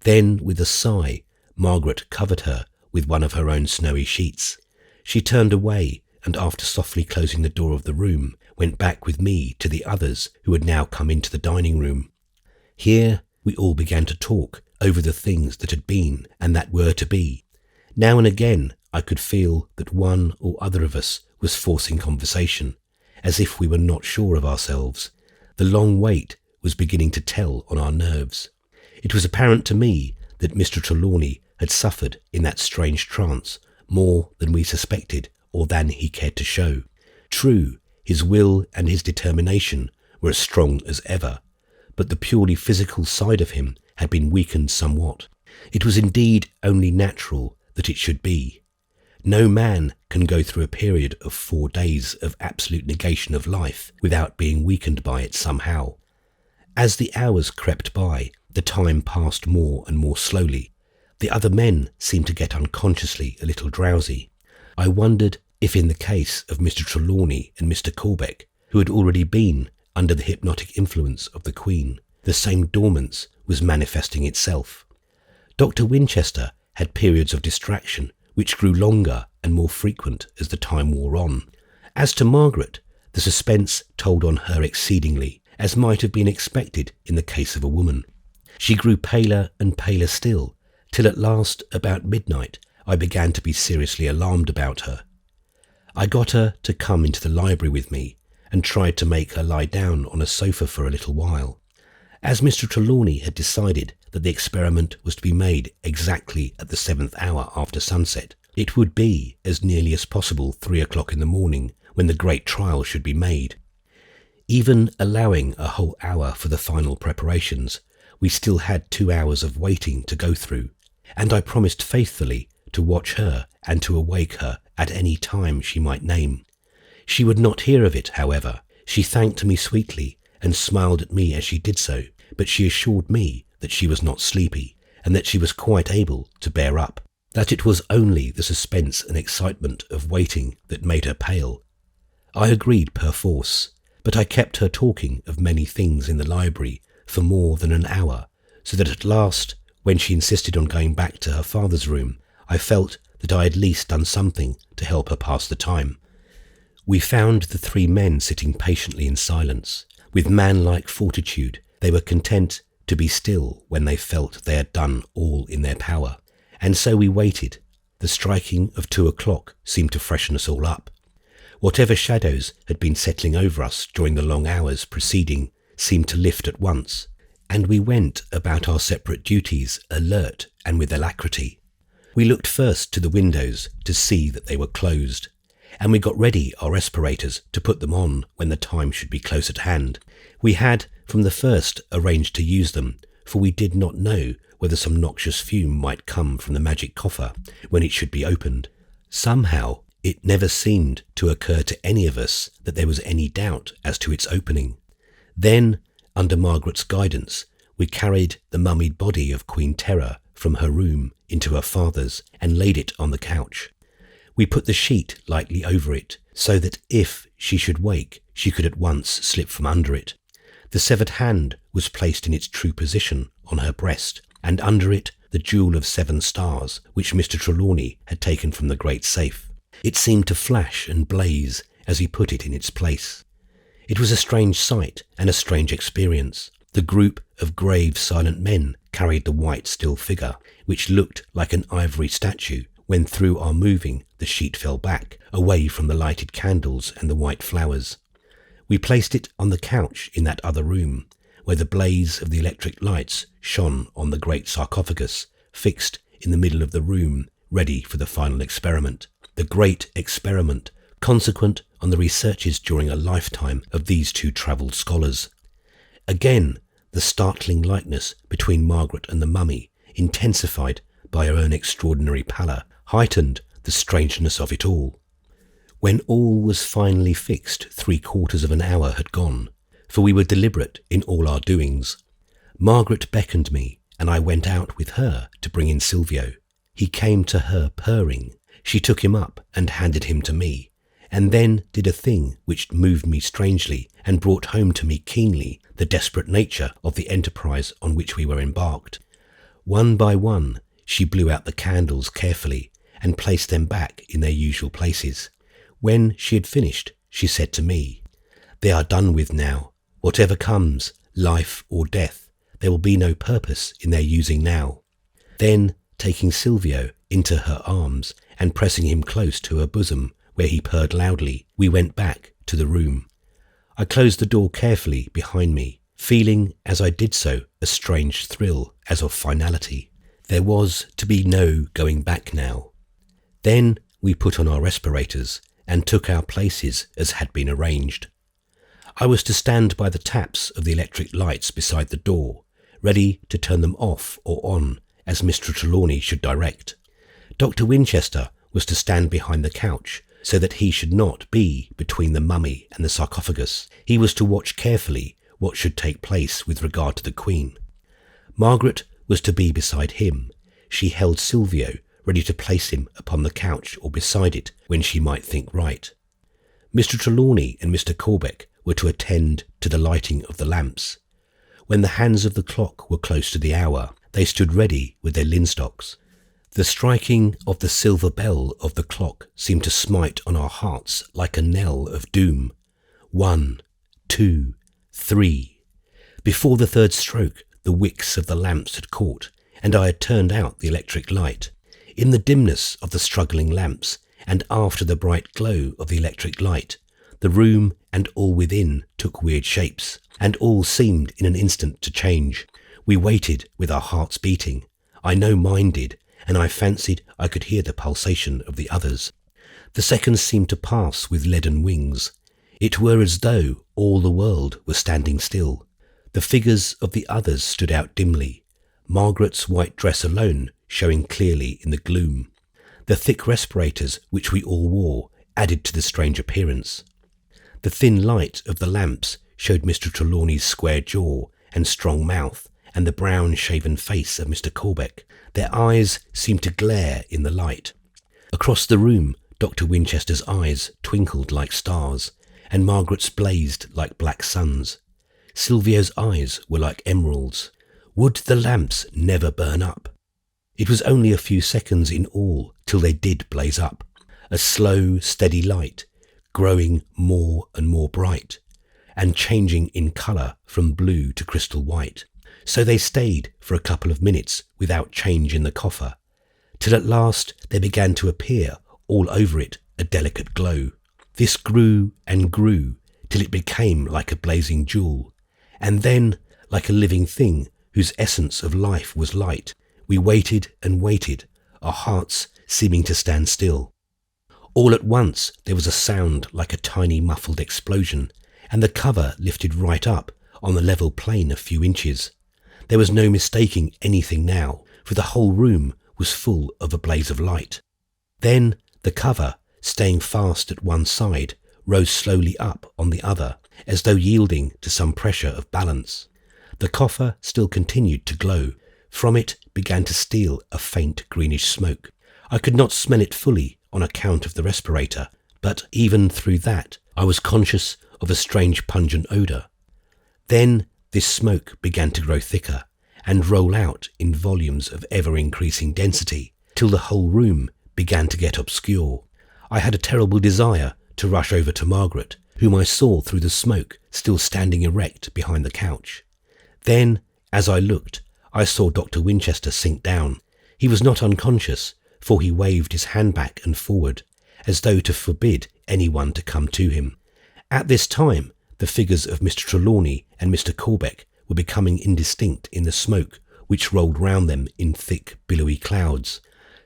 Then, with a sigh, Margaret covered her with one of her own snowy sheets. She turned away, and after softly closing the door of the room, went back with me to the others who had now come into the dining room. Here we all began to talk over the things that had been and that were to be. Now and again I could feel that one or other of us was forcing conversation, as if we were not sure of ourselves. The long wait was beginning to tell on our nerves. It was apparent to me that Mr. Trelawney had suffered in that strange trance more than we suspected or than he cared to show. True, his will and his determination were as strong as ever, but the purely physical side of him had been weakened somewhat. It was indeed only natural that it should be. No man can go through a period of 4 days of absolute negation of life without being weakened by it somehow. As the hours crept by, the time passed more and more slowly. The other men seemed to get unconsciously a little drowsy. I wondered if in the case of Mr. Trelawney and Mr. Corbeck, who had already been under the hypnotic influence of the Queen, the same dormance was manifesting itself. Dr. Winchester had periods of distraction which grew longer and more frequent as the time wore on. As to Margaret, the suspense told on her exceedingly, as might have been expected in the case of a woman. She grew paler and paler still, till at last, about midnight, I began to be seriously alarmed about her. I got her to come into the library with me, and tried to make her lie down on a sofa for a little while. As Mr. Trelawney had decided that the experiment was to be made exactly at the 7th hour after sunset, it would be as nearly as possible 3 o'clock in the morning, when the great trial should be made. Even allowing a whole hour for the final preparations, we still had 2 hours of waiting to go through, and I promised faithfully to watch her and to awake her at any time she might name. She would not hear of it, however. She thanked me sweetly and smiled at me as she did so, but she assured me that she was not sleepy, and that she was quite able to bear up, that it was only the suspense and excitement of waiting that made her pale. I agreed perforce, but I kept her talking of many things in the library for more than an hour, so that at last, when she insisted on going back to her father's room, I felt that I had at least done something to help her pass the time. We found the 3 men sitting patiently in silence. With man-like fortitude, they were content to be still when they felt they had done all in their power. And so we waited. The striking of 2 o'clock seemed to freshen us all up. Whatever shadows had been settling over us during the long hours preceding seemed to lift at once, and we went about our separate duties alert and with alacrity. We looked first to the windows to see that they were closed, and we got ready our respirators to put them on when the time should be close at hand. We had from the first arranged to use them, for we did not know whether some noxious fume might come from the magic coffer when it should be opened. Somehow, it never seemed to occur to any of us that there was any doubt as to its opening. Then, under Margaret's guidance, we carried the mummied body of Queen Terra from her room into her father's and laid it on the couch. We put the sheet lightly over it, so that if she should wake, she could at once slip from under it. The severed hand was placed in its true position on her breast, and under it the jewel of 7 stars, which Mr. Trelawney had taken from the great safe. It seemed to flash and blaze as he put it in its place. It was a strange sight and a strange experience. The group of grave, silent men carried the white, still figure, which looked like an ivory statue, when through our moving the sheet fell back, away from the lighted candles and the white flowers. We placed it on the couch in that other room, where the blaze of the electric lights shone on the great sarcophagus, fixed in the middle of the room, ready for the final experiment. The great experiment, consequent on the researches during a lifetime of these 2 travelled scholars. Again, the startling likeness between Margaret and the mummy, intensified by her own extraordinary pallor, heightened the strangeness of it all. When all was finally fixed, 3/4 of an hour had gone, for we were deliberate in all our doings. Margaret beckoned me, and I went out with her to bring in Silvio. He came to her purring. She took him up and handed him to me, and then did a thing which moved me strangely and brought home to me keenly the desperate nature of the enterprise on which we were embarked. One by one, she blew out the candles carefully and placed them back in their usual places. When she had finished, she said to me, "They are done with now. Whatever comes, life or death, there will be no purpose in their using now." Then, taking Silvio into her arms and pressing him close to her bosom, where he purred loudly, we went back to the room. I closed the door carefully behind me, feeling as I did so a strange thrill as of finality. There was to be no going back now. Then we put on our respirators and took our places as had been arranged. I was to stand by the taps of the electric lights beside the door, ready to turn them off or on as Mr. Trelawney should direct. Dr. Winchester was to stand behind the couch, so that he should not be between the mummy and the sarcophagus. He was to watch carefully what should take place with regard to the Queen. Margaret was to be beside him. She held Silvio, ready to place him upon the couch or beside it when she might think right. Mr. Trelawney and Mr. Corbeck were to attend to the lighting of the lamps. When the hands of the clock were close to the hour, they stood ready with their linstocks. The striking of the silver bell of the clock seemed to smite on our hearts like a knell of doom. 1, 2, 3. Before the 3rd stroke, the wicks of the lamps had caught, and I had turned out the electric light. In the dimness of the struggling lamps, and after the bright glow of the electric light, the room and all within took weird shapes, and all seemed in an instant to change. We waited with our hearts beating. I know mine did, and I fancied I could hear the pulsation of the others. The seconds seemed to pass with leaden wings. It were as though all the world was standing still. The figures of the others stood out dimly, Margaret's white dress alone showing clearly in the gloom. The thick respirators which we all wore added to the strange appearance. The thin light of the lamps showed Mr. Trelawney's square jaw and strong mouth, and the brown shaven face of Mr. Corbeck. Their eyes seemed to glare in the light. Across the room, Dr. Winchester's eyes twinkled like stars, and Margaret's blazed like black suns. Silvio's eyes were like emeralds. Would the lamps never burn up? It was only a few seconds in all till they did blaze up, a slow, steady light, growing more and more bright, and changing in colour from blue to crystal white. So they stayed for a couple of minutes without change in the coffer, till at last there began to appear all over it a delicate glow. This grew and grew till it became like a blazing jewel, and then like a living thing whose essence of life was light. We waited and waited, our hearts seeming to stand still. All at once there was a sound like a tiny muffled explosion, and the cover lifted right up on the level plane a few inches. There was no mistaking anything now, for the whole room was full of a blaze of light. Then the cover, staying fast at one side, rose slowly up on the other, as though yielding to some pressure of balance. The coffer still continued to glow. From it began to steal a faint greenish smoke. I could not smell it fully on account of the respirator, but even through that I was conscious of a strange pungent odour. Then this smoke began to grow thicker and roll out in volumes of ever-increasing density, till the whole room began to get obscure. I had a terrible desire to rush over to Margaret, whom I saw through the smoke still standing erect behind the couch. Then, as I looked, I saw Dr. Winchester sink down. He was not unconscious, for he waved his hand back and forward, as though to forbid anyone to come to him. At this time, the figures of Mr. Trelawney and Mr. Corbeck were becoming indistinct in the smoke which rolled round them in thick, billowy clouds.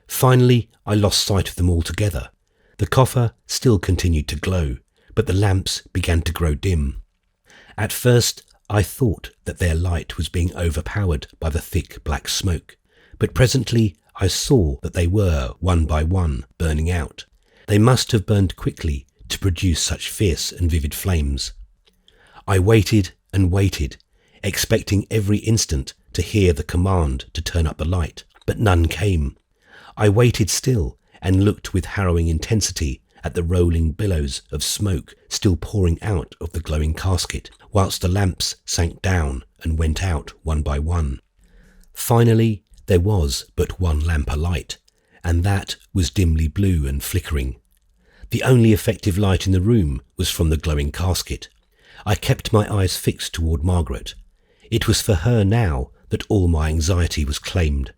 Finally, I lost sight of them altogether. The coffer still continued to glow, but the lamps began to grow dim. At first, I thought that their light was being overpowered by the thick black smoke, but presently I saw that they were, one by one, burning out. They must have burned quickly to produce such fierce and vivid flames. I waited and waited, expecting every instant to hear the command to turn up the light, but none came. I waited still and looked with harrowing intensity at the rolling billows of smoke still pouring out of the glowing casket, whilst the lamps sank down and went out one by one. Finally, there was but one lamp alight, and that was dimly blue and flickering. The only effective light in the room was from the glowing casket. I kept my eyes fixed toward Margaret. It was for her now that all my anxiety was claimed.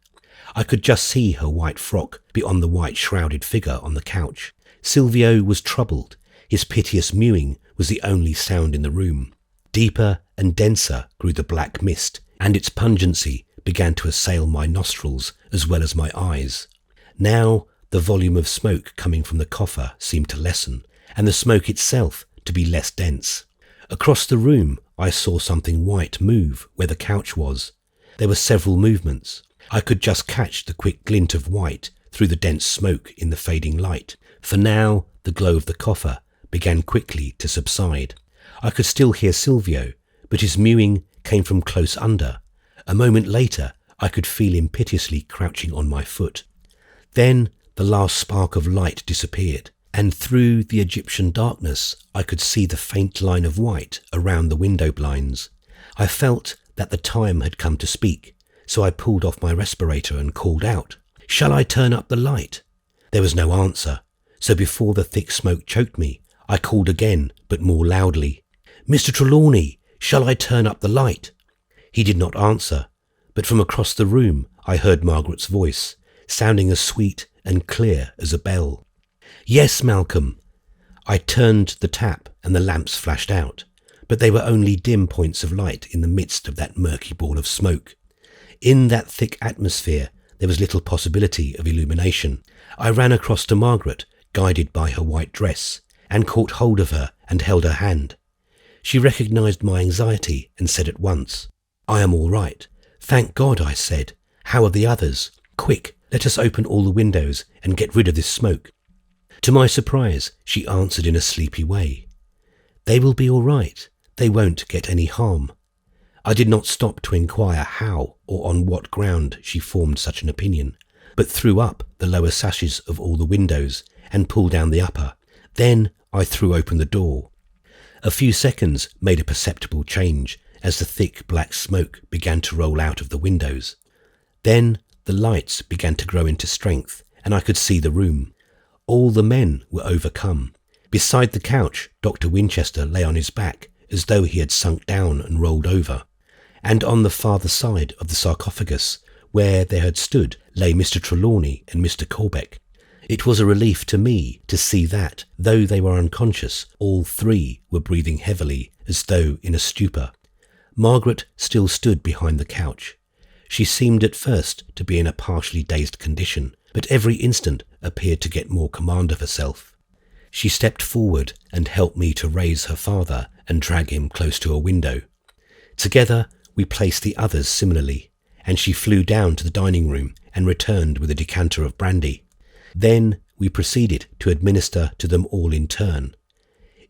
I could just see her white frock beyond the white shrouded figure on the couch. Silvio was troubled. His piteous mewing was the only sound in the room. Deeper and denser grew the black mist, and its pungency began to assail my nostrils as well as my eyes. Now the volume of smoke coming from the coffer seemed to lessen, and the smoke itself to be less dense. Across the room I saw something white move where the couch was. There were several movements. I could just catch the quick glint of white through the dense smoke in the fading light, for now the glow of the coffer began quickly to subside. I could still hear Silvio, but his mewing came from close under. A moment later I could feel him piteously crouching on my foot. Then the last spark of light disappeared, and through the Egyptian darkness I could see the faint line of white around the window blinds. I felt that the time had come to speak, so I pulled off my respirator and called out, "Shall I turn up the light?" There was no answer, so before the thick smoke choked me, I called again, but more loudly, "Mr. Trelawney, shall I turn up the light?" He did not answer, but from across the room I heard Margaret's voice, sounding as sweet and clear as a bell. "Yes, Malcolm." I turned the tap and the lamps flashed out, but they were only dim points of light in the midst of that murky ball of smoke. In that thick atmosphere there was little possibility of illumination. I ran across to Margaret, guided by her white dress, and caught hold of her and held her hand. She recognised my anxiety and said at once, "I am all right." "Thank God," I said. "How are the others? Quick, let us open all the windows and get rid of this smoke." To my surprise, she answered in a sleepy way, "They will be all right. They won't get any harm." I did not stop to inquire how or on what ground she formed such an opinion, but threw up the lower sashes of all the windows and pulled down the upper. Then I threw open the door. A few seconds made a perceptible change as the thick black smoke began to roll out of the windows. Then the lights began to grow into strength, and I could see the room. All the men were overcome. Beside the couch, Dr. Winchester lay on his back as though he had sunk down and rolled over, and on the farther side of the sarcophagus, where they had stood, lay Mr. Trelawney and Mr. Corbeck. It was a relief to me to see that, though they were unconscious, all three were breathing heavily as though in a stupor. Margaret still stood behind the couch. She seemed at first to be in a partially dazed condition, but every instant appeared to get more command of herself. She stepped forward and helped me to raise her father and drag him close to a window. Together We placed the others similarly, and she flew down to the dining room and returned with a decanter of brandy. Then we proceeded to administer to them all in turn.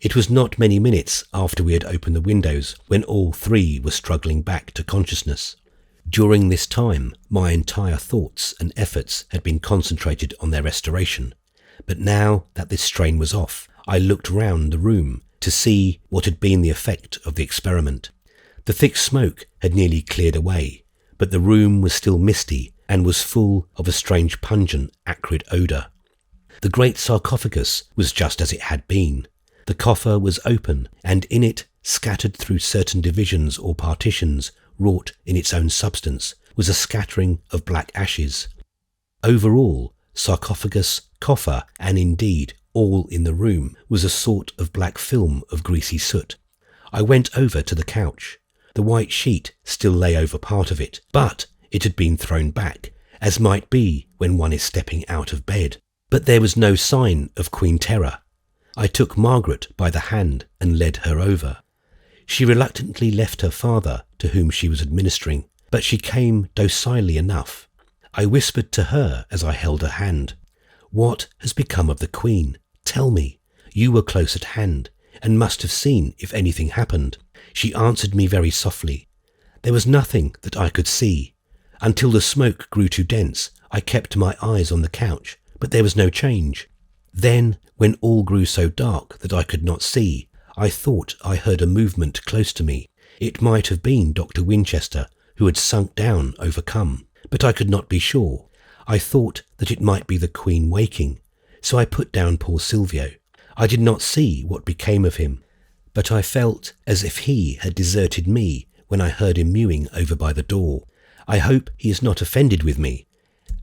It was not many minutes after we had opened the windows when all three were struggling back to consciousness. During this time, my entire thoughts and efforts had been concentrated on their restoration. But now that this strain was off, I looked round the room to see what had been the effect of the experiment. The thick smoke had nearly cleared away, but the room was still misty and was full of a strange pungent, acrid odour. The great sarcophagus was just as it had been. The coffer was open, and in it, scattered through certain divisions or partitions wrought in its own substance, was a scattering of black ashes. Overall, sarcophagus, coffer, and indeed all in the room, was a sort of black film of greasy soot. I went over to the couch. The white sheet still lay over part of it, but it had been thrown back, as might be when one is stepping out of bed. But there was no sign of Queen Terra. I took Margaret by the hand and led her over. She reluctantly left her father, to whom she was administering, but she came docilely enough. I whispered to her as I held her hand, "What has become of the Queen? Tell me. You were close at hand, and must have seen if anything happened." She answered me very softly. "There was nothing that I could see. Until the smoke grew too dense, I kept my eyes on the couch, but there was no change. Then, when all grew so dark that I could not see, I thought I heard a movement close to me. It might have been Dr. Winchester, who had sunk down overcome, but I could not be sure. I thought that it might be the Queen waking, so I put down poor Silvio. I did not see what became of him, but I felt as if he had deserted me when I heard him mewing over by the door. I hope he is not offended with me."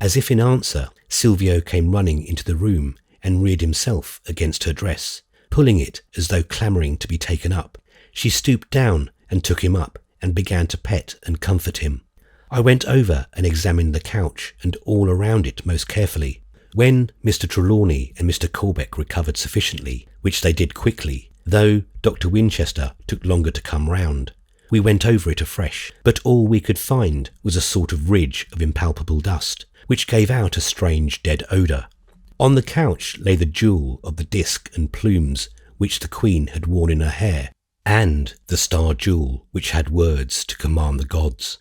As if in answer, Silvio came running into the room and reared himself against her dress, pulling it as though clamouring to be taken up. She stooped down and took him up and began to pet and comfort him. I went over and examined the couch and all around it most carefully. When Mr. Trelawney and Mr. Corbeck recovered sufficiently, which they did quickly, though Dr. Winchester took longer to come round, we went over it afresh, but all we could find was a sort of ridge of impalpable dust, which gave out a strange dead odour. On the couch lay the jewel of the disc and plumes which the Queen had worn in her hair, and the star jewel which had words to command the gods.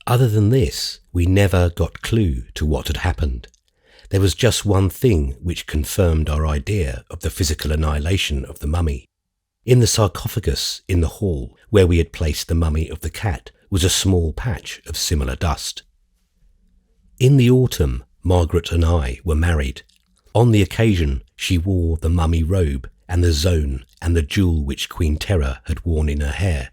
Other than this, we never got clue to what had happened. There was just one thing which confirmed our idea of the physical annihilation of the mummy. In the sarcophagus in the hall, where we had placed the mummy of the cat, was a small patch of similar dust. In the autumn, Margaret and I were married. On the occasion, she wore the mummy robe and the zone and the jewel which Queen Terra had worn in her hair.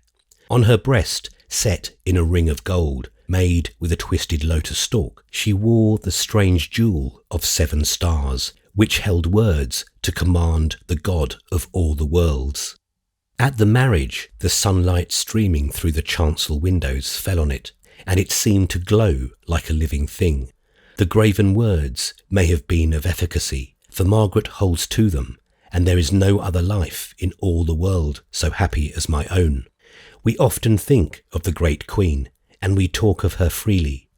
On her breast, set in a ring of gold, made with a twisted lotus stalk, she wore the strange jewel of 7 stars, which held words to command the God of all the worlds. At the marriage, the sunlight streaming through the chancel windows fell on it, and it seemed to glow like a living thing. The graven words may have been of efficacy, for Margaret holds to them, and there is no other life in all the world so happy as my own. We often think of the great Queen, and we talk of her freely.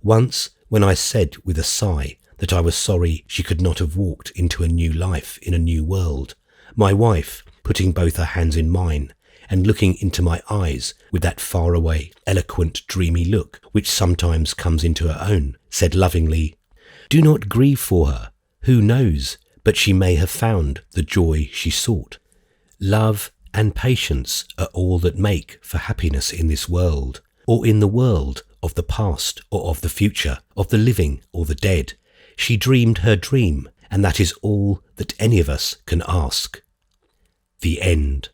Once, when I said with a sigh that I was sorry she could not have walked into a new life in a new world, my wife, putting both her hands in mine and looking into my eyes with that faraway, eloquent, dreamy look which sometimes comes into her own, said lovingly, "Do not grieve for her. Who knows but she may have found the joy she sought. Love and patience are all that make for happiness in this world, or in the world of the past or of the future, of the living or the dead. She dreamed her dream, and that is all that any of us can ask." The end.